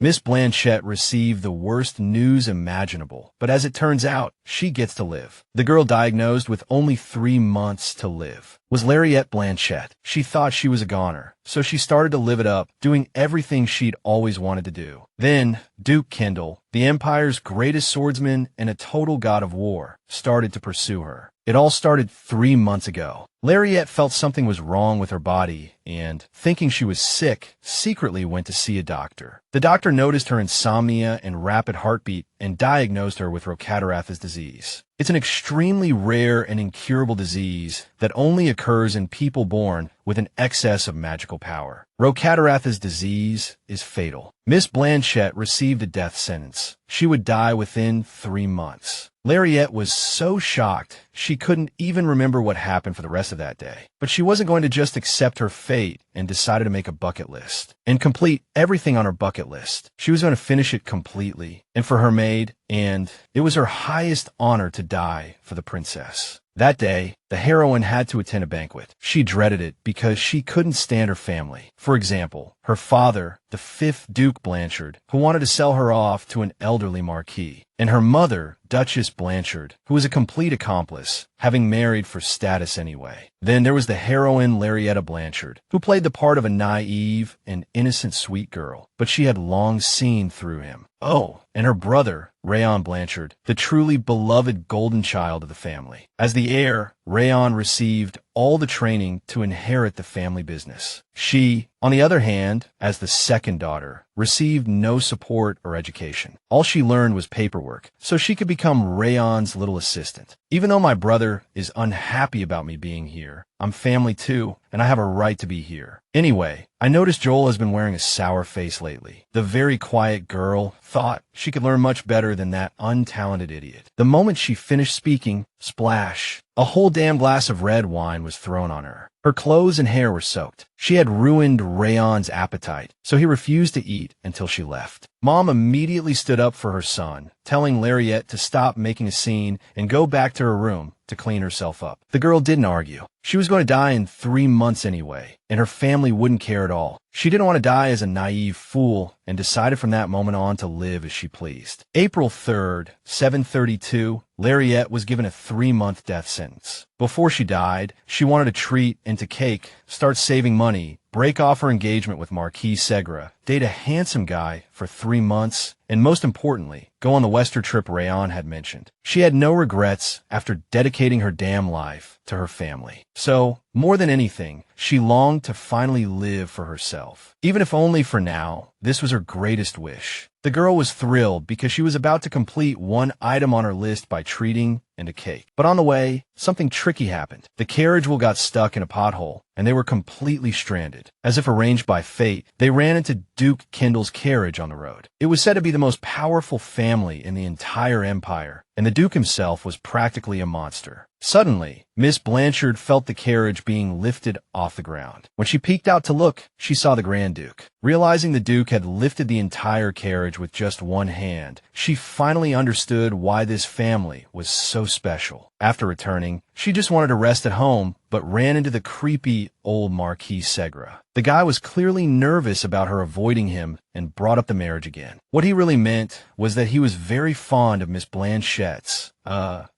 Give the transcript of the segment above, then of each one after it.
Miss Blanchette received the worst news imaginable, but as it turns out, she gets to live. The girl diagnosed with only 3 months to live was Lariette Blanchette. She thought she was a goner, so she started to live it up, doing everything she'd always wanted to do. Then, Duke Kendall, the Empire's greatest swordsman and a total god of war, started to pursue her. It all started 3 months ago. Lariette felt something was wrong with her body and, thinking she was sick, secretly went to see a doctor. The doctor noticed her insomnia and rapid heartbeat and diagnosed her with Rocataratha's disease. It's an extremely rare and incurable disease that only occurs in people born with an excess of magical power. Rocataratha's disease is fatal. Miss Blanchette received a death sentence. She would die within 3 months. Lariette was so shocked she couldn't even remember what happened for the rest of that day. But she wasn't going to just accept her fate and decided to make a bucket list and complete everything on her bucket list. She was going to finish it completely, and for her maid, and it was her highest honor to die for the princess. That day, the heroine had to attend a banquet. She dreaded it because she couldn't stand her family. For example, her father, the 5th Duke Blanchard, who wanted to sell her off to an elderly marquis, and her mother, Duchess Blanchard, who was a complete accomplice, having married for status anyway. Then there was the heroine Lariette Blanchard, who played the part of a naive and innocent sweet girl, but she had long seen through him. Oh, and her brother, Rayon Blanchard, the truly beloved golden child of the family. As the heir, Rayon received all the training to inherit the family business. She, on the other hand, as the second daughter, received no support or education. All she learned was paperwork, so she could become Rayon's little assistant. Even though my brother is unhappy about me being here, I'm family too, and I have a right to be here. Anyway, I noticed Joel has been wearing a sour face lately. The very quiet girl thought she could learn much better than that untalented idiot. The moment she finished speaking, splash, a whole damn glass of red wine was thrown on her. Her clothes and hair were soaked. She had ruined Rayon's appetite, so he refused to eat until she left. Mom immediately stood up for her son, telling Lariette to stop making a scene and go back to her room to clean herself up. The girl didn't argue. She was going to die in 3 months anyway, and her family wouldn't care at all. She didn't want to die as a naive fool and decided from that moment on to live as she pleased. April 3rd, 7:32, Lariette was given a 3-month death sentence. Before she died, she wanted a treat and to cake, start saving money, break off her engagement with Marquis Segra, date a handsome guy for 3 months, and most importantly, go on the Western trip Rayon had mentioned. She had no regrets after dedicating her damn life to her family. So, more than anything, she longed to finally live for herself. Even if only for now, this was her greatest wish. The girl was thrilled because she was about to complete one item on her list by treating and a cake. But on the way, something tricky happened. The carriage wheel got stuck in a pothole, and they were completely stranded. As if arranged by fate, they ran into Duke Kendall's carriage on the road. It was said to be the most powerful family in the entire empire, and the Duke himself was practically a monster. Suddenly, Miss Blanchard felt the carriage being lifted off the ground. When she peeked out to look, she saw the Grand Duke. Realizing the Duke had lifted the entire carriage with just one hand, she finally understood why this family was so special. After returning, she just wanted to rest at home, but ran into the creepy old Marquis Segra. The guy was clearly nervous about her avoiding him and brought up the marriage again. What he really meant was that he was very fond of Miss Blanchette's,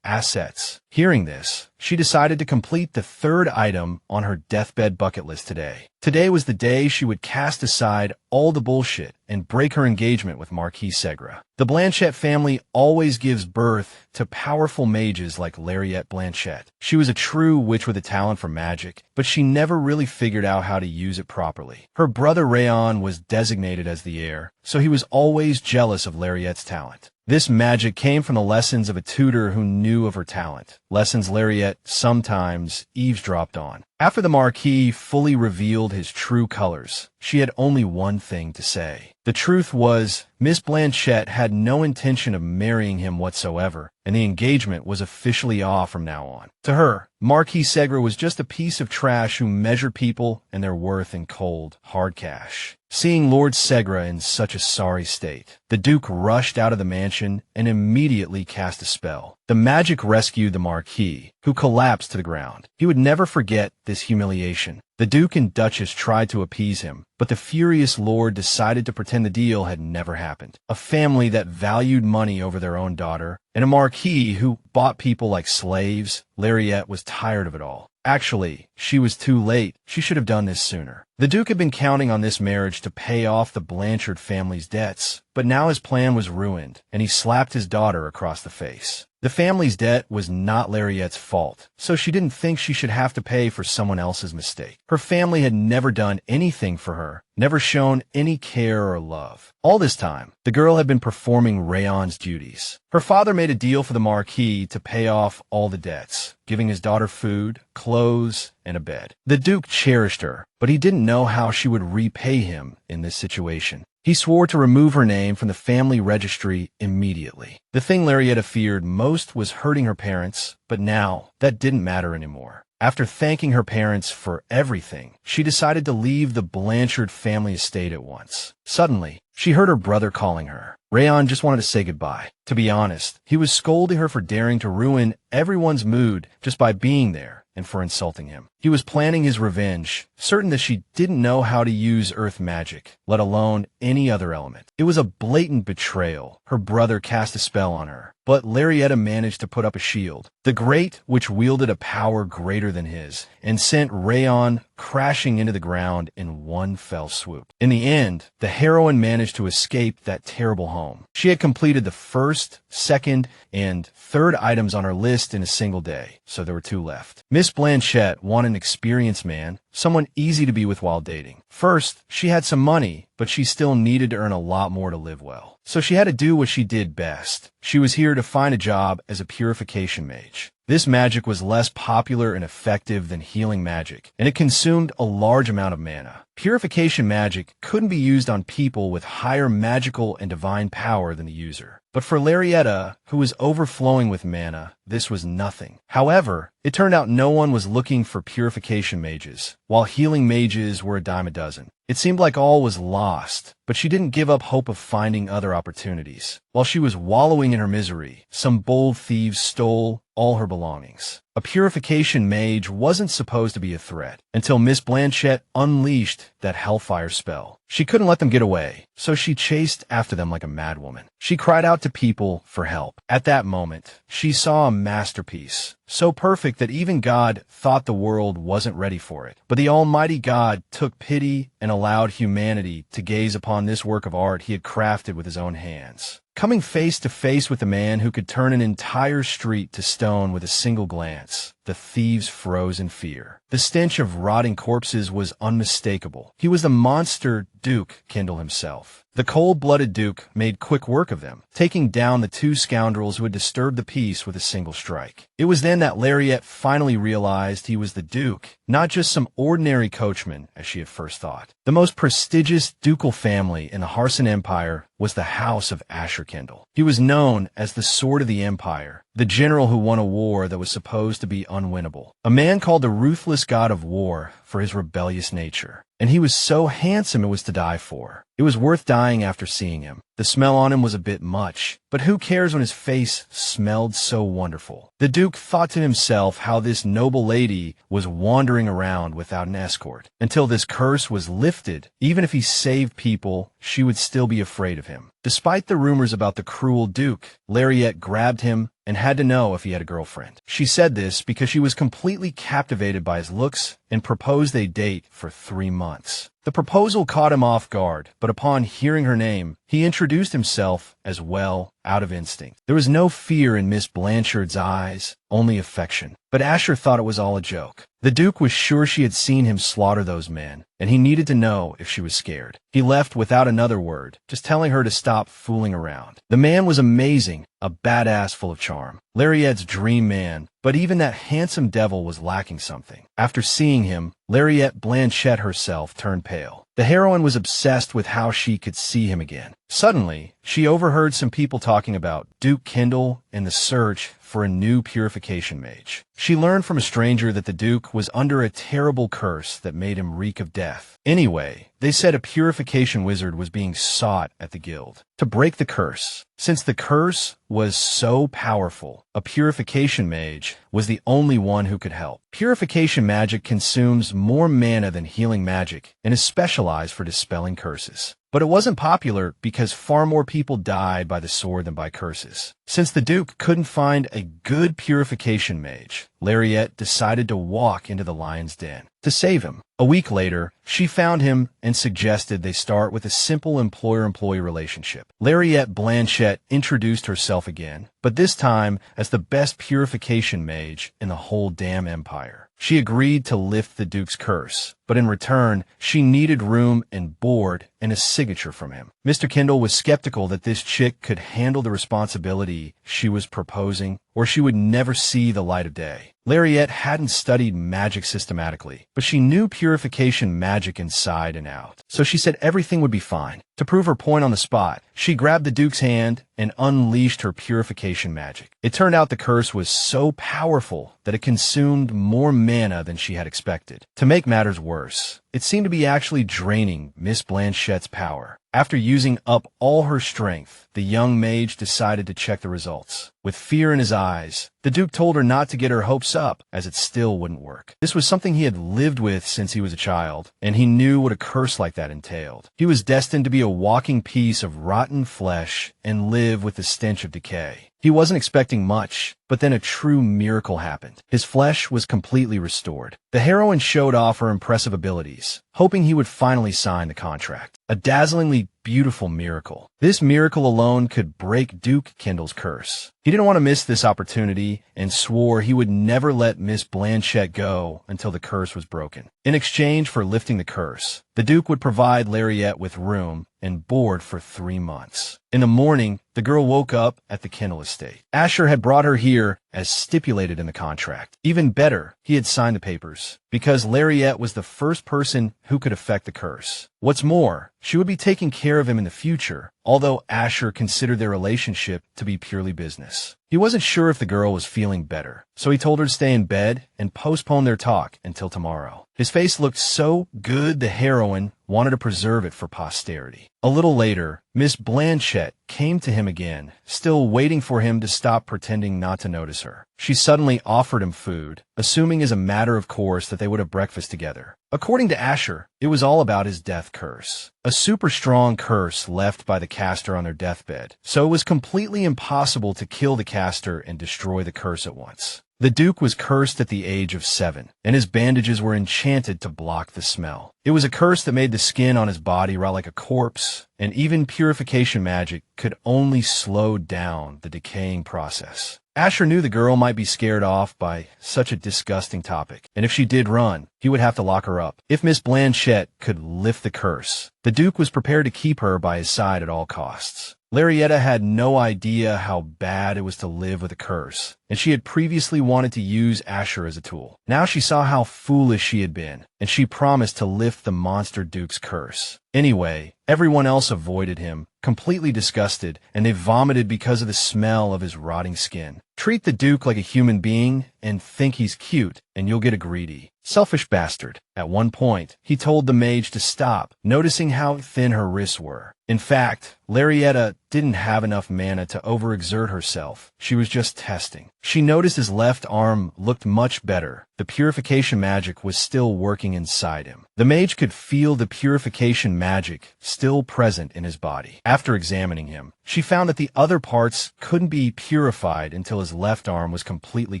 assets. Hearing this, she decided to complete the 3rd item on her deathbed bucket list today. Today was the day she would cast aside all the bullshit and break her engagement with Marquis Segra. The Blanchette family always gives birth to powerful mages like Lariette Blanchette. She was a true witch with a talent for magic, but she never really figured out how to use it properly. Her brother Rayon was designated as the heir, so he was always jealous of Lariette's talent. This magic came from the lessons of a tutor who knew of her talent, lessons Lariette sometimes eavesdropped on. After the Marquis fully revealed his true colors, she had only one thing to say. The truth was, Miss Blanchette had no intention of marrying him whatsoever, and the engagement was officially off from now on. To her, Marquis Segra was just a piece of trash who measured people and their worth in cold, hard cash. Seeing Lord Segra in such a sorry state, the Duke rushed out of the mansion and immediately cast a spell. The magic rescued the Marquis, who who collapsed to the ground. He would never forget this humiliation. The Duke and Duchess tried to appease him, but the furious lord decided to pretend the deal had never happened. A family that valued money over their own daughter, and a marquee who bought people like slaves, Lariette was tired of it all. Actually, she was too late. She should have done this sooner. The Duke had been counting on this marriage to pay off the Blanchard family's debts, but now his plan was ruined, and he slapped his daughter across the face. The family's debt was not Lariette's fault, so she didn't think she should have to pay for someone else's mistake. Her family had never done anything for her, never shown any care or love. All this time, the girl had been performing Rayon's duties. Her father made a deal for the marquee to pay off all the debts, giving his daughter food, clothes, and a bed. The Duke cherished her, but he didn't know how she would repay him in this situation. He swore to remove her name from the family registry immediately. The thing Lariette feared most was hurting her parents, but now that didn't matter anymore. After thanking her parents for everything, she decided to leave the Blanchard family estate at once. Suddenly, she heard her brother calling her. Rayon just wanted to say goodbye. To be honest, he was scolding her for daring to ruin everyone's mood just by being there and for insulting him. He was planning his revenge, certain that she didn't know how to use earth magic, let alone any other element. It was a blatant betrayal. Her brother cast a spell on her, but Lariette managed to put up a shield, the Great, which wielded a power greater than his, and sent Rayon crashing into the ground in one fell swoop. In the end, the heroine managed to escape that terrible home. She had completed the first, second, and third items on her list in a single day, so there were 2 left. Miss Blanchette wanted an experienced man, someone easy to be with while dating. First, she had some money, but she still needed to earn a lot more to live well. So she had to do what she did best. She was here to find a job as a purification mage. This magic was less popular and effective than healing magic, and it consumed a large amount of mana. Purification magic couldn't be used on people with higher magical and divine power than the user. But for Lariette, who was overflowing with mana, this was nothing. However, it turned out no one was looking for purification mages, while healing mages were a dime a dozen. It seemed like all was lost, but she didn't give up hope of finding other opportunities. While she was wallowing in her misery, some bold thieves stole all her belongings. A purification mage wasn't supposed to be a threat until Miss Blanchette unleashed that hellfire spell. She couldn't let them get away, so she chased after them like a madwoman. She cried out to people for help. At that moment, she saw a masterpiece, so perfect that even God thought the world wasn't ready for it. But the Almighty God took pity and allowed humanity to gaze upon this work of art he had crafted with his own hands. Coming face to face with a man who could turn an entire street to stone with a single glance, the thieves froze in fear. The stench of rotting corpses was unmistakable. He was the monster Duke Kendall himself. The cold-blooded Duke made quick work of them, taking down the 2 scoundrels who had disturbed the peace with a single strike. It was then that Lariette finally realized he was the Duke, not just some ordinary coachman, as she had first thought. The most prestigious ducal family in the Harson Empire was the House of Asher Kendall. He was known as the Sword of the Empire, the general who won a war that was supposed to be unwinnable. A man called the ruthless god of war for his rebellious nature. And he was so handsome it was to die for. It was worth dying after seeing him. The smell on him was a bit much, but who cares when his face smelled so wonderful? The Duke thought to himself how this noble lady was wandering around without an escort. Until this curse was lifted, even if he saved people, she would still be afraid of him. Despite the rumors about the cruel Duke, Lariette grabbed him and had to know if he had a girlfriend. She said this because she was completely captivated by his looks and proposed they date for 3 months. The proposal caught him off guard, but upon hearing her name, he introduced himself as well, out of instinct. There was no fear in Miss Blanchard's eyes, only affection. But Asher thought it was all a joke. The Duke was sure she had seen him slaughter those men, and he needed to know if she was scared. He left without another word, just telling her to stop fooling around. The man was amazing, a badass full of charm. Lariette's dream man, but even that handsome devil was lacking something. After seeing him, Lariette Blanchette herself turned pale. The heroine was obsessed with how she could see him again. Suddenly, she overheard some people talking about Duke Kendall and the search for a new purification mage. She learned from a stranger that the Duke was under a terrible curse that made him reek of death. Anyway, They said a purification wizard was being sought at the guild to break the curse. Since the curse was so powerful, a purification mage was the only one who could help. Purification magic consumes more mana than healing magic and is specialized for dispelling curses. But it wasn't popular because far more people died by the sword than by curses. Since the Duke couldn't find a good purification mage, Lariette decided to walk into the lion's den to save him. A week later, she found him and suggested they start with a simple employer-employee relationship. Lariette Blanchette introduced herself again, but this time as the best purification mage in the whole damn empire. She agreed to lift the Duke's curse, but in return, she needed room and board and a signature from him. Mr. Kendall was skeptical that this chick could handle the responsibility she was proposing, or she would never see the light of day. Lariette hadn't studied magic systematically, but she knew purification magic inside and out, so she said everything would be fine. To prove her point on the spot, she grabbed the Duke's hand and unleashed her purification magic. It turned out the curse was so powerful that it consumed more mana than she had expected. To make matters worse, it seemed to be actually draining Miss Blanchette's power. After using up all her strength, the young mage decided to check the results. With fear in his eyes, the Duke told her not to get her hopes up, as it still wouldn't work. This was something he had lived with since he was a child, and he knew what a curse like that entailed. He was destined to be a walking piece of rotten flesh and live with the stench of decay. He wasn't expecting much, but then a true miracle happened. His flesh was completely restored. The heroine showed off her impressive abilities, hoping he would finally sign the contract. A dazzlingly beautiful miracle. This miracle alone could break Duke Kendall's curse. He didn't want to miss this opportunity and swore he would never let Miss Blanchette go until the curse was broken. In exchange for lifting the curse, the Duke would provide Lariette with room and board for 3 months. In the morning, the girl woke up at the Kendall estate. Asher had brought her here as stipulated in the contract. Even better, he had signed the papers, because Lariette was the first person who could affect the curse. What's more, she would be taking care of him in the future, although Asher considered their relationship to be purely business. He wasn't sure if the girl was feeling better, so he told her to stay in bed and postpone their talk until tomorrow. His face looked so good the heroine wanted to preserve it for posterity. A little later, Miss Blanchette came to him again, still waiting for him to stop pretending not to notice her. She suddenly offered him food, assuming as a matter of course that they would have breakfast together. According to Asher, it was all about his death curse, a super strong curse left by the caster on their deathbed, so it was completely impossible to kill the caster and destroy the curse at once. The Duke was cursed at the age of 7, and his bandages were enchanted to block the smell. It was a curse that made the skin on his body rot like a corpse, and even purification magic could only slow down the decaying process. Asher knew the girl might be scared off by such a disgusting topic, and if she did run, he would have to lock her up. If Miss Blanchette could lift the curse, the Duke was prepared to keep her by his side at all costs. Lariette had no idea how bad it was to live with a curse, and she had previously wanted to use Asher as a tool. Now she saw how foolish she had been, and she promised to lift the monster Duke's curse. Anyway, everyone else avoided him, completely disgusted, and they vomited because of the smell of his rotting skin. Treat the Duke like a human being and think he's cute, and you'll get a greedy, selfish bastard. At one point, he told the mage to stop, noticing how thin her wrists were. In fact, Lariette didn't have enough mana to overexert herself. She was just testing. She noticed his left arm looked much better. The purification magic was still working inside him. The mage could feel the purification magic still present in his body. After examining him, she found that the other parts couldn't be purified until his left arm was completely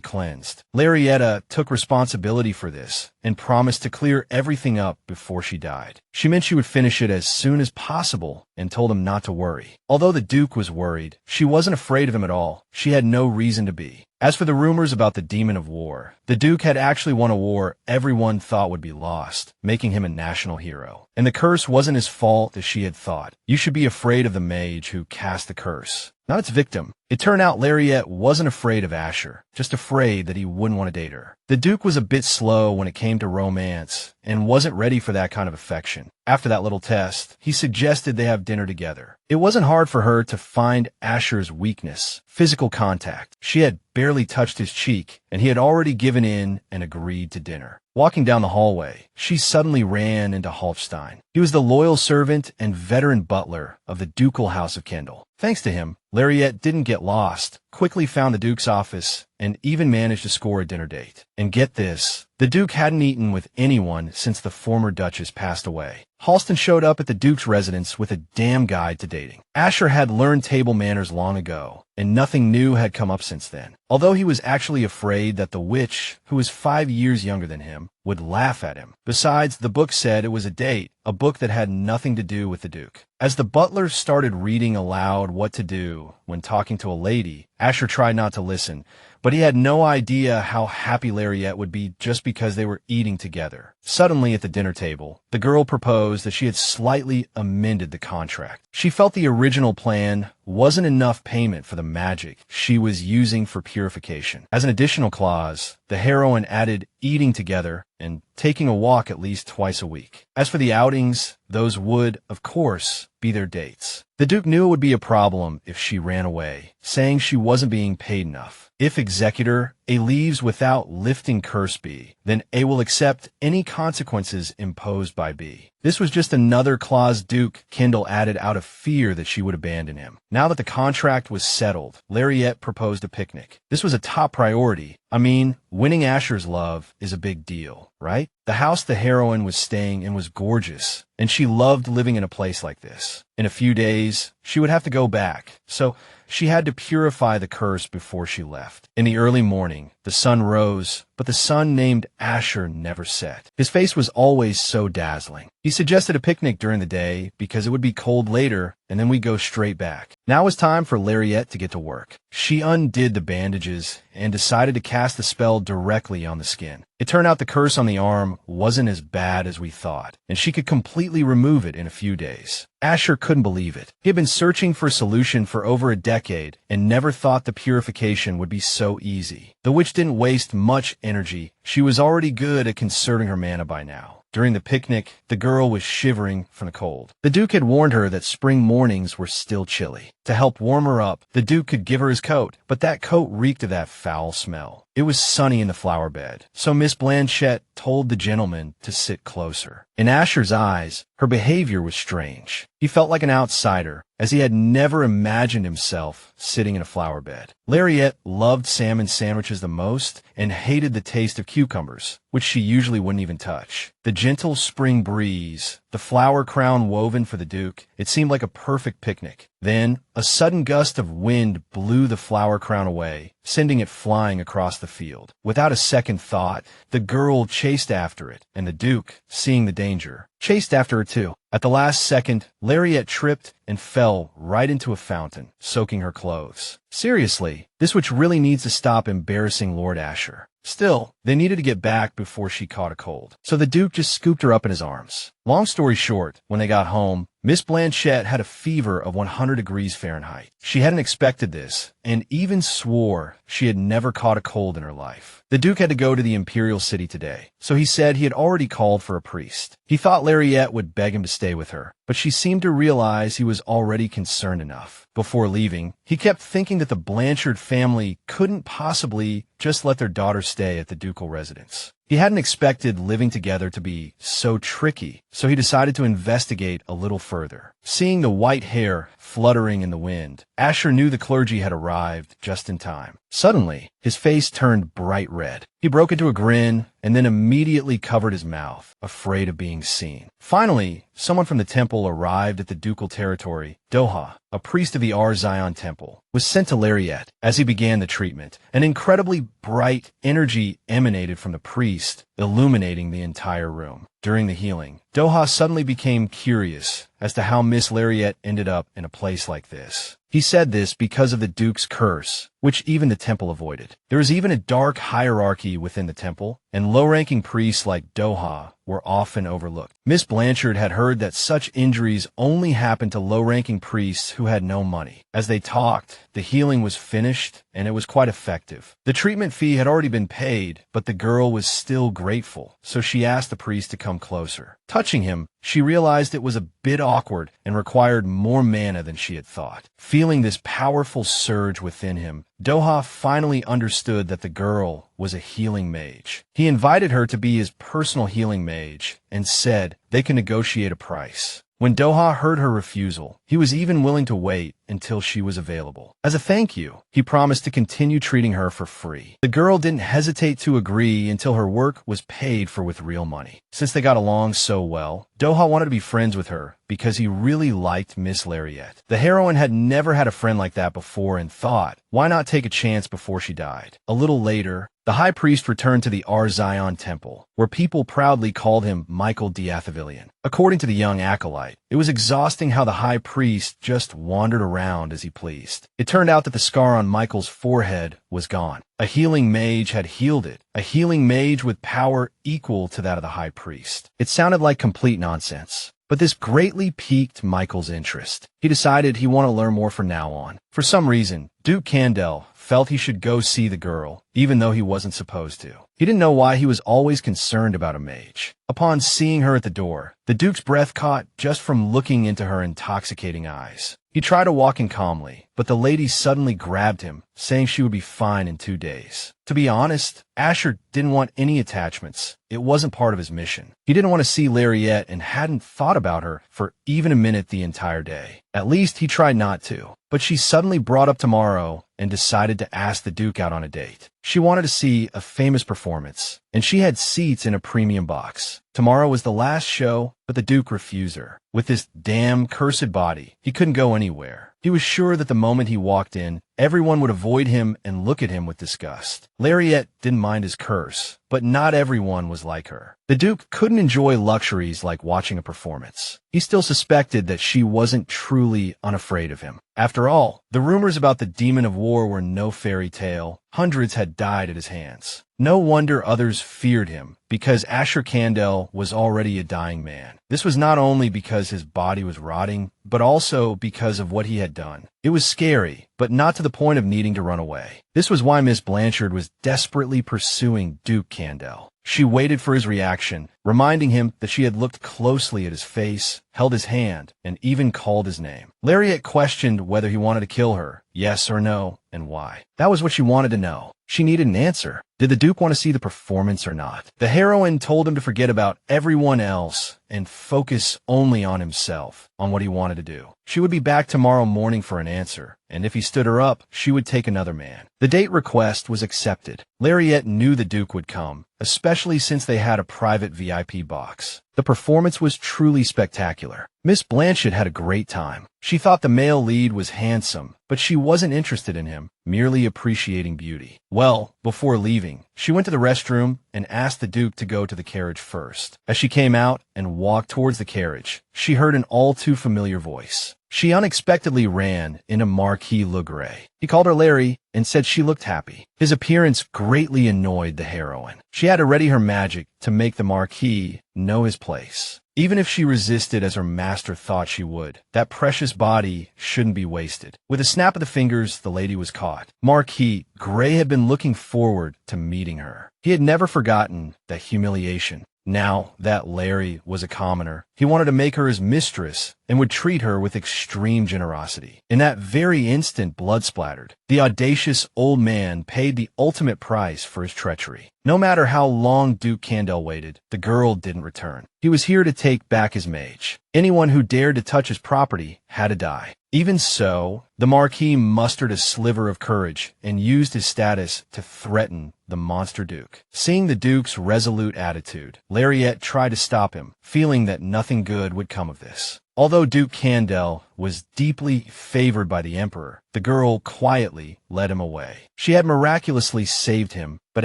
cleansed. Lariette took responsibility for this and promised to clear everything up before she died. She meant she would finish it as soon as possible and told him not to worry. Although the Duke was worried, she wasn't afraid of him at all. She had no reason to be. As for the rumors about the Demon of War, the Duke had actually won a war everyone thought would be lost, making him a national hero. And the curse wasn't as fault as she had thought. You should be afraid of the mage who cast the curse, not its victim. It turned out Lariette wasn't afraid of Asher, just afraid that he wouldn't want to date her. The Duke was a bit slow when it came to romance and wasn't ready for that kind of affection. After that little test, he suggested they have dinner together. It wasn't hard for her to find Asher's weakness, physical contact. She had barely touched his cheek, and he had already given in and agreed to dinner. Walking down the hallway, she suddenly ran into Halfstein. He was the loyal servant and veteran butler of the ducal house of Kendall. Thanks to him, Lariette didn't get lost, quickly found the Duke's office, and even managed to score a dinner date. And get this, the Duke hadn't eaten with anyone since the former Duchess passed away. Halston showed up at the Duke's residence with a damn guide to dating. Asher had learned table manners long ago, and nothing new had come up since then. Although he was actually afraid that the witch, who was 5 years younger than him, would laugh at him. Besides, the book said it was a date, a book that had nothing to do with the Duke. As the butler started reading aloud what to do when talking to a lady, Asher tried not to listen, but he had no idea how happy Lariette would be just because they were eating together. Suddenly, at the dinner table, the girl proposed that she had slightly amended the contract. She felt the original plan wasn't enough payment for the magic she was using for purification. As an additional clause, the heroine added eating together and taking a walk at least twice a week. As for the outings, those would, of course, be their dates. The Duke knew it would be a problem if she ran away, saying she wasn't being paid enough. If executor, A leaves without lifting curse B, then A will accept any consequences imposed by B. This was just another clause Duke Kendall added out of fear that she would abandon him. Now that the contract was settled, Lariette proposed a picnic. This was a top priority. I mean, winning Asher's love is a big deal, right? The house the heroine was staying in was gorgeous, and she loved living in a place like this. In a few days, she would have to go back, so she had to purify the curse before she left. In the early morning, the sun rose, but the sun named Asher never set. His face was always so dazzling. He suggested a picnic during the day because it would be cold later, and then we'd go straight back. Now was time for Lariette to get to work. She undid the bandages and decided to cast the spell directly on the skin. It turned out the curse on the arm wasn't as bad as we thought, and she could completely remove it in a few days. Asher couldn't believe it. He had been searching for a solution for over a decade and never thought the purification would be so easy. The witch didn't waste much energy. She was already good at conserving her mana by now. During the picnic, the girl was shivering from the cold. The Duke had warned her that spring mornings were still chilly. To help warm her up, the Duke could give her his coat, but that coat reeked of that foul smell. It was sunny in the flower bed, so Miss Blanchette told the gentleman to sit closer. In Asher's eyes, her behavior was strange. He felt like an outsider, as he had never imagined himself sitting in a flower bed. Lariette loved salmon sandwiches the most and hated the taste of cucumbers, which she usually wouldn't even touch. The gentle spring breeze, the flower crown woven for the Duke, it seemed like a perfect picnic. Then, a sudden gust of wind blew the flower crown away, sending it flying across the field. Without a second thought, the girl chased after it, and the Duke, seeing the danger, chased after her too. At the last second, Lariette tripped and fell right into a fountain, soaking her clothes. Seriously, this witch really needs to stop embarrassing Lord Asher. Still, they needed to get back before she caught a cold. So the Duke just scooped her up in his arms. Long story short, when they got home, Miss Blanchette had a fever of 100 degrees Fahrenheit. She hadn't expected this, and even swore she had never caught a cold in her life. The Duke had to go to the Imperial City today, so he said he had already called for a priest. He thought Lariette would beg him to stay with her, but she seemed to realize he was already concerned enough. Before leaving, he kept thinking that the Blanchard family couldn't possibly just let their daughter stay at the ducal residence. He hadn't expected living together to be so tricky, so he decided to investigate a little further. Seeing the white hair fluttering in the wind, Asher knew the clergy had arrived just in time. Suddenly, his face turned bright red. He broke into a grin and then immediately covered his mouth, afraid of being seen. Finally, someone from the temple arrived at the ducal territory. Doha, a priest of the Zion temple, was sent to Lariette. As he began the treatment, an incredibly bright energy emanated from the priest, illuminating the entire room. During the healing, Doha suddenly became curious as to how Miss Lariette ended up in a place like this. He said this because of the Duke's curse, which even the temple avoided. There is even a dark hierarchy within the temple, and low-ranking priests like Doha were often overlooked. Miss Blanchard had heard that such injuries only happened to low-ranking priests who had no money. As they talked, the healing was finished, and it was quite effective. The treatment fee had already been paid, but the girl was still grateful, so she asked the priest to come closer. Touching him, she realized it was a bit awkward and required more mana than she had thought. Feeling this powerful surge within him, Doha finally understood that the girl was a healing mage. He invited her to be his personal healing mage and said they could negotiate a price. When Doha heard her refusal, he was even willing to wait until she was available. As a thank you, he promised to continue treating her for free. The girl didn't hesitate to agree until her work was paid for with real money. Since they got along so well, Doha wanted to be friends with her because he really liked Miss Lariette. The heroine had never had a friend like that before and thought, why not take a chance before she died? A little later, the high priest returned to the Ar-Zion temple, where people proudly called him Michael Diathevilian. According to the young acolyte, it was exhausting how the high priest just wandered around as he pleased. It turned out that the scar on Michael's forehead was gone. A healing mage had healed it, a healing mage with power equal to that of the high priest. It sounded like complete nonsense, but this greatly piqued Michael's interest. He decided he wanted to learn more from now on. For some reason, Duke Kendall felt he should go see the girl, even though he wasn't supposed to. He didn't know why he was always concerned about a mage. Upon seeing her at the door, the Duke's breath caught just from looking into her intoxicating eyes. He tried to walk in calmly, but the lady suddenly grabbed him, saying she would be fine in 2 days. To be honest, Asher didn't want any attachments. It wasn't part of his mission. He didn't want to see Lariette and hadn't thought about her for even a minute the entire day. At least he tried not to. But she suddenly brought up tomorrow and decided to ask the Duke out on a date. She wanted to see a famous performance, and she had seats in a premium box. Tomorrow was the last show, but the Duke refused her. With this damn cursed body, he couldn't go anywhere. He was sure that the moment he walked in, everyone would avoid him and look at him with disgust. Lariette didn't mind his curse, but not everyone was like her. The Duke couldn't enjoy luxuries like watching a performance. He still suspected that she wasn't truly unafraid of him. After all, the rumors about the demon of war were no fairy tale. Hundreds had died at his hands. No wonder others feared him, because Asher Kendall was already a dying man. This was not only because his body was rotting, but also because of what he had done. It was scary, but not to the point of needing to run away. This was why Miss Blanchard was desperately pursuing Duke Kendall. She waited for his reaction, reminding him that she had looked closely at his face, held his hand, and even called his name. Lariette questioned whether he wanted to kill her, yes or no, and why. That was what she wanted to know. She needed an answer. Did the Duke want to see the performance or not? The heroine told him to forget about everyone else and focus only on himself, on what he wanted to do. She would be back tomorrow morning for an answer, and if he stood her up, she would take another man. The date request was accepted. Lariette knew the Duke would come, especially since they had a private VIP box. The performance was truly spectacular. Miss Blanchette had a great time. She thought the male lead was handsome, but she wasn't interested in him, merely appreciating beauty. Well, before leaving, she went to the restroom and asked the Duke to go to the carriage first. As she came out and walked towards the carriage, she heard an all-too-familiar voice. She unexpectedly ran into Marquee Legray. He called her Larry and said she looked happy. His appearance greatly annoyed the heroine. She had to ready her magic to make the Marquee know his place. Even if she resisted as her master thought she would, that precious body shouldn't be wasted. With a snap of the fingers, the lady was caught. Marquee, Gray had been looking forward to meeting her. He had never forgotten that humiliation. Now that Larry was a commoner, he wanted to make her his mistress and would treat her with extreme generosity. In that very instant, blood splattered. The audacious old man paid the ultimate price for his treachery. No matter how long Duke Kendall waited, the girl didn't return. He was here to take back his mage. Anyone who dared to touch his property had to die. Even so, the Marquis mustered a sliver of courage and used his status to threaten the monster Duke. Seeing the Duke's resolute attitude, Lariette tried to stop him, feeling that nothing good would come of this. Although Duke Kendall was deeply favored by the Emperor, the girl quietly led him away. She had miraculously saved him, but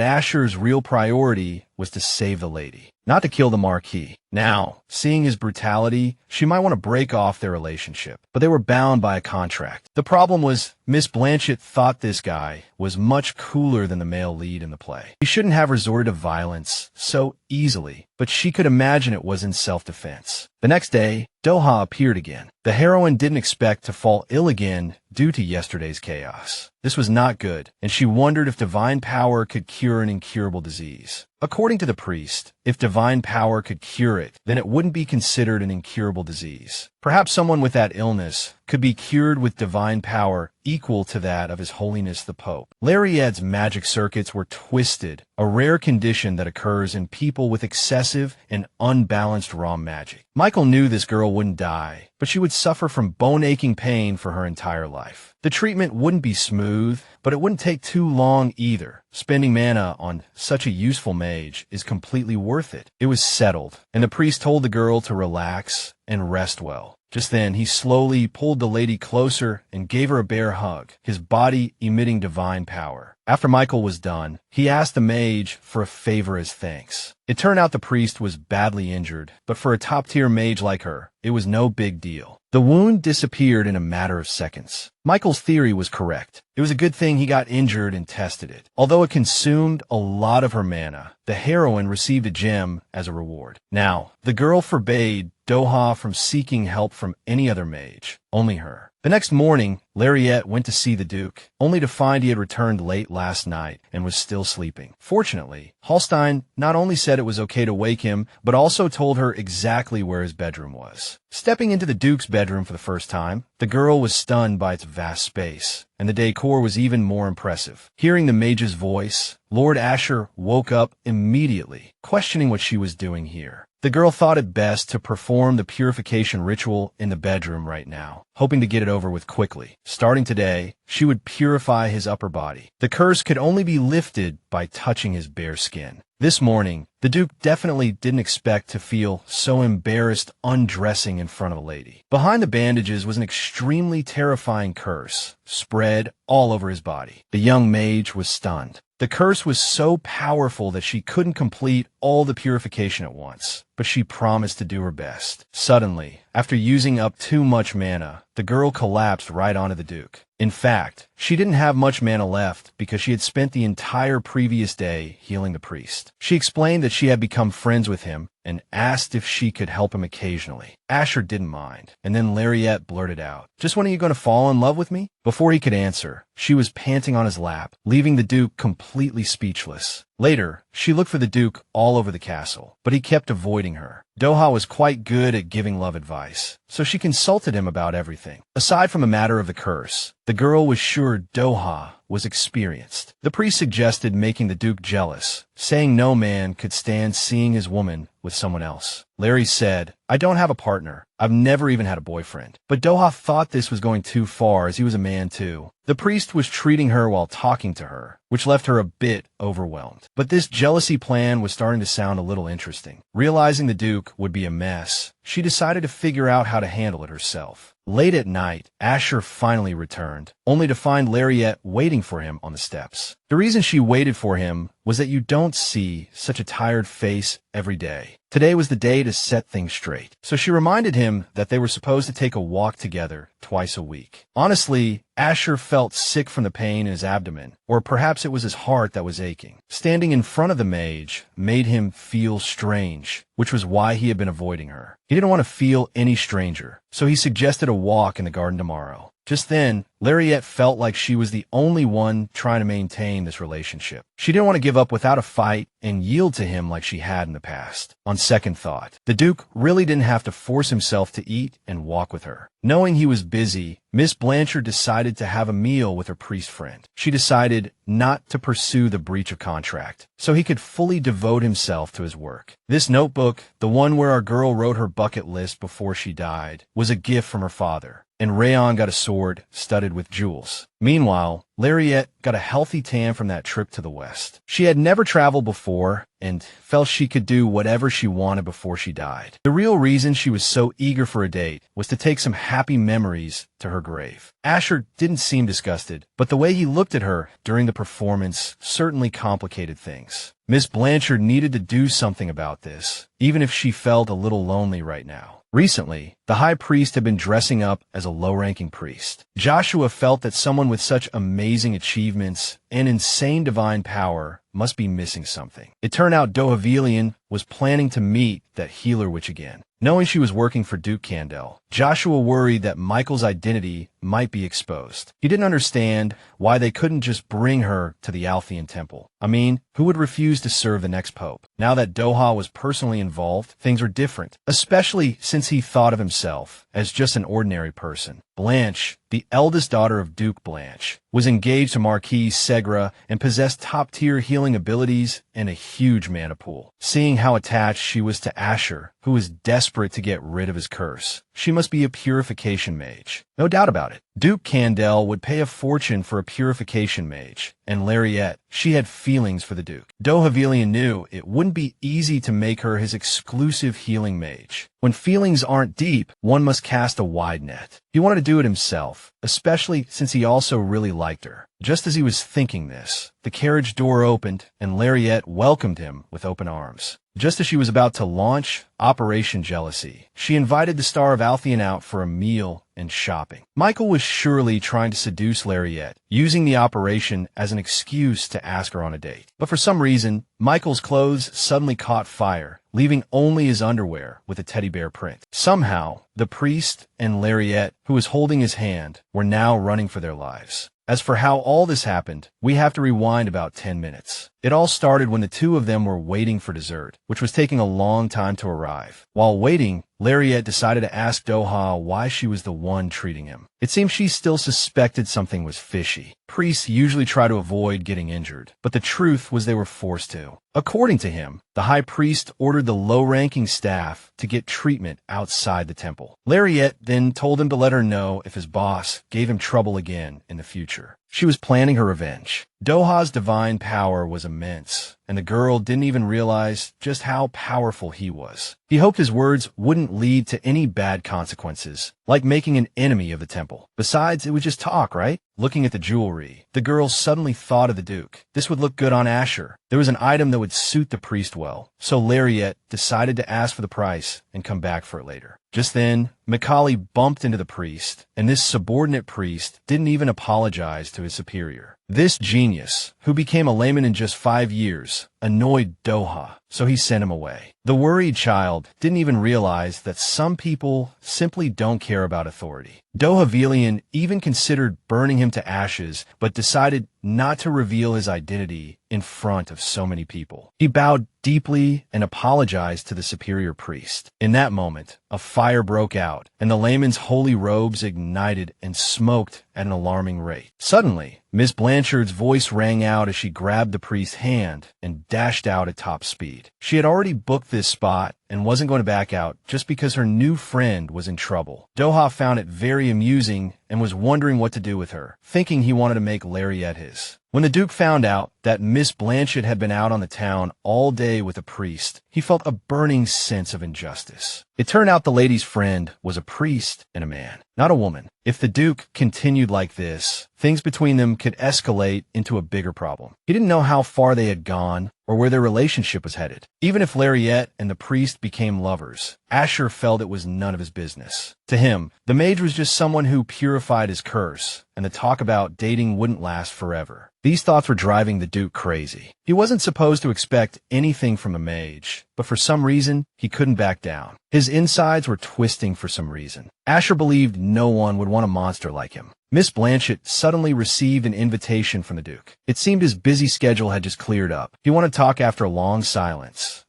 Asher's real priority was to save the lady, not to kill the Marquis. Now, seeing his brutality, she might want to break off their relationship, but they were bound by a contract. The problem was, Miss Blanchette thought this guy was much cooler than the male lead in the play. He shouldn't have resorted to violence so easily. but she could imagine it was in self-defense. The next day, Doha appeared again. The heroine didn't expect to fall ill again due to yesterday's chaos. This was not good, and she wondered if divine power could cure an incurable disease. According to the priest, if divine power could cure it, then it wouldn't be considered an incurable disease. Perhaps someone with that illness could be cured with divine power equal to that of His Holiness the Pope. Lariette's magic circuits were twisted, a rare condition that occurs in people with excessive and unbalanced raw magic. Michael knew this girl wouldn't die, but she would suffer from bone-aching pain for her entire life. The treatment wouldn't be smooth, but it wouldn't take too long either. Spending mana on such a useful mage is completely worth it. It was settled, and the priest told the girl to relax and rest well. Just then, he slowly pulled the lady closer and gave her a bear hug, his body emitting divine power. After Michael was done, he asked the mage for a favor as thanks. It turned out the priest was badly injured, but for a top-tier mage like her, it was no big deal. The wound disappeared in a matter of seconds. Michael's theory was correct. It was a good thing he got injured and tested it. Although it consumed a lot of her mana, the heroine received a gem as a reward. Now, the girl forbade Doha from seeking help from any other mage, only her. The next morning, Lariette went to see the Duke, only to find he had returned late last night and was still sleeping. Fortunately, Hallstein not only said it was okay to wake him, but also told her exactly where his bedroom was. Stepping into the Duke's bedroom for the first time, the girl was stunned by its vast space, and the decor was even more impressive. Hearing the mage's voice, Lord Asher woke up immediately, questioning what she was doing here. The girl thought it best to perform the purification ritual in the bedroom right now, hoping to get it over with quickly. Starting today, she would purify his upper body. The curse could only be lifted by touching his bare skin. This morning, the Duke definitely didn't expect to feel so embarrassed undressing in front of a lady. Behind the bandages was an extremely terrifying curse, spread all over his body. The young mage was stunned. The curse was so powerful that she couldn't complete all the purification at once, but she promised to do her best. Suddenly, after using up too much mana, the girl collapsed right onto the Duke. In fact, she didn't have much mana left because she had spent the entire previous day healing the priest. She explained that she had become friends with him and asked if she could help him occasionally. Asher didn't mind, and then Lariette blurted out, "Just when are you going to fall in love with me?" Before he could answer, she was panting on his lap, leaving the Duke completely speechless. Later, she looked for the Duke all over the castle, but he kept avoiding her. Doha was quite good at giving love advice, so she consulted him about everything. Aside from the matter of the curse, the girl was sure Doha was experienced. The priest suggested making the Duke jealous, saying no man could stand seeing his woman with someone else. Larry said, "I don't have a partner. I've never even had a boyfriend." But Doha thought this was going too far as he was a man too. The priest was treating her while talking to her, which left her a bit overwhelmed. But this jealousy plan was starting to sound a little interesting. Realizing the Duke would be a mess, she decided to figure out how to handle it herself. Late at night, Asher finally returned, only to find Lariette waiting for him on the steps. The reason she waited for him was that you don't see such a tired face every day. Today was the day to set things straight, so she reminded him that they were supposed to take a walk together twice a week. Honestly, Asher felt sick from the pain in his abdomen, or perhaps it was his heart that was aching. Standing in front of the mage made him feel strange, which was why he had been avoiding her. He didn't want to feel any stranger, so he suggested a walk in the garden tomorrow. Just then, Lariette felt like she was the only one trying to maintain this relationship. She didn't want to give up without a fight and yield to him like she had in the past. On second thought, the Duke really didn't have to force himself to eat and walk with her. Knowing he was busy, Miss Blanchard decided to have a meal with her priest friend. She decided not to pursue the breach of contract, so he could fully devote himself to his work. This notebook, the one where our girl wrote her bucket list before she died, was a gift from her father, and Rayon got a sword studded with jewels. Meanwhile, Lariette got a healthy tan from that trip to the west. She had never traveled before and felt she could do whatever she wanted before she died. The real reason she was so eager for a date was to take some happy memories to her grave. Asher didn't seem disgusted, but the way he looked at her during the performance certainly complicated things. Miss Blanchard needed to do something about this, even if she felt a little lonely right now. Recently, The high priest had been dressing up as a low-ranking priest. Joshua felt that someone with such amazing achievements and insane divine power must be missing something. It turned out Doha was planning to meet that healer witch again. Knowing she was working for Duke Kendall, Joshua worried that Michael's identity might be exposed. He didn't understand why they couldn't just bring her to the Althean temple. I mean, who would refuse to serve the next pope? Now that Doha was personally involved, things were different, especially since he thought of himself as just an ordinary person. Blanche, the eldest daughter of Duke Blanche, was engaged to Marquis Segra and possessed top-tier healing abilities and a huge mana pool. Seeing how attached she was to Asher, who was desperate to get rid of his curse, she must be a purification mage. No doubt about it. Duke Kendall would pay a fortune for a purification mage, and Lariette, she had feelings for the Duke. Doha knew it wouldn't be easy to make her his exclusive healing mage. When feelings aren't deep, one must cast a wide net. He wanted to do it himself, especially since he also really liked her. Just as he was thinking this, the carriage door opened, and Lariette welcomed him with open arms. Just as she was about to launch Operation Jealousy, she invited the Star of Althean out for a meal and shopping. Michael was surely trying to seduce Lariette, using the operation as an excuse to ask her on a date. But for some reason, Michael's clothes suddenly caught fire, leaving only his underwear with a teddy bear print. Somehow, the priest and Lariette, who was holding his hand, were now running for their lives. As for how all this happened, we have to rewind about 10 minutes. It all started when the two of them were waiting for dessert, which was taking a long time to arrive. While waiting, Lariette decided to ask Doha why she was the one treating him. It seems she still suspected something was fishy. Priests usually try to avoid getting injured, but the truth was they were forced to. According to him, the high priest ordered the low-ranking staff to get treatment outside the temple. Lariette then told him to let her know if his boss gave him trouble again in the future. She was planning her revenge. Doha's divine power was immense, and the girl didn't even realize just how powerful he was. He hoped his words wouldn't lead to any bad consequences, like making an enemy of the temple. Besides, it was just talk, right? Looking at the jewelry, the girl suddenly thought of the Duke. This would look good on Asher. There was an item that would suit the priest well, so Lariette decided to ask for the price and come back for it later. Just then, Macaulay bumped into the priest, and this subordinate priest didn't even apologize to his superior. This genius, who became a layman in just 5 years, annoyed Doha, so he sent him away. The worried child didn't even realize that some people simply don't care about authority. Doha even considered burning him to ashes, but decided not to reveal his identity in front of so many people. He bowed deeply and apologized to the superior priest. In that moment, a fire broke out, and the layman's holy robes ignited and smoked at an alarming rate. Suddenly, Miss Blanchard's voice rang out as she grabbed the priest's hand and dashed out at top speed. She had already booked this spot and wasn't going to back out just because her new friend was in trouble. Doha found it very amusing and was wondering what to do with her, thinking he wanted to make Lariette his. When the Duke found out that Miss Blanchette had been out on the town all day with a priest, he felt a burning sense of injustice. It turned out the lady's friend was a priest and a man, not a woman. If the Duke continued like this, things between them could escalate into a bigger problem. He didn't know how far they had gone or where their relationship was headed. Even if Lariette and the priest became lovers, Asher felt it was none of his business. To him, the mage was just someone who purified his curse, and the talk about dating wouldn't last forever. These thoughts were driving the Duke crazy. He wasn't supposed to expect anything from a mage, but for some reason, he couldn't back down. His insides were twisting for some reason. Asher believed no one would want a monster like him. Miss Blanchette suddenly received an invitation from the Duke. It seemed his busy schedule had just cleared up. He wanted to talk after a long silence.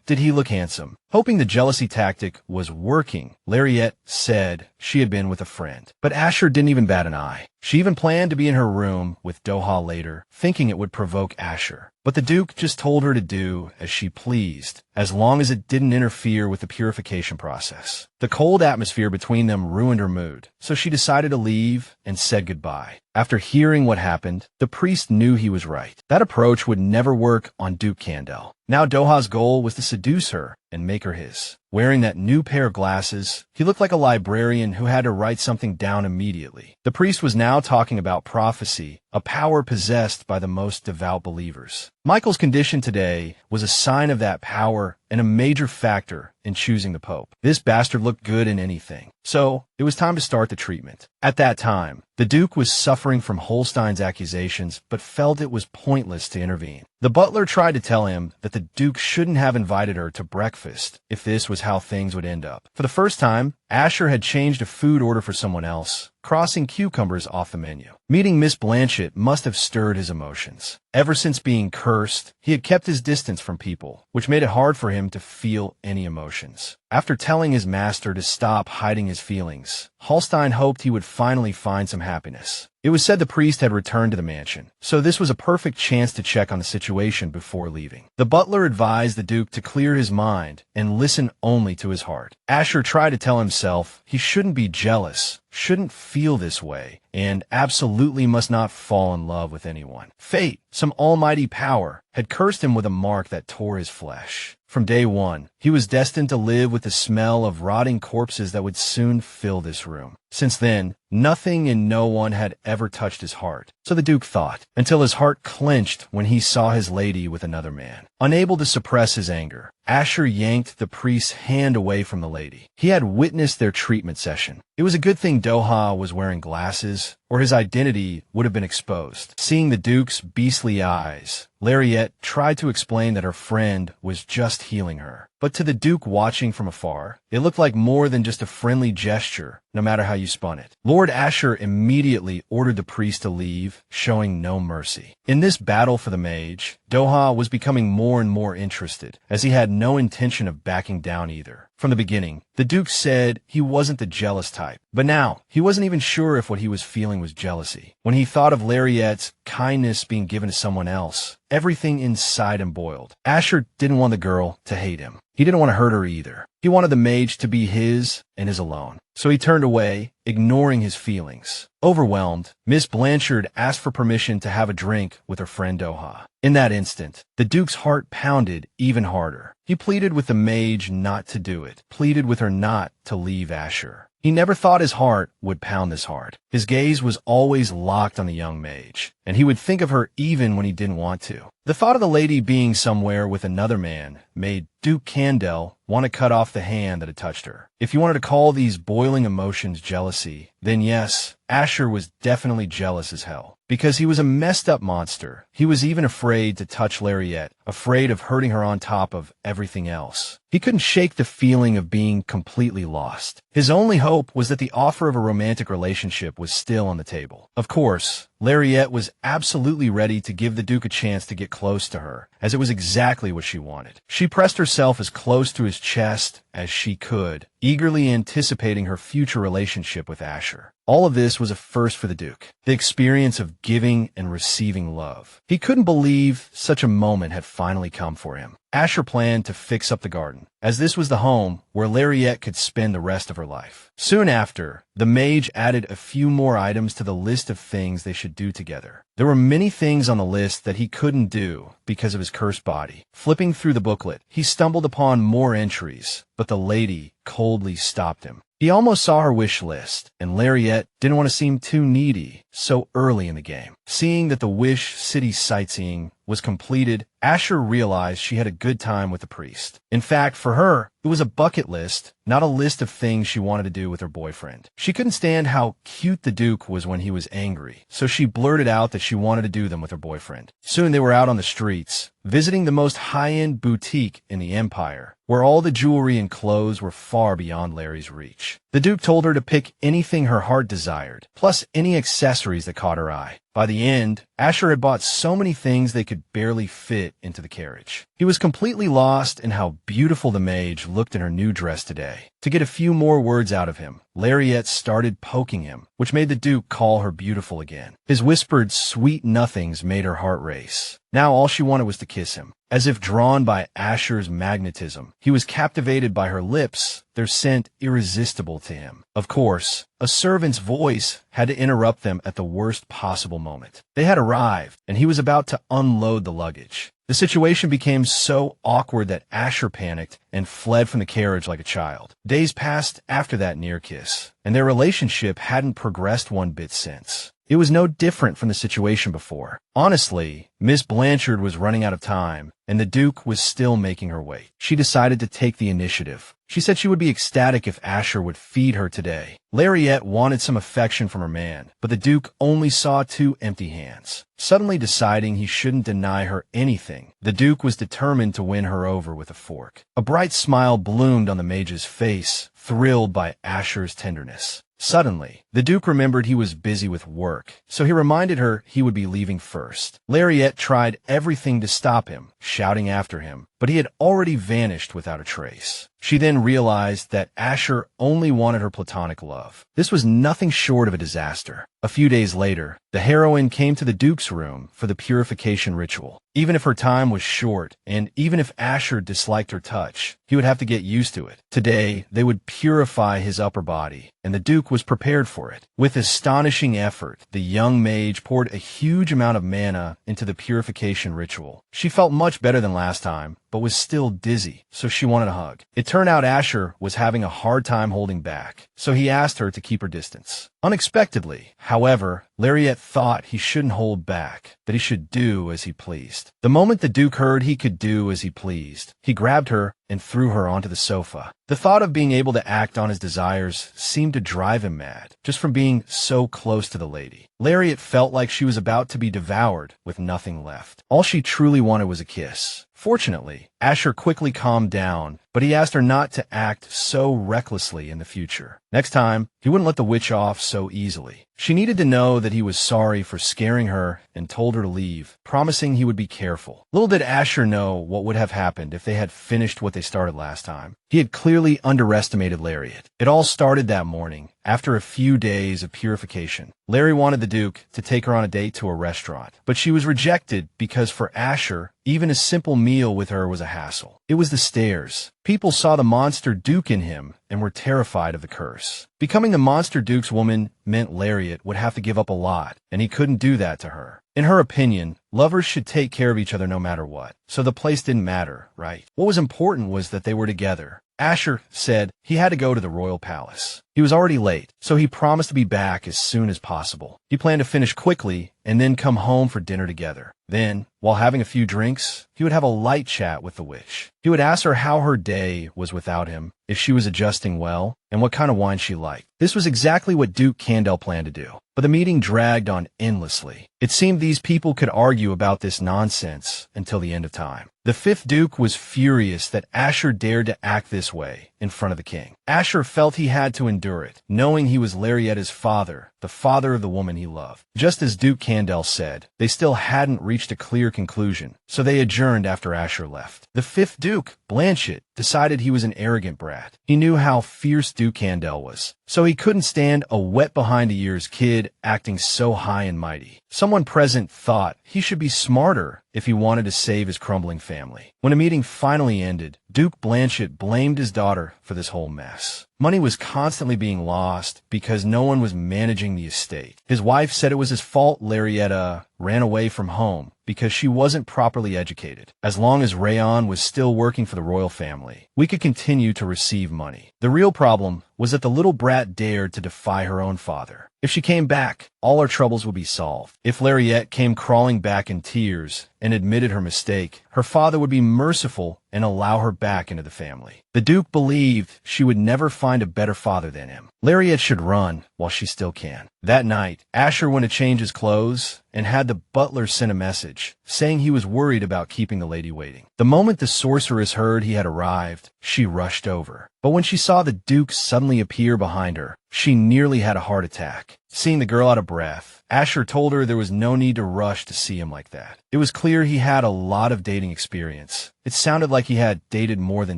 Did he look handsome? Hoping the jealousy tactic was working, Lariette said she had been with a friend. But Asher didn't even bat an eye. She even planned to be in her room with Doha later, thinking it would provoke Asher. But the Duke just told her to do as she pleased, as long as it didn't interfere with the purification process. The cold atmosphere between them ruined her mood, so she decided to leave and said goodbye. After hearing what happened, the priest knew he was right. That approach would never work on Duke Kendall. Now Doha's goal was to seduce her and make her his. Wearing that new pair of glasses, he looked like a librarian who had to write something down immediately. The priest was now talking about prophecy, a power possessed by the most devout believers. Michael's condition today was a sign of that power and a major factor in choosing the Pope. This bastard looked good in anything. So, it was time to start the treatment. At that time, the Duke was suffering from Holstein's accusations, but felt it was pointless to intervene. The butler tried to tell him that the Duke shouldn't have invited her to breakfast if this was how things would end up. For the first time, Asher had changed a food order for someone else, crossing cucumbers off the menu. Meeting Miss Blanchette must have stirred his emotions. Ever since being cursed, he had kept his distance from people, which made it hard for him to feel any emotions. After telling his master to stop hiding his feelings, Holstein hoped he would finally find some happiness. It was said the priest had returned to the mansion, so this was a perfect chance to check on the situation before leaving. The butler advised the Duke to clear his mind and listen only to his heart. Asher tried to tell himself he shouldn't be jealous, shouldn't feel this way, and absolutely must not fall in love with anyone. Fate, some almighty power, had cursed him with a mark that tore his flesh. From day one, he was destined to live with the smell of rotting corpses that would soon fill this room. Since then, nothing and no one had ever touched his heart, so the Duke thought, until his heart clenched when he saw his lady with another man. Unable to suppress his anger, Asher yanked the priest's hand away from the lady. He had witnessed their treatment session. It was a good thing Doha was wearing glasses, or his identity would have been exposed. Seeing the Duke's beastly eyes, Lariette tried to explain that her friend was just healing her. But to the Duke watching from afar, it looked like more than just a friendly gesture, no matter how you spun it. Lord Asher immediately ordered the priest to leave, showing no mercy. In this battle for the mage, Doha was becoming more and more interested, as he had no intention of backing down either. From the beginning, the Duke said he wasn't the jealous type, but now he wasn't even sure if what he was feeling was jealousy. When he thought of Lariette's kindness being given to someone else, everything inside him boiled. Asher didn't want the girl to hate him. He didn't want to hurt her either. He wanted the mage to be his and his alone. So he turned away, ignoring his feelings. Overwhelmed, Miss Blanchard asked for permission to have a drink with her friend Doha. In that instant, the Duke's heart pounded even harder. He pleaded with the mage not to do it, pleaded with her not to leave Asher. He never thought his heart would pound this hard. His gaze was always locked on the young mage, and he would think of her even when he didn't want to. The thought of the lady being somewhere with another man made Duke Kendall want to cut off the hand that had touched her. If you wanted to call these boiling emotions jealousy, then yes, Asher was definitely jealous as hell. Because he was a messed up monster, he was even afraid to touch Lariette, afraid of hurting her on top of everything else. He couldn't shake the feeling of being completely lost. His only hope was that the offer of a romantic relationship was still on the table. Of course, Lariette was absolutely ready to give the Duke a chance to get close to her, as it was exactly what she wanted. She pressed herself as close to his chest as she could, eagerly anticipating her future relationship with Asher. All of this was a first for the Duke, the experience of giving and receiving love. He couldn't believe such a moment had finally come for him. Asher planned to fix up the garden, as this was the home where Lariette could spend the rest of her life. Soon after, the mage added a few more items to the list of things they should do together. There were many things on the list that he couldn't do because of his cursed body. Flipping through the booklet, he stumbled upon more entries, but the lady coldly stopped him. He almost saw her wish list, and Lariette didn't want to seem too needy so early in the game. Seeing that the Wish City sightseeing was completed, Asher realized she had a good time with the priest. In fact, for her, it was a bucket list, not a list of things she wanted to do with her boyfriend. She couldn't stand how cute the Duke was when he was angry, so she blurted out that she wanted to do them with her boyfriend. Soon they were out on the streets, visiting the most high-end boutique in the Empire, where all the jewelry and clothes were far beyond Larry's reach. The Duke told her to pick anything her heart desired, plus any accessories that caught her eye. By the end, Asher had bought so many things they could barely fit into the carriage. He was completely lost in how beautiful the mage looked in her new dress today. To get a few more words out of him, Lariette started poking him, which made the Duke call her beautiful again. His whispered sweet nothings made her heart race. Now all she wanted was to kiss him. As if drawn by Asher's magnetism, he was captivated by her lips, their scent irresistible to him. Of course, a servant's voice had to interrupt them at the worst possible moment. They had arrived, and he was about to unload the luggage. The situation became so awkward that Asher panicked and fled from the carriage like a child. Days passed after that near kiss, and their relationship hadn't progressed one bit since. It was no different from the situation before. Honestly, Miss Blanchard was running out of time, and the Duke was still making her wait. She decided to take the initiative. She said she would be ecstatic if Asher would feed her today. Lariette wanted some affection from her man, but the Duke only saw 2 empty hands. Suddenly deciding he shouldn't deny her anything, the Duke was determined to win her over with a fork. A bright smile bloomed on the mage's face, thrilled by Asher's tenderness. Suddenly, the Duke remembered he was busy with work, so he reminded her he would be leaving first. Lariette tried everything to stop him, shouting after him, but he had already vanished without a trace. She then realized that Asher only wanted her platonic love. This was nothing short of a disaster. A few days later, the heroine came to the Duke's room for the purification ritual. Even if her time was short, and even if Asher disliked her touch, he would have to get used to it. Today, they would purify his upper body, and the Duke was prepared for it. With astonishing effort, the young mage poured a huge amount of mana into the purification ritual. She felt much better than last time, but was still dizzy, so she wanted a hug. It turned out Asher was having a hard time holding back, so he asked her to keep her distance. Unexpectedly, however, Lariette thought he shouldn't hold back, that he should do as he pleased. The moment the Duke heard he could do as he pleased, he grabbed her and threw her onto the sofa. The thought of being able to act on his desires seemed to drive him mad, just from being so close to the lady. Lariette felt like she was about to be devoured with nothing left. All she truly wanted was a kiss. Fortunately, Asher quickly calmed down, but he asked her not to act so recklessly in the future. Next time, he wouldn't let the witch off so easily. She needed to know that he was sorry for scaring her and told her to leave, promising he would be careful. Little did Asher know what would have happened if they had finished what they started last time. He had clearly underestimated Lariette. It all started that morning, after a few days of purification. Larry wanted the Duke to take her on a date to a restaurant, but she was rejected because for Asher, even a simple meal with her was a hassle. It was the stairs. People saw the monster Duke in him and were terrified of the curse. Becoming the monster Duke's woman meant Lariette would have to give up a lot, and he couldn't do that to her. In her opinion, lovers should take care of each other no matter what, so the place didn't matter, right? What was important was that they were together. Asher said he had to go to the royal palace. He was already late, so he promised to be back as soon as possible. He planned to finish quickly and then come home for dinner together. Then, while having a few drinks, he would have a light chat with the witch. He would ask her how her day was without him, if she was adjusting well, and what kind of wine she liked. This was exactly what Duke Kendall planned to do. But the meeting dragged on endlessly. It seemed these people could argue about this nonsense until the end of time. The 5th Duke was furious that Asher dared to act this way in front of the king. Asher felt he had to endure it, knowing he was Lariette's father, the father of the woman he loved. Just as Duke Kendall said, they still hadn't reached a clear conclusion, so they adjourned after Asher left. The 5th Duke, Blanchette, decided he was an arrogant brat. He knew how fierce Duke Kendall was, so he couldn't stand a wet-behind-the-ears kid acting so high and mighty. Someone present thought he should be smarter if he wanted to save his crumbling family. When a meeting finally ended, Duke Blanchette blamed his daughter for this whole mess. Money was constantly being lost because no one was managing the estate. His wife said it was his fault Lariette ran away from home because she wasn't properly educated. As long as Rayon was still working for the royal family, we could continue to receive money. The real problem was that the little brat dared to defy her own father. If she came back, all our troubles would be solved. If Lariette came crawling back in tears and admitted her mistake, her father would be merciful and allow her back into the family. The Duke believed she would never find a better father than him. Lariette should run while she still can. That night, Asher went to change his clothes and had the butler send a message, saying he was worried about keeping the lady waiting. The moment the sorceress heard he had arrived, she rushed over. But when she saw the Duke suddenly appear behind her, she nearly had a heart attack. Seeing the girl out of breath, Asher told her there was no need to rush to see him like that. It was clear he had a lot of dating experience. It sounded like he had dated more than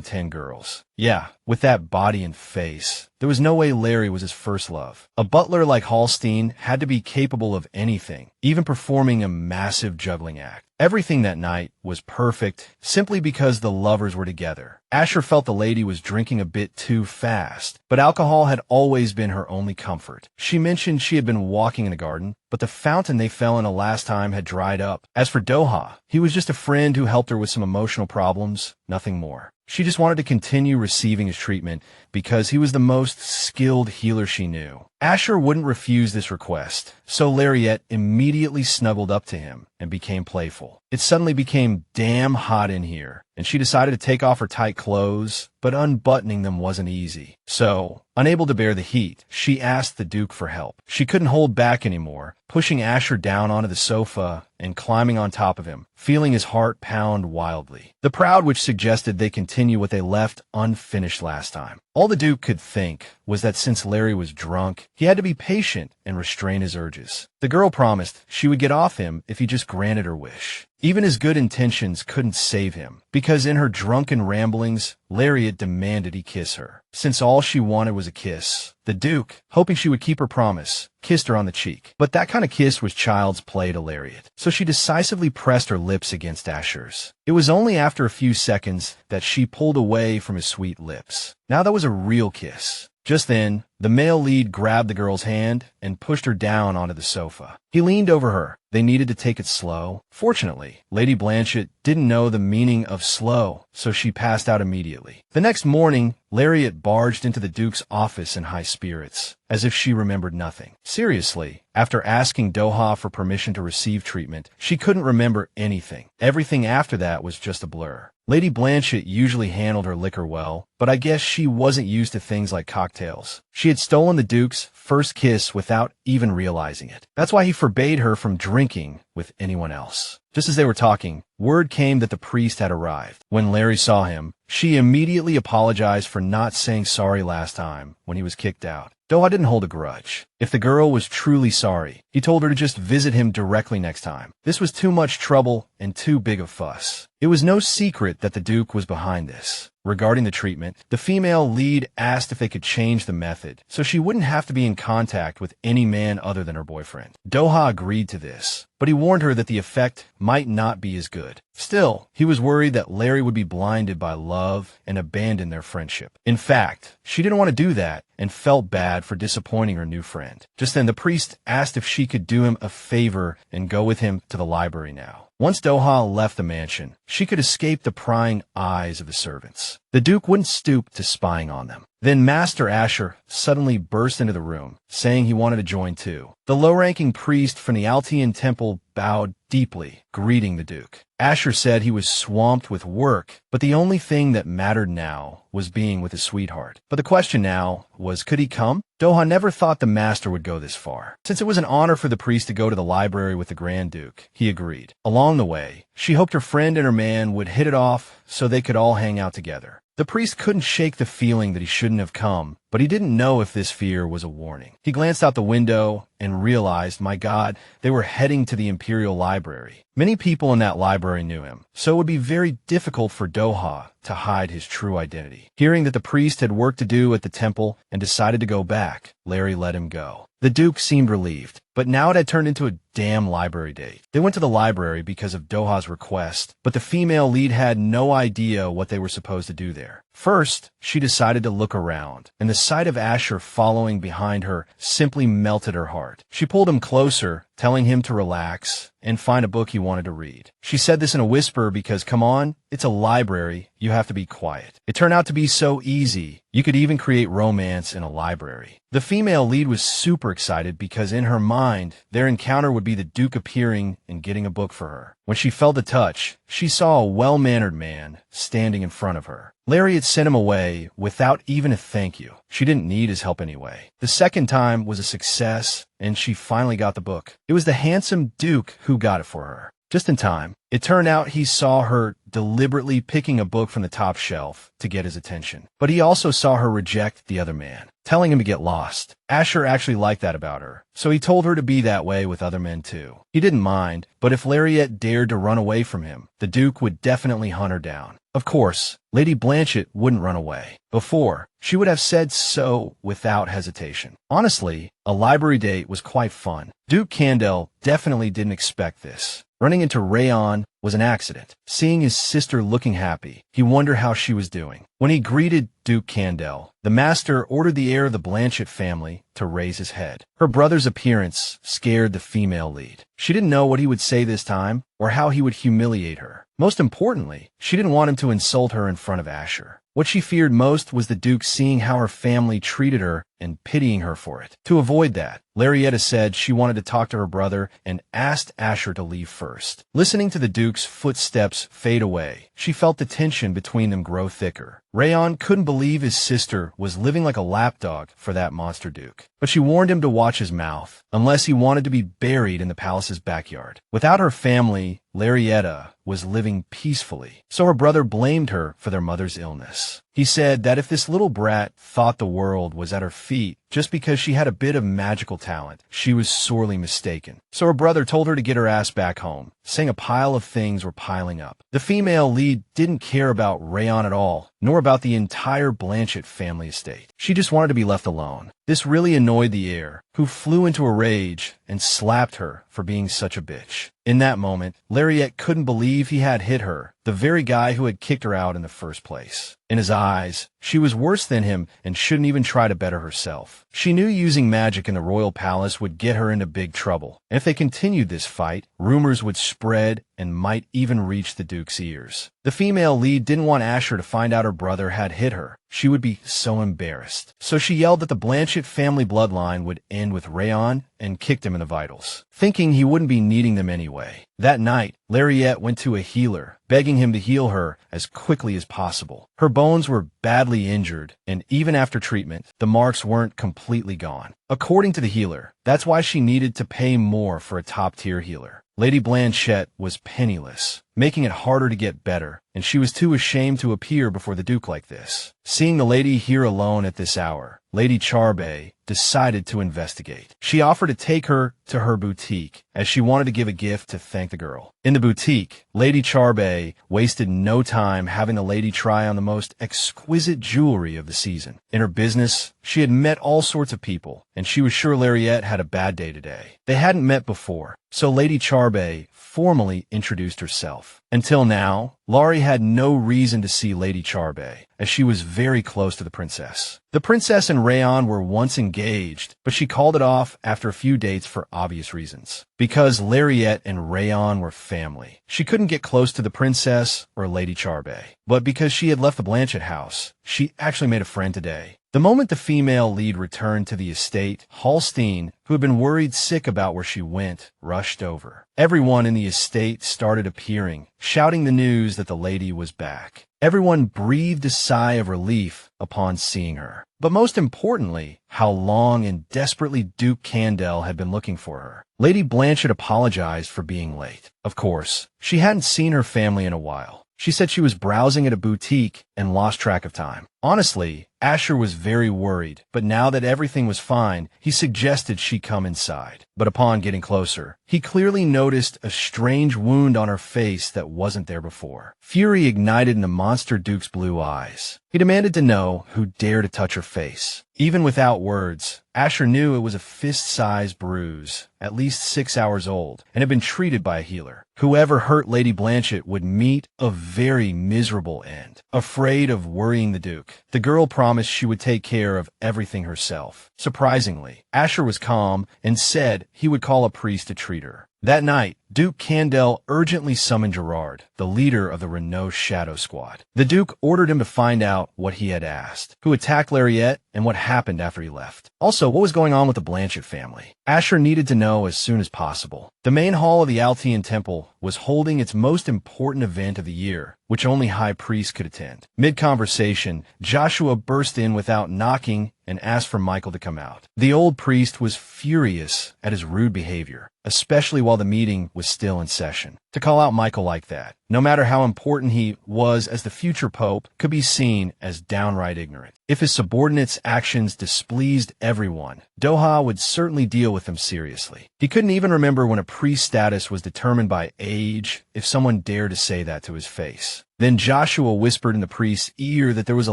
10 girls. Yeah, with that body and face, there was no way Larry was his first love. A butler like Hallstein had to be capable of anything, even performing a massive juggling act. Everything that night was perfect simply because the lovers were together. Asher felt the lady was drinking a bit too fast, but alcohol had always been her only comfort. She mentioned she had been walking in the garden, but the fountain they fell in the last time had dried up. As for Doha, he was just a friend who helped her with some emotional problems, nothing more. She just wanted to continue receiving his treatment because he was the most skilled healer she knew. Asher wouldn't refuse this request, so Lariette immediately snuggled up to him and became playful. It suddenly became damn hot in here, and she decided to take off her tight clothes, but unbuttoning them wasn't easy. So, unable to bear the heat, she asked the Duke for help. She couldn't hold back anymore, pushing Asher down onto the sofa and climbing on top of him, feeling his heart pound wildly. The proud which suggested they continue what they left unfinished last time. All the Duke could think was that since Larry was drunk, he had to be patient and restrain his urges. The girl promised she would get off him if he just granted her wish. Even his good intentions couldn't save him, because in her drunken ramblings, Lariette demanded he kiss her. Since all she wanted was a kiss, the Duke, hoping she would keep her promise, kissed her on the cheek. But that kind of kiss was child's play to Lariette, so she decisively pressed her lips against Asher's. It was only after a few seconds that she pulled away from his sweet lips. Now that was a real kiss. Just then, the male lead grabbed the girl's hand and pushed her down onto the sofa. He leaned over her. They needed to take it slow. Fortunately, Lady Blanchette didn't know the meaning of slow, so she passed out immediately. The next morning, Lariette barged into the Duke's office in high spirits, as if she remembered nothing. Seriously, after asking Doha for permission to receive treatment, she couldn't remember anything. Everything after that was just a blur. Lady Blanchette usually handled her liquor well, but I guess she wasn't used to things like cocktails. She had stolen the Duke's first kiss without even realizing it. That's why he forbade her from drinking with anyone else. Just as they were talking, word came that the priest had arrived. When Larry saw him, she immediately apologized for not saying sorry last time when he was kicked out. Doha didn't hold a grudge. If the girl was truly sorry, he told her to just visit him directly next time. This was too much trouble and too big a fuss. It was no secret that the Duke was behind this. Regarding the treatment, the female lead asked if they could change the method, so she wouldn't have to be in contact with any man other than her boyfriend. Doha agreed to this, but he warned her that the effect might not be as good. Still, he was worried that Larry would be blinded by love and abandon their friendship. In fact, she didn't want to do that and felt bad for disappointing her new friend. Just then, the priest asked if she could do him a favor and go with him to the library now. Once Doha left the mansion, she could escape the prying eyes of the servants. The Duke wouldn't stoop to spying on them. Then Master Asher suddenly burst into the room, saying he wanted to join too. The low-ranking priest from the Altian temple bowed deeply, greeting the Duke. Asher said he was swamped with work, but the only thing that mattered now was being with his sweetheart. But the question now was, could he come? Doha never thought the master would go this far. Since it was an honor for the priest to go to the library with the Grand Duke, he agreed. Along the way, she hoped her friend and her man would hit it off so they could all hang out together. The priest couldn't shake the feeling that he shouldn't have come, but he didn't know if this fear was a warning. He glanced out the window and realized, my God, they were heading to the Imperial Library. Many people in that library knew him, so it would be very difficult for Doha to hide his true identity. Hearing that the priest had work to do at the temple and decided to go back, Larry let him go. The Duke seemed relieved, but now it had turned into a damn library date. They went to the library because of Doha's request, but the female lead had no idea what they were supposed to do there. First, she decided to look around, and the sight of Asher following behind her simply melted her heart. She pulled him closer, telling him to relax and find a book he wanted to read. She said this in a whisper because, come on, it's a library, you have to be quiet. It turned out to be so easy, you could even create romance in a library. The female lead was super excited because in her mind, their encounter would be the Duke appearing and getting a book for her. When she felt the touch, she saw a well-mannered man standing in front of her. Larry had sent him away without even a thank you. She didn't need his help anyway. The second time was a success, and she finally got the book. It was the handsome Duke who got it for her. just in time. It turned out he saw her deliberately picking a book from the top shelf to get his attention. But he also saw her reject the other man, telling him to get lost. Asher actually liked that about her, so he told her to be that way with other men too. He didn't mind, but if Lariette dared to run away from him, the Duke would definitely hunt her down. Of course, Lady Blanchette wouldn't run away. Before, she would have said so without hesitation. Honestly, a library date was quite fun. Duke Kendall definitely didn't expect this. Running into Rayon was an accident. Seeing his sister looking happy, he wondered how she was doing. When he greeted Duke Kendall, the master ordered the heir of the Blanchette family to raise his head. Her brother's appearance scared the female lead. She didn't know what he would say this time or how he would humiliate her. Most importantly, she didn't want him to insult her in front of Asher. What she feared most was the Duke seeing how her family treated her and pitying her for it. To avoid that, Lariette said she wanted to talk to her brother and asked Asher to leave first. Listening to the Duke's footsteps fade away, she felt the tension between them grow thicker. Rayon couldn't believe his sister was living like a lapdog for that monster Duke. But she warned him to watch his mouth, unless he wanted to be buried in the palace's backyard. Without her family, Lariette was living peacefully, so her brother blamed her for their mother's illness. He said that if this little brat thought the world was at her feet just because she had a bit of magical talent, she was sorely mistaken. So her brother told her to get her ass back home, saying a pile of things were piling up. The female lead didn't care about Rayon at all, nor about the entire Blanchette family estate. She just wanted to be left alone. This really annoyed the heir, who flew into a rage and slapped her for being such a bitch. In that moment, Lariette couldn't believe he had hit her, the very guy who had kicked her out in the first place. In his eyes, she was worse than him and shouldn't even try to better herself. She knew using magic in the royal palace would get her into big trouble. And if they continued this fight, rumors would spread and might even reach the Duke's ears. The female lead didn't want Asher to find out her brother had hit her. She would be so embarrassed. So she yelled that the Blanchette family bloodline would end with Rayon and kicked him in the vitals, thinking he wouldn't be needing them anyway. That night, Lariette went to a healer, begging him to heal her as quickly as possible. Her bones were badly injured, and even after treatment, the marks weren't completely gone. According to the healer, that's why she needed to pay more for a top-tier healer. Lady Blanchette was penniless, making it harder to get better, and she was too ashamed to appear before the Duke like this. Seeing the lady here alone at this hour, Lady Charbay decided to investigate. She offered to take her to her boutique, as she wanted to give a gift to thank the girl. In the boutique, Lady Charbay wasted no time having the lady try on the most exquisite jewelry of the season. In her business, she had met all sorts of people, and she was sure Lariette had a bad day today. They hadn't met before, so Lady Charbay formally introduced herself. Until now, Laurie had no reason to see Lady Charbay, as she was very close to the princess. The princess and Rayon were once engaged, but she called it off after a few dates for obvious reasons. Because Lariette and Rayon were family, she couldn't get close to the princess or Lady Charbay. But because she had left the Blanchette house, she actually made a friend today. The moment the female lead returned to the estate, Halstein, who had been worried sick about where she went, rushed over. Everyone in the estate started appearing, shouting the news that the lady was back. Everyone breathed a sigh of relief upon seeing her. But most importantly, how long and desperately Duke Kendall had been looking for her. Lady Blanchette apologized for being late. Of course, she hadn't seen her family in a while. She said she was browsing at a boutique and lost track of time. Honestly, Asher was very worried, but now that everything was fine, he suggested she come inside. But upon getting closer, he clearly noticed a strange wound on her face that wasn't there before. Fury ignited in the monster Duke's blue eyes. He demanded to know who dared to touch her face. Even without words, Asher knew it was a fist-sized bruise, at least 6 hours old, and had been treated by a healer. Whoever hurt Lady Blanchette would meet a very miserable end. Afraid of worrying the Duke, the girl promised she would take care of everything herself. Surprisingly, Asher was calm and said he would call a priest to treat her. That night, Duke Kendall urgently summoned Gerard, the leader of the Renault Shadow Squad. The Duke ordered him to find out what he had asked, who attacked Lariette, and what happened after he left. Also, what was going on with the Blanchette family. Asher needed to know as soon as possible. The main hall of the Altian Temple was holding its most important event of the year, which only high priests could attend. Mid-conversation, Joshua burst in without knocking and asked for Michael to come out. The old priest was furious at his rude behavior, especially while the meeting was still in session. To call out Michael like that, no matter how important he was as the future pope, could be seen as downright ignorant. If his subordinates' actions displeased everyone, Doha would certainly deal with them seriously. He couldn't even remember when a priest's status was determined by age, if someone dared to say that to his face. Then Joshua whispered in the priest's ear that there was a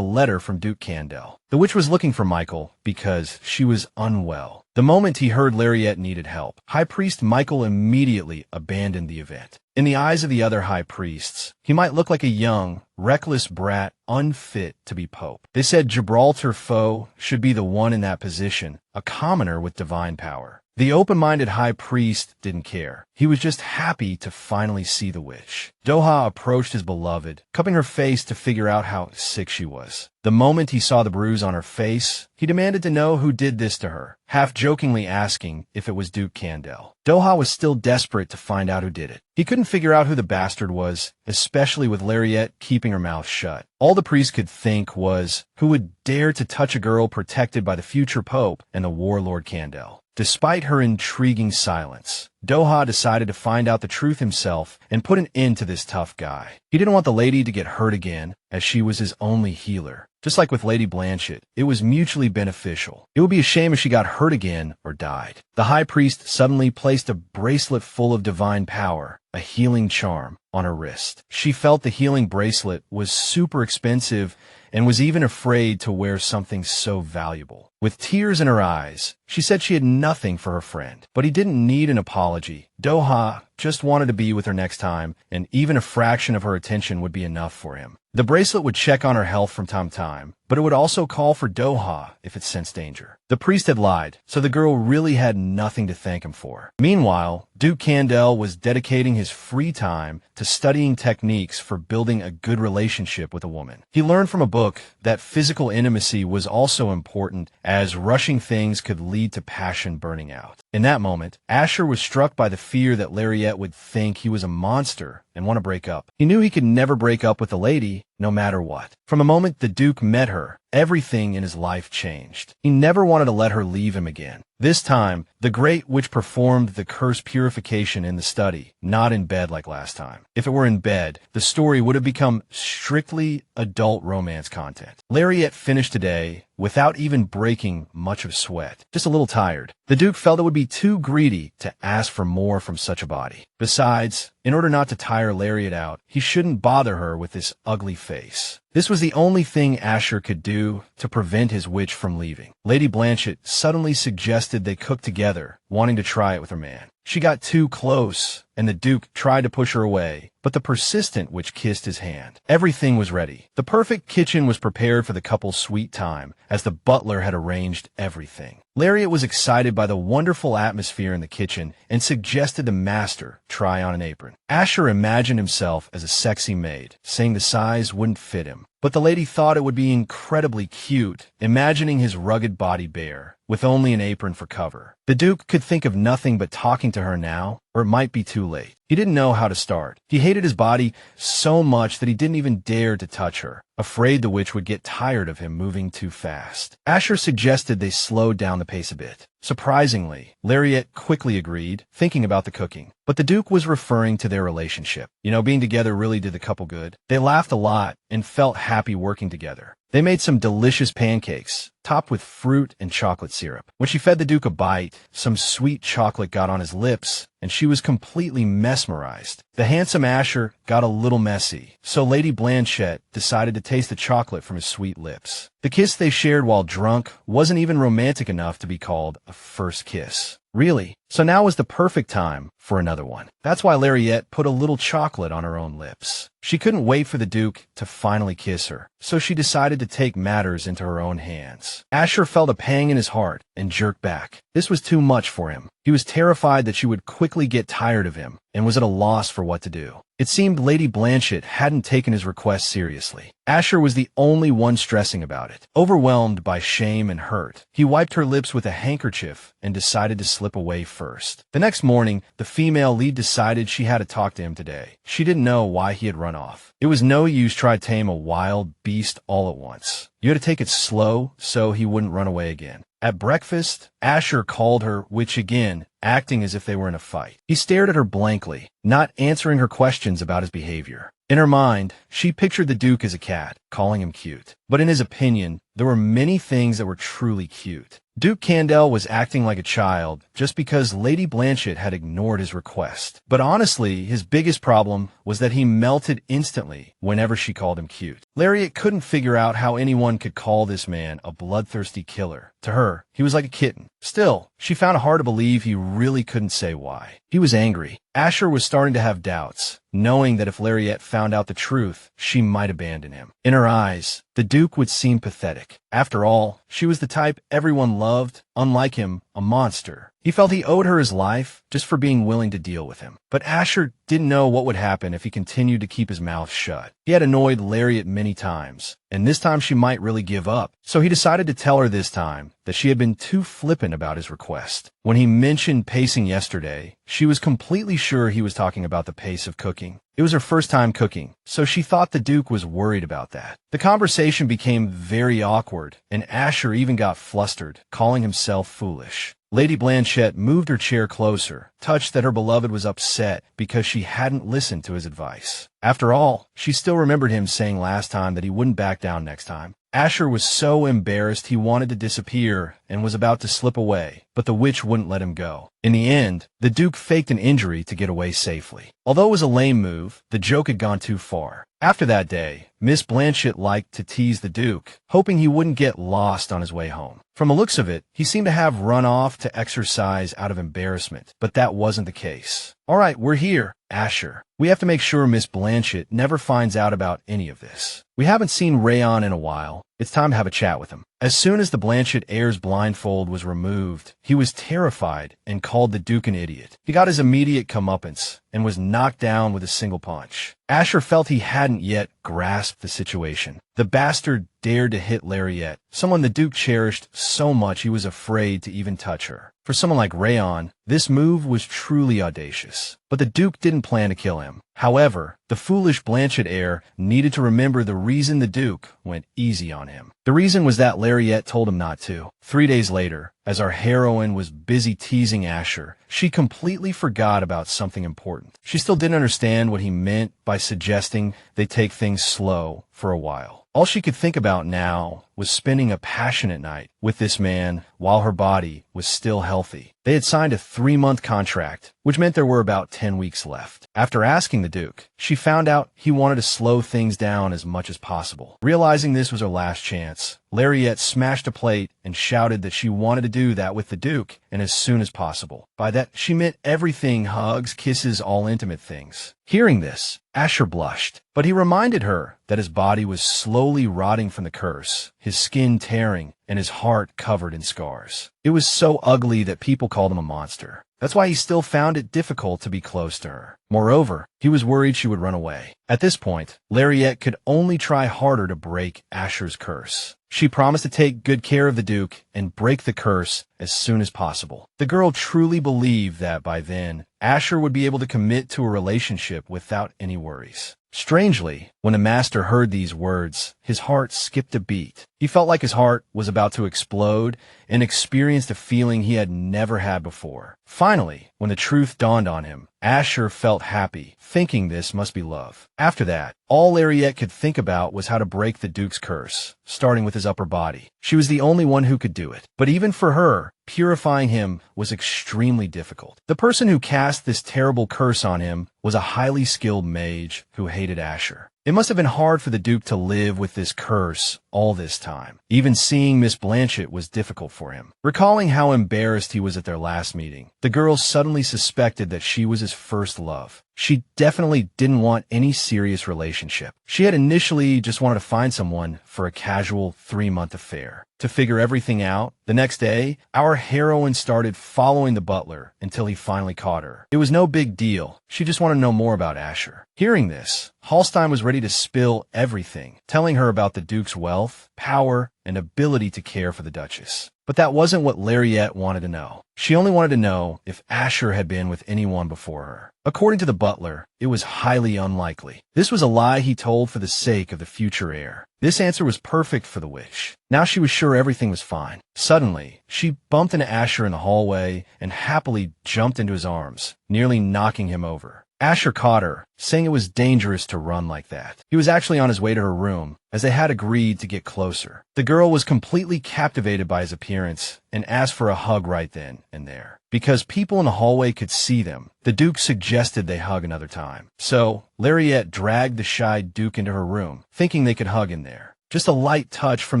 letter from Duke Kendall. The witch was looking for Michael because she was unwell. The moment he heard Lariette needed help, High Priest Michael immediately abandoned the event. In the eyes of the other high priests, he might look like a young, reckless brat unfit to be pope. They said Gibraltar foe should be the one in that position, a commoner with divine power. The open-minded high priest didn't care. He was just happy to finally see the witch. Doha approached his beloved, cupping her face to figure out how sick she was. The moment he saw the bruise on her face, he demanded to know who did this to her, half-jokingly asking if it was Duke Kendall. Doha was still desperate to find out who did it. He couldn't figure out who the bastard was, especially with Lariette keeping her mouth shut. All the priest could think was, who would dare to touch a girl protected by the future pope and the warlord Kendall? Despite her intriguing silence, Doha decided to find out the truth himself and put an end to this tough guy. He didn't want the lady to get hurt again, as she was his only healer. Just like with Lady Blanchette, it was mutually beneficial. It would be a shame if she got hurt again or died. The high priest suddenly placed a bracelet full of divine power, a healing charm, on her wrist. She felt the healing bracelet was super expensive and was even afraid to wear something so valuable. With tears in her eyes, she said she had nothing for her friend, but he didn't need an apology. Doha just wanted to be with her next time, and even a fraction of her attention would be enough for him. The bracelet would check on her health from time to time, but it would also call for Doha if it sensed danger. The priest had lied, so the girl really had nothing to thank him for. Meanwhile, Duke Kendall was dedicating his free time to studying techniques for building a good relationship with a woman. He learned from a book that physical intimacy was also important, as rushing things could lead to passion burning out. In that moment, Asher was struck by the fear that Lariette would think he was a monster and want to break up. He knew he could never break up with the lady, no matter what. From the moment the Duke met her, everything in his life changed. He never wanted to let her leave him again. This time, the great witch performed the curse purification in the study, not in bed like last time. If it were in bed, the story would have become strictly adult romance content. Lariette finished today without even breaking much of sweat, just a little tired. The Duke felt it would be too greedy to ask for more from such a body. Besides, in order not to tire Lariette out, he shouldn't bother her with this ugly face. This was the only thing Asher could do to prevent his witch from leaving. Lady Blanchette suddenly suggested they cook together, wanting to try it with her man. She got too close, and the Duke tried to push her away, but the persistent witch kissed his hand. Everything was ready. The perfect kitchen was prepared for the couple's sweet time, as the butler had arranged everything. Lariette was excited by the wonderful atmosphere in the kitchen and suggested the master try on an apron. Asher imagined himself as a sexy maid, saying the size wouldn't fit him. But the lady thought it would be incredibly cute, imagining his rugged body bare, with only an apron for cover. The Duke could think of nothing but talking to her now, or it might be too late. He didn't know how to start. He hated his body so much that he didn't even dare to touch her, afraid the witch would get tired of him moving too fast. Asher suggested they slow down the pace a bit. Surprisingly, Lariette quickly agreed, thinking about the cooking. But the Duke was referring to their relationship. Being together really did the couple good. They laughed a lot and felt happy working together. They made some delicious pancakes, topped with fruit and chocolate syrup. When she fed the Duke a bite, some sweet chocolate got on his lips, and she was completely mesmerized. The handsome Asher got a little messy, so Lady Blanchette decided to taste the chocolate from his sweet lips. The kiss they shared while drunk wasn't even romantic enough to be called a first kiss. Really? So now was the perfect time for another one. That's why Lariette put a little chocolate on her own lips. She couldn't wait for the Duke to finally kiss her, so she decided to take matters into her own hands. Asher felt a pang in his heart and jerked back. This was too much for him. He was terrified that she would quickly get tired of him and was at a loss for what to do. It seemed Lady Blanchette hadn't taken his request seriously. Asher was the only one stressing about it. Overwhelmed by shame and hurt, he wiped her lips with a handkerchief and decided to slip away first. first. The next morning, the female lead decided she had to talk to him today. She didn't know why he had run off. It was no use trying to tame a wild beast all at once. You had to take it slow so he wouldn't run away again. At breakfast, Asher called her, which again, acting as if they were in a fight. He stared at her blankly, not answering her questions about his behavior. In her mind, she pictured the Duke as a cat, calling him cute. But in his opinion, there were many things that were truly cute. Duke Kendall was acting like a child just because Lady Blanchette had ignored his request. But honestly, his biggest problem was that he melted instantly whenever she called him cute. Lariette couldn't figure out how anyone could call this man a bloodthirsty killer. To her, he was like a kitten. Still, she found it hard to believe he really couldn't say why. He was angry. Asher was starting to have doubts, knowing that if Lariette found out the truth, she might abandon him. In her eyes, the Duke would seem pathetic. After all, she was the type everyone loved, unlike him, a monster. He felt he owed her his life just for being willing to deal with him. But Asher didn't know what would happen if he continued to keep his mouth shut. He had annoyed Lariette many times, and this time she might really give up. So he decided to tell her this time that she had been too flippant about his request. When he mentioned pacing yesterday, she was completely sure he was talking about the pace of cooking. It was her first time cooking, so she thought the Duke was worried about that. The conversation became very awkward, and Asher even got flustered, calling himself foolish. Lady Blanchette moved her chair closer, touched that her beloved was upset because she hadn't listened to his advice. After all, she still remembered him saying last time that he wouldn't back down next time. Asher was so embarrassed he wanted to disappear and was about to slip away, but the witch wouldn't let him go. In the end, the Duke faked an injury to get away safely. Although it was a lame move, the joke had gone too far. After that day, Miss Blanchette liked to tease the Duke, hoping he wouldn't get lost on his way home. From the looks of it, he seemed to have run off to exercise out of embarrassment, but that wasn't the case. "All right, we're here, Asher. We have to make sure Miss Blanchette never finds out about any of this. We haven't seen Rayon in a while. It's time to have a chat with him." As soon as the Blanchette heir's blindfold was removed, he was terrified and called the Duke an idiot. He got his immediate comeuppance and was knocked down with a single punch. Asher felt he hadn't yet grasped the situation. The bastard dared to hit Lariette, someone the Duke cherished so much he was afraid to even touch her. For someone like Rayon, this move was truly audacious. But the Duke didn't plan to kill him. However, the foolish Blanchette heir needed to remember the reason the Duke went easy on him. The reason was that Lariette told him not to. 3 days later, as our heroine was busy teasing Asher, she completely forgot about something important. She still didn't understand what he meant by suggesting they take things slow for a while. All she could think about now was spending a passionate night with this man while her body was still healthy. They had signed a 3-month contract, which meant there were about 10 weeks left. After asking the Duke, she found out he wanted to slow things down as much as possible. Realizing this was her last chance, Lariette smashed a plate and shouted that she wanted to do that with the Duke and as soon as possible. By that, she meant everything: hugs, kisses, all intimate things. Hearing this, Asher blushed, but he reminded her that his body was slowly rotting from the curse, his skin tearing, and his heart covered in scars. It was so ugly that people called him a monster. That's why he still found it difficult to be close to her. Moreover, he was worried she would run away. At this point, Lariette could only try harder to break Asher's curse. She promised to take good care of the Duke and break the curse as soon as possible. The girl truly believed that by then, Asher would be able to commit to a relationship without any worries. Strangely, when the master heard these words, his heart skipped a beat. He felt like his heart was about to explode and experienced a feeling he had never had before. Finally, when the truth dawned on him, Asher felt happy, thinking this must be love. After that, all Lariette could think about was how to break the Duke's curse, starting with his upper body. She was the only one who could do it. But even for her, purifying him was extremely difficult. The person who cast this terrible curse on him was a highly skilled mage who hated Asher. It must have been hard for the Duke to live with this curse all this time. Even seeing Miss Blanchette was difficult for him. Recalling how embarrassed he was at their last meeting, the girl suddenly suspected that she was his first love. She definitely didn't want any serious relationship. She had initially just wanted to find someone for a casual 3-month affair. To figure everything out, the next day, our heroine started following the butler until he finally caught her. It was no big deal. She just wanted to know more about Asher. Hearing this, Hallstein was ready to spill everything, telling her about the Duke's wealth wealth, power, and ability to care for the Duchess. But that wasn't what Lariette wanted to know. She only wanted to know if Asher had been with anyone before her. According to the butler, it was highly unlikely. This was a lie he told for the sake of the future heir. This answer was perfect for the witch. Now she was sure everything was fine. Suddenly, she bumped into Asher in the hallway and happily jumped into his arms, nearly knocking him over. Asher caught her, saying it was dangerous to run like that. He was actually on his way to her room, as they had agreed to get closer. The girl was completely captivated by his appearance and asked for a hug right then and there. Because people in the hallway could see them, the Duke suggested they hug another time. So, Lariette dragged the shy Duke into her room, thinking they could hug in there. Just a light touch from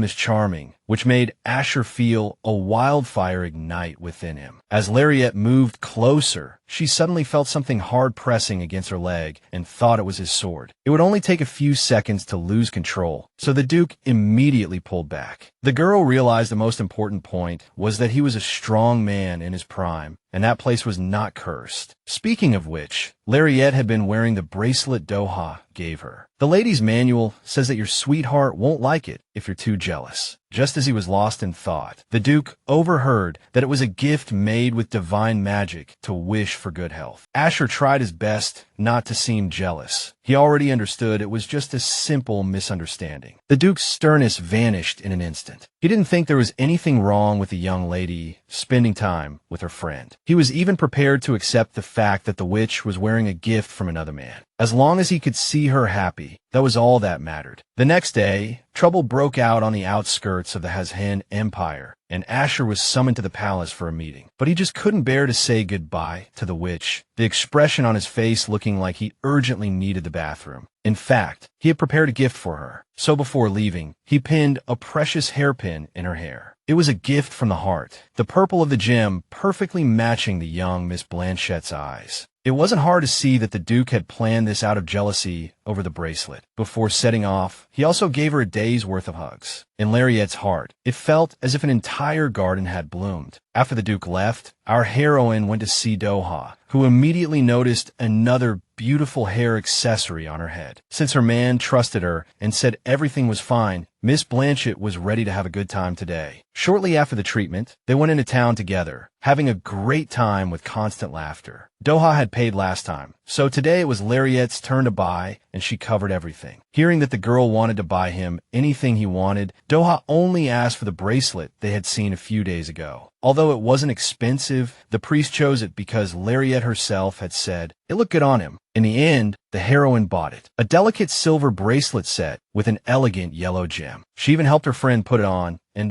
Miss Charming, which made Asher feel a wildfire ignite within him. As Lariette moved closer, she suddenly felt something hard pressing against her leg and thought it was his sword. It would only take a few seconds to lose control, so the Duke immediately pulled back. The girl realized the most important point was that he was a strong man in his prime, and that place was not cursed. Speaking of which, Lariette had been wearing the bracelet Doha gave her. The lady's manual says that your sweetheart won't like it if you're too jealous. Just as he was lost in thought, the Duke overheard that it was a gift made with divine magic to wish for good health. Asher tried his best not to seem jealous. He already understood it was just a simple misunderstanding. The Duke's sternness vanished in an instant. He didn't think there was anything wrong with the young lady spending time with her friend. He was even prepared to accept the fact that the witch was wearing a gift from another man. As long as he could see her happy, that was all that mattered. The next day, trouble broke out on the outskirts of the Hazhen Empire, and Asher was summoned to the palace for a meeting. But he just couldn't bear to say goodbye to the witch, the expression on his face looking like he urgently needed the bathroom. In fact, he had prepared a gift for her, so before leaving, he pinned a precious hairpin in her hair. It was a gift from the heart, the purple of the gem perfectly matching the young Miss Blanchette's eyes. It wasn't hard to see that the Duke had planned this out of jealousy over the bracelet. Before setting off, he also gave her a day's worth of hugs. In Lariette's heart, it felt as if an entire garden had bloomed. After the Duke left, our heroine went to see Doha, who immediately noticed another beautiful hair accessory on her head. Since her man trusted her and said everything was fine, Miss Blanchette was ready to have a good time today. Shortly after the treatment, they went into town together, having a great time with constant laughter. Doha had paid last time, so today it was Lariette's turn to buy, and she covered everything. Hearing that the girl wanted to buy him anything he wanted, Doha only asked for the bracelet they had seen a few days ago. Although it wasn't expensive, the priest chose it because Lariette herself had said it looked good on him. In the end, the heroine bought it, a delicate silver bracelet set with an elegant yellow gem. She even helped her friend put it on, and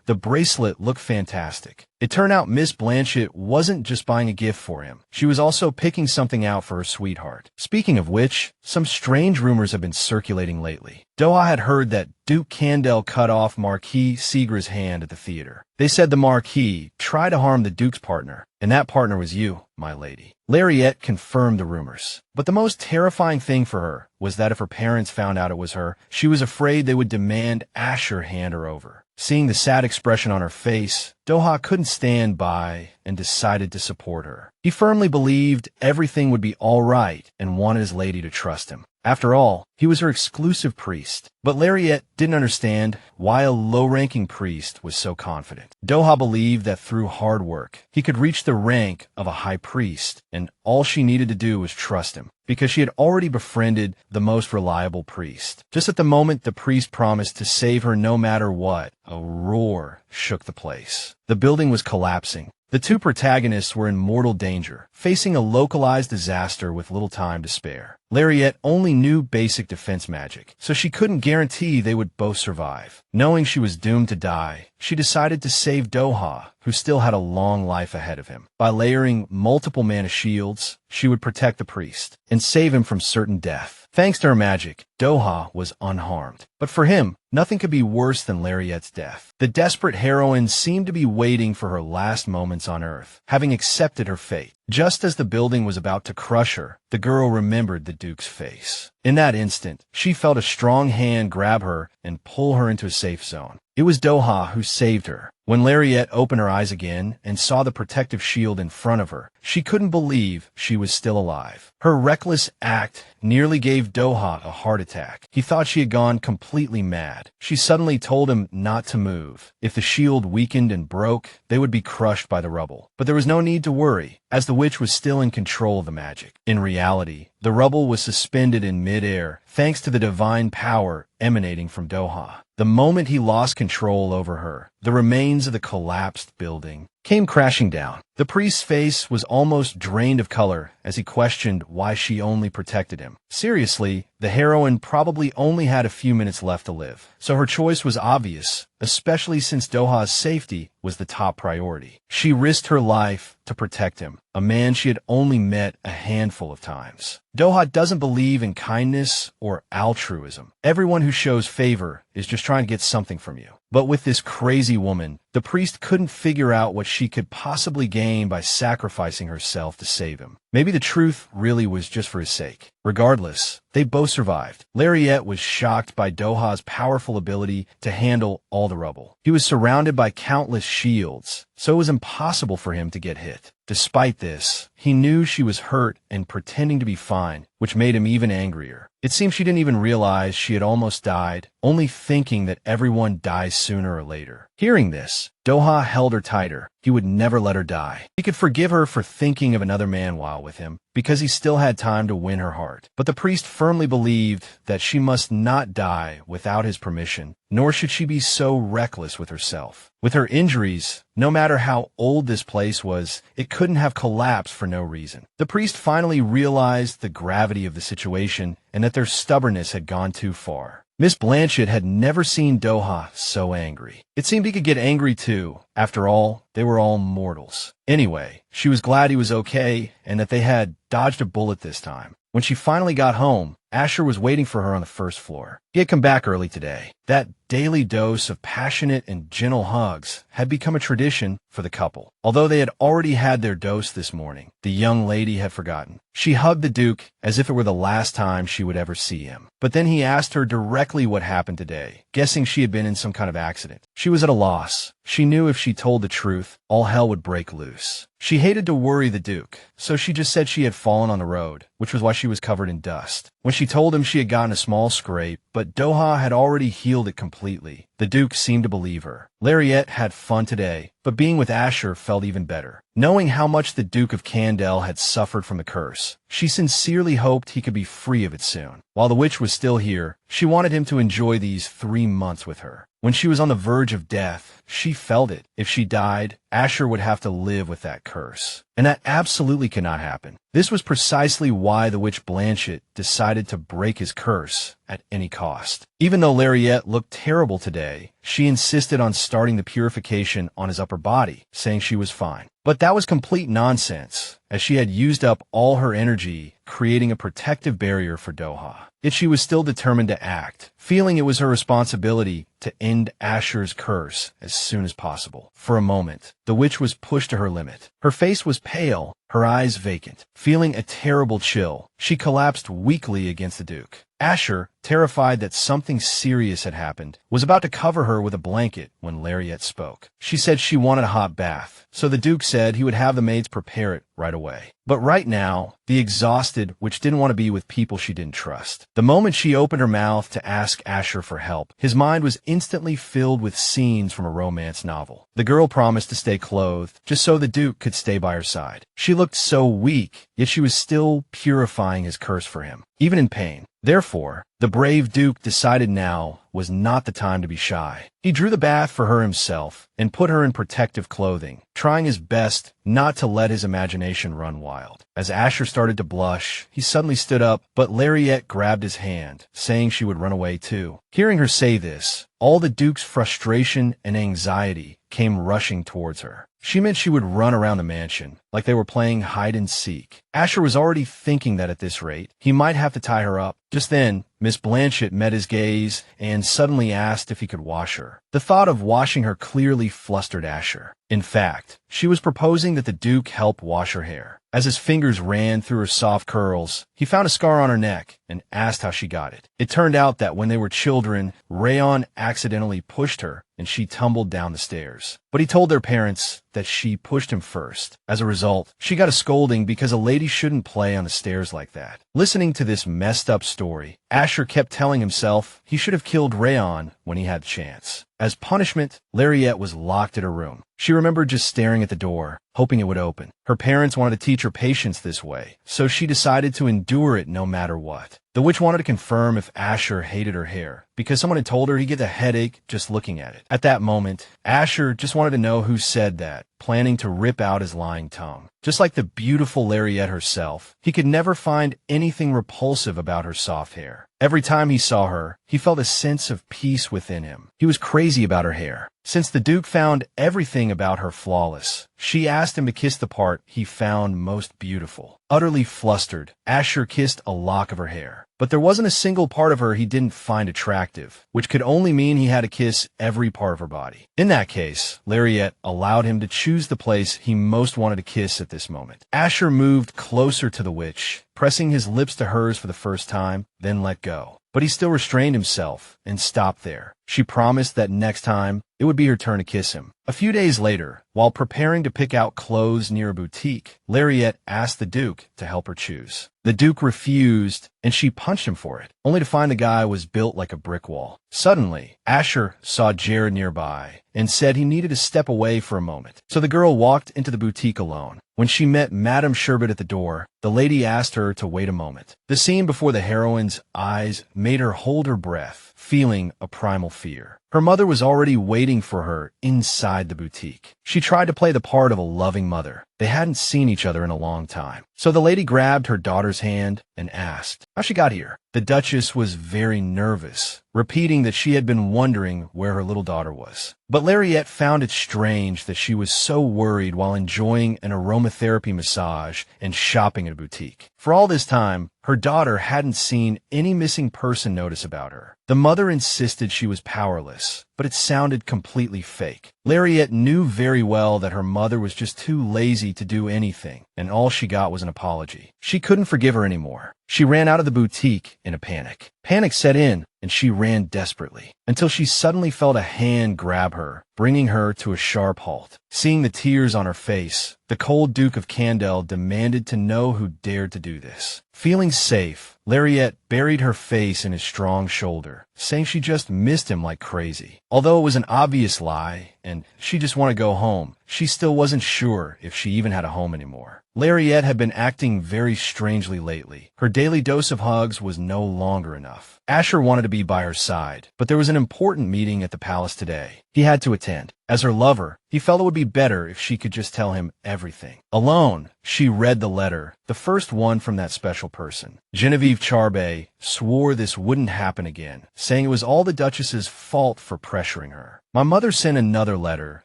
the bracelet looked fantastic. It turned out Miss Blanchette wasn't just buying a gift for him. She was also picking something out for her sweetheart. Speaking of which, some strange rumors have been circulating lately. Doha had heard that Duke Kendall cut off Marquis Seeger's hand at the theater. They said the Marquis tried to harm the Duke's partner, and that partner was you, my lady. Lariette confirmed the rumors. But the most terrifying thing for her was that if her parents found out it was her, she was afraid they would demand Asher hand her over. Seeing the sad expression on her face, Doha couldn't stand by and decided to support her. He firmly believed everything would be all right and wanted his lady to trust him. After all, he was her exclusive priest. But Lariette didn't understand why a low-ranking priest was so confident. Doha believed that through hard work, he could reach the rank of a high priest, and all she needed to do was trust him, because she had already befriended the most reliable priest. Just at the moment the priest promised to save her no matter what, a roar shook the place. The building was collapsing. The two protagonists were in mortal danger, facing a localized disaster with little time to spare. Lariette only knew basic defense magic, so she couldn't guarantee they would both survive. Knowing she was doomed to die, she decided to save Doha, who still had a long life ahead of him. By layering multiple mana shields, she would protect the priest and save him from certain death. Thanks to her magic, Doha was unharmed. But for him, nothing could be worse than Lariette's death. The desperate heroine seemed to be waiting for her last moments on Earth, having accepted her fate. Just as the building was about to crush her, the girl remembered the Duke's face. In that instant, she felt a strong hand grab her and pull her into a safe zone. It was Doha who saved her. When Lariette opened her eyes again and saw the protective shield in front of her, she couldn't believe she was still alive. Her reckless act nearly gave Doha a heart attack. He thought she had gone completely mad. had. She suddenly told him not to move. If the shield weakened and broke, they would be crushed by the rubble. But there was no need to worry, as the witch was still in control of the magic. In reality, the rubble was suspended in mid-air thanks to the divine power emanating from Doha. The moment he lost control over her, the remains of the collapsed building came crashing down. The priest's face was almost drained of color as he questioned why she only protected him. Seriously, the heroine probably only had a few minutes left to live, so her choice was obvious, especially since Doha's safety was the top priority. She risked her life to protect him, a man she had only met a handful of times. Doha doesn't believe in kindness or altruism. Everyone who shows favor is just trying to get something from you. But with this crazy woman, the priest couldn't figure out what she could possibly gain by sacrificing herself to save him. Maybe the truth really was just for his sake. Regardless, they both survived. Lariette was shocked by Doha's powerful ability to handle all the rubble. He was surrounded by countless shields, so it was impossible for him to get hit. Despite this, he knew she was hurt and pretending to be fine, which made him even angrier. It seemed she didn't even realize she had almost died, only thinking that everyone dies sooner or later. Hearing this, Doha held her tighter. He would never let her die. He could forgive her for thinking of another man while with him, because he still had time to win her heart. But the priest firmly believed that she must not die without his permission, nor should she be so reckless with herself. With her injuries, no matter how old this place was, it couldn't have collapsed for no reason. The priest finally realized the gravity of the situation and that their stubbornness had gone too far. Miss Blanchette had never seen Doha so angry. It seemed he could get angry too. After all, they were all mortals. Anyway, she was glad he was okay and that they had dodged a bullet this time. When she finally got home, Asher was waiting for her on the first floor. He had come back early today. That daily dose of passionate and gentle hugs had become a tradition for the couple. Although they had already had their dose this morning, the young lady had forgotten. She hugged the Duke as if it were the last time she would ever see him. But then he asked her directly what happened today, guessing she had been in some kind of accident. She was at a loss. She knew if she told the truth, all hell would break loose. She hated to worry the Duke, so she just said she had fallen on the road, which was why she was covered in dust. When she told him she had gotten a small scrape, but Doha had already healed it completely, the Duke seemed to believe her. Lariette had fun today, but being with Asher felt even better. Knowing how much the Duke of Kendall had suffered from the curse, she sincerely hoped he could be free of it soon. While the witch was still here, she wanted him to enjoy these 3 months with her. When she was on the verge of death, she felt it. If she died, Asher would have to live with that curse. And that absolutely could not happen. This was precisely why the witch Blanchette decided to break his curse at any cost. Even though Lariette looked terrible today, she insisted on starting the purification on his upper body, saying she was fine. But that was complete nonsense, as she had used up all her energy creating a protective barrier for Doha. Yet she was still determined to act, feeling it was her responsibility to end Asher's curse as soon as possible. For a moment, the witch was pushed to her limit. Her face was pale, her eyes vacant. Feeling a terrible chill, she collapsed weakly against the Duke. Asher, terrified that something serious had happened, was about to cover her with a blanket when Lariette spoke. She said she wanted a hot bath, so the Duke said he would have the maids prepare it right away. But right now, the exhausted witch didn't want to be with people she didn't trust. The moment she opened her mouth to ask Asher for help, his mind was instantly filled with scenes from a romance novel. The girl promised to stay clothed, just so the Duke could stay by her side. She looked so weak, yet she was still purifying his curse for him, even in pain. Therefore, the brave Duke decided now was not the time to be shy. He drew the bath for her himself and put her in protective clothing, trying his best not to let his imagination run wild. As Asher started to blush, he suddenly stood up, but Lariette grabbed his hand, saying she would run away too. Hearing her say this, all the Duke's frustration and anxiety came rushing towards her. She meant she would run around the mansion, like they were playing hide and seek. Asher was already thinking that at this rate, he might have to tie her up. Just then, Miss Blanchette met his gaze and suddenly asked if he could wash her. The thought of washing her clearly flustered Asher. In fact, she was proposing that the Duke help wash her hair. As his fingers ran through her soft curls, he found a scar on her neck and asked how she got it. It turned out that when they were children, Rayon accidentally pushed her and she tumbled down the stairs. but he told their parents that she pushed him first. As a result, she got a scolding because a lady shouldn't play on the stairs like that. Listening to this messed up story, Asher kept telling himself he should have killed Rayon when he had the chance. As punishment, Lariette was locked in her room. She remembered just staring at the door, hoping it would open. Her parents wanted to teach her patience this way, so she decided to endure it no matter what. The witch wanted to confirm if Asher hated her hair, because someone had told her he'd get a headache just looking at it. At that moment, Asher just wanted to know who said that, planning to rip out his lying tongue. Just like the beautiful Lariette herself, he could never find anything repulsive about her soft hair. Every time he saw her, he felt a sense of peace within him. He was crazy about her hair. Since the Duke found everything about her flawless, she asked him to kiss the part he found most beautiful. Utterly flustered, Asher kissed a lock of her hair. But there wasn't a single part of her he didn't find attractive, which could only mean he had to kiss every part of her body. In that case, Lariette allowed him to choose the place he most wanted to kiss at this moment. Asher moved closer to the witch, pressing his lips to hers for the first time, then let go. But he still restrained himself and stopped there. She promised that next time, it would be her turn to kiss him. A few days later, while preparing to pick out clothes near a boutique, Lariette asked the Duke to help her choose. The Duke refused, and she punched him for it, only to find the guy was built like a brick wall. Suddenly, Asher saw Jared nearby and said he needed to step away for a moment. So the girl walked into the boutique alone. When she met Madame Sherbet at the door, the lady asked her to wait a moment. The scene before the heroine's eyes made her hold her breath, feeling a primal fear. Her mother was already waiting for her inside the boutique. She tried to play the part of a loving mother. They hadn't seen each other in a long time. So the lady grabbed her daughter's hand and asked how she got here. The Duchess was very nervous, repeating that she had been wondering where her little daughter was. But Lariette found it strange that she was so worried while enjoying an aromatherapy massage and shopping at a boutique. For all this time, her daughter hadn't seen any missing person notice about her. The mother insisted she was powerless, but it sounded completely fake. Lariette knew very well that her mother was just too lazy to do anything, and all she got was an apology. She couldn't forgive her anymore. She ran out of the boutique in a panic. Panic set in, and she ran desperately, until she suddenly felt a hand grab her, bringing her to a sharp halt. Seeing the tears on her face, the cold Duke of Kendall demanded to know who dared to do this. Feeling safe, Lariette buried her face in his strong shoulder, saying she just missed him like crazy. Although it was an obvious lie, and she just wanted to go home, she still wasn't sure if she even had a home anymore. Lariette had been acting very strangely lately. Her daily dose of hugs was no longer enough. Asher wanted to be by her side, but there was an important meeting at the palace today. He had to attend. As her lover, he felt it would be better if she could just tell him everything. Alone, she read the letter, the first one from that special person. Genevieve Charbet swore this wouldn't happen again, saying it was all the Duchess's fault for pressuring her. My mother sent another letter,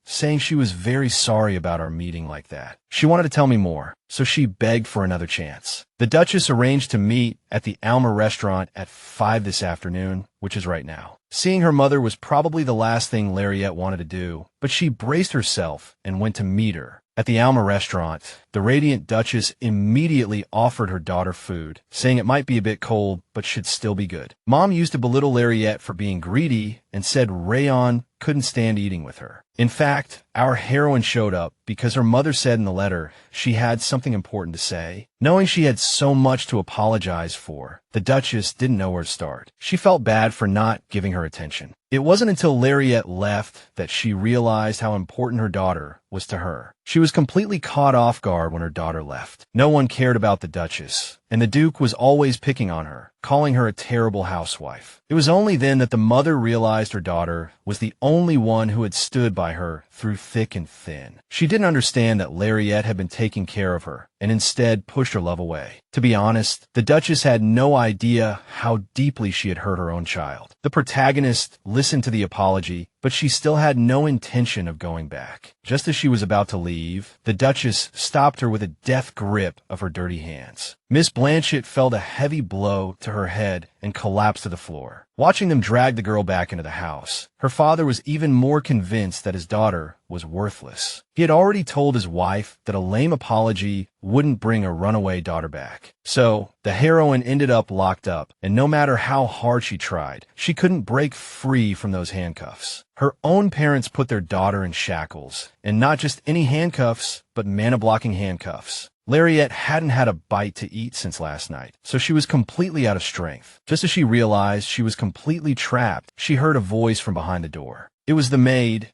saying she was very sorry about our meeting like that. She wanted to tell me more, so she begged for another chance. The Duchess arranged to meet at the Alma restaurant at 5 this afternoon, which is right now. Seeing her mother was probably the last thing Lariette wanted to do, but she braced herself and went to meet her. At the Alma restaurant, the radiant Duchess immediately offered her daughter food, saying it might be a bit cold, but should still be good. Mom used to belittle Lariette for being greedy and said Rayon couldn't stand eating with her. In fact, our heroine showed up because her mother said in the letter she had something important to say. Knowing she had so much to apologize for, the Duchess didn't know where to start. She felt bad for not giving her attention. It wasn't until Lariette left that she realized how important her daughter was to her. She was completely caught off guard when her daughter left. No one cared about the Duchess, and the Duke was always picking on her, calling her a terrible housewife. It was only then that the mother realized her daughter was the only one who had stood by her through thick and thin. She didn't understand that Lariette had been taking care of her, and instead pushed her love away. To be honest, the Duchess had no idea how deeply she had hurt her own child. The protagonist listened to the apology, but she still had no intention of going back. Just as she was about to leave, the Duchess stopped her with a death grip of her dirty hands. Miss Blanchette felt a heavy blow to her head and collapsed to the floor. Watching them drag the girl back into the house, her father was even more convinced that his daughter was worthless. He had already told his wife that a lame apology wouldn't bring a runaway daughter back. So, the heroine ended up locked up, and no matter how hard she tried, she couldn't break free from those handcuffs. Her own parents put their daughter in shackles, and not just any handcuffs, but mana-blocking handcuffs. Lariette hadn't had a bite to eat since last night, so she was completely out of strength. Just as she realized she was completely trapped, she heard a voice from behind the door. It was the maid,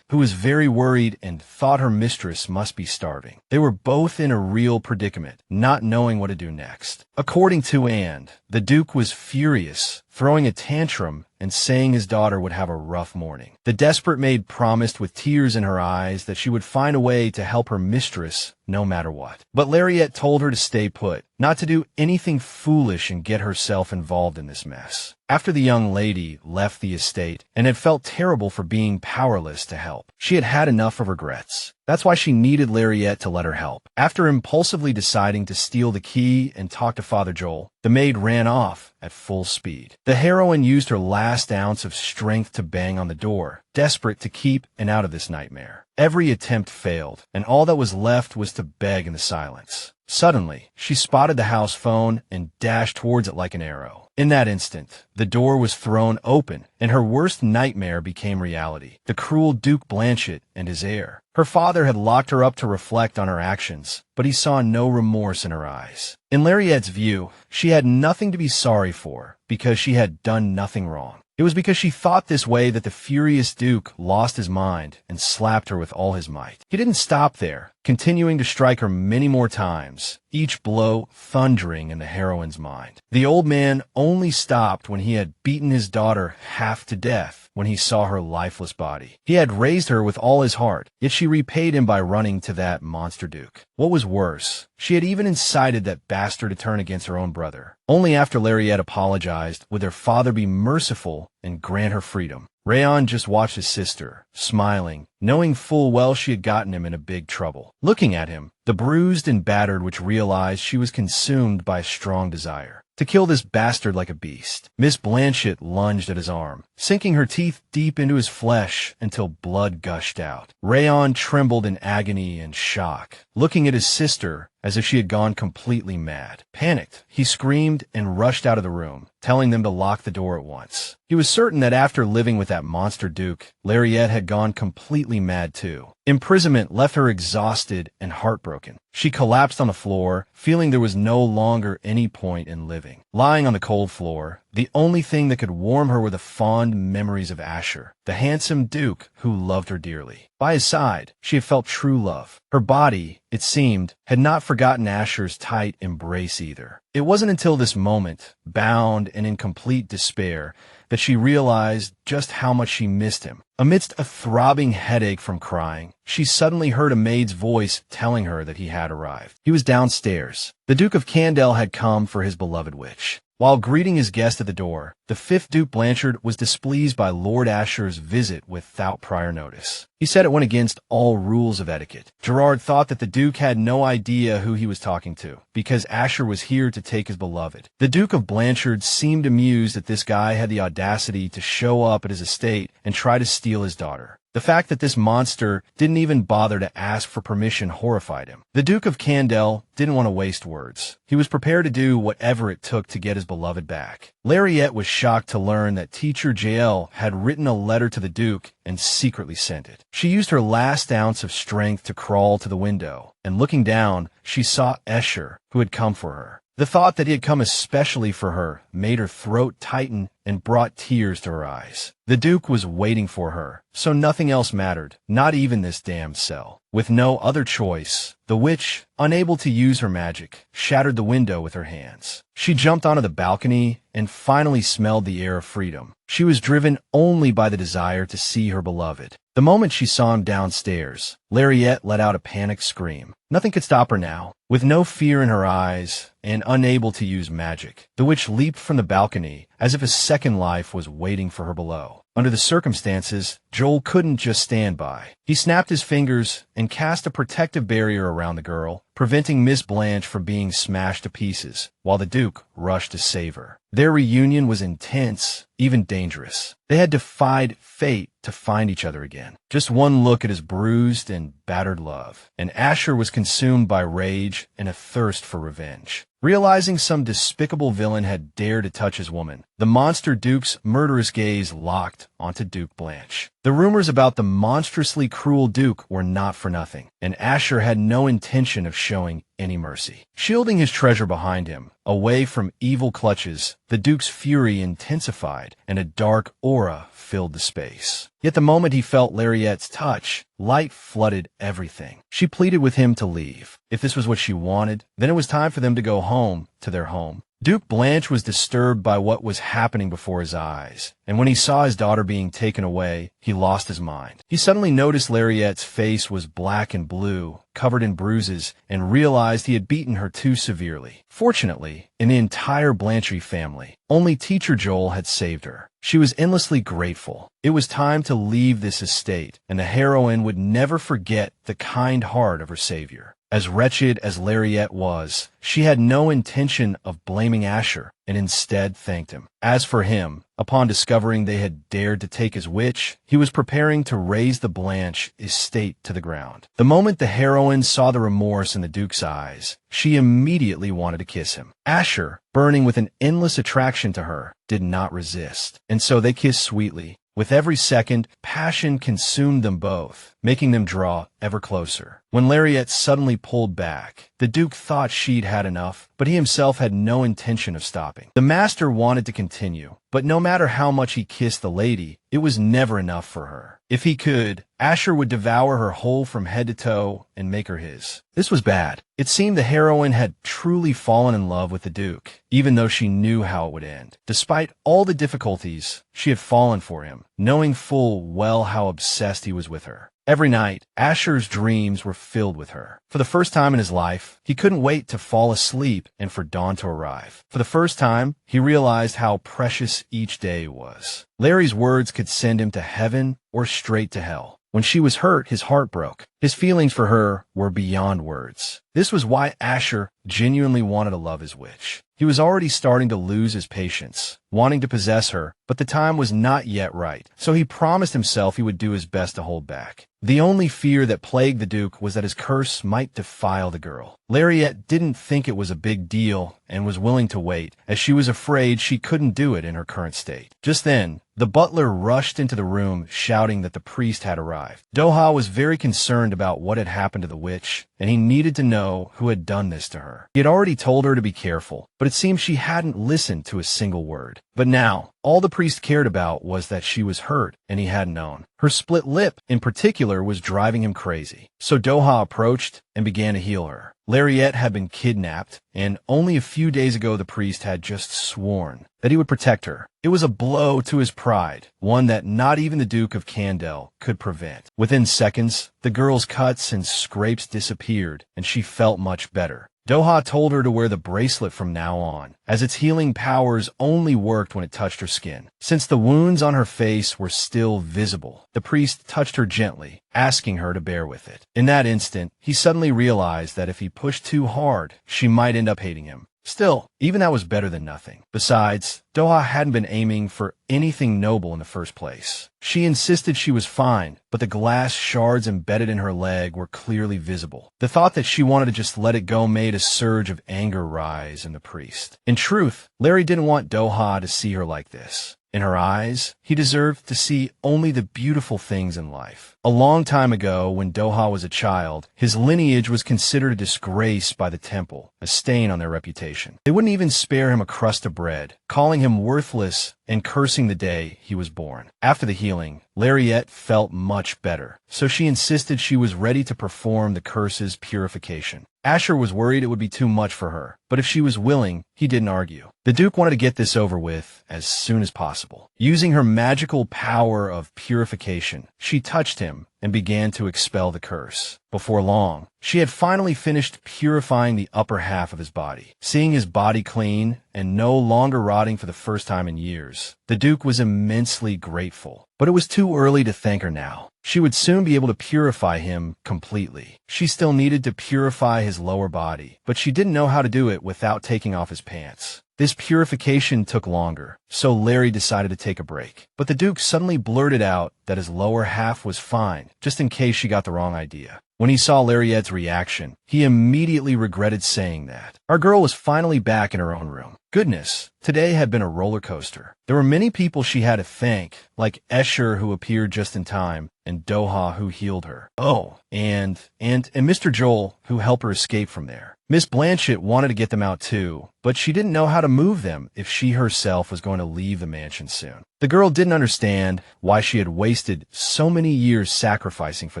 who was very worried and thought her mistress must be starving. They were both in a real predicament, not knowing what to do next. According to Anne, the Duke was furious, throwing a tantrum and saying his daughter would have a rough morning. The desperate maid promised with tears in her eyes that she would find a way to help her mistress no matter what. But Lariette told her to stay put, not to do anything foolish and get herself involved in this mess. After the young lady left the estate and had felt terrible for being powerless to help, she had had enough of regrets. That's why she needed Lariette to let her help. After impulsively deciding to steal the key and talk to Father Joel, the maid ran off at full speed. The heroine used her last ounce of strength to bang on the door, desperate to keep and out of this nightmare. Every attempt failed, and all that was left was to beg in the silence. Suddenly, she spotted the house phone and dashed towards it like an arrow. In that instant, the door was thrown open, and her worst nightmare became reality. The cruel Duke Blanchette and his heir. Her father had locked her up to reflect on her actions, but he saw no remorse in her eyes. In Lariette's view, she had nothing to be sorry for, because she had done nothing wrong. It was because she thought this way that the furious Duke lost his mind and slapped her with all his might. He didn't stop there, continuing to strike her many more times, each blow thundering in the heroine's mind. The old man only stopped when he had beaten his daughter half to death when he saw her lifeless body. He had raised her with all his heart, yet she repaid him by running to that monster Duke. What was worse, she had even incited that bastard to turn against her own brother. Only after Lariette apologized would their father be merciful and grant her freedom. Rayon just watched his sister, smiling, knowing full well she had gotten him into big trouble. Looking at him, the bruised and battered, which realized she was consumed by a strong desire to kill this bastard like a beast. Miss Blanchette lunged at his arm, sinking her teeth deep into his flesh until blood gushed out. Rayon trembled in agony and shock, looking at his sister as if she had gone completely mad. Panicked, he screamed and rushed out of the room, telling them to lock the door at once. He was certain that after living with that monster Duke, Lariette had gone completely mad too. Imprisonment left her exhausted and heartbroken. She collapsed on the floor, feeling there was no longer any point in living. Lying on the cold floor, the only thing that could warm her were the fond memories of Asher, the handsome Duke who loved her dearly. By his side, she had felt true love. Her body, it seemed, had not forgotten Asher's tight embrace either. It wasn't until this moment, bound and in complete despair, that she realized just how much she missed him. Amidst a throbbing headache from crying, she suddenly heard a maid's voice telling her that he had arrived. He was downstairs. The Duke of Kendall had come for his beloved witch. While greeting his guest at the door, the fifth Duke Blanchard was displeased by Lord Asher's visit without prior notice. He said it went against all rules of etiquette. Gerard thought that the Duke had no idea who he was talking to, because Asher was here to take his beloved. The Duke of Blanchard seemed amused that this guy had the audacity to show up at his estate and try to steal his daughter. The fact that this monster didn't even bother to ask for permission horrified him. The Duke of Kendall didn't want to waste words. He was prepared to do whatever it took to get his beloved back. Lariette was shocked to learn that teacher Jael had written a letter to the Duke and secretly sent it. She used her last ounce of strength to crawl to the window, and looking down, she saw Asher, who had come for her. The thought that he had come especially for her made her throat tighten and brought tears to her eyes. The Duke was waiting for her, so nothing else mattered, not even this damned cell. With no other choice, the witch, unable to use her magic, shattered the window with her hands. She jumped onto the balcony and finally smelled the air of freedom. She was driven only by the desire to see her beloved. The moment she saw him downstairs, Lariette let out a panicked scream. Nothing could stop her now. With no fear in her eyes and unable to use magic, the witch leaped from the balcony as if a second life was waiting for her below. Under the circumstances, Joel couldn't just stand by. He snapped his fingers and cast a protective barrier around the girl, preventing Miss Blanche from being smashed to pieces, while the Duke rushed to save her. Their reunion was intense, even dangerous. They had defied fate to find each other again. Just one look at his bruised and battered love, and Asher was consumed by rage and a thirst for revenge. Realizing some despicable villain had dared to touch his woman, the monster Duke's murderous gaze locked onto Duke Blanche. The rumors about the monstrously cruel Duke were not for nothing, and Asher had no intention of showing any mercy. Shielding his treasure behind him, away from evil clutches, the Duke's fury intensified, and a dark aura filled the space. Yet the moment he felt Lariette's touch, light flooded everything. She pleaded with him to leave. If this was what she wanted, then it was time for them to go home, to their home. Duke Blanche was disturbed by what was happening before his eyes, and when he saw his daughter being taken away, he lost his mind. He suddenly noticed Lariette's face was black and blue, covered in bruises, and realized he had beaten her too severely. Fortunately, in the entire Blanchette family, only teacher Joel had saved her. She was endlessly grateful. It was time to leave this estate, and the heroine would never forget the kind heart of her savior. As wretched as Lariette was, she had no intention of blaming Asher, and instead thanked him. As for him, upon discovering they had dared to take his witch, he was preparing to raze the Blanche estate to the ground. The moment the heroine saw the remorse in the Duke's eyes, she immediately wanted to kiss him. Asher, burning with an endless attraction to her, did not resist, and so they kissed sweetly. With every second, passion consumed them both, making them draw ever closer. When Lariette suddenly pulled back, the Duke thought she'd had enough, but he himself had no intention of stopping. The master wanted to continue, but no matter how much he kissed the lady, it was never enough for her. If he could, Asher would devour her whole from head to toe and make her his. This was bad. It seemed the heroine had truly fallen in love with the Duke, even though she knew how it would end. Despite all the difficulties, she had fallen for him, knowing full well how obsessed he was with her. Every night, Asher's dreams were filled with her. For the first time in his life, he couldn't wait to fall asleep and for dawn to arrive. For the first time, he realized how precious each day was. Larry's words could send him to heaven or straight to hell. When she was hurt, his heart broke. His feelings for her were beyond words. This was why Asher genuinely wanted to love his witch. He was already starting to lose his patience, wanting to possess her, but the time was not yet right, so he promised himself he would do his best to hold back. The only fear that plagued the Duke was that his curse might defile the girl. Lariette didn't think it was a big deal and was willing to wait, as she was afraid she couldn't do it in her current state. Just then, the butler rushed into the room, shouting that the priest had arrived. Doha was very concerned about what had happened to the witch, and he needed to know who had done this to her. He had already told her to be careful, but it seemed she hadn't listened to a single word. But now, all the priest cared about was that she was hurt, and he hadn't known. Her split lip, in particular, was driving him crazy. So Doha approached and began to heal her. Lariette had been kidnapped, and only a few days ago the priest had just sworn that he would protect her. It was a blow to his pride, one that not even the Duke of Kendall could prevent. Within seconds, the girl's cuts and scrapes disappeared, and she felt much better. Doha told her to wear the bracelet from now on, as its healing powers only worked when it touched her skin. Since the wounds on her face were still visible, the priest touched her gently, asking her to bear with it. In that instant, he suddenly realized that if he pushed too hard, she might end up hating him. Still, even that was better than nothing. Besides, Doha hadn't been aiming for anything noble in the first place. She insisted she was fine, but the glass shards embedded in her leg were clearly visible. The thought that she wanted to just let it go made a surge of anger rise in the priest. In truth, Larry didn't want Doha to see her like this. In her eyes, he deserved to see only the beautiful things in life. A long time ago, when Doha was a child, his lineage was considered a disgrace by the temple, a stain on their reputation. They wouldn't even spare him a crust of bread, calling him worthless and cursing the day he was born. After the healing, Lariette felt much better, so she insisted she was ready to perform the curse's purification. Asher was worried it would be too much for her, but if she was willing, he didn't argue. The Duke wanted to get this over with as soon as possible. Using her magical power of purification, she touched him, and began to expel the curse. Before long, she had finally finished purifying the upper half of his body. Seeing his body clean and no longer rotting for the first time in years, the Duke was immensely grateful. But it was too early to thank her now. She would soon be able to purify him completely. She still needed to purify his lower body, but she didn't know how to do it without taking off his pants. This purification took longer, so Larry decided to take a break. But the Duke suddenly blurted out that his lower half was fine, just in case she got the wrong idea. When he saw Lariette's reaction, he immediately regretted saying that. Our girl was finally back in her own room. Goodness, today had been a roller coaster. There were many people she had to thank, like Asher, who appeared just in time, and Doha, who healed her. Oh, and Mr. Joel, who helped her escape from there. Miss Blanchette wanted to get them out too, but she didn't know how to move them if she herself was going to leave the mansion soon. The girl didn't understand why she had wasted so many years sacrificing for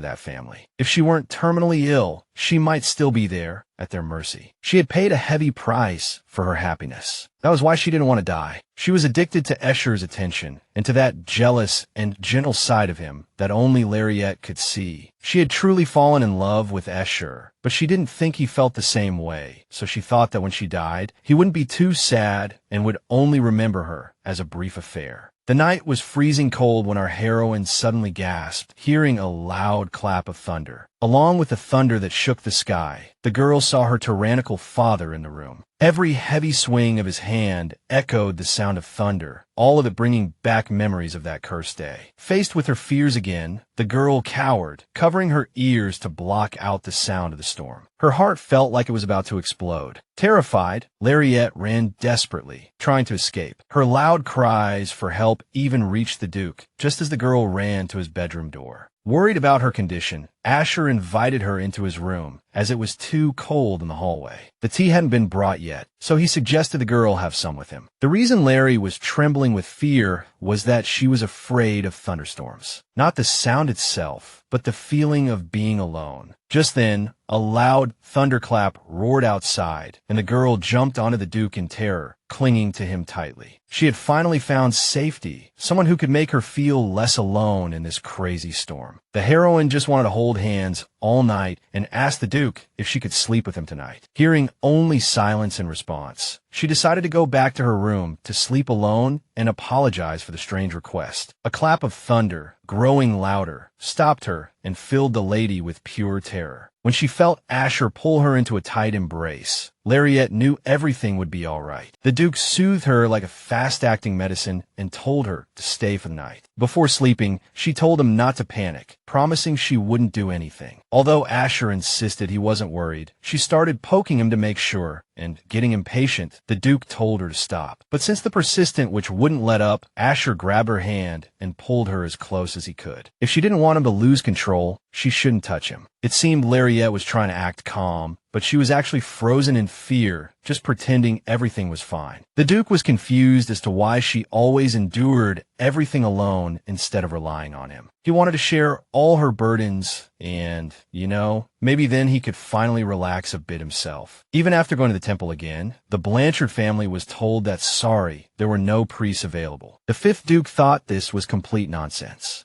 that family. If she weren't terminally ill, she might still be there at their mercy. She had paid a heavy price for her happiness. That was why she didn't want to die. She was addicted to Asher's attention and to that jealous and gentle side of him that only Lariette could see. She had truly fallen in love with Asher, but she didn't think he felt the same way, so she thought that when she died, he wouldn't be too sad and would only remember her as a brief affair. The night was freezing cold when our heroine suddenly gasped, hearing a loud clap of thunder. Along with the thunder that shook the sky, the girl saw her tyrannical father in the room. Every heavy swing of his hand echoed the sound of thunder, all of it bringing back memories of that cursed day. Faced with her fears again, the girl cowered, covering her ears to block out the sound of the storm. Her heart felt like it was about to explode. Terrified, Lariette ran desperately, trying to escape. Her loud cries for help even reached the Duke, just as the girl ran to his bedroom door. Worried about her condition, Asher invited her into his room, as it was too cold in the hallway. The tea hadn't been brought yet, so he suggested the girl have some with him. The reason Larry was trembling with fear was that she was afraid of thunderstorms. Not the sound itself, but the feeling of being alone. Just then, a loud thunderclap roared outside, and the girl jumped onto the Duke in terror, clinging to him tightly. She had finally found safety, someone who could make her feel less alone in this crazy storm. The heroine just wanted to hold hands all night and asked the Duke if she could sleep with him tonight. Hearing only silence in response, she decided to go back to her room to sleep alone and apologize for the strange request. A clap of thunder, growing louder, stopped her and filled the lady with pure terror. When she felt Asher pull her into a tight embrace, Lariette knew everything would be all right. The Duke soothed her like a fast-acting medicine and told her to stay for the night. Before sleeping, she told him not to panic, promising she wouldn't do anything. Although Asher insisted he wasn't worried, she started poking him to make sure, and getting impatient, the Duke told her to stop. But since the persistent witch wouldn't let up, Asher grabbed her hand and pulled her as close as he could. If she didn't want him to lose control, she shouldn't touch him. It seemed Lariette was trying to act calm, but she was actually frozen in fear, just pretending everything was fine. The Duke was confused as to why she always endured everything alone instead of relying on him. He wanted to share all her burdens and, maybe then he could finally relax a bit himself. Even after going to the temple again, the Blanchard family was told that there were no priests available. The fifth Duke thought this was complete nonsense.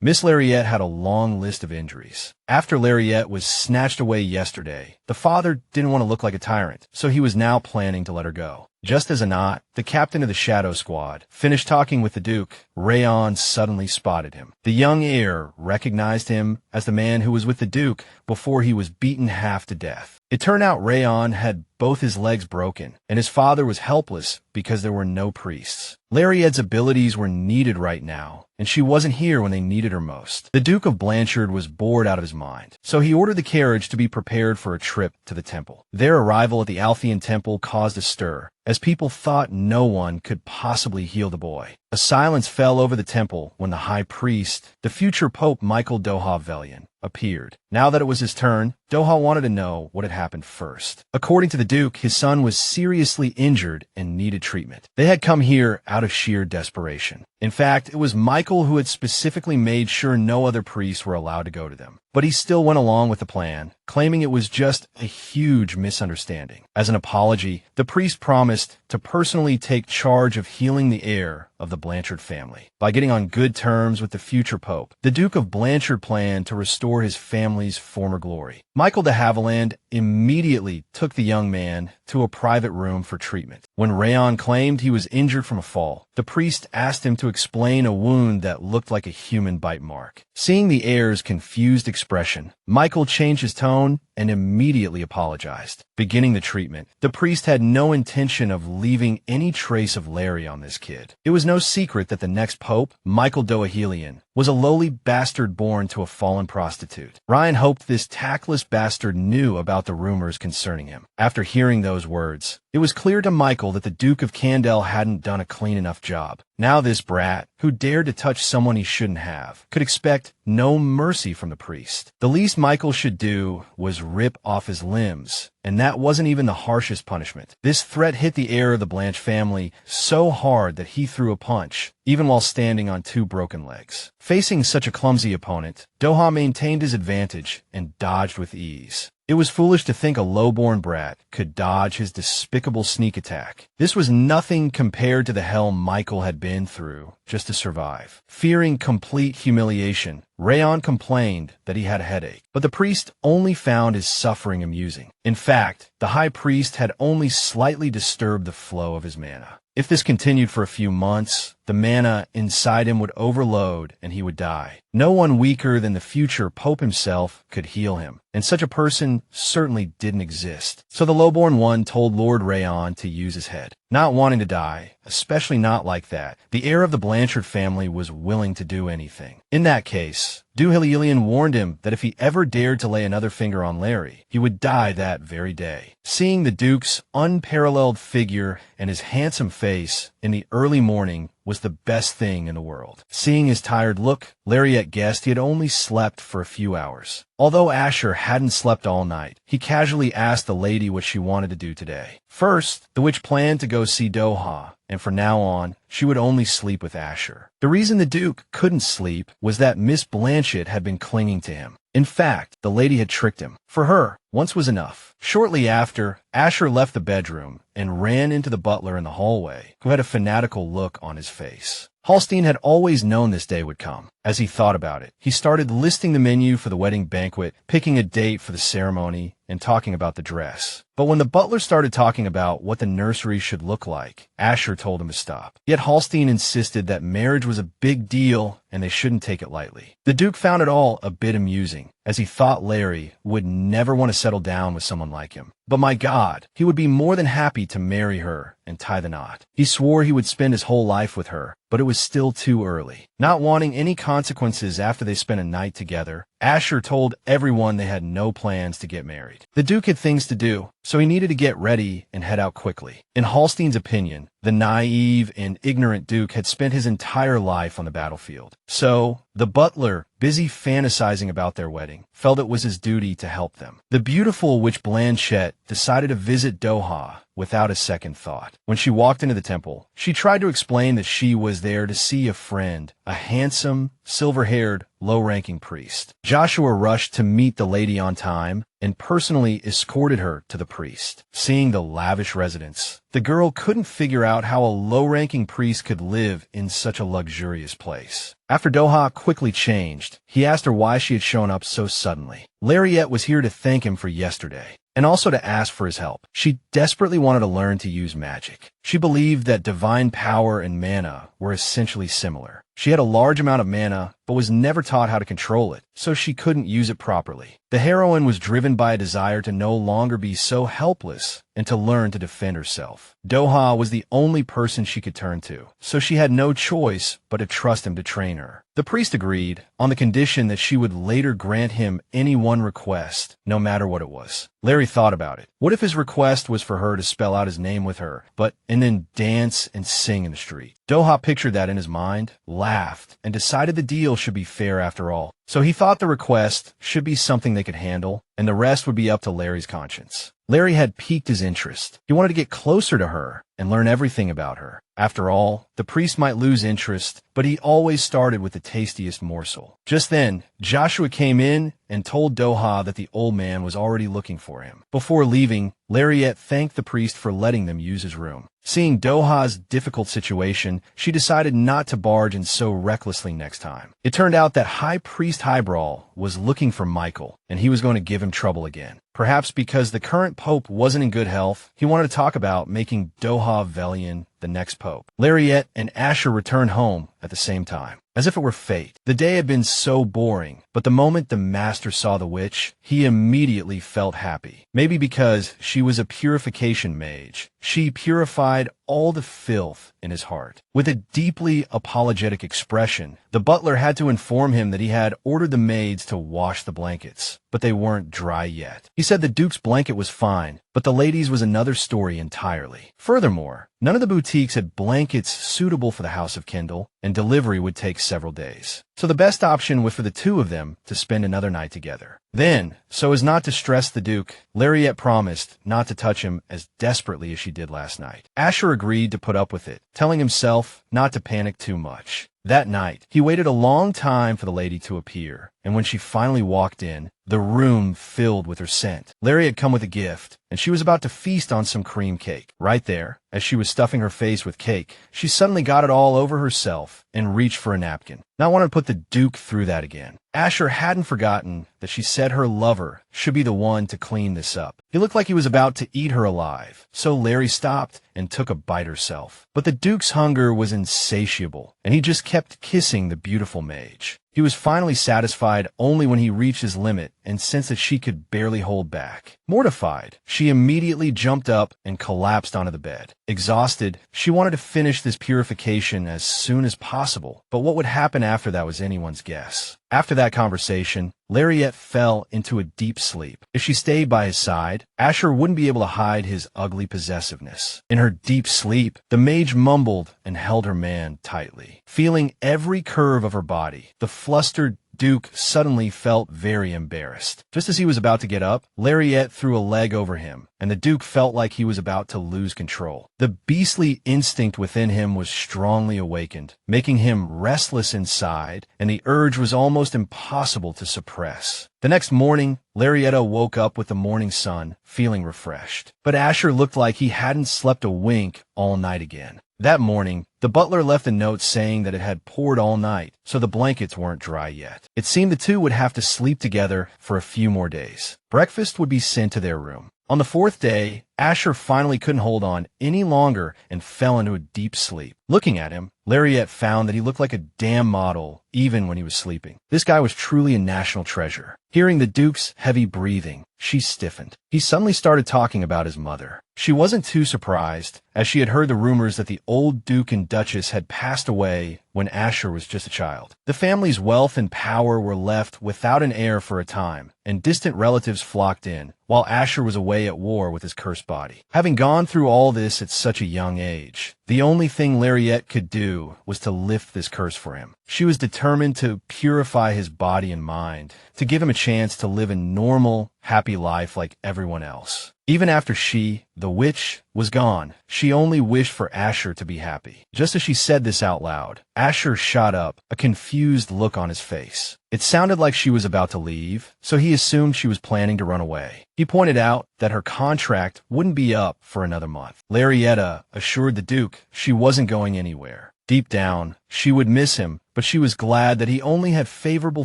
Miss Lariette had a long list of injuries. After Lariette was snatched away yesterday, the father didn't want to look like a tyrant, so he was now planning to let her go. Just as Anat, the captain of the Shadow Squad, finished talking with the Duke, Rayon suddenly spotted him. The young heir recognized him as the man who was with the Duke before he was beaten half to death. It turned out Rayon had both his legs broken, and his father was helpless because there were no priests. Lariette's abilities were needed right now, and she wasn't here when they needed her most. The Duke of Blanchard was bored out of his mind, so he ordered the carriage to be prepared for a trip to the temple. Their arrival at the Althean temple caused a stir, as people thought no one could possibly heal the boy. A silence fell over the temple when the high priest, the future Pope Michael Doha Velian, appeared. Now that it was his turn, Doha wanted to know what had happened first. According to the Duke, his son was seriously injured and needed treatment. They had come here out of sheer desperation. In fact, it was Michael who had specifically made sure no other priests were allowed to go to them. But he still went along with the plan, claiming it was just a huge misunderstanding. As an apology, the priest promised to personally take charge of healing the heir of the Blanchard family. By getting on good terms with the future pope, the Duke of Blanchard planned to restore his family's former glory. Michael de Havilland immediately took the young man to a private room for treatment. When Rayon claimed he was injured from a fall, the priest asked him to explain a wound that looked like a human bite mark. Seeing the heir's confused expression, Michael changed his tone and immediately apologized. Beginning the treatment, the priest had no intention of leaving any trace of Larry on this kid. It was no secret that the next pope, Michael Dohahelian, was a lowly bastard born to a fallen prostitute. Ryan hoped this tactless bastard knew about the rumors concerning him. After hearing those words, it was clear to Michael that the Duke of Candel hadn't done a clean enough job. Now this brat, who dared to touch someone he shouldn't have, could expect no mercy from the priest. The least Michael should do was rip off his limbs, and that wasn't even the harshest punishment. This threat hit the heir of the Blanche family so hard that he threw a punch, even while standing on two broken legs. Facing such a clumsy opponent, Doha maintained his advantage and dodged with ease. It was foolish to think a low-born brat could dodge his despicable sneak attack. This was nothing compared to the hell Michael had been through just to survive. Fearing complete humiliation, Rayon complained that he had a headache, but the priest only found his suffering amusing. In fact, the high priest had only slightly disturbed the flow of his mana. If this continued for a few months, the mana inside him would overload and he would die. No one weaker than the future Pope himself could heal him, and such a person certainly didn't exist. So the lowborn one told Lord Rayon to use his head. Not wanting to die, especially not like that, the heir of the Blanchard family was willing to do anything. In that case, Dohahelian warned him that if he ever dared to lay another finger on Larry, he would die that very day. Seeing the Duke's unparalleled figure and his handsome face in the early morning was the best thing in the world. Seeing his tired look, Lariette guessed he had only slept for a few hours. Although Asher hadn't slept all night, he casually asked the lady what she wanted to do today. First, the witch planned to go see Doha, and from now on, she would only sleep with Asher. The reason the Duke couldn't sleep was that Miss Blanchette had been clinging to him. In fact, the lady had tricked him. For her, once was enough. Shortly after, Asher left the bedroom and ran into the butler in the hallway, who had a fanatical look on his face. Hallstein had always known this day would come. As he thought about it, he started listing the menu for the wedding banquet, picking a date for the ceremony, and talking about the dress. But when the butler started talking about what the nursery should look like, Asher told him to stop. Yet Hallstein insisted that marriage was a big deal and they shouldn't take it lightly. The Duke found it all a bit amusing, as he thought Larry would never want to settle down with someone like him. But my God, he would be more than happy to marry her and tie the knot. He swore he would spend his whole life with her, but it was still too early. Not wanting any consequences after they spent a night together, Asher told everyone they had no plans to get married. The Duke had things to do, so he needed to get ready and head out quickly. In Hallstein's opinion, the naive and ignorant Duke had spent his entire life on the battlefield. So, the butler, busy fantasizing about their wedding, felt it was his duty to help them. The beautiful witch Blanchette decided to visit Doha without a second thought. When she walked into the temple, she tried to explain that she was there to see a friend, a handsome, silver-haired, low-ranking priest. Joshua rushed to meet the lady on time and personally escorted her to the priest. Seeing the lavish residence, the girl couldn't figure out how a low-ranking priest could live in such a luxurious place. After Doha quickly changed, he asked her why she had shown up so suddenly. Lariette was here to thank him for yesterday, and also to ask for his help. She desperately wanted to learn to use magic. She believed that divine power and mana were essentially similar. She had a large amount of mana, but was never taught how to control it, so she couldn't use it properly. The heroine was driven by a desire to no longer be so helpless and to learn to defend herself. Doha was the only person she could turn to, so she had no choice but to trust him to train her. The priest agreed, on the condition that she would later grant him any one request, no matter what it was. Larry thought about it. What if his request was for her to spell out his name with her, and then dance and sing in the street? Doha pictured that in his mind, laughed, and decided the deal should be fair after all. So he thought the request should be something they could handle, and the rest would be up to Larry's conscience. Larry had piqued his interest. He wanted to get closer to her and learn everything about her. After all, the priest might lose interest, but he always started with the tastiest morsel. Just then, Joshua came in and told Doha that the old man was already looking for him. Before leaving, Lariette thanked the priest for letting them use his room. Seeing Doha's difficult situation, she decided not to barge in so recklessly next time. It turned out that High Priest Highbrawl was looking for Michael, and he was going to give him trouble again. Perhaps because the current pope wasn't in good health, he wanted to talk about making Doha Velian the next pope. Lariette and Asher returned home at the same time. As if it were fate. The day had been so boring, but the moment the master saw the witch, he immediately felt happy. Maybe because she was a purification mage. She purified all the filth in his heart. With a deeply apologetic expression, the butler had to inform him that he had ordered the maids to wash the blankets, but they weren't dry yet. He said the Duke's blanket was fine, but the ladies' was another story entirely. Furthermore, none of the boutiques had blankets suitable for the House of Kendall, and delivery would take several days. So the best option was for the two of them to spend another night together. Then, so as not to stress the Duke, Lariette promised not to touch him as desperately as she did last night. Asher agreed to put up with it, telling himself not to panic too much. That night, he waited a long time for the lady to appear, and when she finally walked in, the room filled with her scent. Larry had come with a gift, and she was about to feast on some cream cake. Right there, as she was stuffing her face with cake, she suddenly got it all over herself and reached for a napkin. Not wanting to put the Duke through that again. Asher hadn't forgotten that she said her lover should be the one to clean this up. He looked like he was about to eat her alive, so Larry stopped and took a bite herself. But the Duke's hunger was insatiable, and he just kept kissing the beautiful mage. He was finally satisfied only when he reached his limit and sensed that she could barely hold back. Mortified, she immediately jumped up and collapsed onto the bed. Exhausted, she wanted to finish this purification as soon as possible, but what would happen after that was anyone's guess. After that conversation, Lariette fell into a deep sleep. If she stayed by his side, Asher wouldn't be able to hide his ugly possessiveness. In her deep sleep, the mage mumbled and held her man tightly. Feeling every curve of her body, the flustered Duke suddenly felt very embarrassed. Just as he was about to get up, Lariette threw a leg over him, and the Duke felt like he was about to lose control. The beastly instinct within him was strongly awakened, making him restless inside, and the urge was almost impossible to suppress. The next morning, Lariette woke up with the morning sun, feeling refreshed. But Asher looked like he hadn't slept a wink all night again. That morning, the butler left a note saying that it had poured all night, so the blankets weren't dry yet. It seemed the two would have to sleep together for a few more days. Breakfast would be sent to their room. On the fourth day, Asher finally couldn't hold on any longer and fell into a deep sleep. Looking at him, Lariette found that he looked like a damn model, even when he was sleeping. This guy was truly a national treasure. Hearing the Duke's heavy breathing, she stiffened. He suddenly started talking about his mother. She wasn't too surprised, as she had heard the rumors that the old Duke and Duchess had passed away when Asher was just a child. The family's wealth and power were left without an heir for a time, and distant relatives flocked in, while Asher was away at war with his cursed body. Having gone through all this at such a young age, the only thing Lariette could do was to lift this curse for him. She was determined to purify his body and mind, to give him a chance to live a normal, happy life like everyone else. Even after she, the witch, was gone, she only wished for Asher to be happy. Just as she said this out loud, Asher shot up, a confused look on his face. It sounded like she was about to leave, so he assumed she was planning to run away. He pointed out that her contract wouldn't be up for another month. Lariette assured the Duke she wasn't going anywhere. Deep down, she would miss him, but she was glad that he only had favorable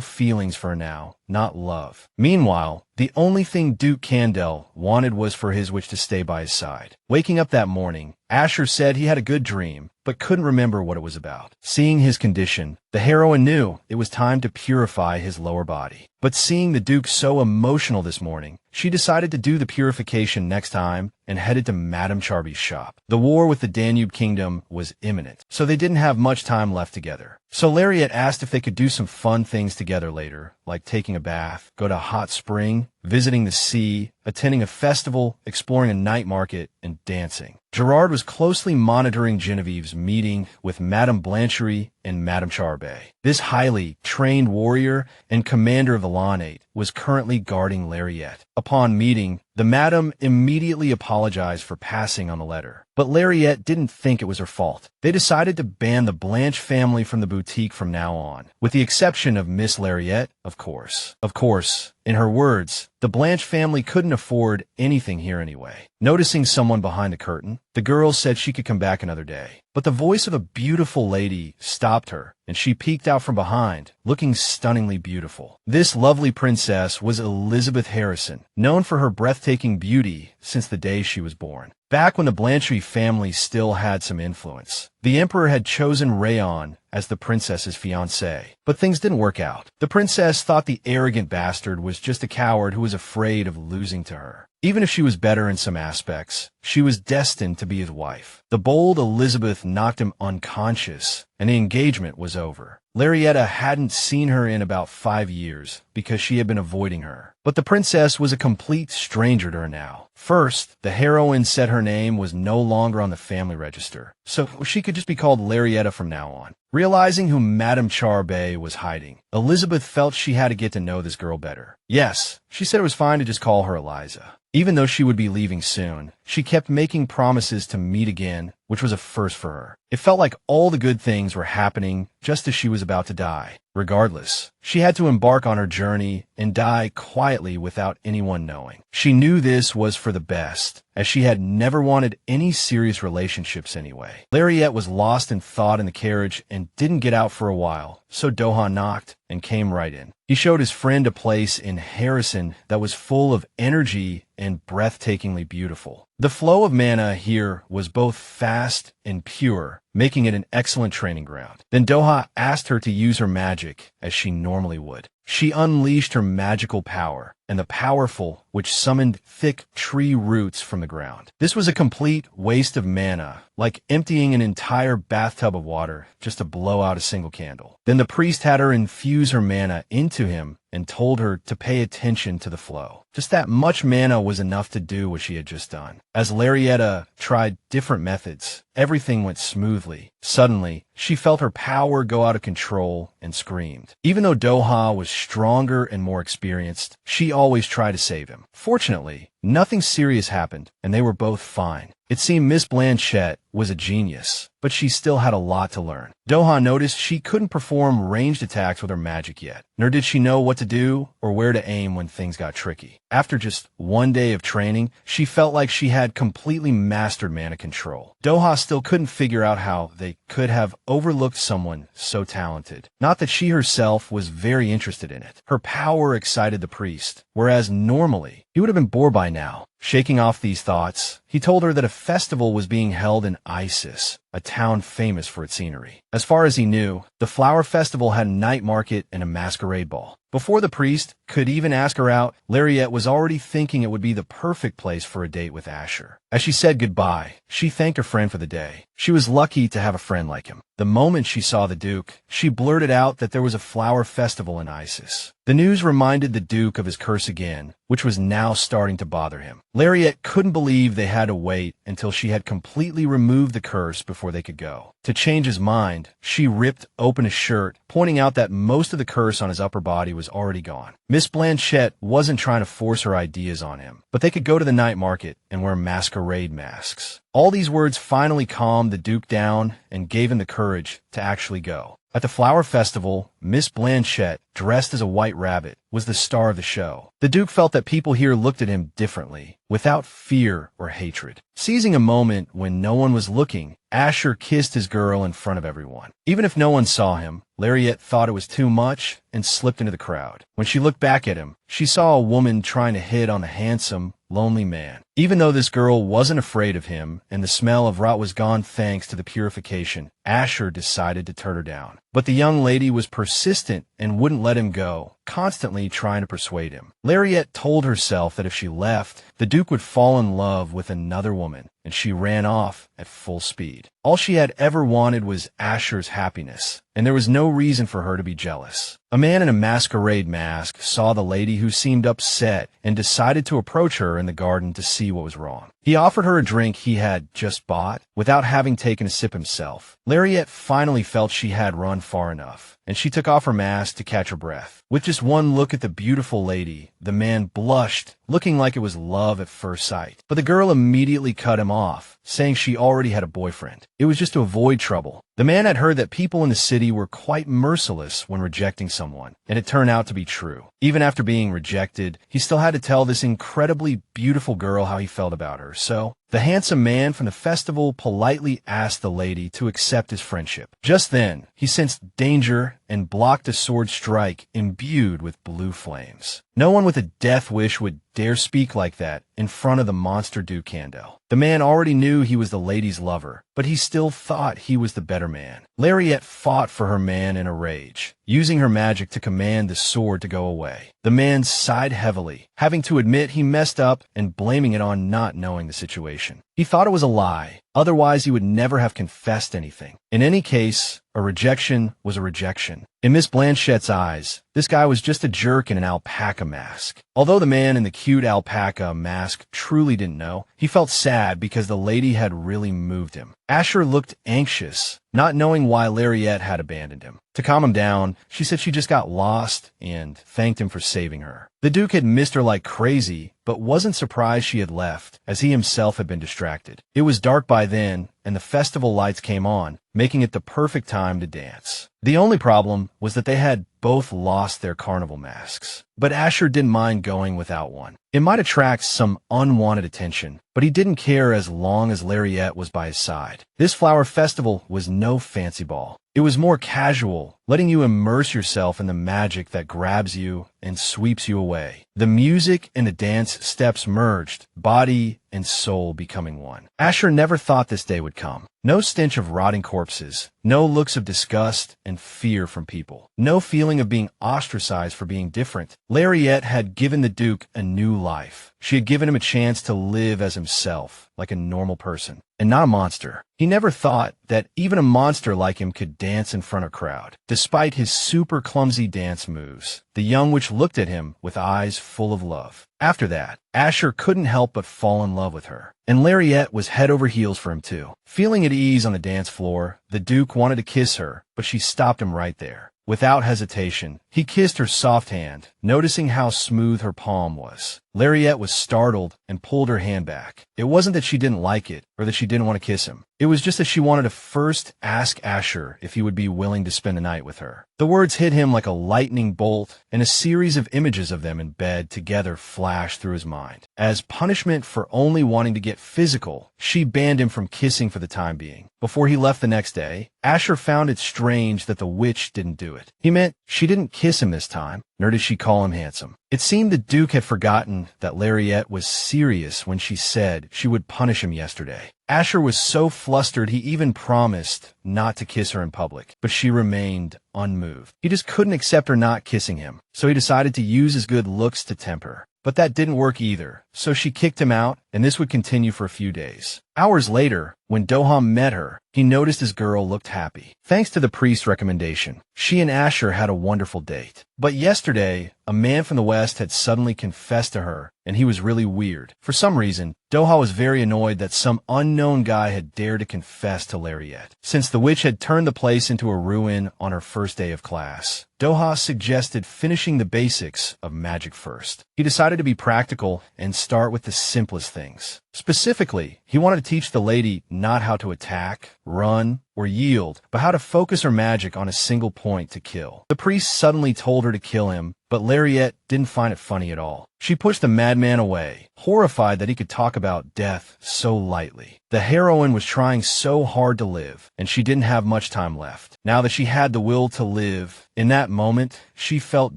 feelings for her now, not love. Meanwhile, the only thing Duke Kendall wanted was for his witch to stay by his side. Waking up that morning, Asher said he had a good dream, but couldn't remember what it was about. Seeing his condition, the heroine knew it was time to purify his lower body. But seeing the Duke so emotional this morning, she decided to do the purification next time and headed to Madame Charby's shop. The war with the Danube Kingdom was imminent, so they didn't have much time left together. So Lariette asked if they could do some fun things together later, like taking a bath, go to a hot spring, visiting the sea, attending a festival, exploring a night market, and dancing. Gerard was closely monitoring Genevieve's meeting with Madame Blancherie and Madame Charbet. This highly trained warrior and commander of the Lawnate was currently guarding Lariette. Upon meeting, the Madame immediately apologized for passing on the letter. But Lariette didn't think it was her fault. They decided to ban the Blanche family from the boutique from now on, with the exception of Miss Lariette, of course. Of course, in her words, the Blanche family couldn't afford anything here anyway. Noticing someone behind the curtain, the girl said she could come back another day. But the voice of a beautiful lady stopped her, and she peeked out from behind, looking stunningly beautiful. This lovely princess was Elizabeth Harrison, known for her breathtaking beauty since the day she was born. Back when the Blancherie family still had some influence, the emperor had chosen Rayon as the princess's fiancé. But things didn't work out. The princess thought the arrogant bastard was just a coward who was afraid of losing to her. Even if she was better in some aspects, she was destined to be his wife. The bold Elizabeth knocked him unconscious, and the engagement was over. Lariette hadn't seen her in about 5 years because she had been avoiding her. But the princess was a complete stranger to her now. First, the heroine said her name was no longer on the family register, so she could just be called Lariette from now on. Realizing who Madame Charbet was hiding, Elizabeth felt she had to get to know this girl better. Yes, she said it was fine to just call her Eliza. Even though she would be leaving soon, she kept making promises to meet again, which was a first for her. It felt like all the good things were happening just as she was about to die. Regardless, she had to embark on her journey and die quietly without anyone knowing. She knew this was for the best, as she had never wanted any serious relationships anyway. Lariette was lost in thought in the carriage and didn't get out for a while, so Doha knocked and came right in. He showed his friend a place in Harrison that was full of energy and breathtakingly beautiful. The flow of mana here was both fast and pure, making it an excellent training ground. Then Doha asked her to use her magic as she normally would. She unleashed her magical power, and the powerful, which summoned thick tree roots from the ground. This was a complete waste of mana, like emptying an entire bathtub of water just to blow out a single candle. Then the priest had her infuse her mana into him and told her to pay attention to the flow. Just that much mana was enough to do what she had just done. As Lariette tried different methods, everything went smoothly. Suddenly, she felt her power go out of control and screamed. Even though Doha was stronger and more experienced, she always tried to save him. Fortunately, nothing serious happened, and they were both fine. It seemed Miss Blanchette was a genius, but she still had a lot to learn. Doha noticed she couldn't perform ranged attacks with her magic yet, nor did she know what to do or where to aim when things got tricky. After just one day of training, she felt like she had completely mastered mana control. Doha still couldn't figure out how they could have overlooked someone so talented. Not that she herself was very interested in it. Her power excited the priest, whereas normally he would have been bored by now. Shaking off these thoughts, he told her that a festival was being held in Isis, a town famous for its scenery. As far as he knew, the flower festival had a night market and a masquerade ball. Before the priest could even ask her out, Lariette was already thinking it would be the perfect place for a date with Asher. As she said goodbye, she thanked her friend for the day. She was lucky to have a friend like him. The moment she saw the Duke, she blurted out that there was a flower festival in Isis. The news reminded the Duke of his curse again, which was now starting to bother him. Lariette couldn't believe they had to wait until she had completely removed the curse before they could go. To change his mind, she ripped open his shirt, pointing out that most of the curse on his upper body was already gone. Miss Blanchette wasn't trying to force her ideas on him, but they could go to the night market and wear masquerade masks. All these words finally calmed the Duke down and gave him the courage to actually go. At the flower festival, Miss Blanchette, dressed as a white rabbit, was the star of the show. The Duke felt that people here looked at him differently, without fear or hatred. Seizing a moment when no one was looking, Asher kissed his girl in front of everyone. Even if no one saw him, Lariette thought it was too much and slipped into the crowd. When she looked back at him, she saw a woman trying to hit on the handsome, lonely man. Even though this girl wasn't afraid of him and the smell of rot was gone thanks to the purification, Asher decided to turn her down. But the young lady was persistent and wouldn't let him go, constantly trying to persuade him. Lariette told herself that if she left, the Duke would fall in love with another woman, and she ran off at full speed. All she had ever wanted was Asher's happiness, and there was no reason for her to be jealous. A man in a masquerade mask saw the lady who seemed upset and decided to approach her in the garden to see what was wrong. He offered her a drink he had just bought without having taken a sip himself. Lariette finally felt she had run far enough, and she took off her mask to catch her breath. With just one look at the beautiful lady, the man blushed, looking like it was love at first sight. But the girl immediately cut him off, saying she already had a boyfriend. It was just to avoid trouble. The man had heard that people in the city were quite merciless when rejecting someone, and it turned out to be true. Even after being rejected, he still had to tell this incredibly beautiful girl how he felt about her. So, the handsome man from the festival politely asked the lady to accept his friendship. Just then, he sensed danger and blocked a sword strike imbued with blue flames. No one with a death wish would dare speak like that in front of the monster Duke Kendall. The man already knew he was the lady's lover, but he still thought he was the better man. Lariette fought for her man in a rage, using her magic to command the sword to go away. The man sighed heavily, having to admit he messed up and blaming it on not knowing the situation. He thought it was a lie, otherwise he would never have confessed anything. In any case, a rejection was a rejection. In Miss Blanchette's eyes, this guy was just a jerk in an alpaca mask. Although the man in the cute alpaca mask truly didn't know, he felt sad because the lady had really moved him. Asher looked anxious, not knowing why Lariette had abandoned him. To calm him down, she said she just got lost and thanked him for saving her. The Duke had missed her like crazy, but wasn't surprised she had left, as he himself had been distracted. It was dark by then, and the festival lights came on, making it the perfect time to dance. The only problem was that they had both lost their carnival masks. But Asher didn't mind going without one. It might attract some unwanted attention, but he didn't care as long as Lariette was by his side. This flower festival was no fancy ball. It was more casual, letting you immerse yourself in the magic that grabs you and sweeps you away. The music and the dance steps merged, body and soul becoming one. Asher never thought this day would come. No stench of rotting corpses, no looks of disgust and fear from people, no feeling of being ostracized for being different. Lariette had given the Duke a new life. She had given him a chance to live as himself, like a normal person, and not a monster. He never thought that even a monster like him could dance in front of a crowd. Despite his super clumsy dance moves, the young witch looked at him with eyes full of love. After that, Asher couldn't help but fall in love with her, and Lariette was head over heels for him too. Feeling at ease on the dance floor, the Duke wanted to kiss her, but she stopped him right there. Without hesitation, he kissed her soft hand, noticing how smooth her palm was. Lariette was startled and pulled her hand back. It wasn't that she didn't like it or that she didn't want to kiss him. It was just that she wanted to first ask Asher if he would be willing to spend the night with her. The words hit him like a lightning bolt, and a series of images of them in bed together flashed through his mind. As punishment for only wanting to get physical, she banned him from kissing for the time being. Before he left the next day, Asher found it strange that the witch didn't do it. He meant she didn't kiss him this time, nor did she call him handsome. It seemed the Duke had forgotten that Lariette was serious when she said she would punish him yesterday. Asher was so flustered he even promised not to kiss her in public, but she remained unmoved. He just couldn't accept her not kissing him, so he decided to use his good looks to tempt her. But that didn't work either, so she kicked him out, and this would continue for a few days. Hours later, when Doha met her, he noticed his girl looked happy. Thanks to the priest's recommendation, she and Asher had a wonderful date. But yesterday, a man from the West had suddenly confessed to her, and he was really weird. For some reason, Doha was very annoyed that some unknown guy had dared to confess to Lariette. Since the witch had turned the place into a ruin on her first day of class, Doha suggested finishing the basics of magic first. He decided to be practical and start with the simplest things. Specifically, he wanted to teach the lady not how to attack, run, or yield, but how to focus her magic on a single point to kill. The priest suddenly told her to kill him, but Lariette didn't find it funny at all. She pushed the madman away, horrified that he could talk about death so lightly. The heroine was trying so hard to live, and she didn't have much time left. Now that she had the will to live, in that moment, she felt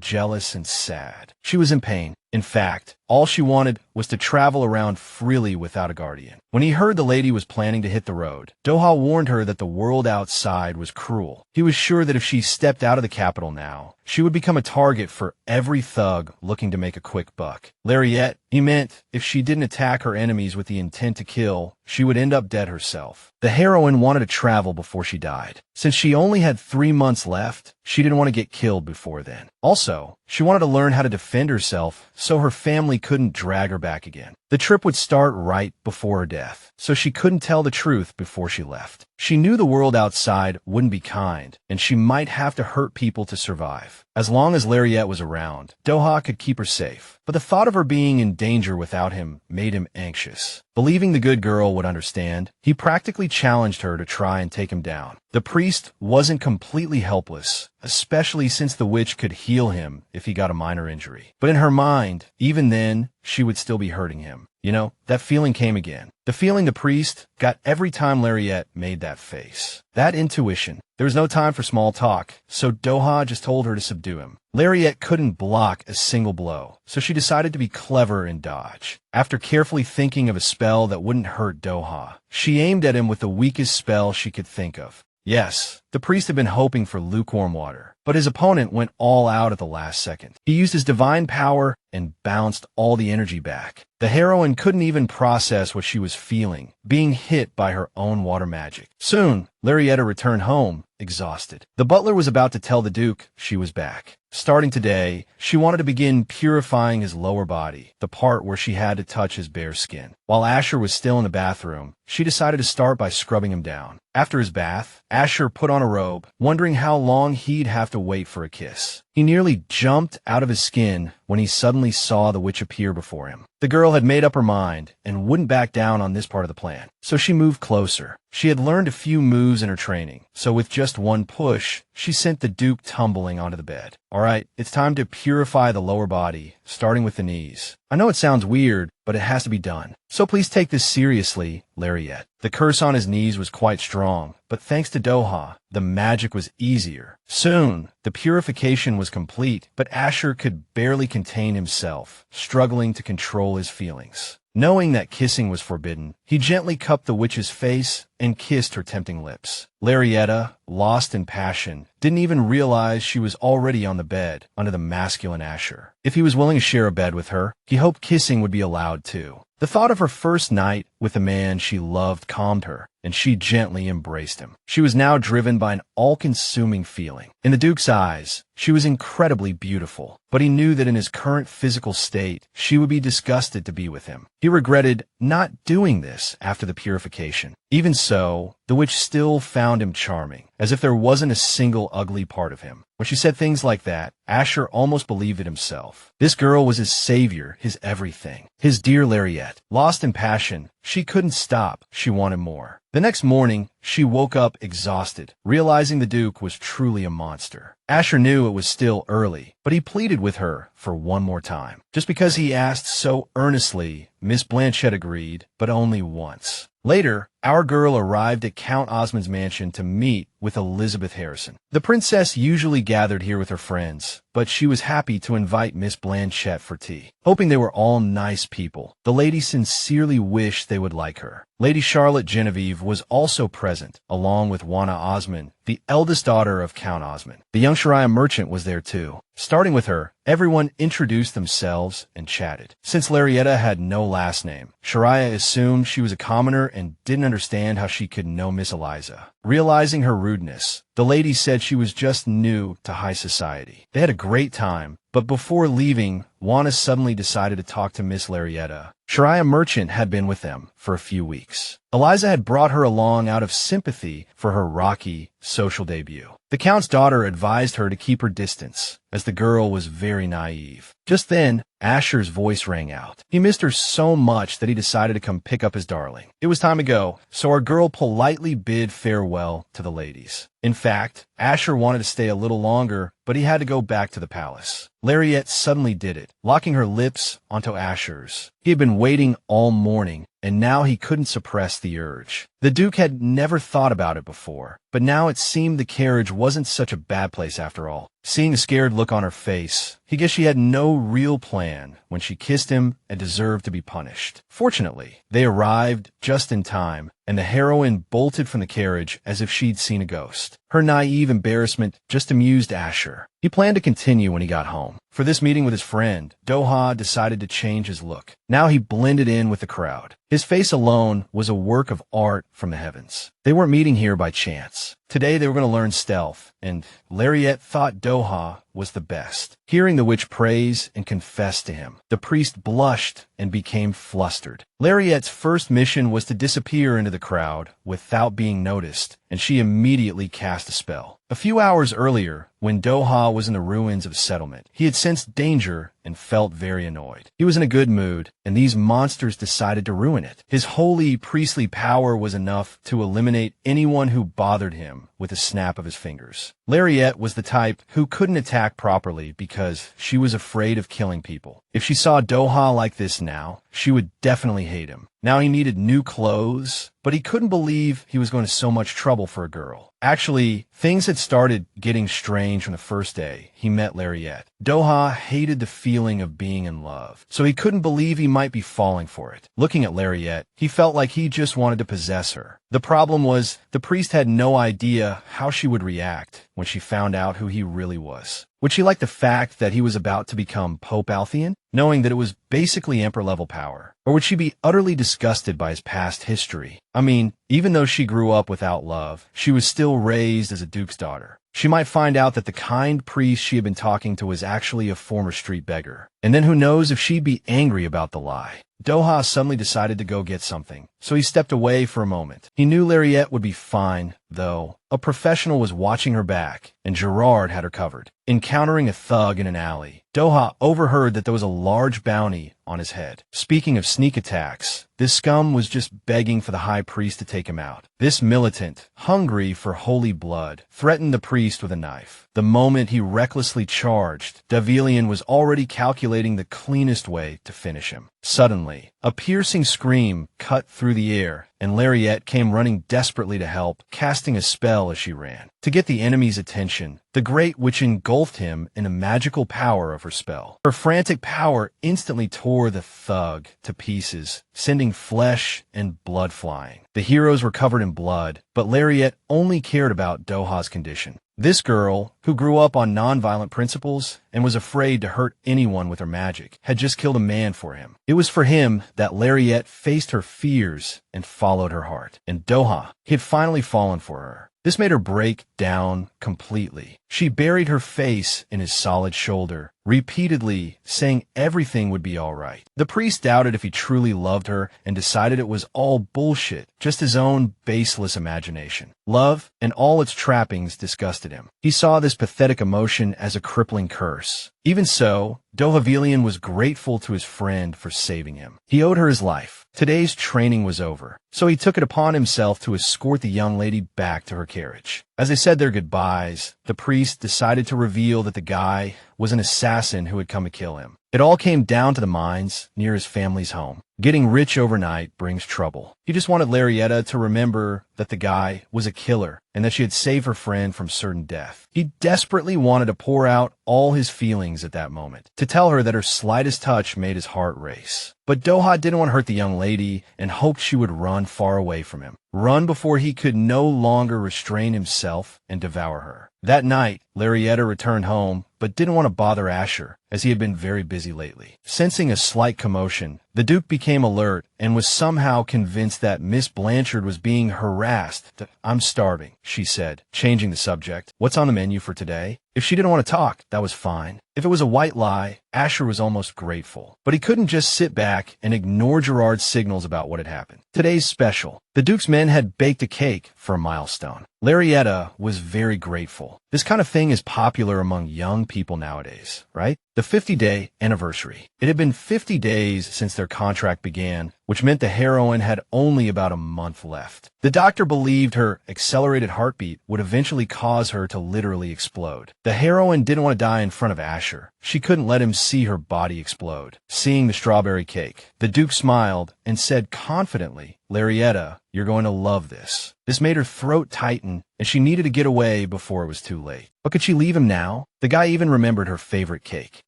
jealous and sad. She was in pain. In fact, All she wanted was to travel around freely without a guardian. When he heard the lady was planning to hit the road, Doha warned her that the world outside was cruel. He was sure that if she stepped out of the capital now, she would become a target for every thug looking to make a quick buck. Lariette, he meant if she didn't attack her enemies with the intent to kill, she would end up dead herself. The heroine wanted to travel before she died. Since she only had 3 months left, she didn't want to get killed before then. Also, she wanted to learn how to defend herself so her family couldn't drag her back again. The trip would start right before her death, so she couldn't tell the truth before she left. She knew the world outside wouldn't be kind, and she might have to hurt people to survive. As long as Lariette was around, Doha could keep her safe. But the thought of her being in danger without him made him anxious. Believing the good girl would understand, he practically challenged her to try and take him down. The priest wasn't completely helpless, especially since the witch could heal him if he got a minor injury. But in her mind, even then, she would still be hurting him. You know, that feeling came again. The feeling the priest got every time Lariette made that face. That intuition. There was no time for small talk, so Doha just told her to subdue him. Lariette couldn't block a single blow, so she decided to be clever and dodge. After carefully thinking of a spell that wouldn't hurt Doha, she aimed at him with the weakest spell she could think of. Yes, the priest had been hoping for lukewarm water, but his opponent went all out at the last second. He used his divine power and bounced all the energy back. The heroine couldn't even process what she was feeling, being hit by her own water magic. Soon, Lariette returned home, exhausted. The butler was about to tell the Duke she was back. Starting today, she wanted to begin purifying his lower body, the part where she had to touch his bare skin. While Asher was still in the bathroom, she decided to start by scrubbing him down. After his bath, Asher put on a robe, wondering how long he'd have to wait for a kiss. He nearly jumped out of his skin when he suddenly saw the witch appear before him. The girl had made up her mind and wouldn't back down on this part of the plan, so she moved closer. She had learned a few moves in her training, so with just one push, she sent the Duke tumbling onto the bed. All right, it's time to purify the lower body, starting with the knees. I know it sounds weird, but it has to be done. So please take this seriously, Lariette. The curse on his knees was quite strong, but thanks to Doha, the magic was easier. Soon, the purification was complete, but Asher could barely contain himself, struggling to control his feelings. Knowing that kissing was forbidden, he gently cupped the witch's face and kissed her tempting lips. Lariette, lost in passion, didn't even realize she was already on the bed under the masculine Asher. If he was willing to share a bed with her, he hoped kissing would be allowed too. The thought of her first night with the man she loved calmed her, and she gently embraced him. She was now driven by an all-consuming feeling. In the Duke's eyes, she was incredibly beautiful, but he knew that in his current physical state, she would be disgusted to be with him. He regretted not doing this after the purification. Even so, the witch still found him charming, as if there wasn't a single ugly part of him. When she said things like that, Asher almost believed it himself. This girl was his savior, his everything. His dear Lariette. Lost in passion, she couldn't stop. She wanted more. The next morning, she woke up exhausted, realizing the Duke was truly a monster. Asher knew it was still early, but he pleaded with her for one more time. Just because he asked so earnestly, Miss Blanchette agreed, but only once. Later, our girl arrived at Count Osmond's mansion to meet with Elizabeth Harrison. The princess usually gathered here with her friends, but she was happy to invite Miss Blanchette for tea. Hoping they were all nice people, the lady sincerely wished they would like her. Lady Charlotte Genevieve was also present, along with Juana Osmond, the eldest daughter of Count Osmond. The young Shariah merchant was there too. Starting with her, everyone introduced themselves and chatted. Since Lariette had no last name, Shariah assumed she was a commoner and didn't understand how she could know Miss Eliza. Realizing her rudeness, the lady said she was just new to high society. They had a great time, but before leaving, Juana suddenly decided to talk to Miss Lariette. Shariah Merchant had been with them for a few weeks. Eliza had brought her along out of sympathy for her rocky social debut. The Count's daughter advised her to keep her distance, as the girl was very naive. Just then, Asher's voice rang out. He missed her so much that he decided to come pick up his darling. It was time to go, so our girl politely bid farewell to the ladies. In fact, Asher wanted to stay a little longer, but he had to go back to the palace. Lariette suddenly did it, locking her lips onto Asher's. He had been waiting all morning, and now he couldn't suppress the urge. The Duke had never thought about it before, but now it seemed the carriage wasn't such a bad place after all. Seeing the scared look on her face, he guessed she had no real plan when she kissed him and deserved to be punished. Fortunately, they arrived just in time, and the heroine bolted from the carriage as if she'd seen a ghost. Her naive embarrassment just amused Asher. He planned to continue when he got home. For this meeting with his friend, Doha decided to change his look. Now he blended in with the crowd. His face alone was a work of art from the heavens. They weren't meeting here by chance. Today they were going to learn stealth, and Lariette thought Doha was the best. Hearing the witch praise and confess to him, the priest blushed and became flustered. Lariette's first mission was to disappear into the crowd without being noticed, and she immediately cast a spell. A few hours earlier, when Doha was in the ruins of a settlement, he had sensed danger and felt very annoyed. He was in a good mood, and these monsters decided to ruin it. His holy priestly power was enough to eliminate anyone who bothered him with a snap of his fingers. Lariette was the type who couldn't attack properly because she was afraid of killing people. If she saw Doha like this now, she would definitely hate him. Now he needed new clothes, but he couldn't believe he was going to so much trouble for a girl. Actually, things had started getting strange from the first day he met Lariette. Doha hated the feeling of being in love, so he couldn't believe he might be falling for it. Looking at Lariette, he felt like he just wanted to possess her. The problem was, the priest had no idea how she would react when she found out who he really was. Would she like the fact that he was about to become Pope Althean, knowing that it was basically emperor-level power? Or would she be utterly disgusted by his past history? I mean, even though she grew up without love, she was still raised as a duke's daughter. She might find out that the kind priest she had been talking to was actually a former street beggar. And then who knows if she'd be angry about the lie. Doha suddenly decided to go get something, so he stepped away for a moment. He knew Lariette would be fine, though. A professional was watching her back, and Gerard had her covered. Encountering a thug in an alley, Doha overheard that there was a large bounty on his head. Speaking of sneak attacks, this scum was just begging for the high priest to take him out. This militant, hungry for holy blood, threatened the priest with a knife. The moment he recklessly charged, Davilian was already calculating the cleanest way to finish him. Suddenly, a piercing scream cut through the air, and Lariette came running desperately to help, casting a spell as she ran. To get the enemy's attention, the Great Witch engulfed him in the magical power of her spell. Her frantic power instantly tore the thug to pieces, sending flesh and blood flying. The heroes were covered in blood, but Lariette only cared about Doha's condition. This girl, who grew up on nonviolent principles and was afraid to hurt anyone with her magic, had just killed a man for him. It was for him that Lariette faced her fears and followed her heart. And Doha, he had finally fallen for her. This made her break down completely. She buried her face in his solid shoulder, repeatedly saying everything would be all right. The priest doubted if he truly loved her and decided it was all bullshit, just his own baseless imagination. Love and all its trappings disgusted him. He saw this pathetic emotion as a crippling curse. Even so, Dohavilian was grateful to his friend for saving him. He owed her his life. Today's training was over, so he took it upon himself to escort the young lady back to her carriage. As they said their goodbyes, the priest decided to reveal that the guy was an assassin who had come to kill him. It all came down to the mines near his family's home. Getting rich overnight brings trouble. He just wanted Lariette to remember that the guy was a killer and that she had saved her friend from certain death. He desperately wanted to pour out all his feelings at that moment, to tell her that her slightest touch made his heart race. But Doha didn't want to hurt the young lady and hoped she would run far away from him. Run before he could no longer restrain himself and devour her. That night, Lariette returned home, but didn't want to bother Asher, as he had been very busy lately. Sensing a slight commotion, the Duke became alert and was somehow convinced that Miss Blanchard was being harassed. "I'm starving," she said, changing the subject. "What's on the menu for today?" If she didn't want to talk, that was fine. If it was a white lie, Asher was almost grateful. But he couldn't just sit back and ignore Gerard's signals about what had happened. Today's special. The Duke's men had baked a cake for a milestone. Lariette was very grateful. This kind of thing is popular among young people nowadays, right? The 50-day anniversary. It had been 50 days since their contract began which meant the heroine had only about a month left. The doctor believed her accelerated heartbeat would eventually cause her to literally explode. The heroine didn't want to die in front of Asher. She couldn't let him see her body explode. Seeing the strawberry cake, the Duke smiled and said confidently, "Lariette, you're going to love this." This made her throat tighten, and she needed to get away before it was too late. But could she leave him now? The guy even remembered her favorite cake.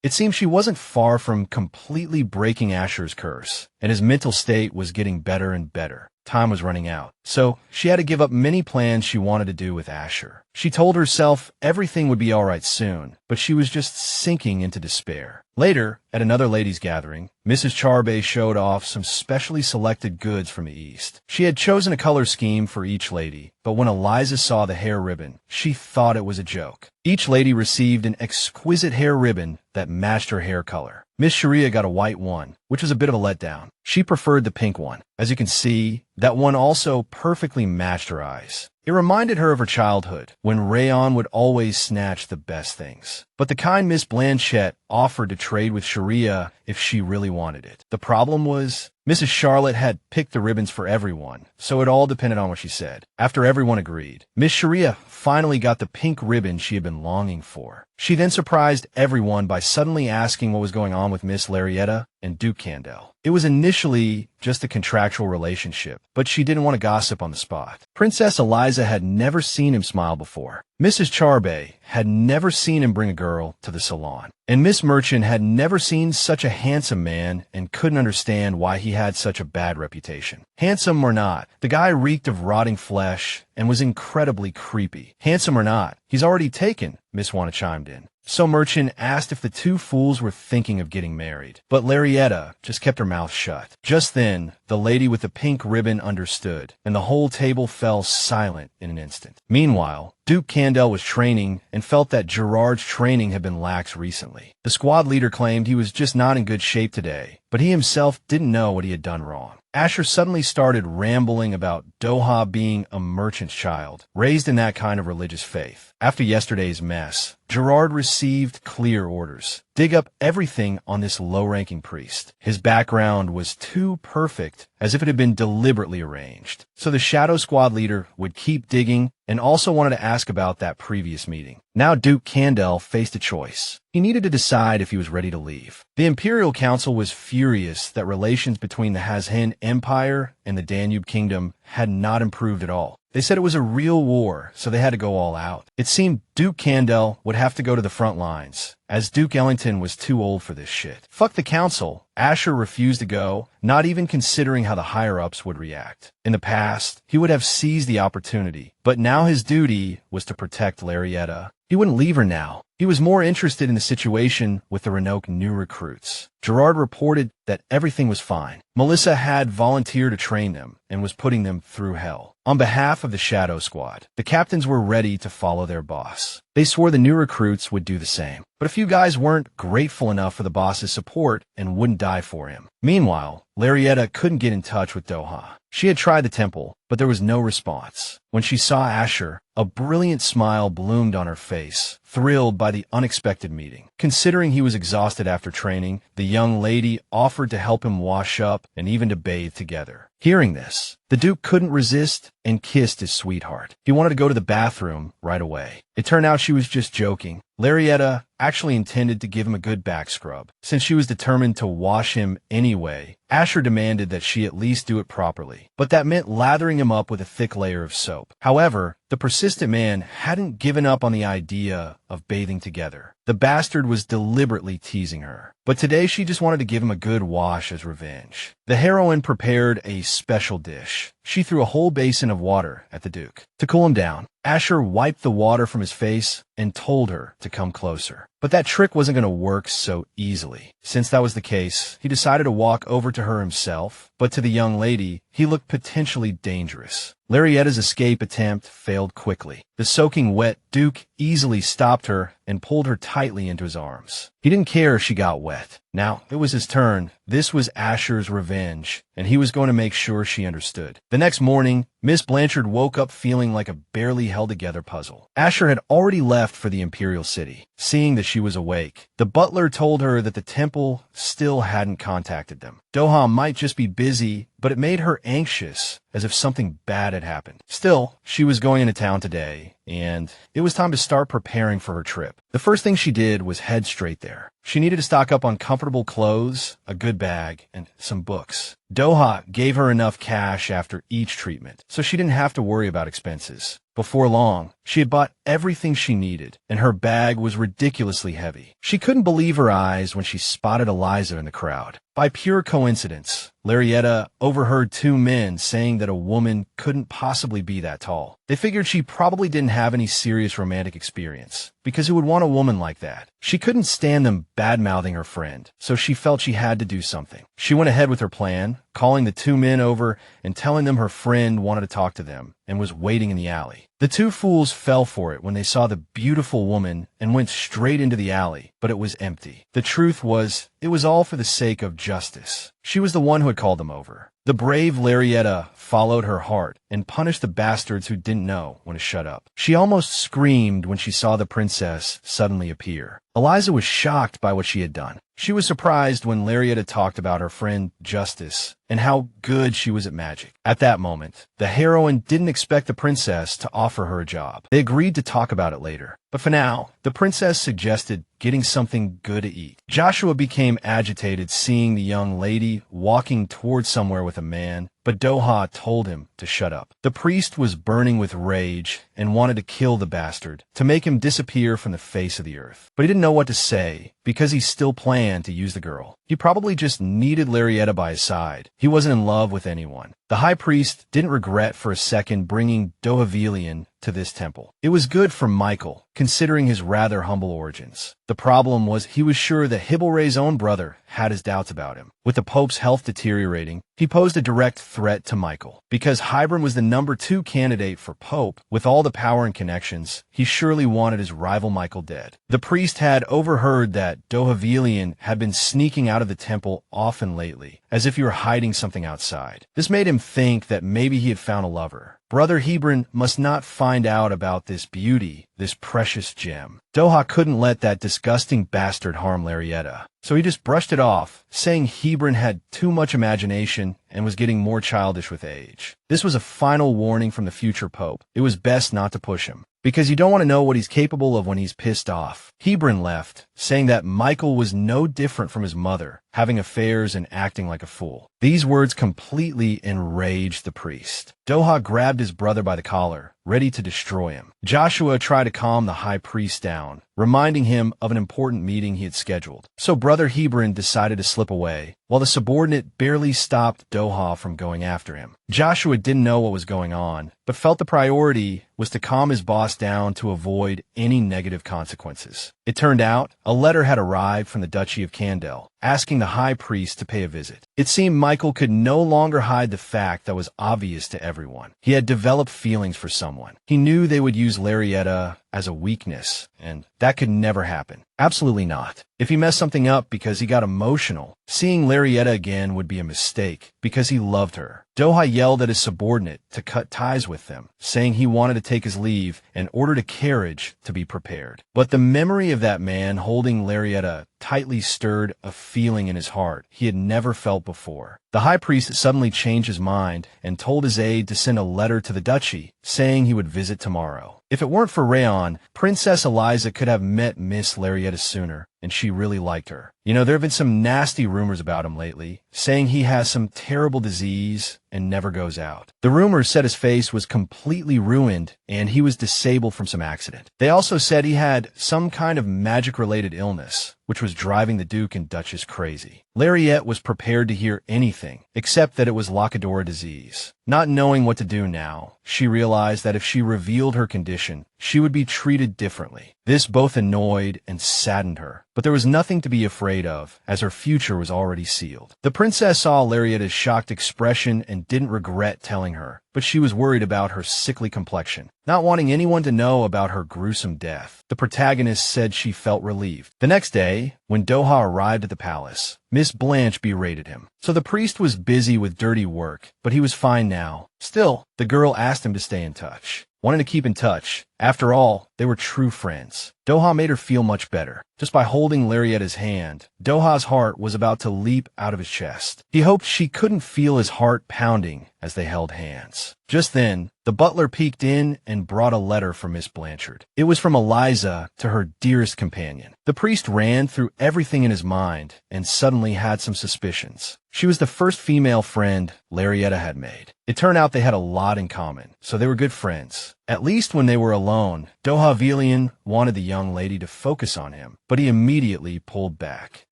It seemed she wasn't far from completely breaking Asher's curse, and his mental state was getting better and better. Time was running out, so she had to give up many plans she wanted to do with Asher. She told herself everything would be all right soon, but she was just sinking into despair. Later, at another ladies' gathering, Mrs. Charbay showed off some specially selected goods from the East. She had chosen a color scheme for each lady, but when Eliza saw the hair ribbon, she thought it was a joke. Each lady received an exquisite hair ribbon that matched her hair color. Miss Sharia got a white one, which was a bit of a letdown. She preferred the pink one. As you can see, that one also perfectly matched her eyes. It reminded her of her childhood, when Rayon would always snatch the best things. But the kind Miss Blanchette offered to trade with Sharia if she really wanted it. The problem was, Mrs. Charlotte had picked the ribbons for everyone, so it all depended on what she said. After everyone agreed, Miss Sharia finally got the pink ribbon she had been longing for. She then surprised everyone by suddenly asking what was going on with Miss Lariette and Duke Kendall. It was initially just a contractual relationship, but she didn't want to gossip on the spot. Princess Eliza had never seen him smile before. Mrs. Charbay had never seen him bring a girl to the salon. And Miss Merchant had never seen such a handsome man and couldn't understand why he had such a bad reputation. Handsome or not, the guy reeked of rotting flesh and was incredibly creepy. Handsome or not, he's already taken, Miss Wanna chimed in. So Merchant asked if the two fools were thinking of getting married. But Lariette just kept her mouth shut. Just then, the lady with the pink ribbon understood, and the whole table fell silent in an instant. Meanwhile, Duke Kendall was training and felt that Gerard's training had been lax recently. The squad leader claimed he was just not in good shape today, but he himself didn't know what he had done wrong. Asher suddenly started rambling about Doha being a merchant's child, raised in that kind of religious faith. After yesterday's mess, Gerard received clear orders. Dig up everything on this low-ranking priest. His background was too perfect, as if it had been deliberately arranged. So the Shadow Squad leader would keep digging and also wanted to ask about that previous meeting. Now Duke Kendall faced a choice. He needed to decide if he was ready to leave. The Imperial Council was furious that relations between the Hazhen Empire and the Danube Kingdom had not improved at all. They said it was a real war, so they had to go all out. It seemed Duke Kendall would have to go to the front lines, as Duke Ellington was too old for this shit. Fuck the council. Asher refused to go, not even considering how the higher-ups would react. In the past, he would have seized the opportunity, but now his duty was to protect Lariette. He wouldn't leave her now. He was more interested in the situation with the Renault new recruits. Gerard reported that everything was fine. Melissa had volunteered to train them and was putting them through hell. On behalf of the Shadow Squad, the captains were ready to follow their boss. They swore the new recruits would do the same. But a few guys weren't grateful enough for the boss's support and wouldn't die for him. Meanwhile, Lariette couldn't get in touch with Doha. She had tried the temple, but there was no response. When she saw Asher, a brilliant smile bloomed on her face, thrilled by the unexpected meeting. Considering he was exhausted after training, the young lady offered to help him wash up and even to bathe together. Hearing this, the Duke couldn't resist and kissed his sweetheart. He wanted to go to the bathroom right away. It turned out she was just joking. Lariette actually intended to give him a good back scrub. Since she was determined to wash him anyway, Asher demanded that she at least do it properly. But that meant lathering him up with a thick layer of soap. However, the persistent man hadn't given up on the idea of bathing together. The bastard was deliberately teasing her. But today she just wanted to give him a good wash as revenge. The heroine prepared a special dish. She threw a whole basin of water at the Duke. To cool him down, Asher wiped the water from his face and told her to come closer. But that trick wasn't going to work so easily. Since that was the case, he decided to walk over to her himself, but to the young lady, he looked potentially dangerous. Lariette's escape attempt failed quickly. The soaking wet Duke easily stopped her and pulled her tightly into his arms. He He didn't care if she got wet. Now, it was his turn. This was Asher's revenge, and he was going to make sure she understood. The next morning, Miss Blanchard woke up feeling like a barely held-together puzzle. Asher had already left for the Imperial City. Seeing that she was awake, the butler told her that the temple still hadn't contacted them. Doha might just be busy, but it made her anxious, as if something bad had happened. Still, she was going into town today, and it was time to start preparing for her trip. The first thing she did was head straight there. She needed to stock up on comfortable clothes, a good bag, and some books. Doha gave her enough cash after each treatment, so she didn't have to worry about expenses. Before long, she had bought everything she needed, and her bag was ridiculously heavy. She couldn't believe her eyes when she spotted Eliza in the crowd. By pure coincidence, Lariette overheard two men saying that a woman couldn't possibly be that tall. They figured she probably didn't have any serious romantic experience, because who would want a woman like that? She couldn't stand them bad-mouthing her friend, so she felt she had to do something. She went ahead with her plan, calling the two men over and telling them her friend wanted to talk to them and was waiting in the alley. The two fools fell for it when they saw the beautiful woman and went straight into the alley, but it was empty. The truth was, it was all for the sake of justice. She was the one who had called them over. The brave Lariette followed her heart and punished the bastards who didn't know when to shut up. She almost screamed when she saw the princess suddenly appear. Eliza was shocked by what she had done. She was surprised when Lariette talked about her friend Justice and how good she was at magic. At that moment, the heroine didn't expect the princess to offer her a job. They agreed to talk about it later. But for now, the princess suggested getting something good to eat. Joshua became agitated seeing the young lady walking towards somewhere with a man, but Doha told him to shut up. The priest was burning with rage and wanted to kill the bastard, to make him disappear from the face of the earth. But he didn't know what to say, because he still planned to use the girl. He probably just needed Lariette by his side. He wasn't in love with anyone. The high priest didn't regret for a second bringing Doha to this temple. It was good for Michael, considering his rather humble origins. The problem was he was sure that Hibelre's own brother had his doubts about him. With the Pope's health deteriorating, he posed a direct threat to Michael. Because Hybern was the number 2 candidate for Pope, with all the power and connections, he surely wanted his rival Michael dead. The priest had overheard that Doha had been sneaking out of the temple often lately, as if he were hiding something outside. This made him think that maybe he had found a lover. Brother Hebron must not find out about this beauty, this precious gem. Doha couldn't let that disgusting bastard harm Lariette, so he just brushed it off, saying Hebron had too much imagination and was getting more childish with age. This was a final warning from the future pope. It was best not to push him, because you don't want to know what he's capable of when he's pissed off. Hebron left, saying that Michael was no different from his mother, having affairs and acting like a fool. These words completely enraged the priest. Doha grabbed his brother by the collar, ready to destroy him. Joshua tried to calm the high priest down, reminding him of an important meeting he had scheduled. So Brother Hebron decided to slip away, while the subordinate barely stopped Doha from going after him. Joshua didn't know what was going on, but felt the priority was to calm his boss down to avoid any negative consequences. It turned out a letter had arrived from the Duchy of Kendall, asking the high priest to pay a visit. It seemed Michael could no longer hide the fact that was obvious to everyone. He had developed feelings for someone. He knew they would use Lariette as a weakness, and that could never happen. Absolutely not. If he messed something up because he got emotional, seeing Lariette again would be a mistake, because he loved her. Doha yelled at his subordinate to cut ties with them, saying he wanted to take his leave and ordered a carriage to be prepared. But the memory of that man holding Lariette tightly stirred a feeling in his heart he had never felt before. The high priest suddenly changed his mind and told his aide to send a letter to the duchy, saying he would visit tomorrow. If it weren't for Rayon, Princess Eliza could have met Miss Lariette sooner, and she really liked her. You know, there have been some nasty rumors about him lately, saying he has some terrible disease and never goes out. The rumors said his face was completely ruined and he was disabled from some accident. They also said he had some kind of magic-related illness, which was driving the Duke and Duchess crazy. Lariette was prepared to hear anything, except that it was Lacadora disease. Not knowing what to do now, she realized that if she revealed her condition, she would be treated differently. This both annoyed and saddened her, but there was nothing to be afraid of, as her future was already sealed. The princess saw Lariette's shocked expression and didn't regret telling her, but but she was worried about her sickly complexion, not wanting anyone to know about her gruesome death. The protagonist said she felt relieved. The next day, when Doha arrived at the palace, Miss Blanche berated him. So the priest was busy with dirty work, but he was fine now. Still, the girl asked him to stay in touch. Wanted to keep in touch. After all, they were true friends. Doha made her feel much better. Just by holding Lariette's hand, Doha's heart was about to leap out of his chest. He hoped she couldn't feel his heart pounding as they held hands. Just then, the butler peeked in and brought a letter from Miss Blanchard. It was from Eliza to her dearest companion. The priest ran through everything in his mind and suddenly had some suspicions. She was the first female friend Lariette had made. It turned out they had a lot in common, so they were good friends. At least when they were alone, Doha Velian wanted the young lady to focus on him, but he immediately pulled back.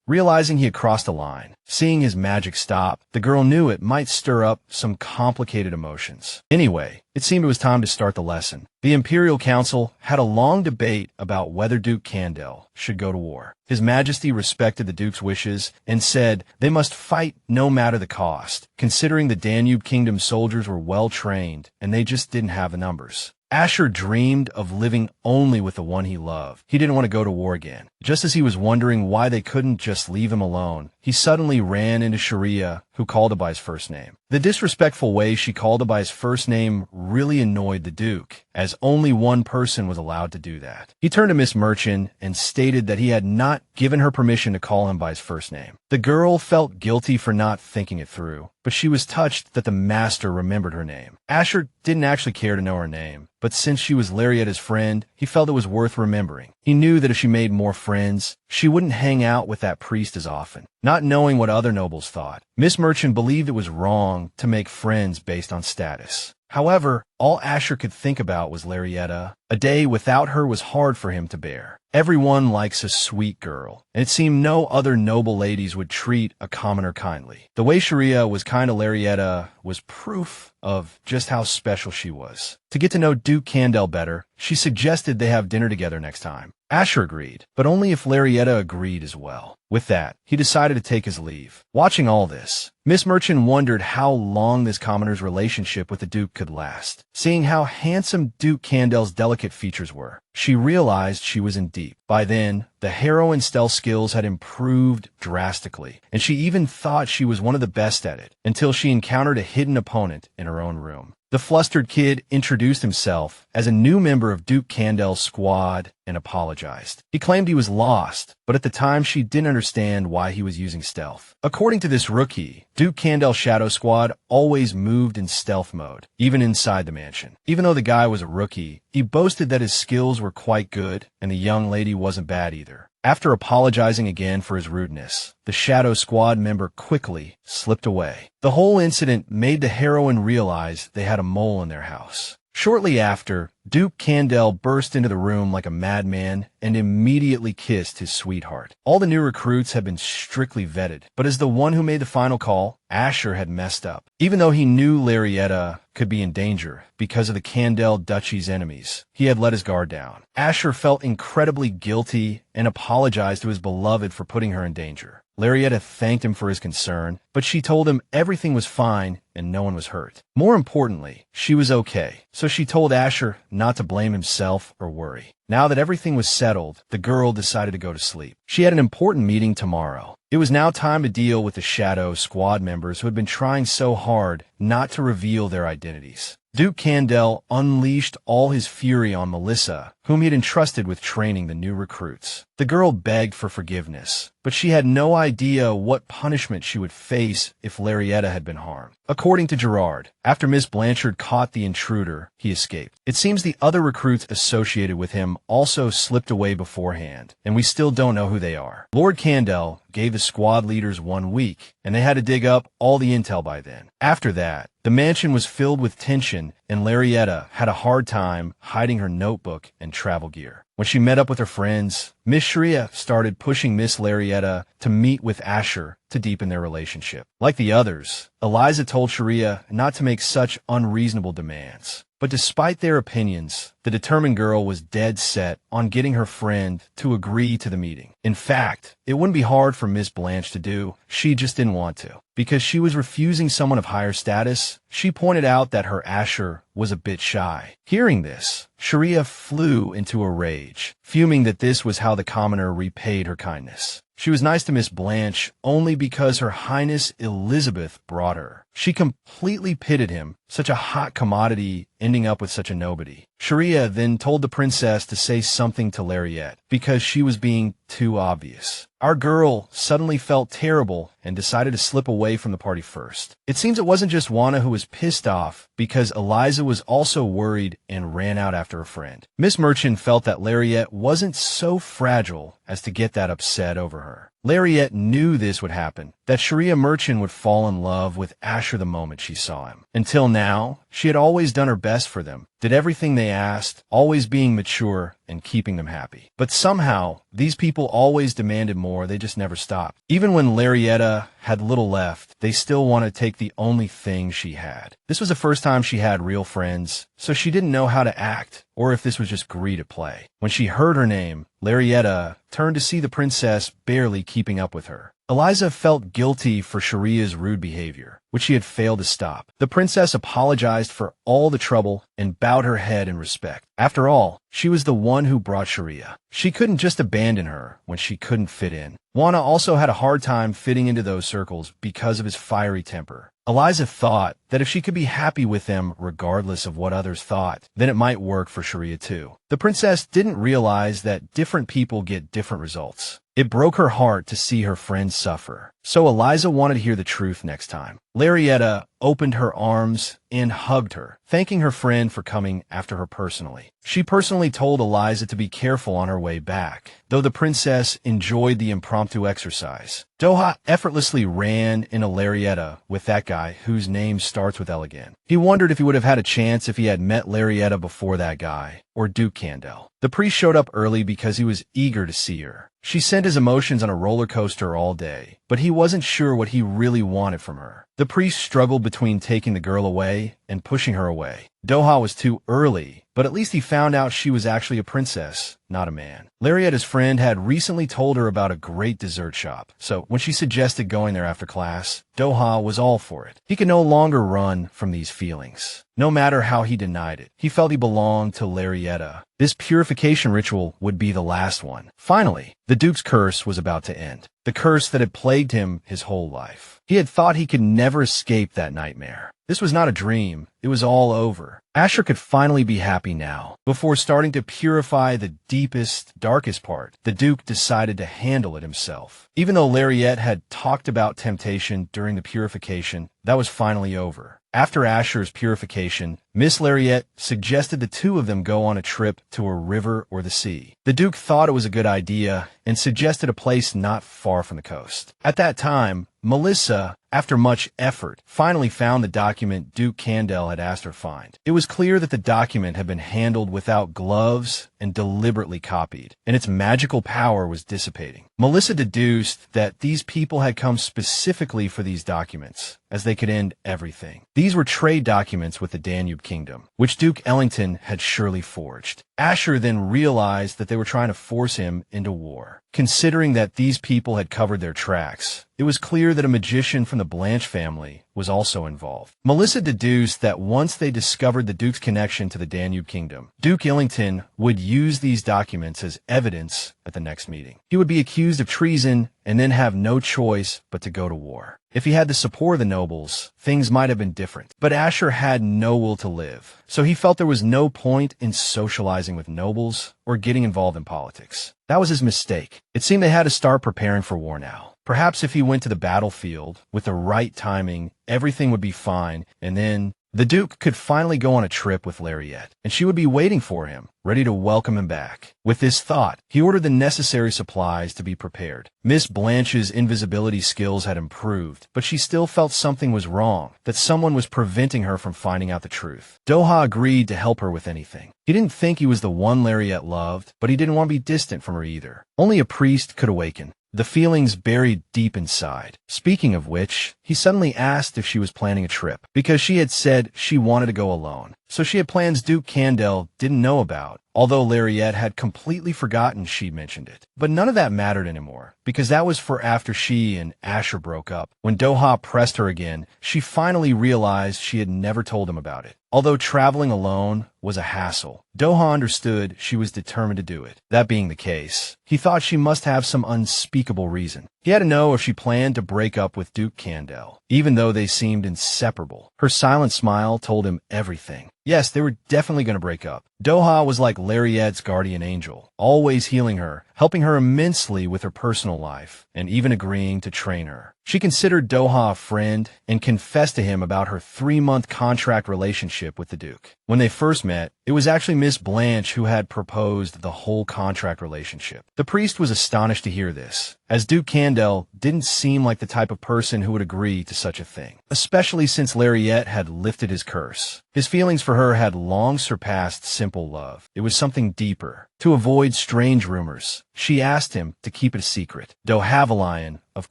Realizing he had crossed a line, seeing his magic stop, the girl knew it might stir up some complicated emotions. Anyway, it seemed it was time to start the lesson. The Imperial Council had a long debate about whether Duke Kendall should go to war. His Majesty respected the Duke's wishes and said they must fight no matter the cost, considering the Danube Kingdom's soldiers were well trained and they just didn't have the numbers. Asher dreamed of living only with the one he loved. He didn't want to go to war again. Just as he was wondering why they couldn't just leave him alone, he suddenly ran into Sharia, who called him by his first name. The disrespectful way she called him by his first name really annoyed the Duke, as only one person was allowed to do that. He turned to Miss Merchant and stated that he had not given her permission to call him by his first name. The girl felt guilty for not thinking it through, but she was touched that the master remembered her name. Asher didn't actually care to know her name, but since she was Lariette's friend, he felt it was worth remembering. He knew that if she made more friends, she wouldn't hang out with that priest as often. Not knowing what other nobles thought, Miss Merchant believed it was wrong to make friends based on status. However, all Asher could think about was Lariette. A day without her was hard for him to bear. Everyone likes a sweet girl, and it seemed no other noble ladies would treat a commoner kindly. The way Sharia was kind to Lariette was proof of just how special she was. To get to know Duke Kendall better, she suggested they have dinner together next time. Asher agreed, but only if Lariette agreed as well. With that, he decided to take his leave. Watching all this, Miss Merchant wondered how long this commoner's relationship with the Duke could last. Seeing how handsome Duke Kendall's delicate features were, she realized she was in deep. By then, the heroine's stealth skills had improved drastically, and she even thought she was one of the best at it, until she encountered a hidden opponent in her own room. The flustered kid introduced himself as a new member of Duke Kendall's squad and apologized. He claimed he was lost, but at the time she didn't understand why he was using stealth. According to this rookie, Duke Kendall's shadow squad always moved in stealth mode, even inside the mansion. Even though the guy was a rookie, he boasted that his skills were quite good, and the young lady wasn't bad either. After apologizing again for his rudeness, the Shadow Squad member quickly slipped away. The whole incident made the heroine realize they had a mole in their house. Shortly after, Duke Kendall burst into the room like a madman and immediately kissed his sweetheart. All the new recruits had been strictly vetted, but as the one who made the final call, Asher had messed up. Even though he knew Lariette could be in danger because of the Kendall duchy's enemies, he had let his guard down. Asher felt incredibly guilty and apologized to his beloved for putting her in danger. Lariette thanked him for his concern, but she told him everything was fine and no one was hurt. More importantly, she was okay, so she told Asher not to blame himself or worry. Now that everything was settled, the girl decided to go to sleep. She had an important meeting tomorrow. It was now time to deal with the Shadow Squad members who had been trying so hard not to reveal their identities. Duke Kendall unleashed all his fury on Melissa, whom he had entrusted with training the new recruits. The girl begged for forgiveness, but she had no idea what punishment she would face if Lariette had been harmed. According to Gerard, after Miss Blanchard caught the intruder, he escaped. It seems the other recruits associated with him also slipped away beforehand, and we still don't know who they are. Lord Kendall gave the squad leaders 1 week, and they had to dig up all the intel by then. After that, the mansion was filled with tension, and Lariette had a hard time hiding her notebook and travel gear. When she met up with her friends, Miss Sharia started pushing Miss Lariette to meet with Asher to deepen their relationship. Like the others, Eliza told Sharia not to make such unreasonable demands. But despite their opinions, the determined girl was dead set on getting her friend to agree to the meeting. In fact, it wouldn't be hard for Miss Blanche to do. She just didn't want to. Because she was refusing someone of higher status, she pointed out that her Asher was a bit shy. Hearing this, Sharia flew into a rage, fuming that this was how the commoner repaid her kindness. She was nice to Miss Blanche only because Her Highness Elizabeth brought her. She completely pitted him, such a hot commodity, ending up with such a nobody. Sharia then told the princess to say something to Lariette, because she was being too obvious. Our girl suddenly felt terrible and decided to slip away from the party first. It seems it wasn't just Juana who was pissed off, because Eliza was also worried and ran out after a friend. Miss Merchant felt that Lariette wasn't so fragile as to get that upset over her. Lariette knew this would happen, that Sharia Merchant would fall in love with Asher the moment she saw him. Until now, she had always done her best for them, did everything they asked, always being mature and keeping them happy. But somehow, these people always demanded more, they just never stopped. Even when Larietta had little left, they still wanted to take the only thing she had. This was the first time she had real friends, so she didn't know how to act, or if this was just greed at play. When she heard her name, Larietta turned to see the princess barely keeping up with her. Eliza felt guilty for Sharia's rude behavior, which she had failed to stop. The princess apologized for all the trouble and bowed her head in respect. After all, she was the one who brought Sharia. She couldn't just abandon her when she couldn't fit in. Juana also had a hard time fitting into those circles because of his fiery temper. Eliza thought that if she could be happy with them regardless of what others thought, then it might work for Sharia too. The princess didn't realize that different people get different results. It broke her heart to see her friends suffer. So Eliza wanted to hear the truth next time. Larietta opened her arms and hugged her, thanking her friend for coming after her personally. She personally told Eliza to be careful on her way back, though the princess enjoyed the impromptu exercise. Doha effortlessly ran into Larietta with that guy whose name starts with L again. He wondered if he would have had a chance if he had met Larietta before that guy, or Duke Kendall. The priest showed up early because he was eager to see her. She sent his emotions on a roller coaster all day, but he wasn't sure what he really wanted from her. The priest struggled between taking the girl away and pushing her away. Doha was too early, but at least he found out she was actually a princess, not a man. Larietta's friend had recently told her about a great dessert shop, so when she suggested going there after class, Doha was all for it. He could no longer run from these feelings. No matter how he denied it, he felt he belonged to Larietta. This purification ritual would be the last one. Finally, the Duke's curse was about to end. The curse that had plagued him his whole life. He had thought he could never escape that nightmare. This was not a dream. It was all over. Asher could finally be happy now. Before starting to purify the deepest, darkest part, the Duke decided to handle it himself. Even though Lariette had talked about temptation during the purification, that was finally over. After Asher's purification, Miss Lariette suggested the two of them go on a trip to a river or the sea. The Duke thought it was a good idea and suggested a place not far from the coast. At that time, Melissa, after much effort, finally found the document Duke Kendall had asked her to find. It was clear that the document had been handled without gloves and deliberately copied, and its magical power was dissipating. Melissa deduced that these people had come specifically for these documents, as they could end everything. These were trade documents with the Danube Kingdom, which Duke Ellington had surely forged. Asher then realized that they were trying to force him into war. Considering that these people had covered their tracks, it was clear that a magician from the Blanche family was also involved. Melissa deduced that once they discovered the Duke's connection to the Danube Kingdom, Duke Ellington would use these documents as evidence at the next meeting. He would be accused of treason and then have no choice but to go to war. If he had the support of the nobles, things might have been different. But Asher had no will to live, so he felt there was no point in socializing with nobles or getting involved in politics. That was his mistake. It seemed they had to start preparing for war now. Perhaps if he went to the battlefield with the right timing, everything would be fine, and then the Duke could finally go on a trip with Lariette, and she would be waiting for him, ready to welcome him back. With this thought, he ordered the necessary supplies to be prepared. Miss Blanche's invisibility skills had improved, but she still felt something was wrong, that someone was preventing her from finding out the truth. Doha agreed to help her with anything. He didn't think he was the one Lariette loved, but he didn't want to be distant from her either. Only a priest could awaken the feelings buried deep inside. Speaking of which, he suddenly asked if she was planning a trip, because she had said she wanted to go alone. so she had plans Duke Kendall didn't know about, although Lariette had completely forgotten she'd mentioned it. But none of that mattered anymore, because that was for after she and Asher broke up. When Doha pressed her again, she finally realized she had never told him about it. Although traveling alone was a hassle, Doha understood she was determined to do it. That being the case, he thought she must have some unspeakable reason. He had to know if she planned to break up with Duke Kendall, even though they seemed inseparable. Her silent smile told him everything. Yes, they were definitely going to break up. Doha was like Lariette's guardian angel, always healing her, helping her immensely with her personal life, and even agreeing to train her. She considered Doha a friend and confessed to him about her 3-month contract relationship with the Duke. When they first met, it was actually Miss Blanche who had proposed the whole contract relationship. The priest was astonished to hear this, as Duke Kendall didn't seem like the type of person who would agree to such a thing, especially since Lariette had lifted his curse. His feelings for her had long surpassed simple love. It was something deeper. To avoid strange rumors, she asked him to keep it a secret. Dohavalion, of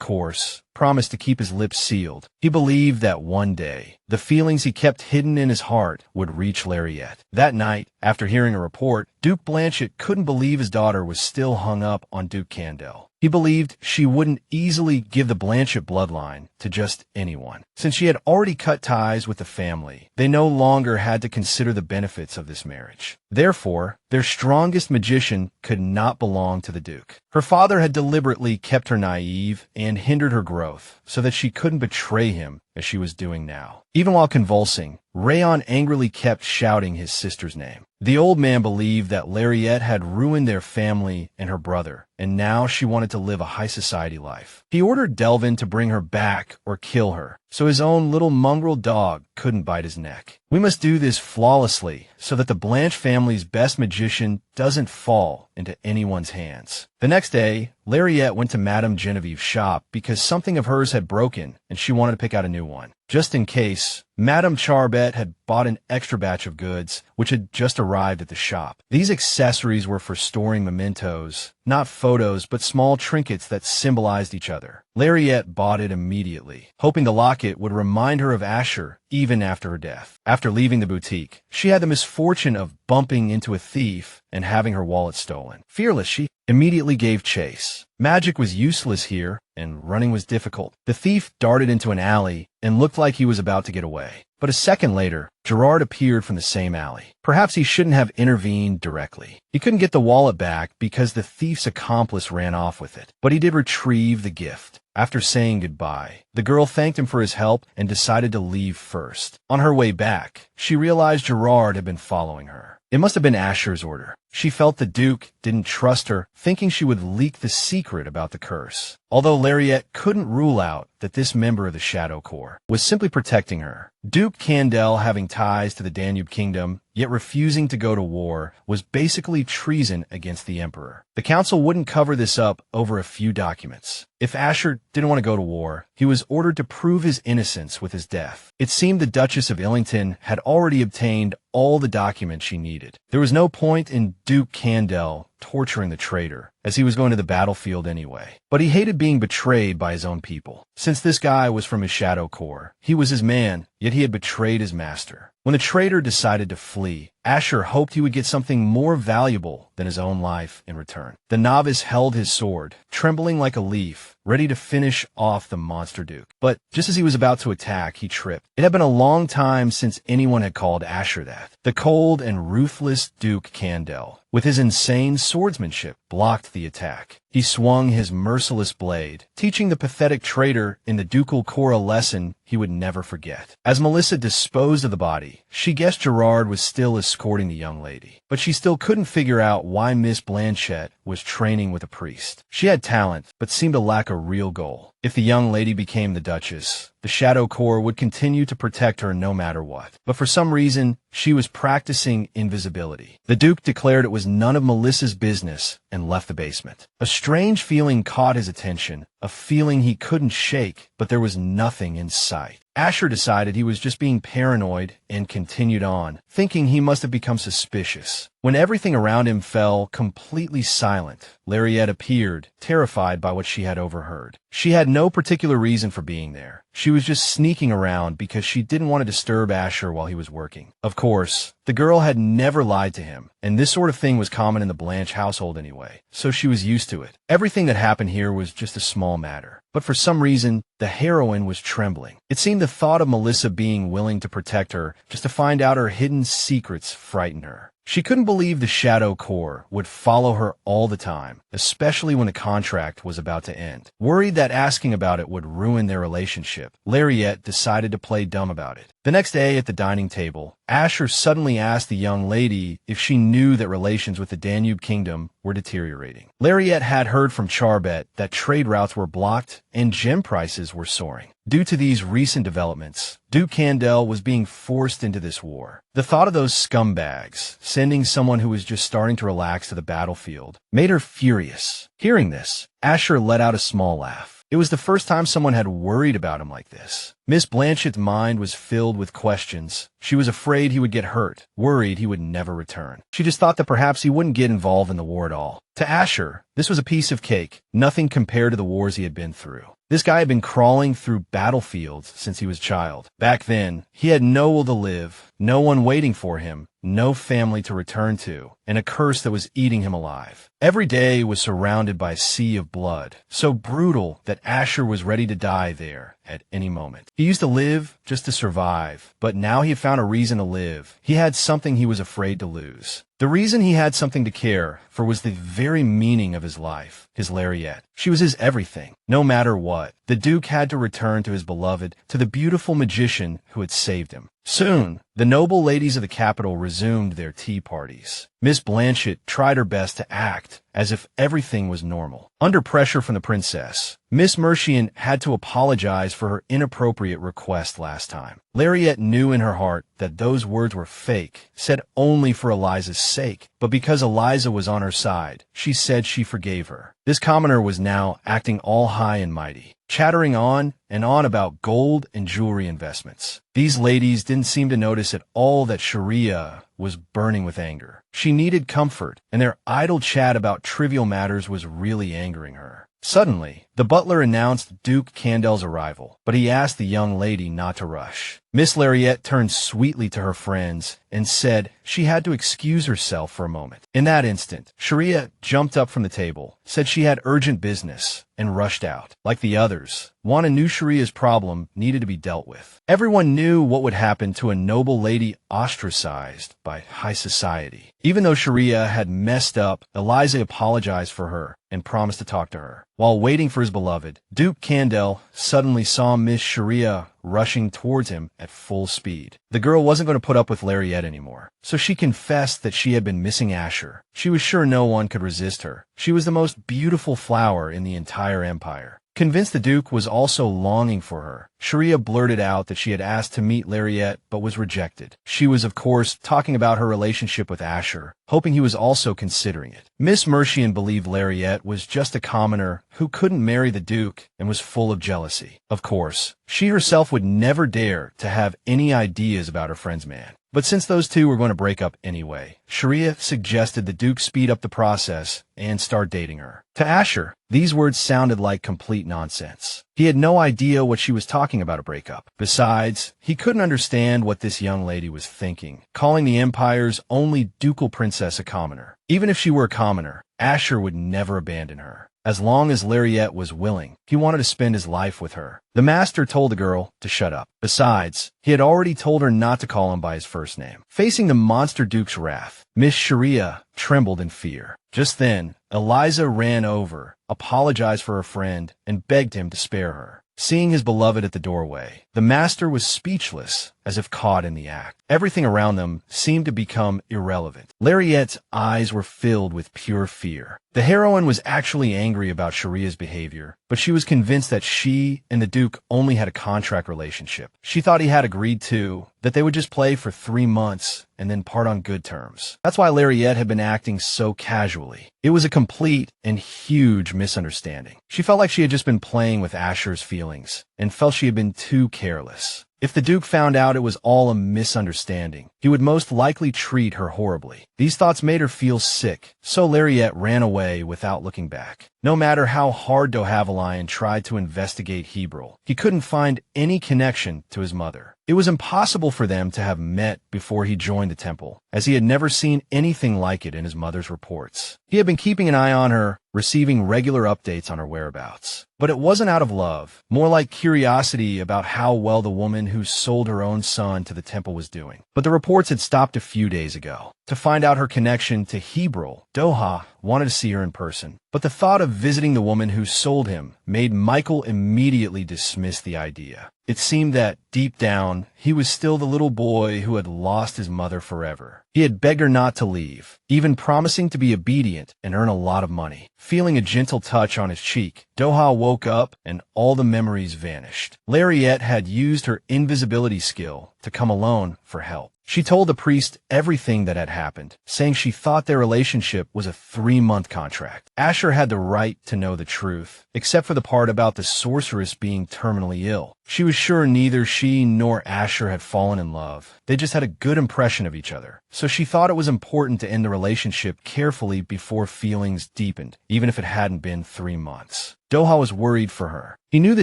course, promised to keep his lips sealed. He believed that one day, the feelings he kept hidden in his heart would reach Lariette. That night, after hearing a report, Duke Blanchette couldn't believe his daughter was still hung up on Duke Kendall. He believed she wouldn't easily give the Blanchette bloodline to just anyone. Since she had already cut ties with the family, they no longer had to consider the benefits of this marriage. Therefore, their strongest magician could not belong to the Duke. Her father had deliberately kept her naive and hindered her growth so that she couldn't betray him as she was doing now. Even while convulsing, Rayon angrily kept shouting his sister's name. The old man believed that Lariette had ruined their family and her brother, and now she wanted to live a high society life. He ordered Delvin to bring her back or kill her, so his own little mongrel dog couldn't bite his neck. We must do this flawlessly so that the Blanche family's best magician doesn't fall into anyone's hands. The next day, Lariette went to Madame Genevieve's shop because something of hers had broken and she wanted to pick out a new one. Just in case, Madame Charbet had bought an extra batch of goods, which had just arrived at the shop. These accessories were for storing mementos, not photos, but small trinkets that symbolized each other. Lariette bought it immediately, hoping the locket would remind her of Asher even after her death. After leaving the boutique, she had the misfortune of bumping into a thief and having her wallet stolen. Fearless, she immediately gave chase. Magic was useless here, and running was difficult. The thief darted into an alley and looked like he was about to get away. But a second later, Gerard appeared from the same alley. Perhaps he shouldn't have intervened directly. He couldn't get the wallet back because the thief's accomplice ran off with it, but he did retrieve the gift. After saying goodbye, the girl thanked him for his help and decided to leave first. On her way back, she realized Gerard had been following her. It must have been Asher's order. She felt the Duke didn't trust her, thinking she would leak the secret about the curse. Although Lariette couldn't rule out that this member of the Shadow Corps was simply protecting her. Duke Kendall, having ties to the Danube Kingdom, yet refusing to go to war, was basically treason against the Emperor. The Council wouldn't cover this up over a few documents. If Asher didn't want to go to war, he was ordered to prove his innocence with his death. It seemed the Duchess of Illington had already obtained all the documents she needed. There was no point in Duke Kendall torturing the traitor, as he was going to the battlefield anyway. But he hated being betrayed by his own people. Since this guy was from his Shadow Corps, he was his man, yet he had betrayed his master. When the traitor decided to flee, Asher hoped he would get something more valuable than his own life in return. The novice held his sword, trembling like a leaf, ready to finish off the monster Duke. But just as he was about to attack, he tripped. It had been a long time since anyone had called Asher that. The cold and ruthless Duke Kendall, with his insane swordsmanship, blocked the attack. He swung his merciless blade, teaching the pathetic traitor in the ducal corps a lesson he would never forget. As Melissa disposed of the body, she guessed Gerard was still escorting the young lady. But she still couldn't figure out why Miss Blanchette was training with a priest. She had talent, but seemed to lack a real goal. If the young lady became the Duchess, the Shadow Corps would continue to protect her no matter what. But for some reason, she was practicing invisibility. The Duke declared it was none of Melissa's business and left the basement. A strange feeling caught his attention, a feeling he couldn't shake, but there was nothing in sight. Asher decided he was just being paranoid and continued on, thinking he must have become suspicious. When everything around him fell completely silent, Lariette appeared, terrified by what she had overheard. She had no particular reason for being there. She was just sneaking around because she didn't want to disturb Asher while he was working. Of course, the girl had never lied to him, and this sort of thing was common in the Blanche household anyway, so she was used to it. Everything that happened here was just a small matter. But for some reason, the heroine was trembling. It seemed the thought of Melissa being willing to protect her just to find out her hidden secrets frightened her. She couldn't believe the Shadow Corps would follow her all the time, especially when the contract was about to end. Worried that asking about it would ruin their relationship, Lariette decided to play dumb about it. The next day at the dining table, Asher suddenly asked the young lady if she knew that relations with the Danube Kingdom were deteriorating. Lariette had heard from Charbet that trade routes were blocked and gem prices were soaring. Due to these recent developments, Duke Kendall was being forced into this war. The thought of those scumbags sending someone who was just starting to relax to the battlefield made her furious. Hearing this, Asher let out a small laugh. It was the first time someone had worried about him like this. Miss Blanchette's mind was filled with questions. She was afraid he would get hurt, worried he would never return. She just thought that perhaps he wouldn't get involved in the war at all. To Asher, this was a piece of cake, nothing compared to the wars he had been through. This guy had been crawling through battlefields since he was a child. Back then, he had no will to live, no one waiting for him, no family to return to, and a curse that was eating him alive. Every day was surrounded by a sea of blood, so brutal that Asher was ready to die there at any moment. He used to live just to survive, but now he had found a reason to live. He had something he was afraid to lose. The reason he had something to care for was the very meaning of his life, his Lariette. She was his everything. No matter what, the Duke had to return to his beloved, to the beautiful magician who had saved him. Soon, the noble ladies of the capital resumed their tea parties. Miss Blanchette tried her best to act as if everything was normal. Under pressure from the princess, Miss Mercian had to apologize for her inappropriate request last time. Lariette knew in her heart that those words were fake, said only for Eliza's sake, but because Eliza was on her side, she said she forgave her. This commoner was now acting all high and mighty, chattering on and on about gold and jewelry investments. These ladies didn't seem to notice at all that Sharia was burning with anger. She needed comfort, and their idle chat about trivial matters was really angering her. Suddenly, the butler announced Duke Kendall's arrival, but he asked the young lady not to rush. Miss Lariette turned sweetly to her friends and said she had to excuse herself for a moment. In that instant, Sharia jumped up from the table, said she had urgent business, and rushed out. Like the others, Juana knew Sharia's problem needed to be dealt with. Everyone knew what would happen to a noble lady ostracized by high society. Even though Sharia had messed up, Eliza apologized for her and promised to talk to her. While waiting for his beloved, Duke Kendall suddenly saw Miss Sharia rushing towards him at full speed. The girl wasn't going to put up with Lariette anymore, so she confessed that she had been missing Asher. She was sure no one could resist her. She was the most beautiful flower in the entire empire. Convinced the Duke was also longing for her, Sharia blurted out that she had asked to meet Lariette but was rejected. She was, of course, talking about her relationship with Asher, hoping he was also considering it. Miss Mercian believed Lariette was just a commoner who couldn't marry the Duke and was full of jealousy. Of course, she herself would never dare to have any ideas about her friend's man. But since those two were going to break up anyway, Sharia suggested the Duke speed up the process and start dating her. To Asher, these words sounded like complete nonsense. He had no idea what she was talking about a breakup. Besides, he couldn't understand what this young lady was thinking, calling the Empire's only ducal princess a commoner. Even if she were a commoner, Asher would never abandon her. As long as Lariette was willing, he wanted to spend his life with her. The master told the girl to shut up. Besides, he had already told her not to call him by his first name. Facing the monster Duke's wrath, Miss Sharia trembled in fear. Just then, Eliza ran over, apologized for her friend, and begged him to spare her. Seeing his beloved at the doorway, the master was speechless, as if caught in the act. Everything around them seemed to become irrelevant. Lariette's eyes were filled with pure fear. The heroine was actually angry about Sharia's behavior, but she was convinced that she and the Duke only had a contract relationship. She thought he had agreed to, that they would just play for 3 months and then part on good terms. That's why Lariette had been acting so casually. It was a complete and huge misunderstanding. She felt like she had just been playing with Asher's feelings and felt she had been too careless. If the Duke found out it was all a misunderstanding, he would most likely treat her horribly. These thoughts made her feel sick, so Lariette ran away without looking back. No matter how hard Doha tried to investigate Hebrel, he couldn't find any connection to his mother. It was impossible for them to have met before he joined the temple, as he had never seen anything like it in his mother's reports. He had been keeping an eye on her, receiving regular updates on her whereabouts. But it wasn't out of love, more like curiosity about how well the woman who sold her own son to the temple was doing. But the reports had stopped a few days ago. To find out her connection to Hebrel, Doha wanted to see her in person. But the thought of visiting the woman who sold him made Michael immediately dismiss the idea. It seemed that, deep down, he was still the little boy who had lost his mother forever. He had begged her not to leave, even promising to be obedient and earn a lot of money. Feeling a gentle touch on his cheek, Doha woke up and all the memories vanished. Lariette had used her invisibility skill to come alone for help. She told the priest everything that had happened, saying she thought their relationship was a 3-month contract. Asher had the right to know the truth, except for the part about the sorceress being terminally ill. She was sure neither she nor Asher had fallen in love. They just had a good impression of each other. So she thought it was important to end the relationship carefully before feelings deepened, even if it hadn't been 3 months. Doha was worried for her. He knew the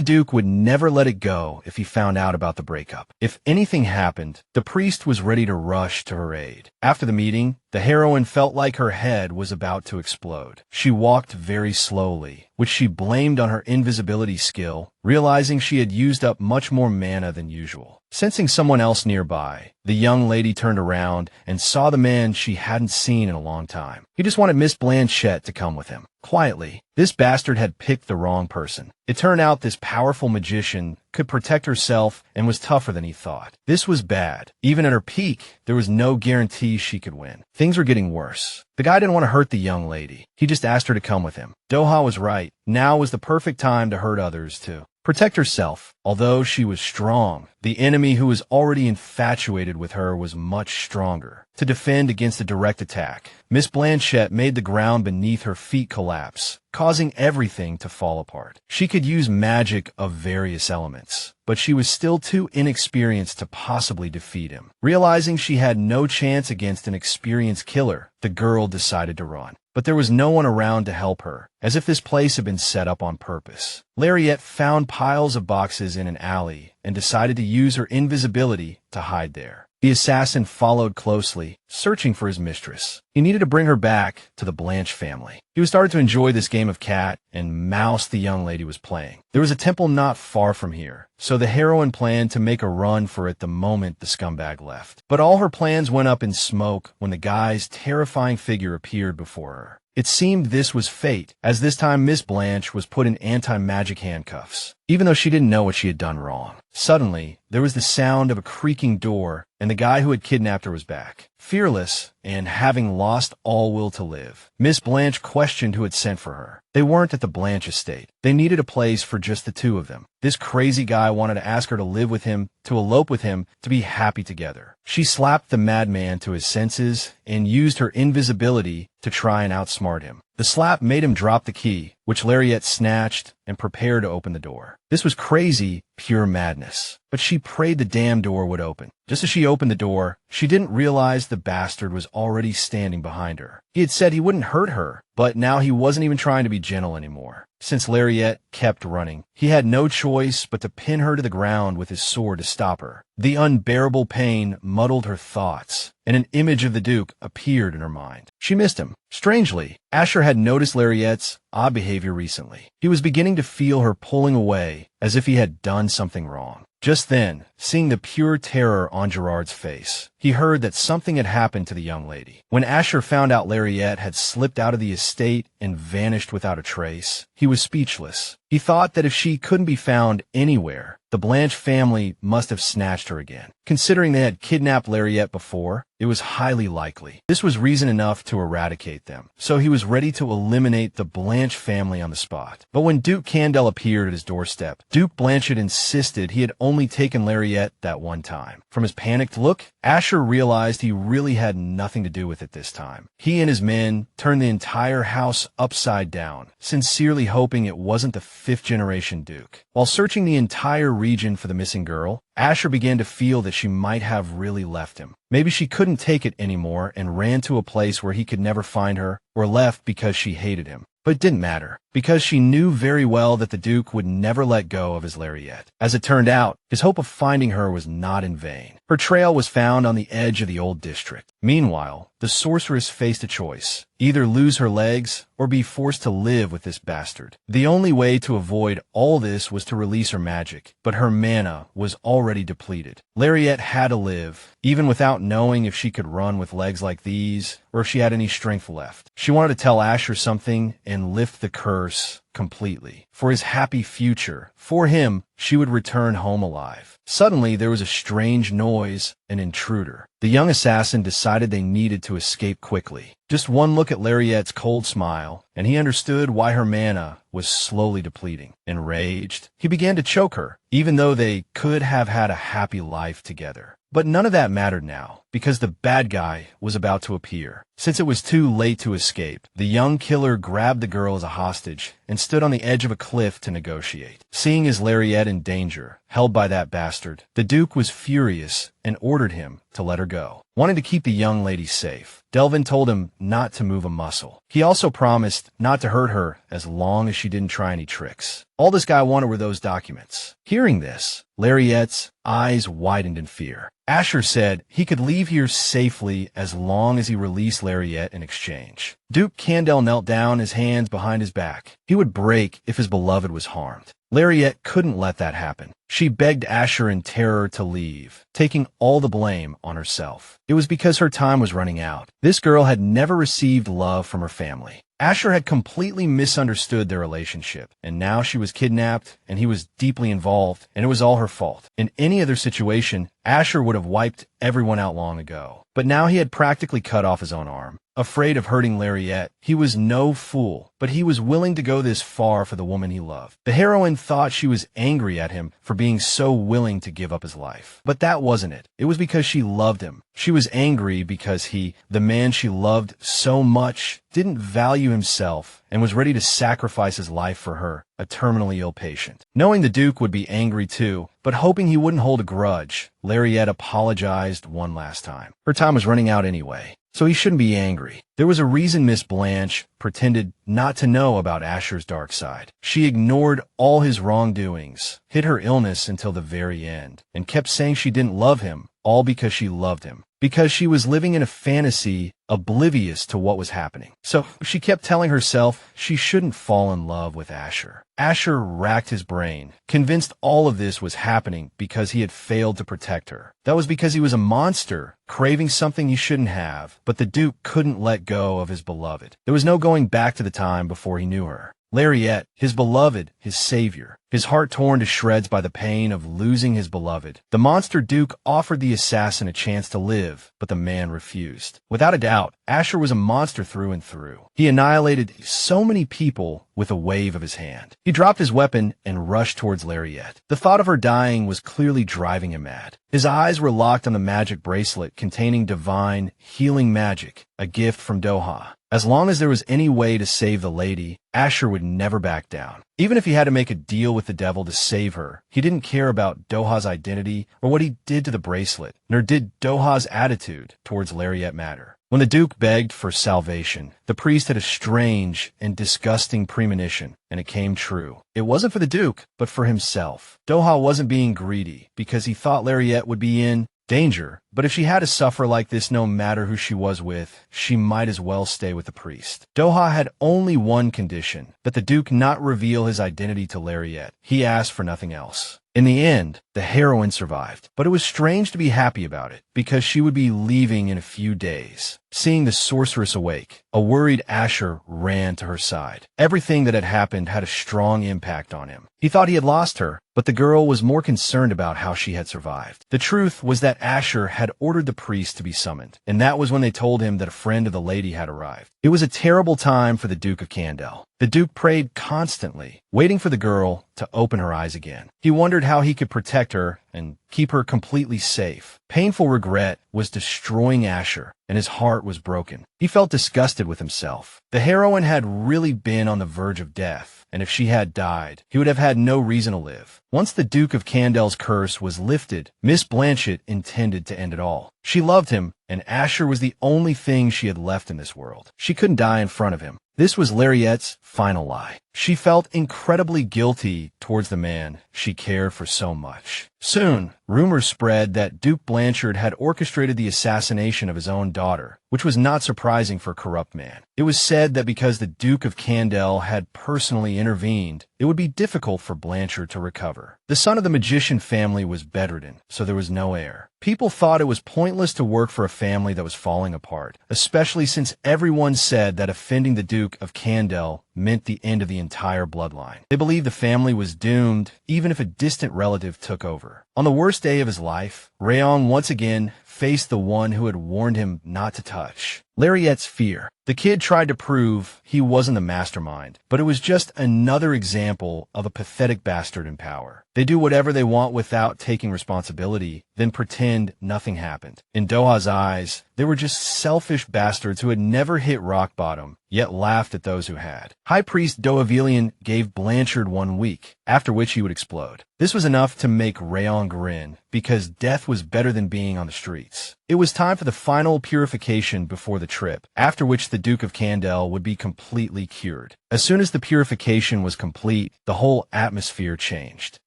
Duke would never let it go if he found out about the breakup. If anything happened, the priest was ready to rush to her aid. After the meeting, the heroine felt like her head was about to explode. She walked very slowly, which she blamed on her invisibility skill, realizing she had used up much more mana than usual. Sensing someone else nearby, the young lady turned around and saw the man she hadn't seen in a long time. He just wanted Miss Blanchette to come with him. Quietly, this bastard had picked the wrong person. It turned out this powerful magician could protect herself and was tougher than he thought. This was bad. Even at her peak, there was no guarantee she could win. Things were getting worse. The guy didn't want to hurt the young lady. He just asked her to come with him. Doha was right. Now was the perfect time to hurt others, too. Protect herself. Although she was strong, the enemy who was already infatuated with her was much stronger. To defend against a direct attack, Miss Blanchette made the ground beneath her feet collapse, causing everything to fall apart. She could use magic of various elements, but she was still too inexperienced to possibly defeat him. Realizing she had no chance against an experienced killer, the girl decided to run. But there was no one around to help her, as if this place had been set up on purpose. Lariette found piles of boxes in an alley and decided to use her invisibility to hide there. The assassin followed closely, searching for his mistress. He needed to bring her back to the Blanche family. He was starting to enjoy this game of cat and mouse the young lady was playing. There was a temple not far from here, so the heroine planned to make a run for it the moment the scumbag left. But all her plans went up in smoke when the guy's terrifying figure appeared before her. It seemed this was fate, as this time Miss Blanche was put in anti-magic handcuffs, even though she didn't know what she had done wrong. Suddenly, there was the sound of a creaking door, and the guy who had kidnapped her was back. Fearless, and having lost all will to live, Miss Blanche questioned who had sent for her. They weren't at the Blanche estate. They needed a place for just the two of them. This crazy guy wanted to ask her to live with him, to elope with him, to be happy together. She slapped the madman to his senses and used her invisibility to try and outsmart him. The slap made him drop the key, which Lariette snatched and prepared to open the door. This was crazy, pure madness. But she prayed the damn door would open. Just as she opened the door, she didn't realize the bastard was already standing behind her. He had said he wouldn't hurt her, but now he wasn't even trying to be gentle anymore. Since Lariette kept running, he had no choice but to pin her to the ground with his sword to stop her. The unbearable pain muddled her thoughts, and an image of the Duke appeared in her mind. She missed him. Strangely, Asher had noticed Lariette's odd behavior recently. He was beginning to feel her pulling away, as if he had done something wrong. Just then, seeing the pure terror on Gerard's face, he heard that something had happened to the young lady. When Asher found out Lariette had slipped out of the estate and vanished without a trace, he was speechless. He thought that if she couldn't be found anywhere, the Blanche family must have snatched her again. Considering they had kidnapped Lariette before, it was highly likely. This was reason enough to eradicate them, so he was ready to eliminate the Blanche family on the spot. But when Duke Kendall appeared at his doorstep, Duke Blanchette insisted he had only only taken Lariette that one time. From his panicked look, Asher realized he really had nothing to do with it this time. He and his men turned the entire house upside down, sincerely hoping it wasn't the fifth-generation Duke. While searching the entire region for the missing girl, Asher began to feel that she might have really left him. Maybe she couldn't take it anymore and ran to a place where he could never find her, or left because she hated him. But it didn't matter, because she knew very well that the Duke would never let go of his Lariette. As it turned out, his hope of finding her was not in vain. Her trail was found on the edge of the old district. Meanwhile, the sorceress faced a choice: either lose her legs or be forced to live with this bastard. The only way to avoid all this was to release her magic, but her mana was already depleted. Lariette had to live, even without knowing if she could run with legs like these or if she had any strength left. She wanted to tell Asher something and lift the curse completely. For his happy future, for him, she would return home alive. Suddenly, there was a strange noise, an intruder. The young assassin decided they needed to escape quickly. Just one look at Lariette's cold smile, and he understood why her mana was slowly depleting. Enraged, he began to choke her, even though they could have had a happy life together. But none of that mattered now, because the bad guy was about to appear. Since it was too late to escape, the young killer grabbed the girl as a hostage and stood on the edge of a cliff to negotiate. Seeing his Lariette in danger, held by that bastard, the Duke was furious and ordered him to let her go. Wanting to keep the young lady safe, Delvin told him not to move a muscle. He also promised not to hurt her as long as she didn't try any tricks. All this guy wanted were those documents. Hearing this, Lariette's eyes widened in fear. Asher said he could leave here safely as long as he released Lariette in exchange. Duke Kendall knelt down, his hands behind his back. He would break if his beloved was harmed. Lariette couldn't let that happen. She begged Asher in terror to leave, taking all the blame on herself. It was because her time was running out. This girl had never received love from her family. Asher had completely misunderstood their relationship, and now she was kidnapped, and he was deeply involved, and it was all her fault. In any other situation, Asher would have wiped everyone out long ago. But now he had practically cut off his own arm. Afraid of hurting Lariette, he was no fool, but he was willing to go this far for the woman he loved. The heroine thought she was angry at him for being so willing to give up his life. But that wasn't it. It was because she loved him. She was angry because he, the man she loved so much, didn't value himself and was ready to sacrifice his life for her, a terminally ill patient. Knowing the Duke would be angry too, but hoping he wouldn't hold a grudge, Lariette apologized one last time. Her time was running out anyway, so he shouldn't be angry. There was a reason Miss Blanche pretended not to know about Asher's dark side. She ignored all his wrongdoings, hid her illness until the very end, and kept saying she didn't love him, all because she loved him. Because she was living in a fantasy, oblivious to what was happening. So she kept telling herself she shouldn't fall in love with Asher. Asher racked his brain, convinced all of this was happening because he had failed to protect her. That was because he was a monster, craving something he shouldn't have, but the Duke couldn't let go of his beloved. There was no going back to the time before he knew her. Lariette, his beloved, his savior, his heart torn to shreds by the pain of losing his beloved. The monster Duke offered the assassin a chance to live, but the man refused. Without a doubt, Asher was a monster through and through. He annihilated so many people with a wave of his hand. He dropped his weapon and rushed towards Lariette. The thought of her dying was clearly driving him mad. His eyes were locked on the magic bracelet containing divine, healing magic, a gift from Doha. As long as there was any way to save the lady, Asher would never back down. Even if he had to make a deal with the devil to save her, he didn't care about Doha's identity or what he did to the bracelet, nor did Doha's attitude towards Lariette matter. When the Duke begged for salvation, the priest had a strange and disgusting premonition, and it came true. It wasn't for the Duke, but for himself. Doha wasn't being greedy because he thought Lariette would be in danger, but if she had to suffer like this no matter who she was with, she might as well stay with the priest. Doha had only one condition, that the Duke not reveal his identity to Lariette. He asked for nothing else. In the end, the heroine survived, but it was strange to be happy about it, because she would be leaving in a few days. Seeing the sorceress awake, a worried Asher ran to her side. Everything that had happened had a strong impact on him. He thought he had lost her, but the girl was more concerned about how she had survived. The truth was that Asher had ordered the priest to be summoned, and that was when they told him that a friend of the lady had arrived. It was a terrible time for the Duke of Kendall. The Duke prayed constantly, waiting for the girl to open her eyes again. He wondered how he could protect her and keep her completely safe. Painful regret was destroying Asher, and his heart was broken. He felt disgusted with himself. The heroine had really been on the verge of death, and if she had died, he would have had no reason to live. Once the Duke of Candle's curse was lifted, Miss Blanchette intended to end it all. She loved him, and Asher was the only thing she had left in this world. She couldn't die in front of him. This was Lariette's final lie. She felt incredibly guilty towards the man she cared for so much. Soon, rumors spread that Duke Blanchard had orchestrated the assassination of his own daughter, which was not surprising for a corrupt man. It was said that because the Duke of Candle had personally intervened, it would be difficult for Blanchard to recover. The son of the magician family was bedridden, so there was no heir. People thought it was pointless to work for a family that was falling apart, especially since everyone said that offending the Duke of Candle meant the end of the entire bloodline. They believed the family was doomed, even if a distant relative took over. On the worst day of his life, Rayong once again faced the one who had warned him not to touch. Lariette's fear. The kid tried to prove he wasn't the mastermind, but it was just another example of a pathetic bastard in power. They do whatever they want without taking responsibility, then pretend nothing happened. In Doha's eyes, they were just selfish bastards who had never hit rock bottom, yet laughed at those who had. High Priest Dohavilian gave Blanchard 1 week, after which he would explode. This was enough to make Rayong grin, because death was better than being on the streets. It was time for the final purification before the trip, after which the Duke of Candle would be completely cured. As soon as the purification was complete, the whole atmosphere changed.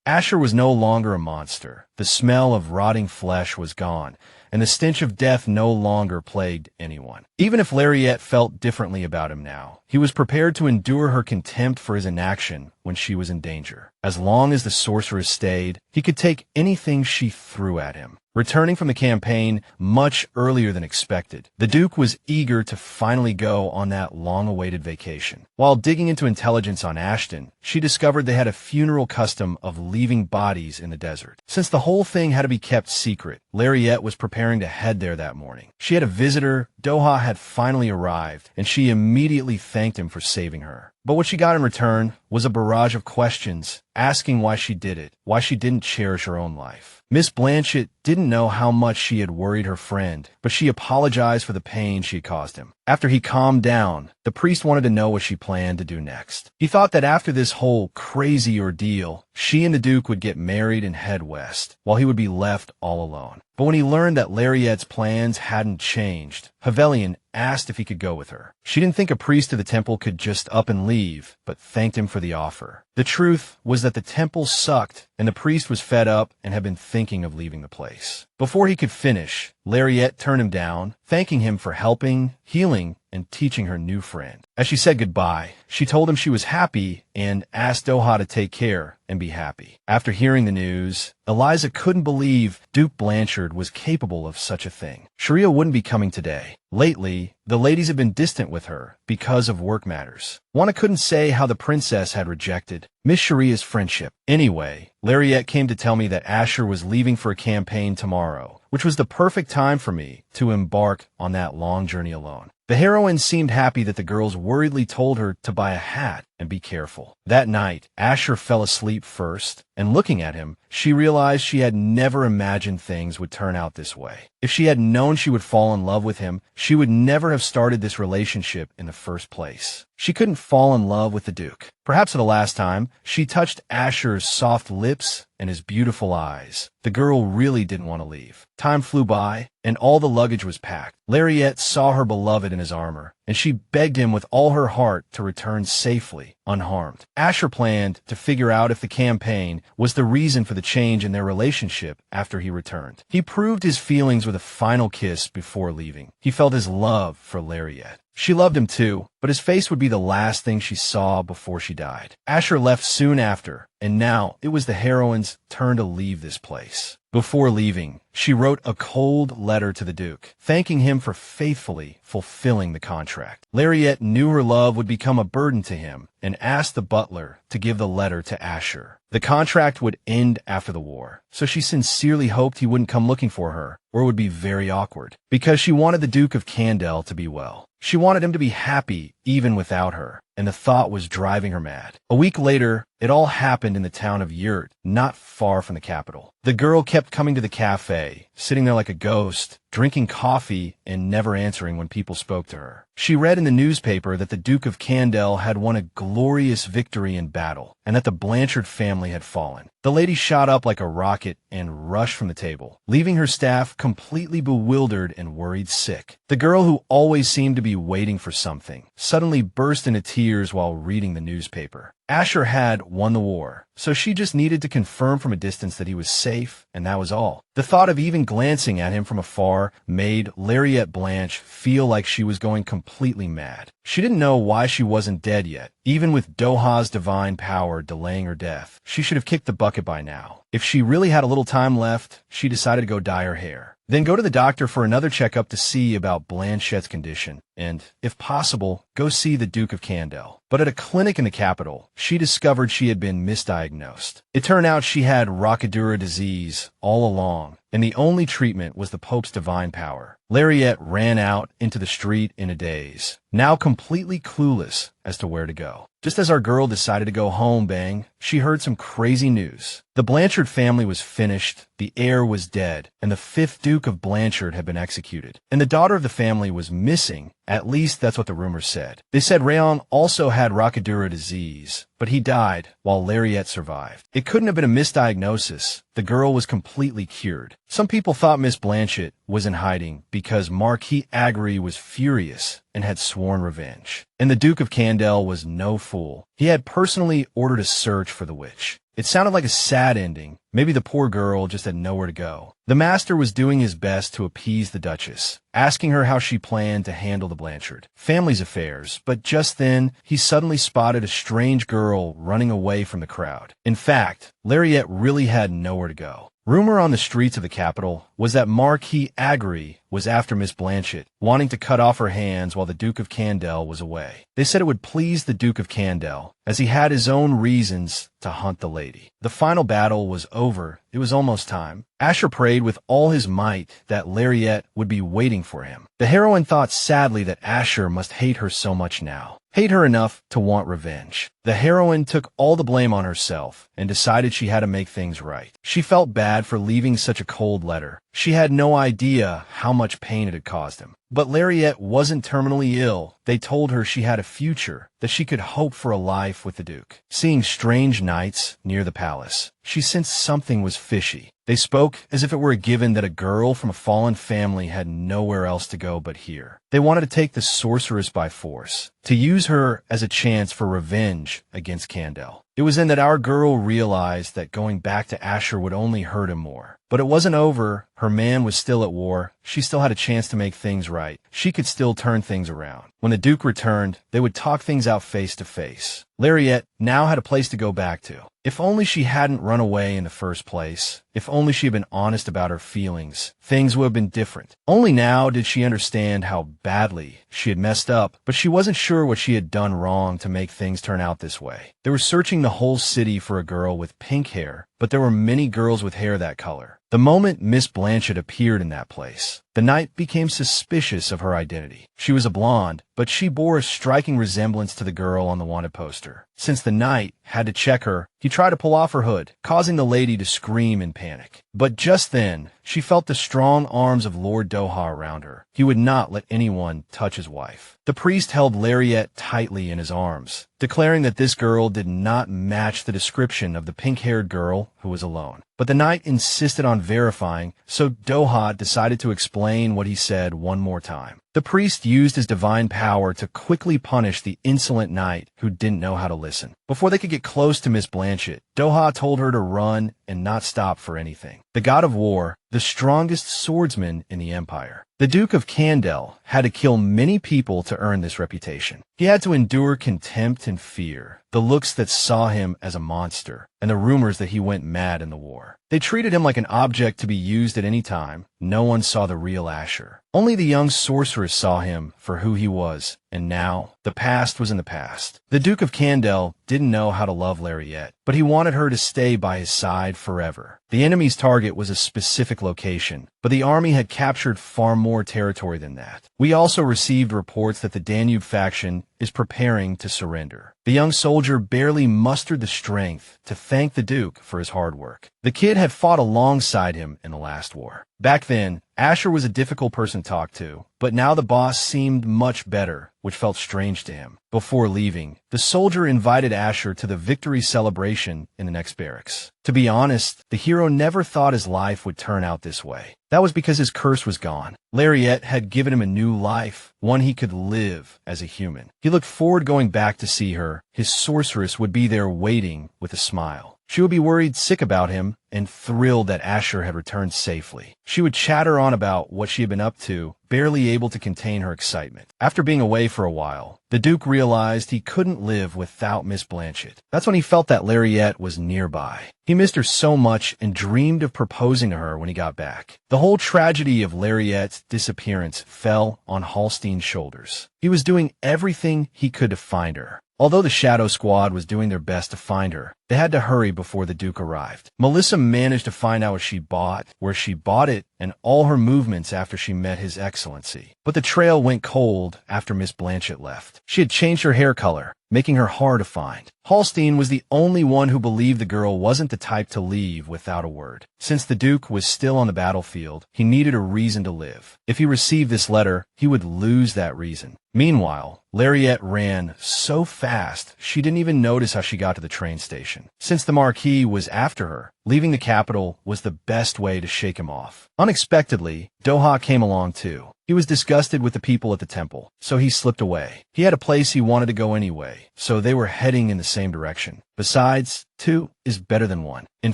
Asher was no longer a monster. The smell of rotting flesh was gone, and the stench of death no longer plagued anyone. Even if Lariette felt differently about him now, he was prepared to endure her contempt for his inaction when she was in danger. As long as the sorceress stayed, he could take anything she threw at him. Returning from the campaign much earlier than expected, the Duke was eager to finally go on that long-awaited vacation. While digging into intelligence on Ashton, she discovered they had a funeral custom of leaving bodies in the desert. Since the whole thing had to be kept secret, Lariette was preparing to head there that morning. She had a visitor. Doha had finally arrived, and she immediately thanked him for saving her. But what she got in return was a barrage of questions, asking why she did it, why she didn't cherish her own life. Miss Blanchette didn't know how much she had worried her friend, but she apologized for the pain she had caused him. After he calmed down, the priest wanted to know what she planned to do next. He thought that after this whole crazy ordeal, she and the Duke would get married and head west, while he would be left all alone. But when he learned that Lariette's plans hadn't changed, Havelian asked if he could go with her. She didn't think a priest of the temple could just up and leave, but thanked him for the offer. The truth was that the temple sucked, and the priest was fed up and had been thinking of leaving the place. Before he could finish, Lariette turned him down, thanking him for helping, healing, and teaching her new friend. As she said goodbye, she told him she was happy and asked Doha to take care and be happy. After hearing the news, Eliza couldn't believe Duke Blanchard was capable of such a thing. Sharia wouldn't be coming today. Lately, the ladies had been distant with her because of work matters. Juana couldn't say how the princess had rejected Miss Sharia's friendship. Anyway, Lariette came to tell me that Asher was leaving for a campaign tomorrow, which was the perfect time for me to embark on that long journey alone. The heroine seemed happy that the girls worriedly told her to buy a hat and be careful. That night, Asher fell asleep first, and looking at him, she realized she had never imagined things would turn out this way. If she had known she would fall in love with him, she would never have started this relationship in the first place. She couldn't fall in love with the Duke. Perhaps for the last time, she touched Asher's soft lips and his beautiful eyes. The girl really didn't want to leave. Time flew by, and all the luggage was packed. Lariette saw her beloved in his armor, and she begged him with all her heart to return safely, unharmed. Asher planned to figure out if the campaign was the reason for the change in their relationship after he returned. He proved his feelings with a final kiss before leaving. He felt his love for Lariette. She loved him too, but his face would be the last thing she saw before she died. Asher left soon after, and now it was the heroine's turn to leave this place. Before leaving, She wrote a cold letter to the Duke, thanking him for faithfully fulfilling the contract. Lariette knew her love would become a burden to him and asked the butler to give the letter to Asher. The contract would end after the war, so she sincerely hoped he wouldn't come looking for her, or it would be very awkward, because she wanted the Duke of Kendall to be well. She wanted him to be happy even without her, and the thought was driving her mad. A week later, it all happened in the town of Yurt, not far from the capital. The girl kept coming to the cafe, sitting there like a ghost, drinking coffee and never answering when people spoke to her. She read in the newspaper that the Duke of Kendall had won a glorious victory in battle, and that the Blanchette family had fallen. The lady shot up like a rocket and rushed from the table, leaving her staff completely bewildered and worried sick. The girl, who always seemed to be waiting for something, suddenly burst into tears while reading the newspaper. Asher had won the war, so she just needed to confirm from a distance that he was safe, and that was all. The thought of even glancing at him from afar made Lariette Blanche feel like she was going completely mad. She didn't know why she wasn't dead yet. Even with Doha's divine power delaying her death, she should have kicked the bucket by now. If she really had a little time left, she decided to go dye her hair. Then go to the doctor for another checkup to see about Blanchette's condition, and, if possible, go see the Duke of Kendall. But at a clinic in the capital, she discovered she had been misdiagnosed. It turned out she had Rockadura disease all along, and the only treatment was the Pope's divine power. Lariette ran out into the street in a daze, now completely clueless as to where to go. Just as our girl decided to go home, bang, she heard some crazy news. The Blanchette family was finished, the heir was dead, and the 5th Duke of Blanchette had been executed. And the daughter of the family was missing, at least that's what the rumors said. They said Rayon also had Rockadura disease, but he died while Lariette survived. It couldn't have been a misdiagnosis. The girl was completely cured. Some people thought Miss Blanchette was in hiding because Marquis Agri was furious and had sworn revenge. And the Duke of Kendall was no fool. He had personally ordered a search for the witch. It sounded like a sad ending. Maybe the poor girl just had nowhere to go. The master was doing his best to appease the Duchess, asking her how she planned to handle the Blanchette family's affairs, but just then, he suddenly spotted a strange girl running away from the crowd. In fact, Lariette really had nowhere to go. Rumor on the streets of the capital was that Marquis Agri was after Miss Blanchette, wanting to cut off her hands while the Duke of Kendall was away. They said it would please the Duke of Kendall, as he had his own reasons to hunt the lady. The final battle was over. It was almost time. Asher prayed with all his might that Lariette would be waiting for him. The heroine thought sadly that Asher must hate her so much now. Hate her enough to want revenge. The heroine took all the blame on herself and decided she had to make things right. She felt bad for leaving such a cold letter. She had no idea how much pain it had caused him. But Lariette wasn't terminally ill. They told her she had a future, that she could hope for a life with the Duke. Seeing strange knights near the palace, she sensed something was fishy. They spoke as if it were a given that a girl from a fallen family had nowhere else to go but here. They wanted to take the sorceress by force, to use her as a chance for revenge against Kendall. It was then that our girl realized that going back to Asher would only hurt him more. But it wasn't over. Her man was still at war. She still had a chance to make things right. She could still turn things around. When the Duke returned, they would talk things out face to face. Lariette now had a place to go back to. If only she hadn't run away in the first place. If only she had been honest about her feelings, things would have been different. Only now did she understand how badly she had messed up, but she wasn't sure what she had done wrong to make things turn out this way. They were searching the whole city for a girl with pink hair, but there were many girls with hair that color. The moment Miss Blanchette appeared in that place, the knight became suspicious of her identity. She was a blonde, but she bore a striking resemblance to the girl on the wanted poster. Since the knight had to check her, he tried to pull off her hood, causing the lady to scream in panic. But just then, she felt the strong arms of Lord Doha around her. He would not let anyone touch his wife. The priest held Lariette tightly in his arms, declaring that this girl did not match the description of the pink-haired girl who was alone. But the knight insisted on verifying, so Doha decided to explain what he said one more time. The priest used his divine power to quickly punish the insolent knight who didn't know how to listen. Before they could get close to Miss Blanchette, Doha told her to run and not stop for anything. The god of war, the strongest swordsman in the empire, The Duke of Kendall had to kill many people to earn this reputation. He had to endure contempt and fear, the looks that saw him as a monster, and the rumors that he went mad in the war. They treated him like an object to be used at any time. No one saw the real Asher. Only the young sorceress saw him for who he was, and now the past was in the past. The Duke of Kendall didn't know how to love Lariette, but he wanted her to stay by his side forever. The enemy's target was a specific location, but the army had captured far more territory than that. We also received reports that the Danube faction is preparing to surrender. The young soldier barely mustered the strength to thank the Duke for his hard work. The kid had fought alongside him in the last war. Back then, Asher was a difficult person to talk to, but now the boss seemed much better, which felt strange to him. Before leaving, the soldier invited Asher to the victory celebration in the next barracks. To be honest, the hero never thought his life would turn out this way. That was because his curse was gone. Lariette had given him a new life, one he could live as a human. He looked forward going back to see her. His sorceress would be there waiting with a smile. She would be worried sick about him and thrilled that Asher had returned safely. She would chatter on about what she had been up to, barely able to contain her excitement. After being away for a while, the Duke realized he couldn't live without Miss Blanchette. That's when he felt that Lariette was nearby. He missed her so much and dreamed of proposing to her when he got back. The whole tragedy of Lariette's disappearance fell on Hallstein's shoulders. He was doing everything he could to find her. Although the Shadow Squad was doing their best to find her, they had to hurry before the Duke arrived. Melissa managed to find out what she bought, where she bought it, and all her movements after she met His Excellency. But the trail went cold after Miss Blanchette left. She had changed her hair color, making her hard to find. Hallstein was the only one who believed the girl wasn't the type to leave without a word. Since the Duke was still on the battlefield, he needed a reason to live. If he received this letter, he would lose that reason. Meanwhile, Lariette ran so fast, she didn't even notice how she got to the train station. Since the Marquis was after her, leaving the capital was the best way to shake him off. Unexpectedly, Doha came along too. He was disgusted with the people at the temple, so he slipped away. He had a place he wanted to go anyway, so they were heading in the same direction. Besides, 2 is better than 1. In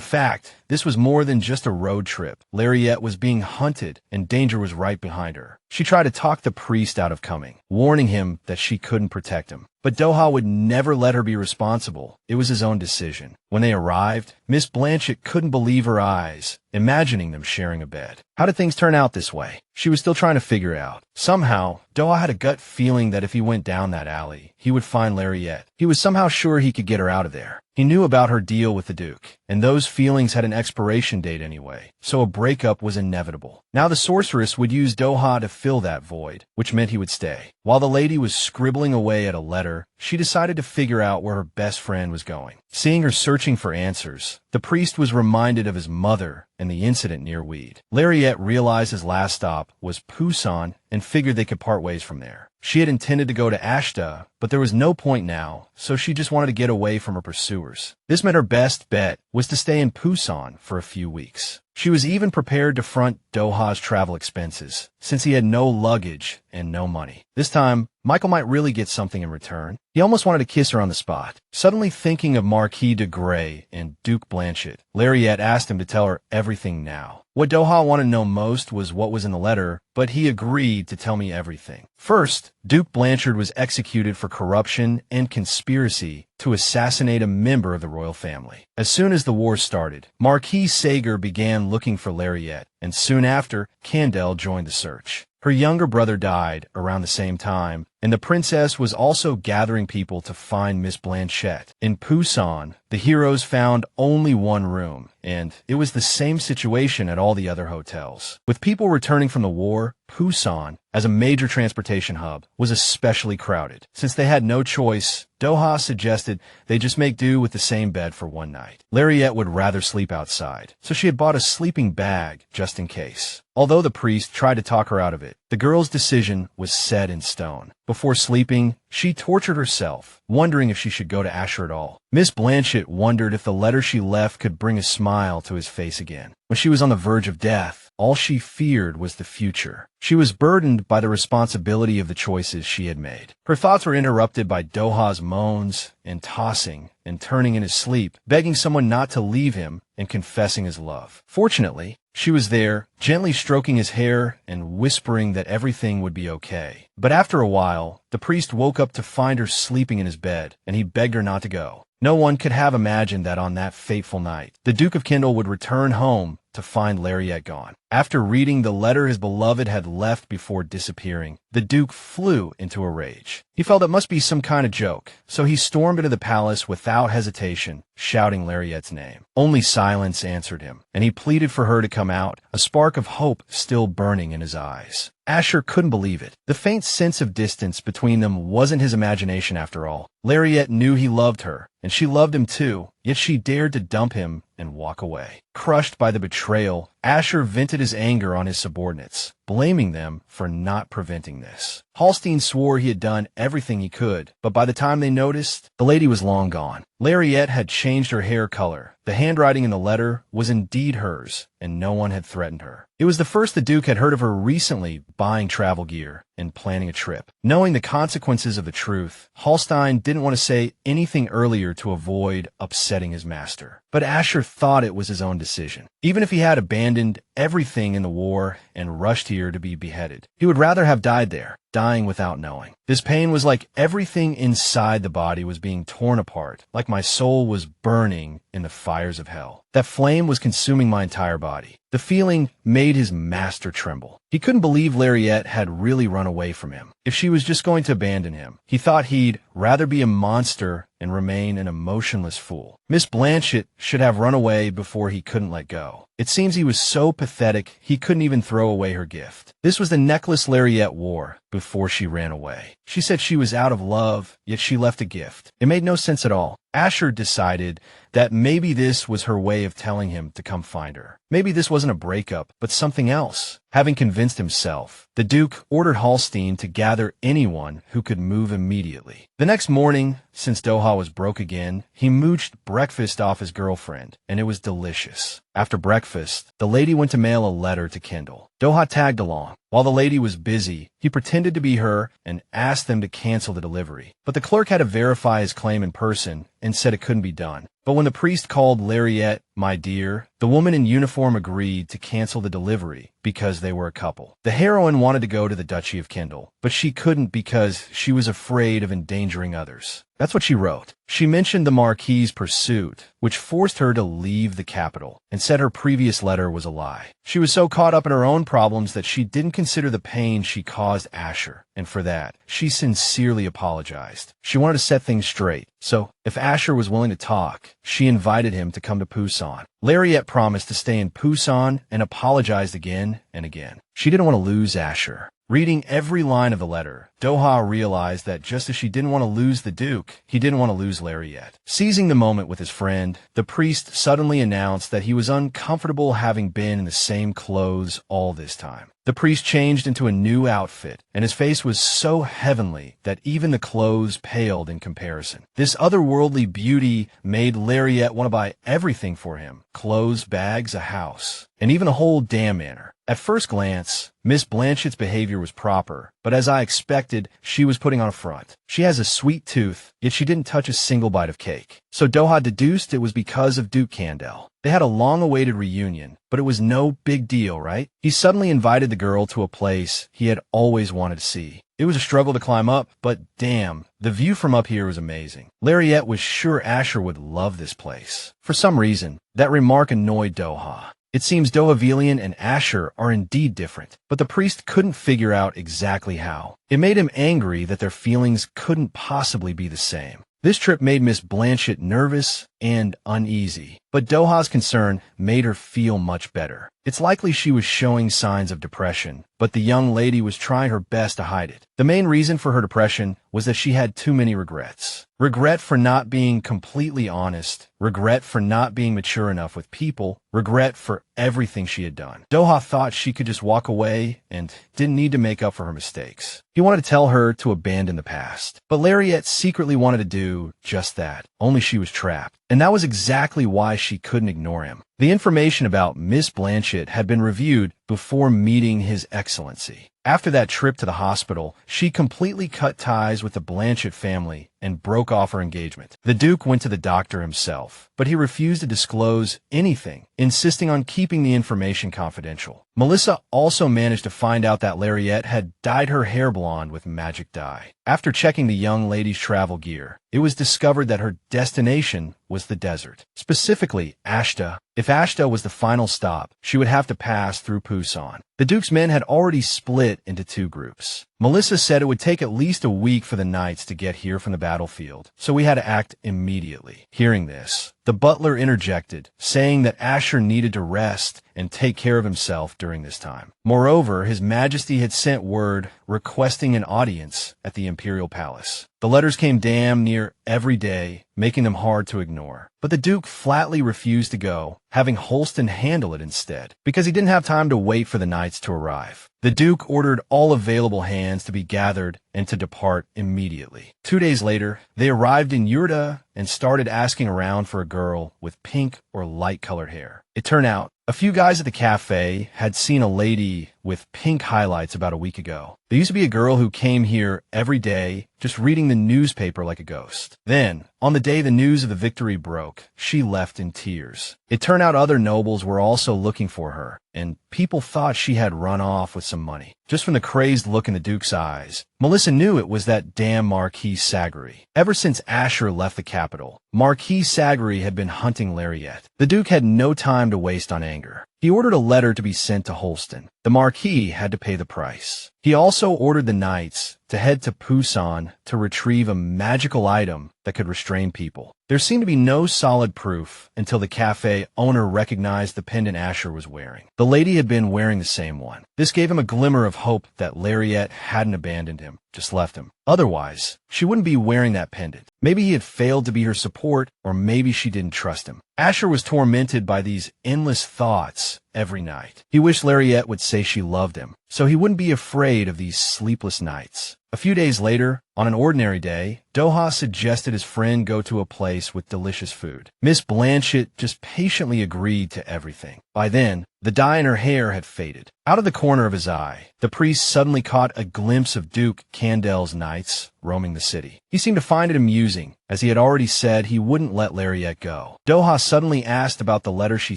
fact, this was more than just a road trip. Lariette was being hunted, and danger was right behind her. She tried to talk the priest out of coming, warning him that she couldn't protect him. But Doha would never let her be responsible. It was his own decision. When they arrived, Miss Blanchette couldn't believe her eyes, imagining them sharing a bed. How did things turn out this way? She was still trying to figure it out. Somehow, Doha had a gut feeling that if he went down that alley, he would find Lariette. He was somehow sure he could get her out of there. He knew about her deal with the Duke, and those feelings had an expiration date anyway, so a breakup was inevitable. Now the sorceress would use Doha to fill that void, which meant he would stay. While the lady was scribbling away at a letter, she decided to figure out where her best friend was going. Seeing her searching for answers, the priest was reminded of his mother and the incident near Weed. Lariette realized his last stop was Pusan and figured they could part ways from there. She had intended to go to Ashta, but there was no point now, so she just wanted to get away from her pursuers. This meant her best bet was to stay in Pusan for a few weeks. She was even prepared to front Doha's travel expenses, since he had no luggage and no money. This time, Michael might really get something in return. He almost wanted to kiss her on the spot. Suddenly thinking of Marquis de Grey and Duke Blanchette, Lariette asked him to tell her everything now. What Doha wanted to know most was what was in the letter, but he agreed to tell me everything. First, Duke Blanchette was executed for corruption and conspiracy to assassinate a member of the royal family. As soon as the war started, Marquis Sager began looking for Lariette, and soon after, Kendall joined the search. Her younger brother died around the same time, and the princess was also gathering people to find Miss Blanchette. In Pusan, the heroes found only one room, and it was the same situation at all the other hotels. With people returning from the war, Pusan, as a major transportation hub, was especially crowded. Since they had no choice, Doha suggested they just make do with the same bed for one night. Lariette would rather sleep outside, so she had bought a sleeping bag just in case. Although the priest tried to talk her out of it, the girl's decision was set in stone. Before sleeping, she tortured herself, wondering if she should go to Asher at all. Miss Blanchette wondered if the letter she left could bring a smile to his face again. When she was on the verge of death, all she feared was the future. She was burdened by the responsibility of the choices she had made. Her thoughts were interrupted by Doha's moans and tossing and turning in his sleep, begging someone not to leave him and confessing his love. Fortunately, She was there, gently stroking his hair and whispering that everything would be okay. But after a while, the priest woke up to find her sleeping in his bed, and he begged her not to go. No one could have imagined that on that fateful night, the Duke of Kendall would return home to find Lariette gone. After reading the letter his beloved had left before disappearing, the Duke flew into a rage. He felt it must be some kind of joke, so he stormed into the palace without hesitation, shouting Lariette's name. Only silence answered him, and he pleaded for her to come out, a spark of hope still burning in his eyes. Asher couldn't believe it. The faint sense of distance between them wasn't his imagination after all. Lariette knew he loved her, and she loved him too, yet she dared to dump him and walk away. Crushed by the betrayal, Asher vented his anger on his subordinates, blaming them for not preventing this. Hallstein swore he had done everything he could, but by the time they noticed, the lady was long gone. Lariette had changed her hair color. The handwriting in the letter was indeed hers, and no one had threatened her. It was the first the Duke had heard of her recently buying travel gear and planning a trip. Knowing the consequences of the truth, Hallstein didn't want to say anything earlier to avoid upsetting his master. But Asher thought it was his own decision. Even if he had abandoned everything in the war and rushed here to be beheaded, he would rather have died there, dying without knowing. This pain was like everything inside the body was being torn apart, like my soul was burning in the fires of hell. That flame was consuming my entire body. The feeling made his master tremble. He couldn't believe Lariette had really run away from him. If she was just going to abandon him, he thought he'd rather be a monster and remain an emotionless fool. Miss Blanchette should have run away before he couldn't let go. It seems he was so pathetic he couldn't even throw away her gift. This was the necklace Lariette wore before she ran away. She said she was out of love, yet she left a gift. It made no sense at all. Asher decided that maybe this was her way of telling him to come find her. Maybe this wasn't a breakup, but something else. Having convinced himself, the Duke ordered Hallstein to gather anyone who could move immediately. The next morning, since Doha was broke again, he mooched breakfast off his girlfriend, and it was delicious. After breakfast, the lady went to mail a letter to Kendall. Doha tagged along. While the lady was busy, he pretended to be her and asked them to cancel the delivery. But the clerk had to verify his claim in person and said it couldn't be done. But when the priest called Lariette my dear, the woman in uniform agreed to cancel the delivery because they were a couple. The heroine wanted to go to the Duchy of Kendall, but she couldn't because she was afraid of endangering others. That's what she wrote. She mentioned the marquee's pursuit, which forced her to leave the capital, and said her previous letter was a lie. She was so caught up in her own problems that she didn't consider the pain she caused Asher, and for that, she sincerely apologized. She wanted to set things straight, so if Asher was willing to talk, she invited him to come to Pusan. Lariette promised to stay in Pusan and apologized again and again. She didn't want to lose Asher. Reading every line of the letter, Doha realized that just as she didn't want to lose the Duke, he didn't want to lose Lariette. Seizing the moment with his friend, the priest suddenly announced that he was uncomfortable having been in the same clothes all this time. The priest changed into a new outfit, and his face was so heavenly that even the clothes paled in comparison. This otherworldly beauty made Lariette want to buy everything for him: clothes, bags, a house, and even a whole damn manor. At first glance, Miss Blanchette's behavior was proper, but as I expected, she was putting on a front. She has a sweet tooth, yet she didn't touch a single bite of cake. So Doha deduced it was because of Duke Kendall. They had a long-awaited reunion, but it was no big deal, right? He suddenly invited the girl to a place he had always wanted to see. It was a struggle to climb up, but damn, the view from up here was amazing. Lariette was sure Asher would love this place. For some reason, that remark annoyed Doha. It seems Dohavelian and Asher are indeed different, but the priest couldn't figure out exactly how. It made him angry that their feelings couldn't possibly be the same. This trip made Miss Blanchette nervous and uneasy, but Doha's concern made her feel much better. It's likely she was showing signs of depression, but the young lady was trying her best to hide it. The main reason for her depression was that she had too many regrets. Regret for not being completely honest, regret for not being mature enough with people, regret for everything she had done. Doha thought she could just walk away and didn't need to make up for her mistakes. He wanted to tell her to abandon the past, but Lariette secretly wanted to do just that, only she was trapped. And that was exactly why she couldn't ignore him. The information about Miss Blanchette had been reviewed before meeting His Excellency. After that trip to the hospital, she completely cut ties with the Blanchette family and broke off her engagement. The Duke went to the doctor himself, but he refused to disclose anything, insisting on keeping the information confidential. Melissa also managed to find out that Lariette had dyed her hair blonde with magic dye. After checking the young lady's travel gear, it was discovered that her destination was the desert, specifically Ashta. If Ashta was the final stop, she would have to pass through Pusan. The Duke's men had already split into two groups. Melissa said it would take at least a week for the knights to get here from the battlefield, so we had to act immediately. Hearing this, the butler interjected, saying that Asher needed to rest and take care of himself during this time. Moreover, His Majesty had sent word requesting an audience at the Imperial Palace. The letters came damn near every day, making them hard to ignore. But the Duke flatly refused to go, having Holston handle it instead, because he didn't have time to wait for the knights to arrive. The Duke ordered all available hands to be gathered and to depart immediately. 2 days later, they arrived in Yurda and started asking around for a girl with pink or light-colored hair. It turned out a few guys at the cafe had seen a lady with pink highlights about a week ago. There used to be a girl who came here every day, just reading the newspaper like a ghost. Then, on the day the news of the victory broke, she left in tears. It turned out other nobles were also looking for her, and people thought she had run off with some money. Just from the crazed look in the Duke's eyes, Melissa knew it was that damn Marquis Sagari. Ever since Asher left the capital, Marquis Sagari had been hunting Lariette. The Duke had no time to waste on anger. He ordered a letter to be sent to Holston. The Marquis had to pay the price. He also ordered the knights to head to Pusan to retrieve a magical item that could restrain people. There seemed to be no solid proof until the cafe owner recognized the pendant Asher was wearing. The lady had been wearing the same one. This gave him a glimmer of hope that Lariette hadn't abandoned him, just left him. Otherwise, she wouldn't be wearing that pendant. Maybe he had failed to be her support, or maybe she didn't trust him. Asher was tormented by these endless thoughts every night. He wished Lariette would say she loved him, so he wouldn't be afraid of these sleepless nights. A few days later, on an ordinary day, Doha suggested his friend go to a place with delicious food. Miss Blanchette just patiently agreed to everything. By then, the dye in her hair had faded. Out of the corner of his eye, the priest suddenly caught a glimpse of Duke Candel's knights roaming the city. He seemed to find it amusing, as he had already said he wouldn't let Lariette go. Doha suddenly asked about the letter she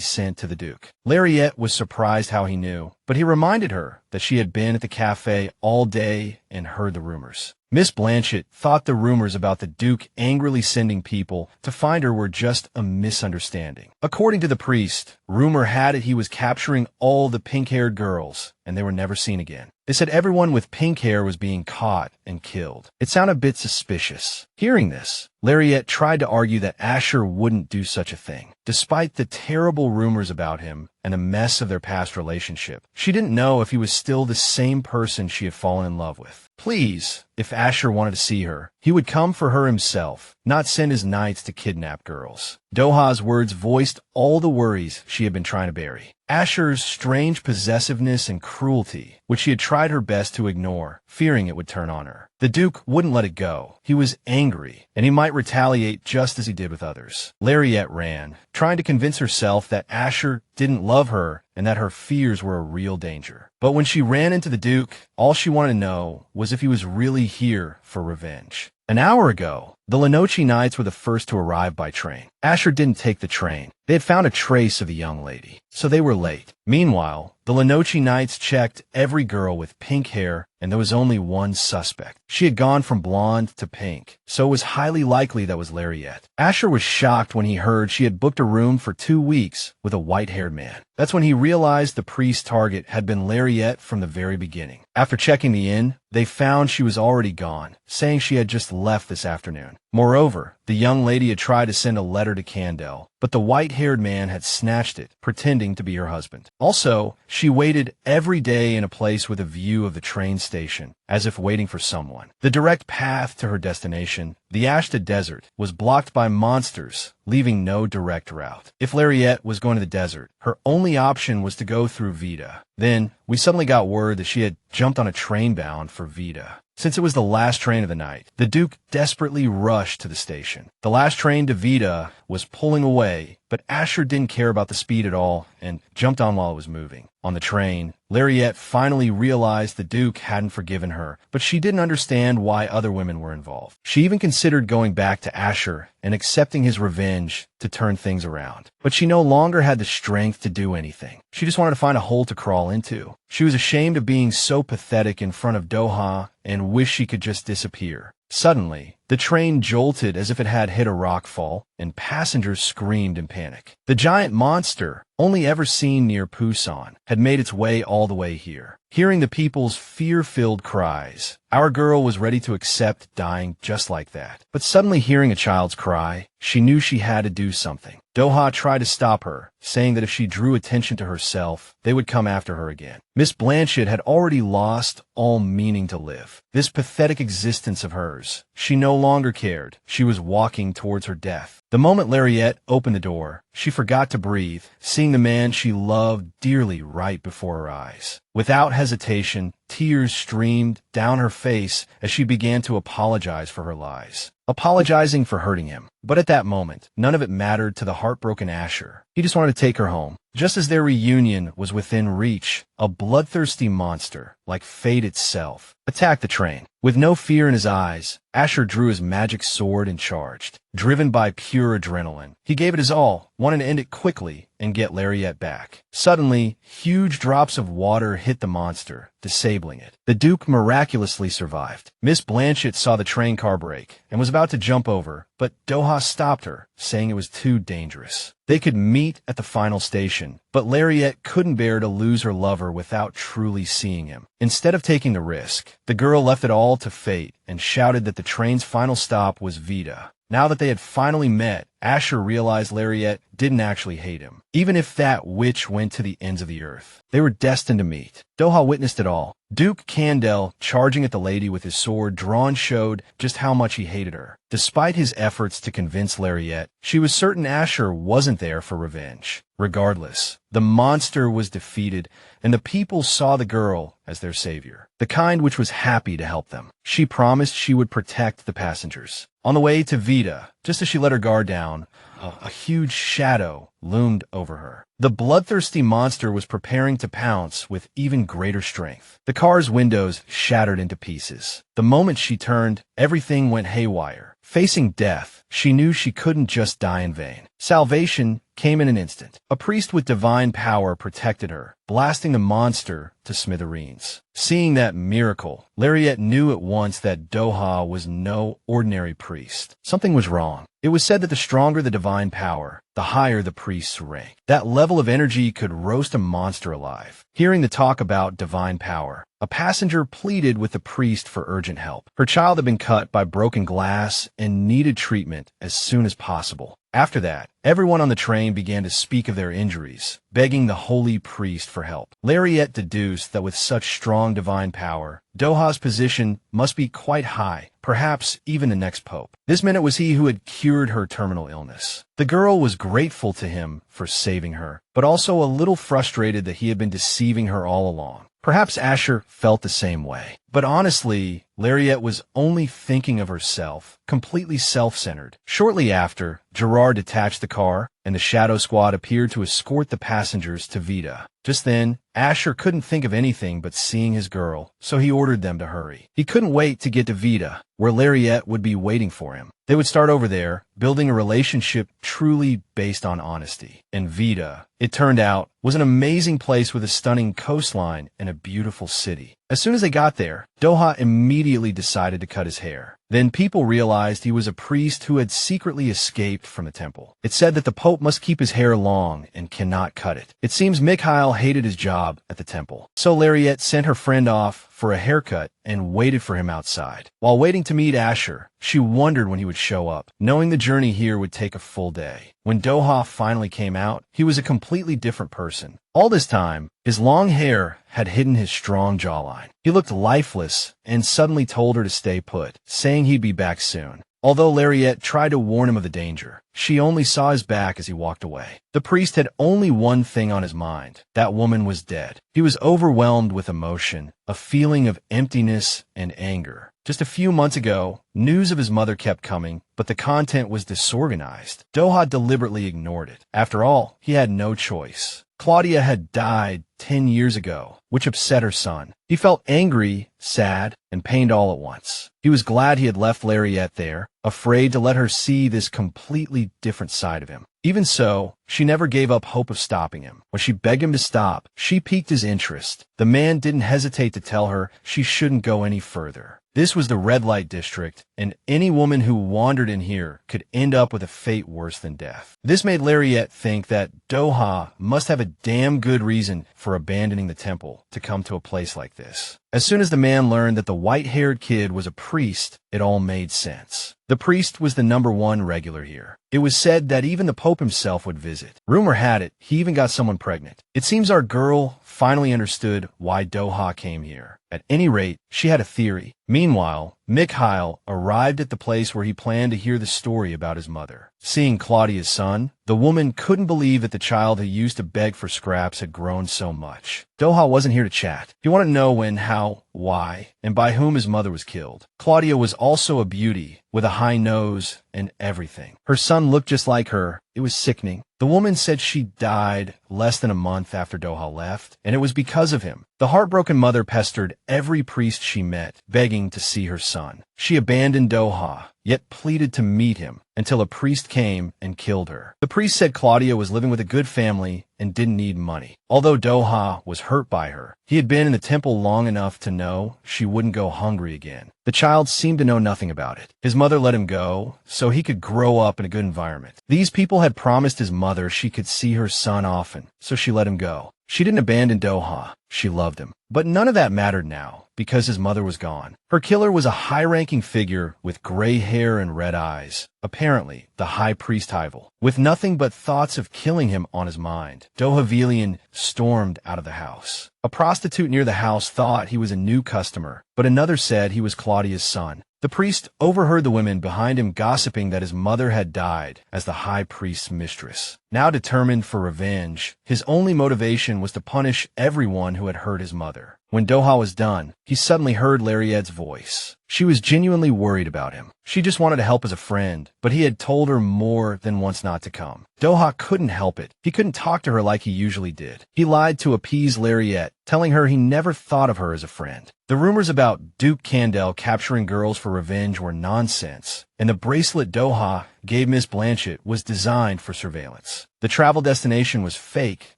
sent to the Duke. Lariette was surprised how he knew, but he reminded her that she had been at the cafe all day and heard the rumors. Miss Blanchette thought the rumors about the Duke angrily sending people to find her were just a misunderstanding. According to the priest, rumor had it he was capturing all the pink-haired girls, and they were never seen again. They said everyone with pink hair was being caught and killed. It sounded a bit suspicious. Hearing this, Lariette tried to argue that Asher wouldn't do such a thing. Despite the terrible rumors about him and the mess of their past relationship, she didn't know if he was still the same person she had fallen in love with. Please, if Asher wanted to see her, he would come for her himself, not send his knights to kidnap girls. Doha's words voiced all the worries she had been trying to bury. Asher's strange possessiveness and cruelty, which she had tried her best to ignore, fearing it would turn on her. The Duke wouldn't let it go. He was angry, and he might retaliate just as he did with others. Lariette ran, trying to convince herself that Asher didn't love her and that her fears were a real danger. But when she ran into the Duke, all she wanted to know was if he was really here for revenge. An hour ago, the Lenoci Knights were the first to arrive by train. Asher didn't take the train. They had found a trace of the young lady, so they were late. Meanwhile, the Lenoci Knights checked every girl with pink hair, and there was only one suspect. She had gone from blonde to pink, so it was highly likely that was Lariette. Asher was shocked when he heard she had booked a room for 2 weeks with a white-haired man. That's when he realized the priest's target had been Lariette from the very beginning. After checking the inn, they found she was already gone, saying she had just left this afternoon. Moreover, the young lady had tried to send a letter to Kendall, but the white-haired man had snatched it, pretending to be her husband. Also, she waited every day in a place with a view of the train station, as if waiting for someone. The direct path to her destination, the Ashta Desert, was blocked by monsters, leaving no direct route. If Lariette was going to the desert, her only option was to go through Vita. Then, we suddenly got word that she had jumped on a train bound for Vita. Since it was the last train of the night, the Duke desperately rushed to the station. The last train to Vita was pulling away, but Asher didn't care about the speed at all and jumped on while it was moving. On the train, Lariette finally realized the Duke hadn't forgiven her, but she didn't understand why other women were involved. She even considered going back to Asher and accepting his revenge to turn things around. But she no longer had the strength to do anything. She just wanted to find a hole to crawl into. She was ashamed of being so pathetic in front of Doha and wished she could just disappear. Suddenly, the train jolted as if it had hit a rock fall, and passengers screamed in panic. The giant monster, only ever seen near Pusan, had made its way all the way here. Hearing the people's fear-filled cries, our girl was ready to accept dying just like that. But suddenly hearing a child's cry, she knew she had to do something. Doha tried to stop her, saying that if she drew attention to herself, they would come after her again. Miss Blanchette had already lost all meaning to live. This pathetic existence of hers, she no longer cared. She was walking towards her death. The moment Lariette opened the door, she forgot to breathe, seeing the man she loved dearly right before her eyes. Without hesitation, tears streamed down her face as she began to apologize for her lies. Apologizing for hurting him. But at that moment, none of it mattered to the heartbroken Asher. He just wanted to take her home. Just as their reunion was within reach, a bloodthirsty monster, like fate itself, attacked the train. With no fear in his eyes, Asher drew his magic sword and charged. Driven by pure adrenaline, he gave it his all, wanting to end it quickly and get Lariette back. Suddenly, huge drops of water hit the monster, disabling it. The Duke miraculously survived. Miss Blanchette saw the train car brake and was about to jump over, but Doha stopped her, saying it was too dangerous. They could meet at the final station, but Lariette couldn't bear to lose her lover without truly seeing him. Instead of taking the risk, the girl left it all to fate and shouted that the train's final stop was Vita. Now that they had finally met, Asher realized Lariette didn't actually hate him, even if that witch went to the ends of the earth. They were destined to meet. Doha witnessed it all. Duke Kendall charging at the lady with his sword drawn showed just how much he hated her. Despite his efforts to convince Lariette, she was certain Asher wasn't there for revenge. Regardless, the monster was defeated, and the people saw the girl as their savior, the kind which was happy to help them. She promised she would protect the passengers. On the way to Vita, just as she let her guard down, a huge shadow loomed over her. The bloodthirsty monster was preparing to pounce with even greater strength. The car's windows shattered into pieces. The moment she turned, everything went haywire. Facing death, she knew she couldn't just die in vain. Salvation came in an instant. A priest with divine power protected her, blasting the monster to smithereens. Seeing that miracle, Lariette knew at once that Doha was no ordinary priest. Something was wrong. It was said that the stronger the divine power, the higher the priest's rank. That level of energy could roast a monster alive. Hearing the talk about divine power, a passenger pleaded with the priest for urgent help. Her child had been cut by broken glass and needed treatment as soon as possible. After that, everyone on the train began to speak of their injuries, begging the holy priest for help. Lariette deduced that with such strong divine power, Doha's position must be quite high, perhaps even the next pope. This meant it was he who had cured her terminal illness. The girl was grateful to him for saving her, but also a little frustrated that he had been deceiving her all along. Perhaps Asher felt the same way. But honestly, Lariette was only thinking of herself, completely self-centered. Shortly after, Gerard detached the car, and the Shadow Squad appeared to escort the passengers to Vita. Just then, Asher couldn't think of anything but seeing his girl, so he ordered them to hurry. He couldn't wait to get to Vita, where Lariette would be waiting for him. They would start over there, building a relationship truly based on honesty. And Vita, it turned out, was an amazing place with a stunning coastline and a beautiful city. As soon as they got there, Doha immediately decided to cut his hair. Then people realized he was a priest who had secretly escaped from the temple. It said that the Pope must keep his hair long and cannot cut it. It seems Mikhail hated his job at the temple. So Lariette sent her friend off for a haircut and waited for him outside. While waiting to meet Asher, she wondered when he would show up, knowing the journey here would take a full day. When Doha finally came out, he was a completely different person. All this time, his long hair had hidden his strong jawline. He looked lifeless and suddenly told her to stay put, saying he'd be back soon. Although Lariette tried to warn him of the danger, she only saw his back as he walked away. The priest had only one thing on his mind. That woman was dead. He was overwhelmed with emotion, a feeling of emptiness and anger. Just a few months ago, news of his mother kept coming, but the content was disorganized. Doha deliberately ignored it. After all, he had no choice. Claudia had died 10 years ago, which upset her son. He felt angry, sad, and pained all at once. He was glad he had left Lariette there, afraid to let her see this completely different side of him. Even so, she never gave up hope of stopping him. When she begged him to stop, she piqued his interest. The man didn't hesitate to tell her she shouldn't go any further. This was the red light district, and any woman who wandered in here could end up with a fate worse than death. This made Lariette think that Doha must have a damn good reason for abandoning the temple to come to a place like this. As soon as the man learned that the white-haired kid was a priest, it all made sense. The priest was the #1 regular here. It was said that even the Pope himself would visit. Rumor had it, he even got someone pregnant. It seems our girl finally understood why Doha came here. At any rate, she had a theory. Meanwhile, Mikhail arrived at the place where he planned to hear the story about his mother. Seeing Claudia's son, the woman couldn't believe that the child who used to beg for scraps had grown so much. Doha wasn't here to chat. He wanted to know when, how, why, and by whom his mother was killed. Claudia was also a beauty, with a high nose and everything. Her son looked just like her. It was sickening. The woman said she died less than a month after Doha left, and it was because of him. The heartbroken mother pestered every priest she met, begging to see her son. She abandoned Doha, yet pleaded to meet him, until a priest came and killed her. The priest said Claudia was living with a good family and didn't need money. Although Doha was hurt by her, he had been in the temple long enough to know she wouldn't go hungry again. The child seemed to know nothing about it. His mother let him go so he could grow up in a good environment. These people had promised his mother she could see her son often, so she let him go. She didn't abandon Doha. She loved him. But none of that mattered now, because his mother was gone. Her killer was a high-ranking figure with gray hair and red eyes, apparently the high priest Hyvel, with nothing but thoughts of killing him on his mind. Dohavelian stormed out of the house. A prostitute near the house thought he was a new customer, but another said he was Claudia's son. The priest overheard the women behind him gossiping that his mother had died as the high priest's mistress. Now determined for revenge, his only motivation was to punish everyone who had hurt his mother. When Doha was done, he suddenly heard Lariette's voice. She was genuinely worried about him. She just wanted to help as a friend, but he had told her more than once not to come. Doha couldn't help it. He couldn't talk to her like he usually did. He lied to appease Lariette, telling her he never thought of her as a friend. The rumors about Duke Kendall capturing girls for revenge were nonsense, and the bracelet Doha gave Miss Blanchette was designed for surveillance. The travel destination was fake,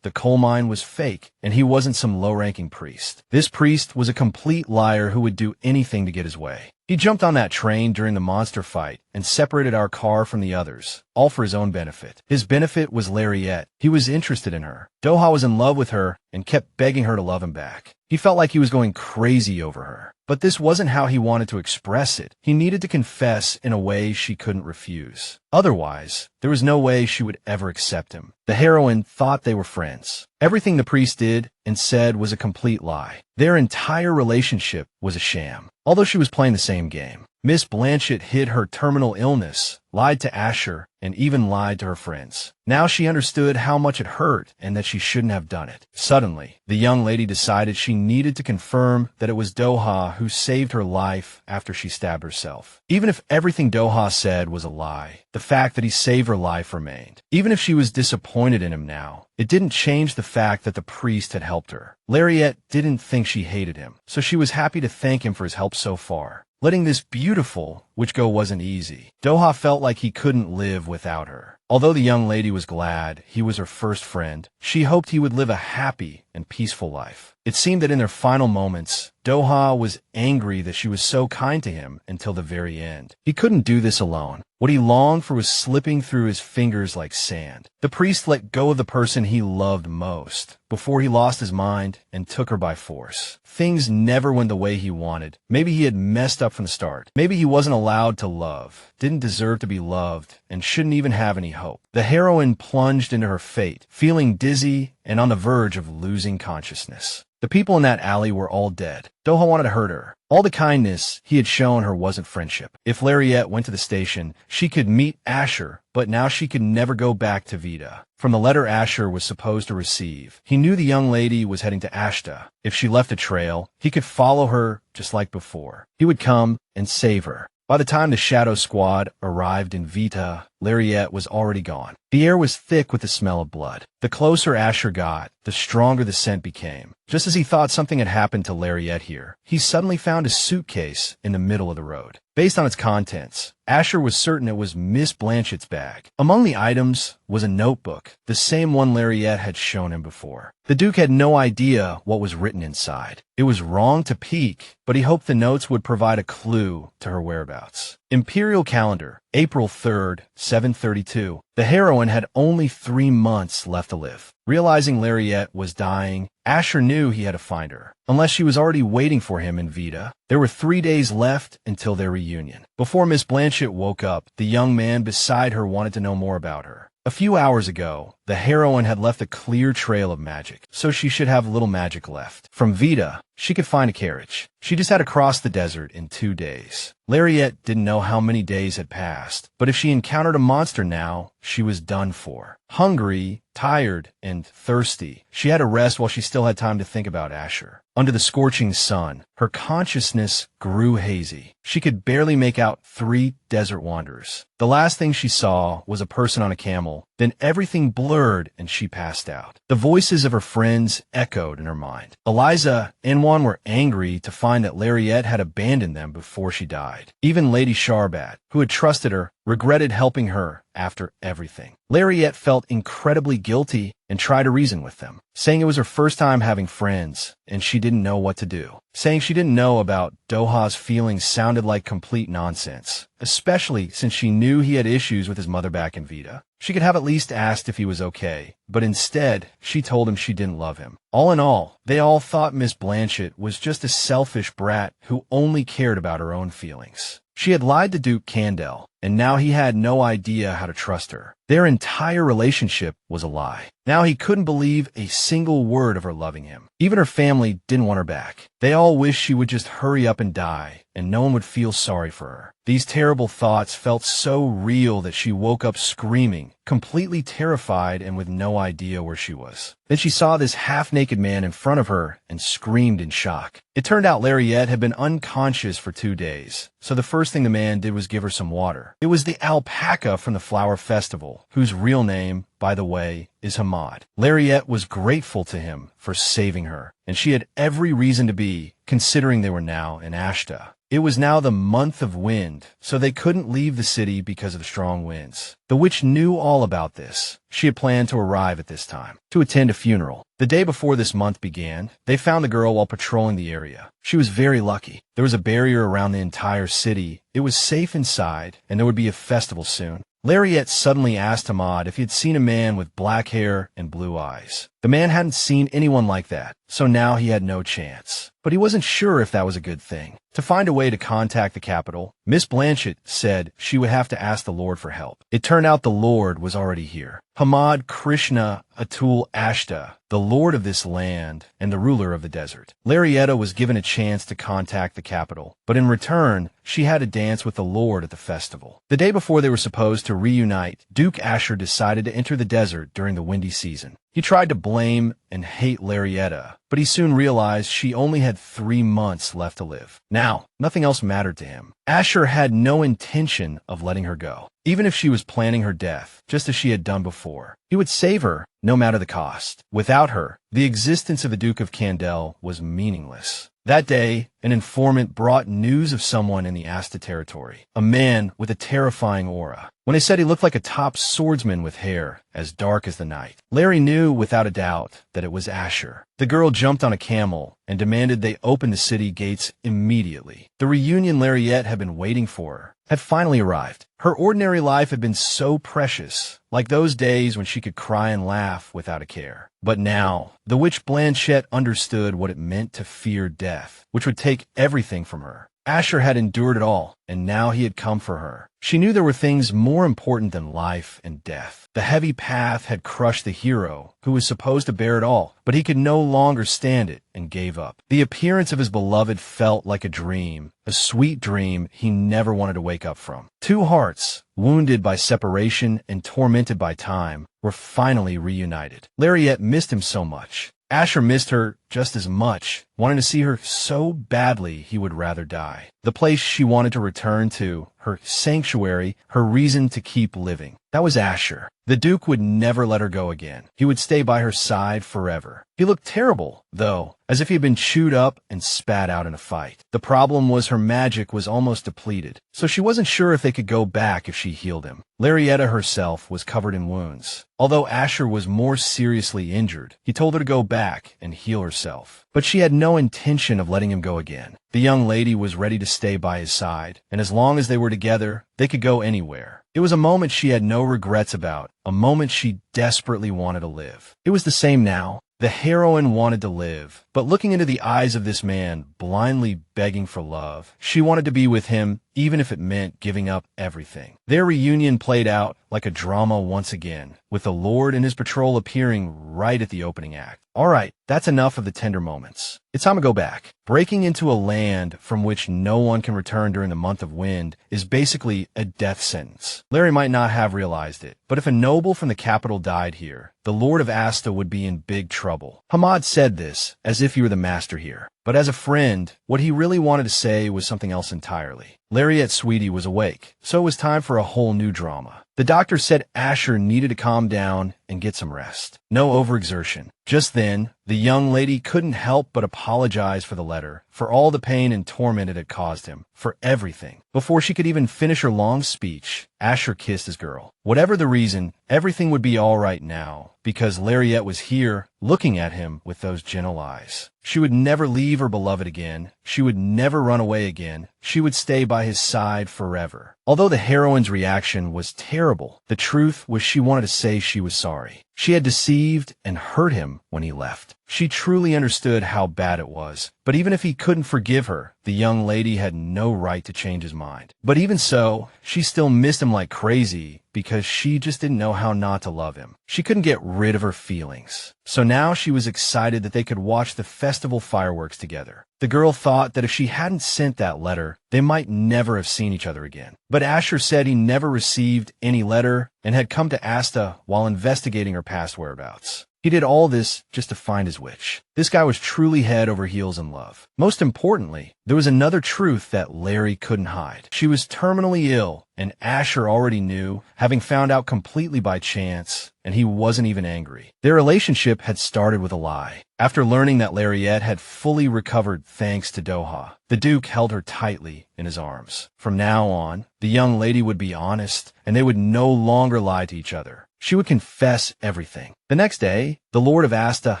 the coal mine was fake, and he wasn't some low-ranking priest. This priest was a complete liar who would do anything to get his way. He jumped on that train during the monster fight and separated our car from the others, all for his own benefit. His benefit was Lariette. He was interested in her. Doha was in love with her and kept begging her to love him back. He felt like he was going crazy over her. But this wasn't how he wanted to express it. He needed to confess in a way she couldn't refuse. Otherwise, there was no way she would ever accept him. The heroine thought they were friends. Everything the priest did and said was a complete lie. Their entire relationship was a sham, although she was playing the same game. Miss Blanchette hid her terminal illness, lied to Asher, and even lied to her friends. Now she understood how much it hurt and that she shouldn't have done it. Suddenly, the young lady decided she needed to confirm that it was Doha who saved her life after she stabbed herself. Even if everything Doha said was a lie, the fact that he saved her life remained. Even if she was disappointed in him now, it didn't change the fact that the priest had helped her. Lariette didn't think she hated him, so she was happy to thank him for his help so far. Letting this beautiful witch go wasn't easy. Doha felt like he couldn't live without her. Although the young lady was glad he was her first friend, she hoped he would live a happy and peaceful life. It seemed that in their final moments, Doha was angry that she was so kind to him until the very end. He couldn't do this alone. What he longed for was slipping through his fingers like sand. The priest let go of the person he loved most before he lost his mind and took her by force. Things never went the way he wanted. Maybe he had messed up from the start. Maybe he wasn't allowed to love, didn't deserve to be loved, and shouldn't even have any hope. The heroine plunged into her fate, feeling dizzy and on the verge of losing consciousness. The people in that alley were all dead. Doha wanted to hurt her. All the kindness he had shown her wasn't friendship. If Lariette went to the station, she could meet Asher, but now she could never go back to Vita. From the letter Asher was supposed to receive, he knew the young lady was heading to Ashta. If she left a trail, he could follow her just like before. He would come and save her. By the time the Shadow Squad arrived in Vita, Lariette was already gone. The air was thick with the smell of blood. The closer Asher got, the stronger the scent became. Just as he thought something had happened to Lariette here, he suddenly found a suitcase in the middle of the road. Based on its contents, Asher was certain it was Miss Blanchette's bag. Among the items was a notebook, the same one Lariette had shown him before. The Duke had no idea what was written inside. It was wrong to peek, but he hoped the notes would provide a clue to her whereabouts. Imperial Calendar, April 3rd, 732. The heroine had only 3 months left to live. Realizing Lariette was dying, Asher knew he had to find her, unless she was already waiting for him in Vita. There were 3 days left until their reunion. Before Miss Blanchette woke up, the young man beside her wanted to know more about her. A few hours ago, the heroine had left a clear trail of magic, so she should have little magic left. From Vita, she could find a carriage. She just had to cross the desert in 2 days. Lariette didn't know how many days had passed, but if she encountered a monster now, she was done for. Hungry, tired, and thirsty, she had to rest while she still had time to think about Asher. Under the scorching sun, her consciousness grew hazy. She could barely make out 3 desert wanderers. The last thing she saw was a person on a camel. Then everything blurred and she passed out. The voices of her friends echoed in her mind. Eliza and Juan were angry to find that Lariette had abandoned them before she died. Even Lady Sharbat, who had trusted her, regretted helping her after everything. Lariette felt incredibly guilty and tried to reason with them, saying it was her first time having friends and she didn't know what to do. Saying she didn't know about Doha's feelings sounded like complete nonsense, especially since she knew he had issues with his mother back in Vita. She could have at least asked if he was okay, but instead, she told him she didn't love him. All in all, they all thought Miss Blanchette was just a selfish brat who only cared about her own feelings. She had lied to Duke Kendall, and now he had no idea how to trust her. Their entire relationship was a lie. Now he couldn't believe a single word of her loving him. Even her family didn't want her back. They all wished she would just hurry up and die, and no one would feel sorry for her. These terrible thoughts felt so real that she woke up screaming, completely terrified and with no idea where she was. Then she saw this half-naked man in front of her and screamed in shock. It turned out Lariette had been unconscious for 2 days, so the first thing the man did was give her some water. It was the alpaca from the flower festival, whose real name, by the way, is Hamad. Lariette was grateful to him for saving her, and she had every reason to be, considering they were now in Ashta. It was now the month of wind, so they couldn't leave the city because of the strong winds. The witch knew all about this. She had planned to arrive at this time, to attend a funeral. The day before this month began, they found the girl while patrolling the area. She was very lucky. There was a barrier around the entire city. It was safe inside, and there would be a festival soon. Lariette suddenly asked Hamad if he had seen a man with black hair and blue eyes. The man hadn't seen anyone like that, so now he had no chance. But he wasn't sure if that was a good thing. To find a way to contact the capital, Miss Blanchette said she would have to ask the Lord for help. It turned out the Lord was already here. Hamad Krishna Atul Ashta, the Lord of this land and the ruler of the desert. Lariette was given a chance to contact the capital, but in return, she had to dance with the Lord at the festival. The day before they were supposed to reunite, Duke Asher decided to enter the desert during the windy season. He tried to blame and hate Lariette, but he soon realized she only had 3 months left to live. Now, nothing else mattered to him. Asher had no intention of letting her go, even if she was planning her death, just as she had done before. He would save her, no matter the cost. Without her, the existence of the Duke of Kendall was meaningless. That day, an informant brought news of someone in the Asta territory, a man with a terrifying aura. When they said he looked like a top swordsman with hair as dark as the night, Larry knew without a doubt that it was Asher. The girl jumped on a camel and demanded they open the city gates immediately. The reunion Lariette had been waiting for had finally arrived. Her ordinary life had been so precious, like those days when she could cry and laugh without a care. But now, the witch Blanchette understood what it meant to fear death, which would take everything from her. Asher had endured it all, and now he had come for her. She knew there were things more important than life and death. The heavy path had crushed the hero, who was supposed to bear it all, but he could no longer stand it and gave up. The appearance of his beloved felt like a dream, a sweet dream he never wanted to wake up from. Two hearts, wounded by separation and tormented by time, were finally reunited. Lariette missed him so much. Asher missed her just as much, wanting to see her so badly he would rather die. The place she wanted to return to, her sanctuary, her reason to keep living. That was Asher. The Duke would never let her go again. He would stay by her side forever. He looked terrible, though, as if he had been chewed up and spat out in a fight. The problem was her magic was almost depleted, so she wasn't sure if they could go back if she healed him. Lariette herself was covered in wounds. Although Asher was more seriously injured, he told her to go back and heal herself. But she had no intention of letting him go again. The young lady was ready to stay by his side, and as long as they were together, they could go anywhere. It was a moment she had no regrets about, a moment she desperately wanted to live. It was the same now. The heroine wanted to live, but looking into the eyes of this man, blindly begging for love, she wanted to be with him, even if it meant giving up everything. Their reunion played out like a drama once again, with the Lord and his patrol appearing right at the opening act. All right, that's enough of the tender moments. It's time to go back. Breaking into a land from which no one can return during the month of wind is basically a death sentence. Larry might not have realized it, but if a noble from the capital died here, the Lord of Asta would be in big trouble. Hamad said this as if he were the master here. But as a friend, what he really wanted to say was something else entirely. Lariette Sweetie was awake, so it was time for a whole new drama. The doctor said Asher needed to calm down and get some rest. No overexertion. Just then, the young lady couldn't help but apologize for the letter, for all the pain and torment it had caused him, for everything. Before she could even finish her long speech, Asher kissed his girl. Whatever the reason, everything would be all right now, because Lariette was here, looking at him with those gentle eyes. She would never leave her beloved again. She would never run away again. She would stay by his side forever. Although the heroine's reaction was terrible, the truth was she wanted to say she was sorry. She had deceived and hurt him when he left. She truly understood how bad it was, but even if he couldn't forgive her, the young lady had no right to change his mind. But even so, she still missed him like crazy because she just didn't know how not to love him. She couldn't get rid of her feelings. So now she was excited that they could watch the festival fireworks together. The girl thought that if she hadn't sent that letter, they might never have seen each other again. But Asher said he never received any letter and had come to Asta while investigating her past whereabouts. He did all this just to find his witch. This guy was truly head over heels in love. Most importantly, there was another truth that Larry couldn't hide. She was terminally ill, and Asher already knew, having found out completely by chance, and he wasn't even angry. Their relationship had started with a lie. After learning that Lariette had fully recovered thanks to Doha, the Duke held her tightly in his arms. From now on, the young lady would be honest, and they would no longer lie to each other. She would confess everything. The next day, the Lord of Asta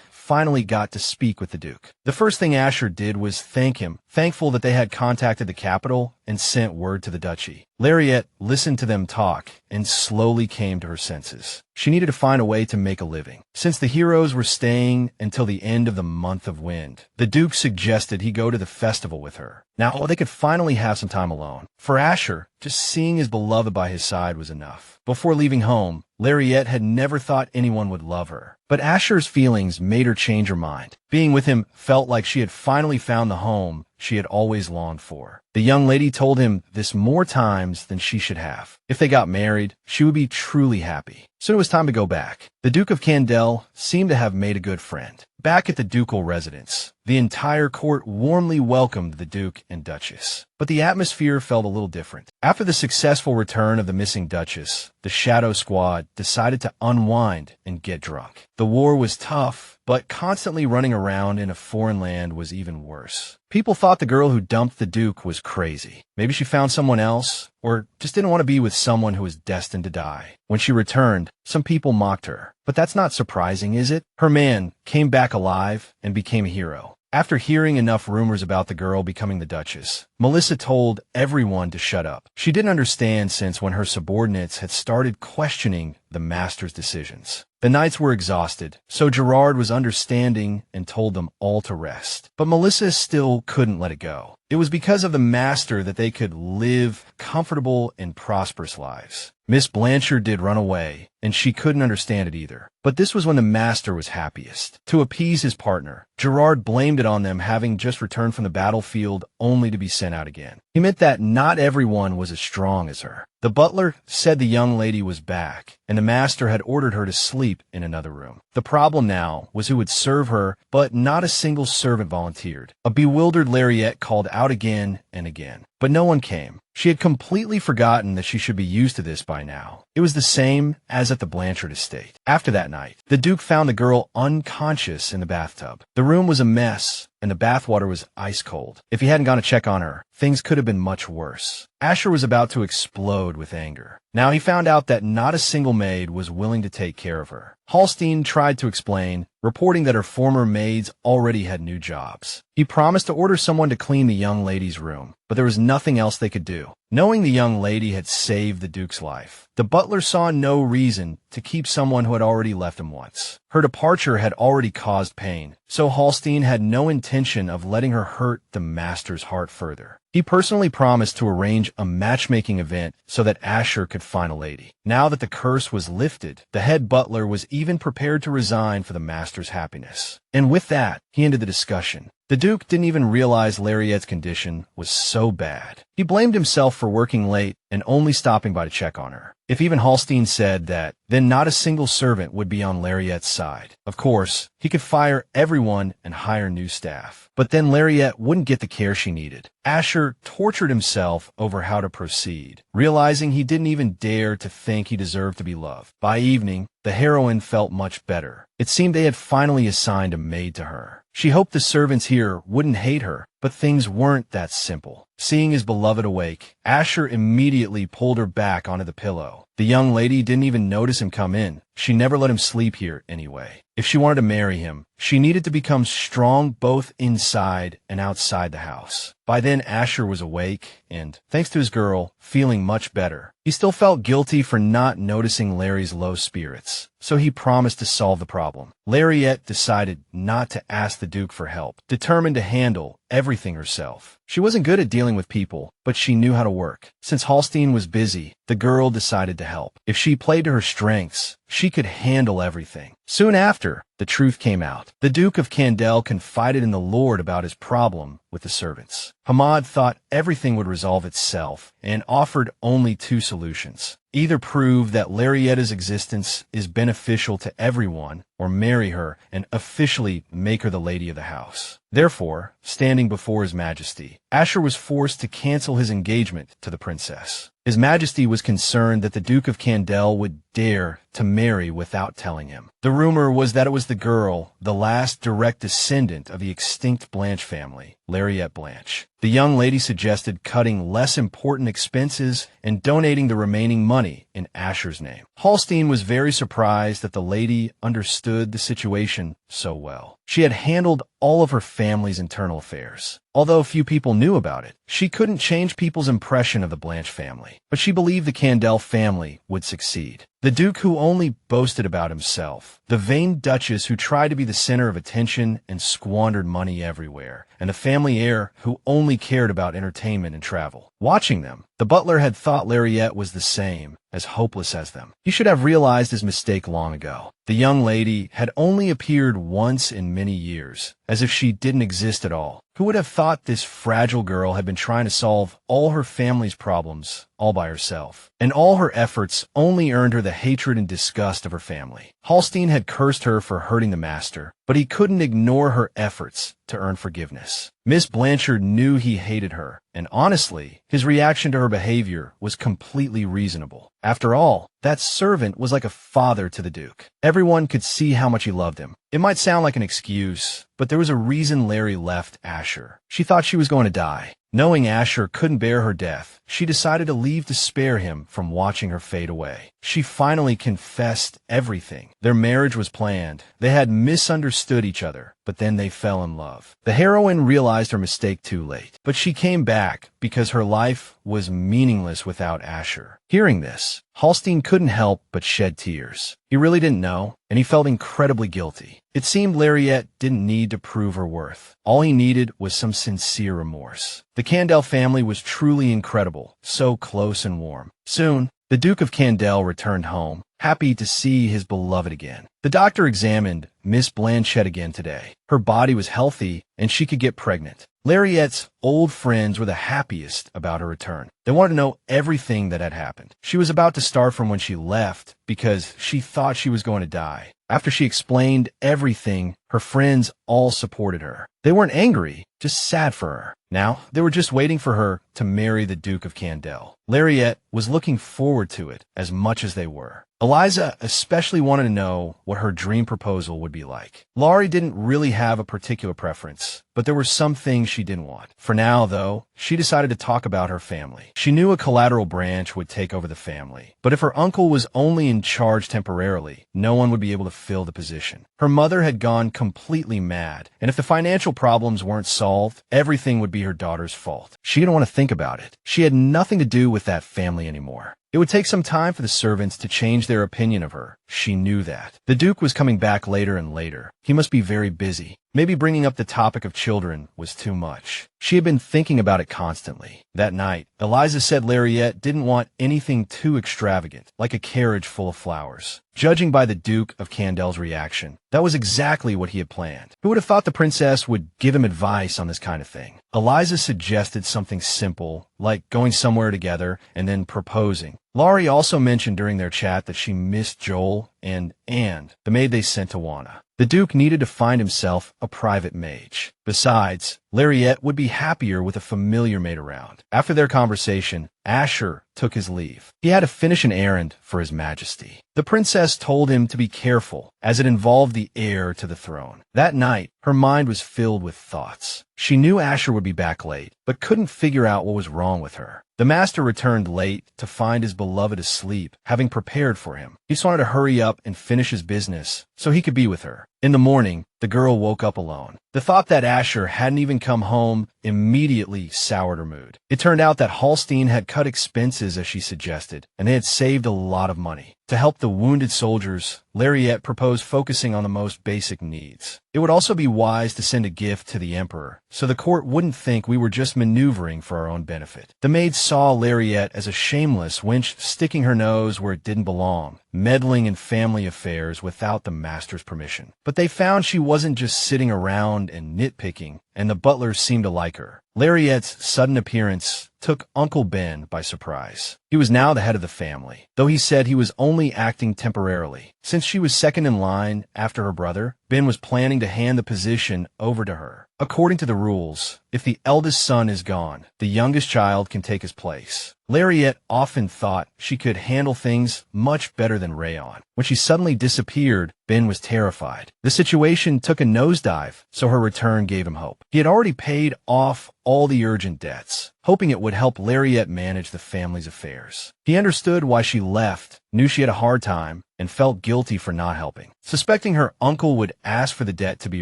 finally got to speak with the Duke. The first thing Asher did was thank him, thankful that they had contacted the capital and sent word to the duchy. Lariette listened to them talk and slowly came to her senses. She needed to find a way to make a living. Since the heroes were staying until the end of the month of wind, the Duke suggested he go to the festival with her. Now they could finally have some time alone. For Asher, just seeing his beloved by his side was enough. Before leaving home, Lariette had never thought anyone would love her. But Asher's feelings made her change her mind. Being with him felt like she had finally found the home she had always longed for. The young lady told him this more times than she should have. If they got married, she would be truly happy. Soon it was time to go back. The Duke of Kendall seemed to have made a good friend. Back at the ducal residence, the entire court warmly welcomed the Duke and Duchess. But the atmosphere felt a little different. After the successful return of the missing Duchess, the Shadow Squad decided to unwind and get drunk. The war was tough, but constantly running around in a foreign land was even worse. People thought the girl who dumped the Duke was crazy. Maybe she found someone else, or just didn't want to be with someone who was destined to die. When she returned, some people mocked her. But that's not surprising, is it? Her man came back alive and became a hero. After hearing enough rumors about the girl becoming the Duchess, Melissa told everyone to shut up. She didn't understand since when her subordinates had started questioning the master's decisions. The knights were exhausted, so Gerard was understanding and told them all to rest. But Melissa still couldn't let it go. It was because of the master that they could live comfortable and prosperous lives. Miss Blanchard did run away, and she couldn't understand it either. But this was when the master was happiest. To appease his partner, Gerard blamed it on them having just returned from the battlefield only to be sent out again. He meant that not everyone was as strong as her. The butler said the young lady was back, and the master had ordered her to sleep in another room. The problem now was who would serve her, but not a single servant volunteered. A bewildered Lariette called out again and again, but no one came. She had completely forgotten that she should be used to this by now. It was the same as at the Blanchard estate. After that night, the Duke found the girl unconscious in the bathtub. The room was a mess, and the bathwater was ice cold. If he hadn't gone to check on her, things could have been much worse. Asher was about to explode with anger. Now he found out that not a single maid was willing to take care of her. Halstein tried to explain, reporting that her former maids already had new jobs. He promised to order someone to clean the young lady's room, but there was nothing else they could do. Knowing the young lady had saved the Duke's life, the butler saw no reason to keep someone who had already left him once. Her departure had already caused pain, so Halstein had no intention of letting her hurt the master's heart further. He personally promised to arrange a matchmaking event so that Asher could find a lady. Now that the curse was lifted, the head butler was even prepared to resign for the master's happiness. And with that, he ended the discussion. The Duke didn't even realize Lariette's condition was so bad. He blamed himself for working late and only stopping by to check on her. If even Halstein said that, then not a single servant would be on Lariette's side. Of course, he could fire everyone and hire new staff. But then Lariette wouldn't get the care she needed. Asher tortured himself over how to proceed, realizing he didn't even dare to think he deserved to be loved. By evening, the heroine felt much better. It seemed they had finally assigned a maid to her. She hoped the servants here wouldn't hate her, but things weren't that simple. Seeing his beloved awake, Asher immediately pulled her back onto the pillow. The young lady didn't even notice him come in. She never let him sleep here anyway. If she wanted to marry him, she needed to become strong both inside and outside the house. By then, Asher was awake and, thanks to his girl, feeling much better. He still felt guilty for not noticing Larry's low spirits, so he promised to solve the problem. Lariette decided not to ask the Duke for help, determined to handle everything herself. She wasn't good at dealing with people, but she knew how to work. Since Halstein was busy, the girl decided to help. If she played to her strengths, she could handle everything. Soon after, the truth came out. The Duke of Kendall confided in the Lord about his problem with the servants. Hamad thought everything would resolve itself and offered only two solutions. Either prove that Lariette's existence is beneficial to everyone, or marry her and officially make her the lady of the house. Therefore, standing before His Majesty, Asher was forced to cancel his engagement to the princess. His Majesty was concerned that the Duke of Kendall would dare to marry without telling him. The rumor was that it was the girl, the last direct descendant of the extinct Blanche family, Lariette Blanche. The young lady suggested cutting less important expenses and donating the remaining money in Asher's name. Halstein was very surprised that the lady understood the situation so well. She had handled all of her family's internal affairs. Although few people knew about it, she couldn't change people's impression of the Blanche family, but she believed the Kendall family would succeed. The Duke who only boasted about himself, the vain Duchess who tried to be the center of attention and squandered money everywhere, and the family heir who only cared about entertainment and travel. Watching them, the butler had thought Lariette was the same, as hopeless as them. He should have realized his mistake long ago. The young lady had only appeared once in many years, as if she didn't exist at all. Who would have thought this fragile girl had been trying to solve all her family's problems all by herself? And all her efforts only earned her the hatred and disgust of her family. Halstein had cursed her for hurting the master, but he couldn't ignore her efforts to earn forgiveness. Miss Blanchard knew he hated her, and honestly, his reaction to her behavior was completely reasonable. After all, that servant was like a father to the Duke. Everyone could see how much he loved him. It might sound like an excuse, but there was a reason Larry left Asher. She thought she was going to die. Knowing Asher couldn't bear her death, she decided to leave to spare him from watching her fade away. she finally confessed everything. Their marriage was planned. They had misunderstood each other, but then they fell in love. The heroine realized her mistake too late, but she came back because her life was meaningless without Asher. Hearing this, Hallstein couldn't help but shed tears. He really didn't know, and he felt incredibly guilty. It seemed Lariette didn't need to prove her worth. All he needed was some sincere remorse. The Kendall family was truly incredible, so close and warm. Soon, the Duke of Kendall returned home, happy to see his beloved again. The doctor examined Miss Blanchette again today. Her body was healthy, and she could get pregnant. Lariette's old friends were the happiest about her return. They wanted to know everything that had happened. She was about to start from when she left because she thought she was going to die. After she explained everything, her friends all supported her. They weren't angry, just sad for her. Now, they were just waiting for her to marry the Duke of Kendall. Lariette was looking forward to it as much as they were. Eliza especially wanted to know what her dream proposal would be like. Laurie didn't really have a particular preference, but there were some things she didn't want. For now, though, she decided to talk about her family. She knew a collateral branch would take over the family, but if her uncle was only in charge temporarily, no one would be able to fill the position. Her mother had gone completely mad, and if the financial problems weren't solved, everything would be her daughter's fault. She didn't want to think about it. She had nothing to do with that family anymore. It would take some time for the servants to change their opinion of her. She knew that. The Duke was coming back later and later. He must be very busy. Maybe bringing up the topic of children was too much. She had been thinking about it constantly. That night, Eliza said Lariette didn't want anything too extravagant, like a carriage full of flowers. Judging by the Duke of Kendall's reaction, that was exactly what he had planned. Who would have thought the princess would give him advice on this kind of thing? Eliza suggested something simple, like going somewhere together and then proposing. Laurie also mentioned during their chat that she missed Joel and the maid they sent to Wana. The Duke needed to find himself a private mage. Besides, Lariette would be happier with a familiar maid around. After their conversation, Asher took his leave. He had to finish an errand for His Majesty. The princess told him to be careful, as it involved the heir to the throne. That night, her mind was filled with thoughts. She knew Asher would be back late, but couldn't figure out what was wrong with her. The master returned late to find his beloved asleep, having prepared for him. He just wanted to hurry up and finish his business so he could be with her. In the morning, the girl woke up alone. The thought that Asher hadn't even come home immediately soured her mood. It turned out that Hallstein had cut expenses as she suggested, and they had saved a lot of money. To help the wounded soldiers, Lariette proposed focusing on the most basic needs. It would also be wise to send a gift to the emperor, so the court wouldn't think we were just maneuvering for our own benefit. The maids saw Lariette as a shameless wench sticking her nose where it didn't belong, meddling in family affairs without the master's permission. But they found she wasn't just sitting around and nitpicking, and the butlers seemed to like her. Lariette's sudden appearance took Uncle Ben by surprise. He was now the head of the family, though he said he was only acting temporarily. Since she was second in line after her brother, Ben was planning to hand the position over to her. According to the rules, if the eldest son is gone, the youngest child can take his place. Lariette often thought she could handle things much better than Rayon. When she suddenly disappeared, Ben was terrified. The situation took a nosedive, so her return gave him hope. He had already paid off all the urgent debts, hoping it would help Lariette manage the family's affairs. He understood why she left, knew she had a hard time, and felt guilty for not helping. Suspecting her uncle would ask for the debt to be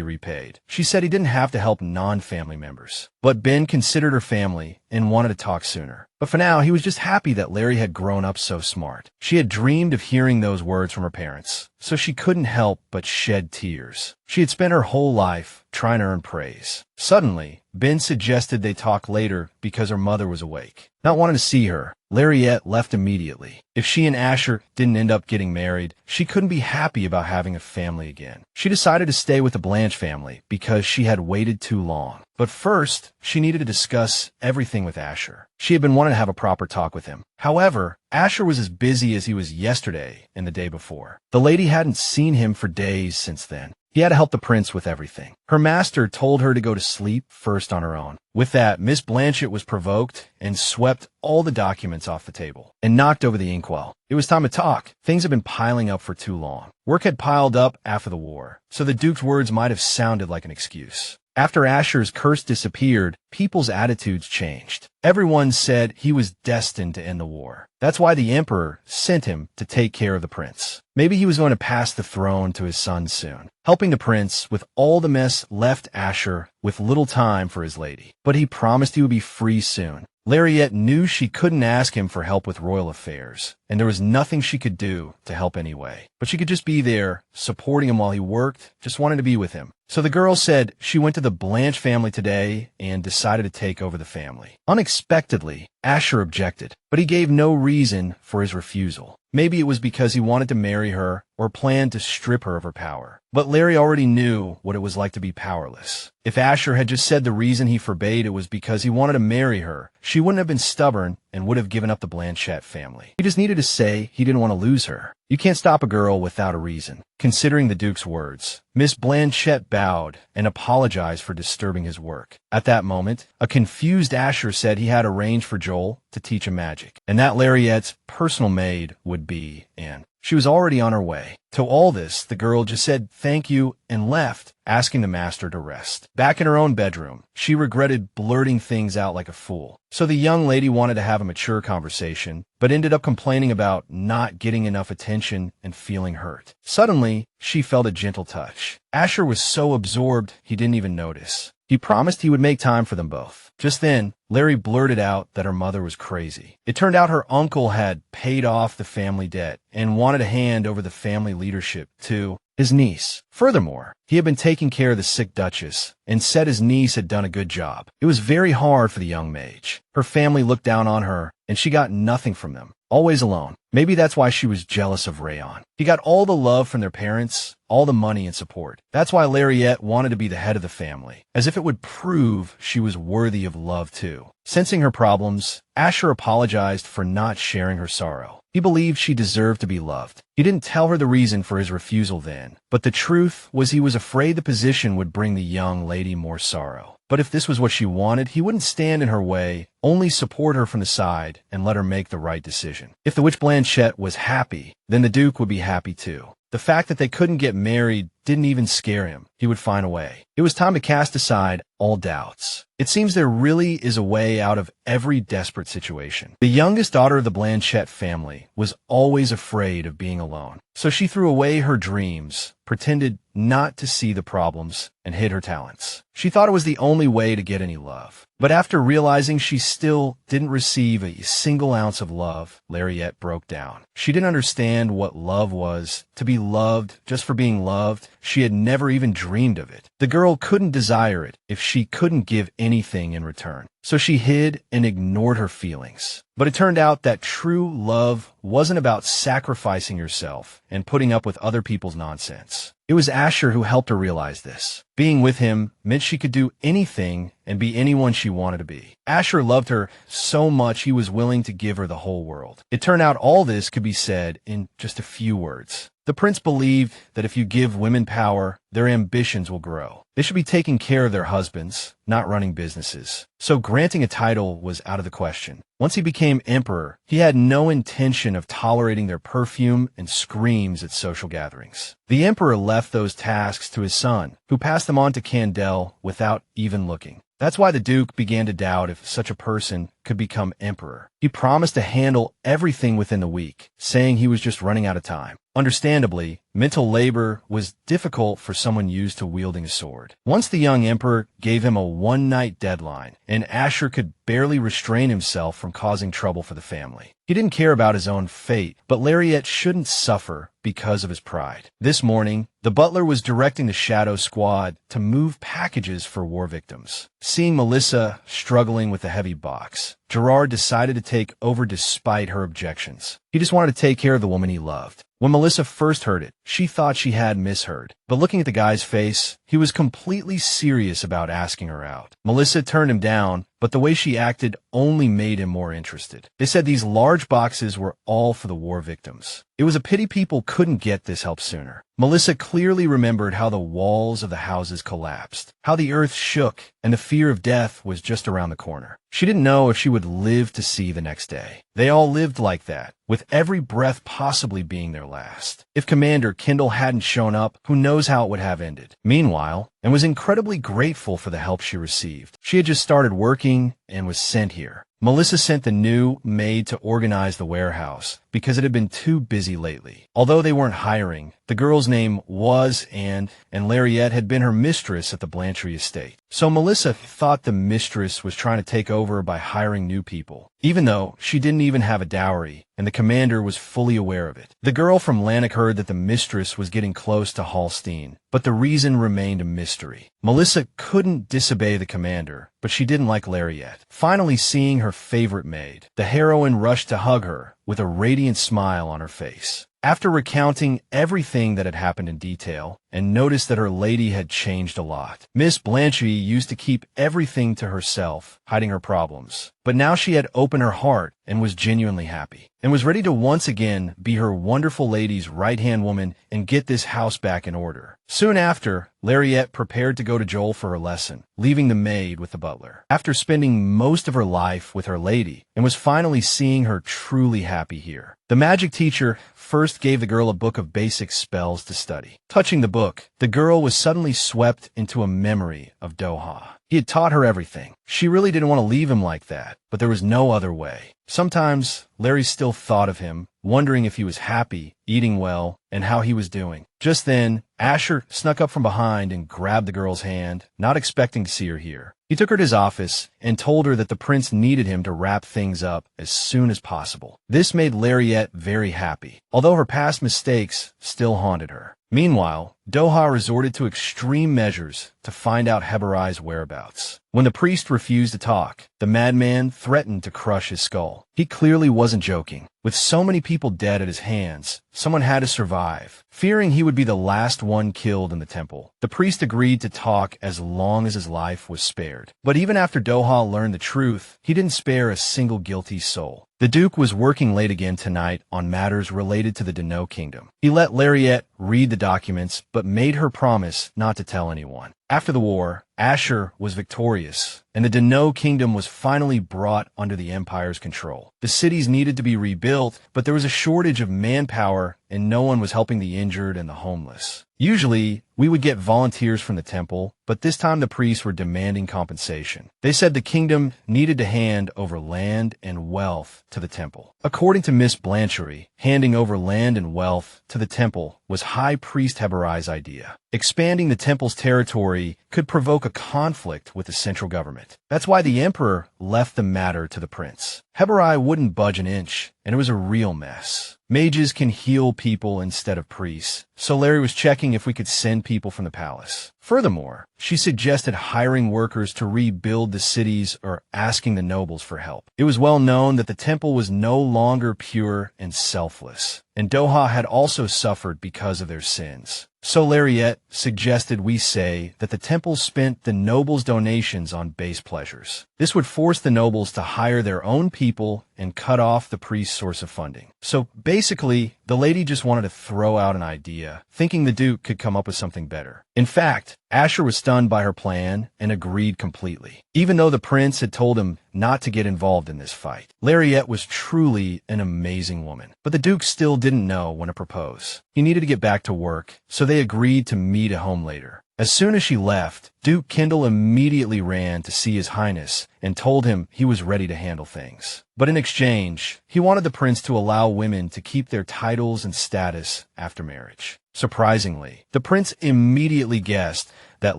repaid, she said he didn't have to help non-family members. But Ben considered her family and wanted to talk sooner. But for now, he was just happy that Larry had grown up so smart. She had dreamed of hearing those words from her parents, so she couldn't help but shed tears. She had spent her whole life trying to earn praise. Suddenly, Ben suggested they talk later because her mother was awake. Not wanting to see her, Lariette left immediately. If she and Asher didn't end up getting married, she couldn't be happy about having a family again. She decided to stay with the Blanche family because she had waited too long. But first, she needed to discuss everything with Asher. She had been wanting to have a proper talk with him. However, Asher was as busy as he was yesterday and the day before. The lady hadn't seen him for days since then. He had to help the prince with everything. Her master told her to go to sleep first on her own. With that, Miss Blanchette was provoked and swept all the documents off the table and knocked over the inkwell. It was time to talk. Things had been piling up for too long. Work had piled up after the war, so the Duke's words might have sounded like an excuse. After Asher's curse disappeared, people's attitudes changed. Everyone said he was destined to end the war. That's why the emperor sent him to take care of the prince. Maybe he was going to pass the throne to his son soon. Helping the prince with all the mess left Asher with little time for his lady. But he promised he would be free soon. Lariette knew she couldn't ask him for help with royal affairs, and there was nothing she could do to help anyway. But she could just be there, supporting him while he worked, just wanted to be with him. So the girl said she went to the Blanche family today and decided to take over the family. Unexpectedly, Asher objected, but he gave no reason for his refusal. Maybe it was because he wanted to marry her or planned to strip her of her power. But Larry already knew what it was like to be powerless. If Asher had just said the reason he forbade it was because he wanted to marry her, she wouldn't have been stubborn and would have given up the Blanchette family. He just needed to say he didn't want to lose her. You can't stop a girl without a reason. Considering the Duke's words, Miss Blanchette bowed and apologized for disturbing his work. At that moment, a confused Asher said he had arranged for Joel to teach him magic, and that Lariette's personal maid would be Anne. She was already on her way. To all this, the girl just said thank you and left, asking the master to rest. Back in her own bedroom, she regretted blurting things out like a fool. So the young lady wanted to have a mature conversation, but ended up complaining about not getting enough attention and feeling hurt. Suddenly, she felt a gentle touch. Asher was so absorbed he didn't even notice. He promised he would make time for them both. Just then, Larry blurted out that her mother was crazy. It turned out her uncle had paid off the family debt and wanted to hand over the family leadership to his niece. Furthermore, he had been taking care of the sick Duchess and said his niece had done a good job. It was very hard for the young mage. Her family looked down on her, and she got nothing from them. Always alone. Maybe that's why she was jealous of Rayon. He got all the love from their parents, all the money and support. That's why Lariette wanted to be the head of the family, as if it would prove she was worthy of love too. Sensing her problems, Asher apologized for not sharing her sorrow. He believed she deserved to be loved. He didn't tell her the reason for his refusal then, but the truth was he was afraid the position would bring the young lady more sorrow. But if this was what she wanted, he wouldn't stand in her way, only support her from the side and let her make the right decision. If the Witch Blanchette was happy, then the Duke would be happy too. The fact that they couldn't get married didn't even scare him. He would find a way. It was time to cast aside all doubts. It seems there really is a way out of every desperate situation. The youngest daughter of the Blanchette family was always afraid of being alone. So she threw away her dreams, pretended not to see the problems, and hid her talents. She thought it was the only way to get any love. But after realizing she still didn't receive a single ounce of love, Lariette broke down. She didn't understand what love was, to be loved just for being loved. She had never even dreamed of it. The girl couldn't desire it if she couldn't give anything in return. So she hid and ignored her feelings. But it turned out that true love wasn't about sacrificing yourself and putting up with other people's nonsense. It was Asher who helped her realize this. Being with him meant she could do anything and be anyone she wanted to be. Asher loved her so much he was willing to give her the whole world. It turned out all this could be said in just a few words. The prince believed that if you give women power, their ambitions will grow. They should be taking care of their husbands, not running businesses. So granting a title was out of the question. Once he became emperor, he had no intention of tolerating their perfume and screams at social gatherings. The emperor left those tasks to his son, who passed them on to Kendall without even looking. That's why the Duke began to doubt if such a person could become emperor. He promised to handle everything within the week, saying he was just running out of time. Understandably, mental labor was difficult for someone used to wielding a sword. Once the young emperor gave him a one-night deadline, and Asher could barely restrain himself from causing trouble for the family. He didn't care about his own fate, but Lariette shouldn't suffer because of his pride. This morning, the butler was directing the Shadow Squad to move packages for war victims. Seeing Melissa struggling with a heavy box, Gerard decided to take over despite her objections. He just wanted to take care of the woman he loved. When Melissa first heard it, she thought she had misheard. But looking at the guy's face, he was completely serious about asking her out. Melissa turned him down, but the way she acted only made him more interested. They said these large boxes were all for the war victims. It was a pity people couldn't get this help sooner. Melissa clearly remembered how the walls of the houses collapsed, how the earth shook, and the fear of death was just around the corner. She didn't know if she would live to see the next day. They all lived like that, with every breath possibly being their last. If Commander Kendall hadn't shown up, who knows how it would have ended. Meanwhile, and was incredibly grateful for the help she received. She had just started working and was sent here. Melissa sent the new maid to organize the warehouse because it had been too busy lately. Although they weren't hiring, the girl's name was and Lariette had been her mistress at the Blanchette estate. So Melissa thought the mistress was trying to take over by hiring new people, even though she didn't even have a dowry, and the commander was fully aware of it. The girl from Lannick heard that the mistress was getting close to Hallstein, but the reason remained a mystery. Melissa couldn't disobey the commander, but she didn't like Lariette. Finally seeing her favorite maid, the heroine rushed to hug her with a radiant smile on her face. After recounting everything that had happened in detail, and noticed that her lady had changed a lot. Miss Blanchette used to keep everything to herself, hiding her problems. But now she had opened her heart and was genuinely happy, and was ready to once again be her wonderful lady's right-hand woman and get this house back in order. Soon after, Lariette prepared to go to Joel for her lesson, leaving the maid with the butler. After spending most of her life with her lady, and was finally seeing her truly happy here. The magic teacher first gave the girl a book of basic spells to study. Touching the book, the girl was suddenly swept into a memory of Doha. He had taught her everything. She really didn't want to leave him like that, but there was no other way. Sometimes, Larry still thought of him, wondering if he was happy, eating well, and how he was doing. Just then, Asher snuck up from behind and grabbed the girl's hand, not expecting to see her here. He took her to his office and told her that the prince needed him to wrap things up as soon as possible. This made Lariette very happy, although her past mistakes still haunted her. Meanwhile, Doha resorted to extreme measures to find out Heberai's whereabouts. When the priest refused to talk, the madman threatened to crush his skull. He clearly wasn't joking. With so many people dead at his hands, someone had to survive. Fearing he would be the last one killed in the temple, the priest agreed to talk as long as his life was spared. But even after Doha learned the truth, he didn't spare a single guilty soul. The Duke was working late again tonight on matters related to the Deneau Kingdom. He let Lariette read the documents, but made her promise not to tell anyone. After the war, Asher was victorious, and the Deneau Kingdom was finally brought under the Empire's control. The cities needed to be rebuilt, but there was a shortage of manpower, and no one was helping the injured and the homeless. Usually, we would get volunteers from the temple, but this time the priests were demanding compensation. They said the kingdom needed to hand over land and wealth to the temple. According to Miss Blanchette, handing over land and wealth to the temple was High Priest Heberai's idea. Expanding the temple's territory could provoke a conflict with the central government. That's why the emperor left the matter to the prince. Heberai wouldn't budge an inch, and it was a real mess. Mages can heal people instead of priests, so Larry was checking if we could send people from the palace. Furthermore, she suggested hiring workers to rebuild the cities or asking the nobles for help. It was well known that the temple was no longer pure and selfless, and Doha had also suffered because of their sins. So Lariette suggested we say that the temple spent the nobles' donations on base pleasures. This would force the nobles to hire their own people and cut off the priest's source of funding. So basically, the lady just wanted to throw out an idea, thinking the Duke could come up with something better. In fact, Asher was stunned by her plan and agreed completely, even though the prince had told him not to get involved in this fight. Lariette was truly an amazing woman, but the Duke still didn't know when to propose. He needed to get back to work, so they agreed to meet at home later. As soon as she left, Duke Kendall immediately ran to see His Highness and told him he was ready to handle things. But in exchange, he wanted the prince to allow women to keep their titles and status after marriage. Surprisingly, the prince immediately guessed that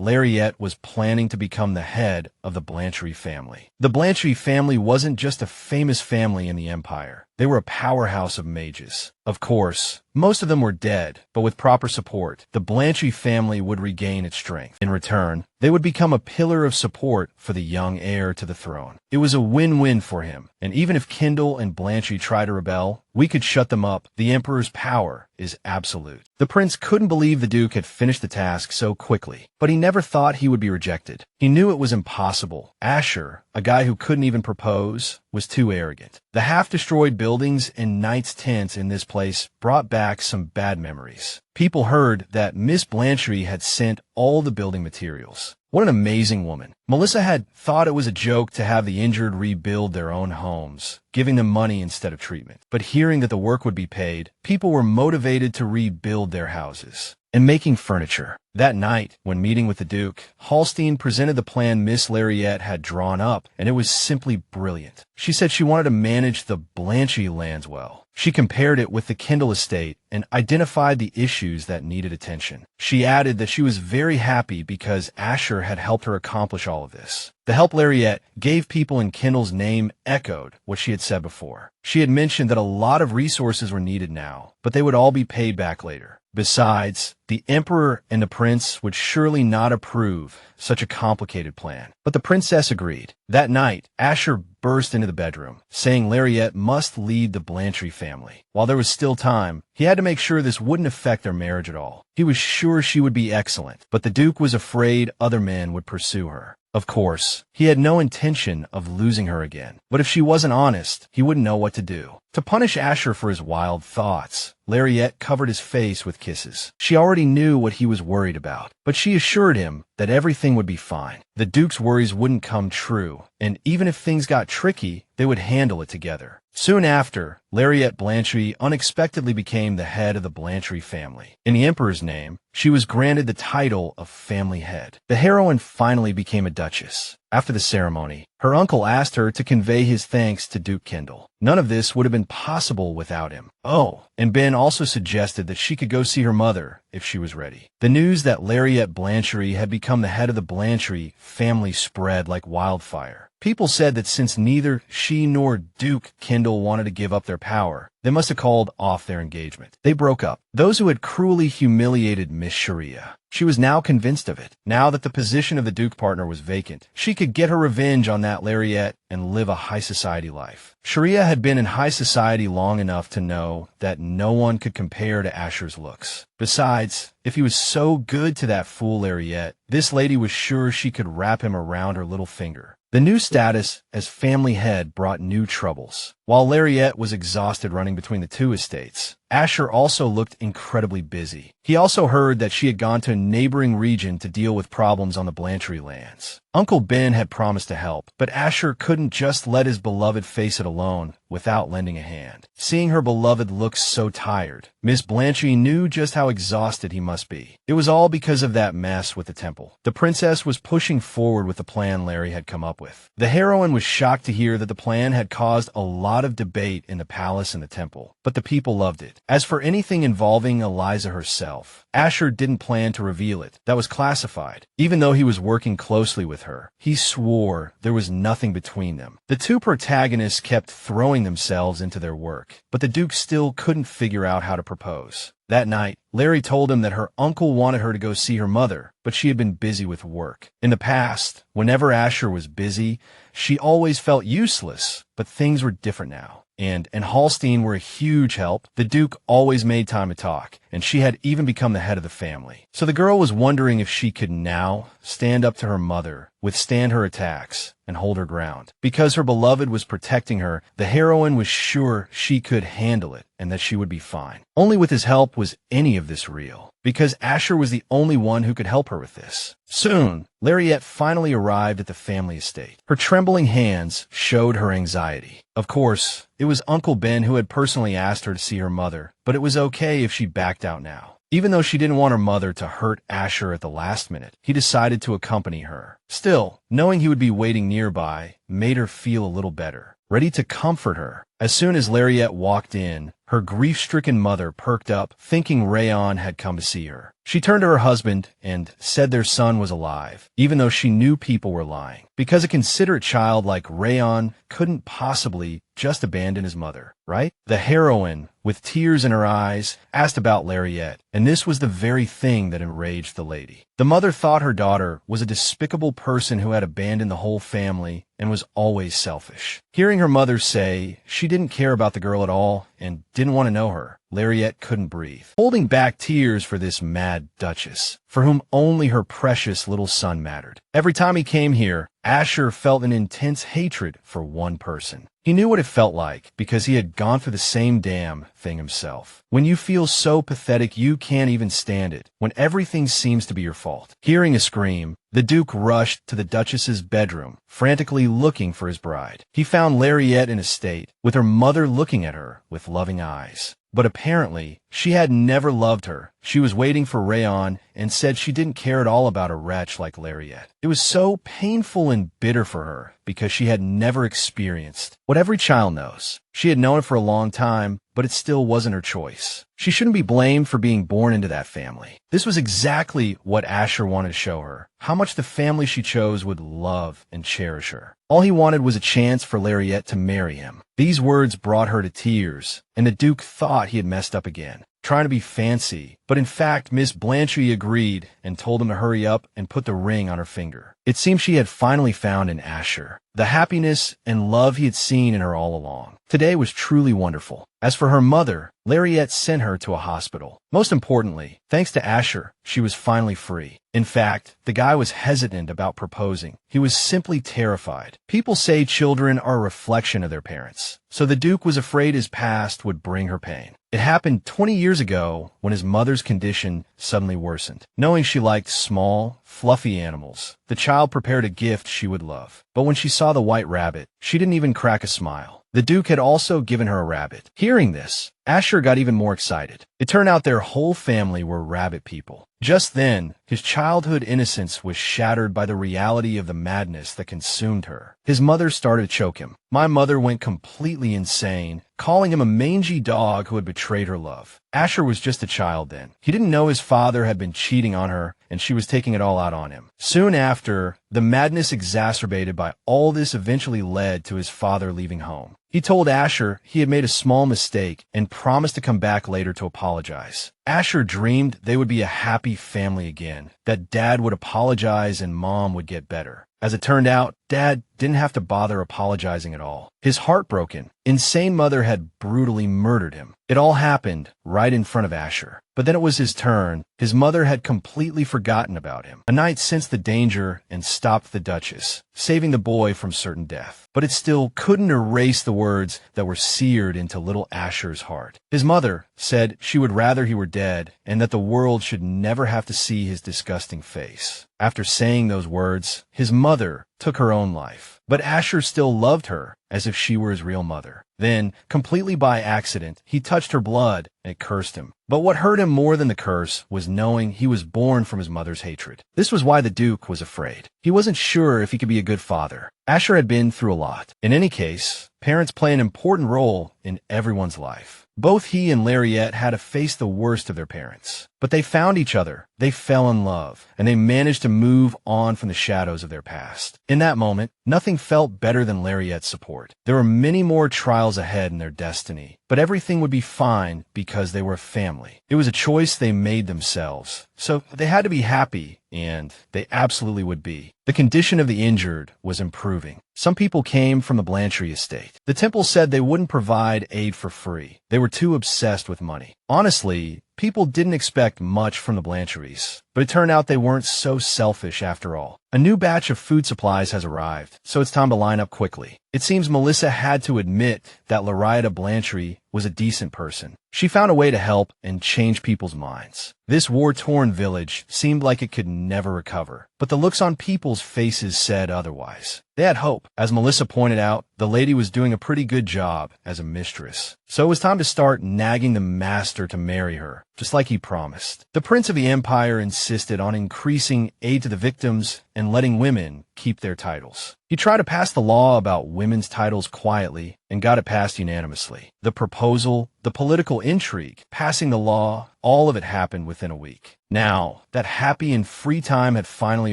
Lariette was planning to become the head of the Blanchette family. The Blanchette family wasn't just a famous family in the Empire. They were a powerhouse of mages. Of course, most of them were dead, but with proper support, the Blanchette family would regain its strength. In return, they would become a pillar of support for the young heir to the throne. It was a win-win for him, and even if Kendall and Blanchette tried to rebel, we could shut them up. The Emperor's power is absolute. The prince couldn't believe the Duke had finished the task so quickly, but he never thought he would be rejected. He knew it was impossible. Asher a guy who couldn't even propose, was too arrogant. The half-destroyed buildings and Knight's tents in this place brought back some bad memories. People heard that Miss Blanchette had sent all the building materials. What an amazing woman. Melissa had thought it was a joke to have the injured rebuild their own homes, giving them money instead of treatment. But hearing that the work would be paid, people were motivated to rebuild their houses and making furniture. That night, when meeting with the Duke, Halstein presented the plan Miss Lariette had drawn up, and it was simply brilliant. She said she wanted to manage the Blanchette lands well. She compared it with the Kendall estate and identified the issues that needed attention. She added that she was very happy because Asher had helped her accomplish all of this. The help Lariette gave people in Kendall's name echoed what she had said before. She had mentioned that a lot of resources were needed now, but they would all be paid back later. Besides, the Emperor and the Prince would surely not approve such a complicated plan. But the Princess agreed. That night, Asher burst into the bedroom, saying Lariette must lead the Blanchette family. While there was still time, he had to make sure this wouldn't affect their marriage at all. He was sure she would be excellent, but the Duke was afraid other men would pursue her. Of course, he had no intention of losing her again, but if she wasn't honest, he wouldn't know what to do. To punish Asher for his wild thoughts, Lariette covered his face with kisses. She already knew what he was worried about, but she assured him that everything would be fine. The Duke's worries wouldn't come true, and even if things got tricky, they would handle it together. Soon after, Lariette Blanchette unexpectedly became the head of the Blanchette family. In the Emperor's name, she was granted the title of family head. The heroine finally became a duchess. After the ceremony, her uncle asked her to convey his thanks to Duke Kendall. None of this would have been possible without him. Oh, and Ben also suggested that she could go see her mother if she was ready. The news that Lariette Blanchette had become the head of the Blanchette family spread like wildfire. People said that since neither she nor Duke Kendall wanted to give up their power, they must have called off their engagement. They broke up. Those who had cruelly humiliated Miss Sharia. She was now convinced of it. Now that the position of the Duke partner was vacant, she could get her revenge on that Lariette and live a high society life. Sharia had been in high society long enough to know that no one could compare to Asher's looks. Besides, if he was so good to that fool Lariette, this lady was sure she could wrap him around her little finger. The new status as family head brought new troubles. While Lariette was exhausted running between the two estates, Asher also looked incredibly busy. He also heard that she had gone to a neighboring region to deal with problems on the Blanchette lands. Uncle Ben had promised to help, but Asher couldn't just let his beloved face it alone without lending a hand. Seeing her beloved look so tired, Miss Blanchette knew just how exhausted he must be. It was all because of that mess with the temple. The princess was pushing forward with the plan Larry had come up with. The heroine was shocked to hear that the plan had caused a lot of debate in the palace and the temple, but the people loved it. As for anything involving Eliza herself, Asher didn't plan to reveal it. That was classified. Even though he was working closely with her, he swore there was nothing between them. The two protagonists kept throwing themselves into their work, but the Duke still couldn't figure out how to propose. That night, Larry told him that her uncle wanted her to go see her mother, but she had been busy with work. In the past, whenever Asher was busy, she always felt useless, but things were different now. And Halstein were a huge help. The Duke always made time to talk, and she had even become the head of the family. So the girl was wondering if she could now stand up to her mother, withstand her attacks, and hold her ground. Because her beloved was protecting her, the heroine was sure she could handle it and that she would be fine. Only with his help was any of this real, because Asher was the only one who could help her with this. Soon, Lariette finally arrived at the family estate. Her trembling hands showed her anxiety. Of course, it was Uncle Ben who had personally asked her to see her mother, but it was okay if she backed out now. Even though she didn't want her mother to hurt Asher at the last minute, he decided to accompany her. Still, knowing he would be waiting nearby made her feel a little better, ready to comfort her. As soon as Lariette walked in, her grief-stricken mother perked up, thinking Rayon had come to see her. She turned to her husband and said their son was alive, even though she knew people were lying, because a considerate child like Rayon couldn't possibly just abandon his mother, right? The heroine, with tears in her eyes, asked about Lariette, and this was the very thing that enraged the lady. The mother thought her daughter was a despicable person who had abandoned the whole family and was always selfish. Hearing her mother say she didn't care about the girl at all and didn't want to know her, Lariette couldn't breathe, holding back tears for this mad duchess, for whom only her precious little son mattered. Every time he came here, Asher felt an intense hatred for one person. He knew what it felt like because he had gone through the same damn thing himself. When you feel so pathetic you can't even stand it, when everything seems to be your fault. Hearing a scream, the Duke rushed to the Duchess's bedroom, frantically looking for his bride. He found Lariette in a state, with her mother looking at her with loving eyes. But apparently, she had never loved her. She was waiting for Rayon and said she didn't care at all about a wretch like Lariette. It was so painful and bitter for her because she had never experienced what every child knows. She had known it for a long time, but it still wasn't her choice. She shouldn't be blamed for being born into that family. This was exactly what Asher wanted to show her, how much the family she chose would love and cherish her. All he wanted was a chance for Lariette to marry him. These words brought her to tears, and the Duke thought he had messed up again, trying to be fancy. But in fact, Miss Blanchette agreed and told him to hurry up and put the ring on her finger. It seemed she had finally found in Asher the happiness and love he had seen in her all along. Today was truly wonderful. As for her mother, Lariette sent her to a hospital. Most importantly, thanks to Asher, she was finally free. In fact, the guy was hesitant about proposing. He was simply terrified. People say children are a reflection of their parents, so the Duke was afraid his past would bring her pain. It happened 20 years ago when his mother's condition suddenly worsened. Knowing she liked small, fluffy animals, the child prepared a gift she would love. But when she saw the white rabbit, she didn't even crack a smile. The Duke had also given her a rabbit. Hearing this, Asher got even more excited. It turned out their whole family were rabbit people. Just then, his childhood innocence was shattered by the reality of the madness that consumed her. His mother started to choke him. My mother went completely insane, calling him a mangy dog who had betrayed her love. Asher was just a child then. He didn't know his father had been cheating on her, and she was taking it all out on him. Soon after, the madness exacerbated by all this eventually led to his father leaving home. He told Asher he had made a small mistake and promised to come back later to apologize. Asher dreamed they would be a happy family again, that Dad would apologize and Mom would get better. As it turned out, Dad didn't have to bother apologizing at all. His heartbroken, insane mother had brutally murdered him. It all happened right in front of Asher. But then it was his turn. His mother had completely forgotten about him. A night sensed the danger and stopped the Duchess, saving the boy from certain death. But it still couldn't erase the words that were seared into little Asher's heart. His mother said she would rather he were dead and that the world should never have to see his disgusting face. After saying those words, his mother took her own life. But Asher still loved her as if she were his real mother. Then, completely by accident, he touched her blood and it cursed him. But what hurt him more than the curse was knowing he was born from his mother's hatred. This was why the Duke was afraid. He wasn't sure if he could be a good father. Asher had been through a lot. In any case, parents play an important role in everyone's life. Both he and Lariette had to face the worst of their parents. But they found each other, they fell in love, and they managed to move on from the shadows of their past. In that moment, nothing felt better than Lariette's support. There were many more trials ahead in their destiny, but everything would be fine because they were a family. It was a choice they made themselves. So they had to be happy, and they absolutely would be. The condition of the injured was improving. Some people came from the Blanchette estate. The temple said they wouldn't provide aid for free. They were too obsessed with money. Honestly, people didn't expect much from the Blanchettes, but it turned out they weren't so selfish after all. A new batch of food supplies has arrived, so it's time to line up quickly. It seems Melissa had to admit that Lariette Blanchette was a decent person. She found a way to help and change people's minds. This war-torn village seemed like it could never recover, but the looks on people's faces said otherwise. They had hope. As Melissa pointed out, the lady was doing a pretty good job as a mistress. So it was time to start nagging the master to marry her, just like he promised. The Prince of the Empire insisted on increasing aid to the victims and letting women keep their titles. He tried to pass the law about women's titles quietly and got it passed unanimously. The proposal, the political intrigue, passing the law, all of it happened within a week. Now, that happy and free time had finally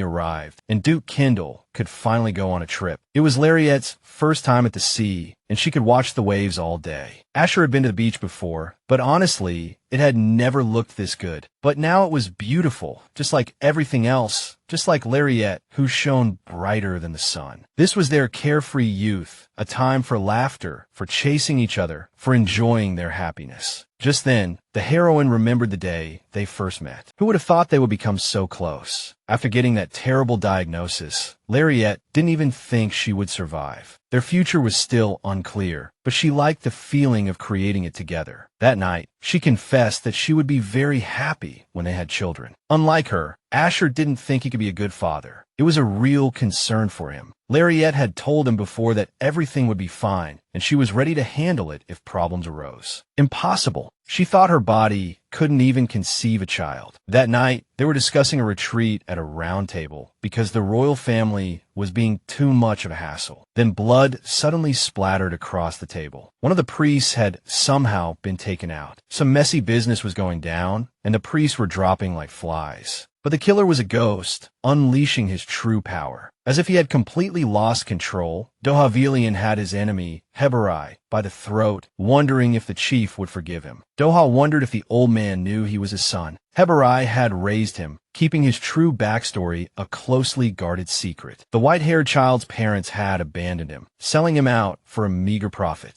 arrived, and Duke Kendall could finally go on a trip. It was Lariette's first time at the sea, and she could watch the waves all day. Asher had been to the beach before, but honestly, it had never looked this good. But now it was beautiful, just like everything else, just like Lariette, who shone brighter than the sun. This was their carefree youth, a time for laughter, for chasing each other, for enjoying their happiness. Just then, the heroine remembered the day they first met. Who would have thought they would become so close? After getting that terrible diagnosis, Lariette didn't even think she would survive. Their future was still unclear, but she liked the feeling of creating it together. That night, she confessed that she would be very happy when they had children. Unlike her, Asher didn't think he could be a good father. It was a real concern for him. Lariette had told him before that everything would be fine, and she was ready to handle it if problems arose. Impossible. She thought her body couldn't even conceive a child. That night, they were discussing a retreat at a round table because the royal family was being too much of a hassle. Then blood suddenly splattered across the table. One of the priests had somehow been taken out. Some messy business was going down, and the priests were dropping like flies. But the killer was a ghost, unleashing his true power. As if he had completely lost control, Doha had his enemy, Heberai, by the throat, wondering if the chief would forgive him. Doha wondered if the old man knew he was his son. Heberai had raised him, keeping his true backstory a closely guarded secret. The white-haired child's parents had abandoned him, selling him out for a meager profit.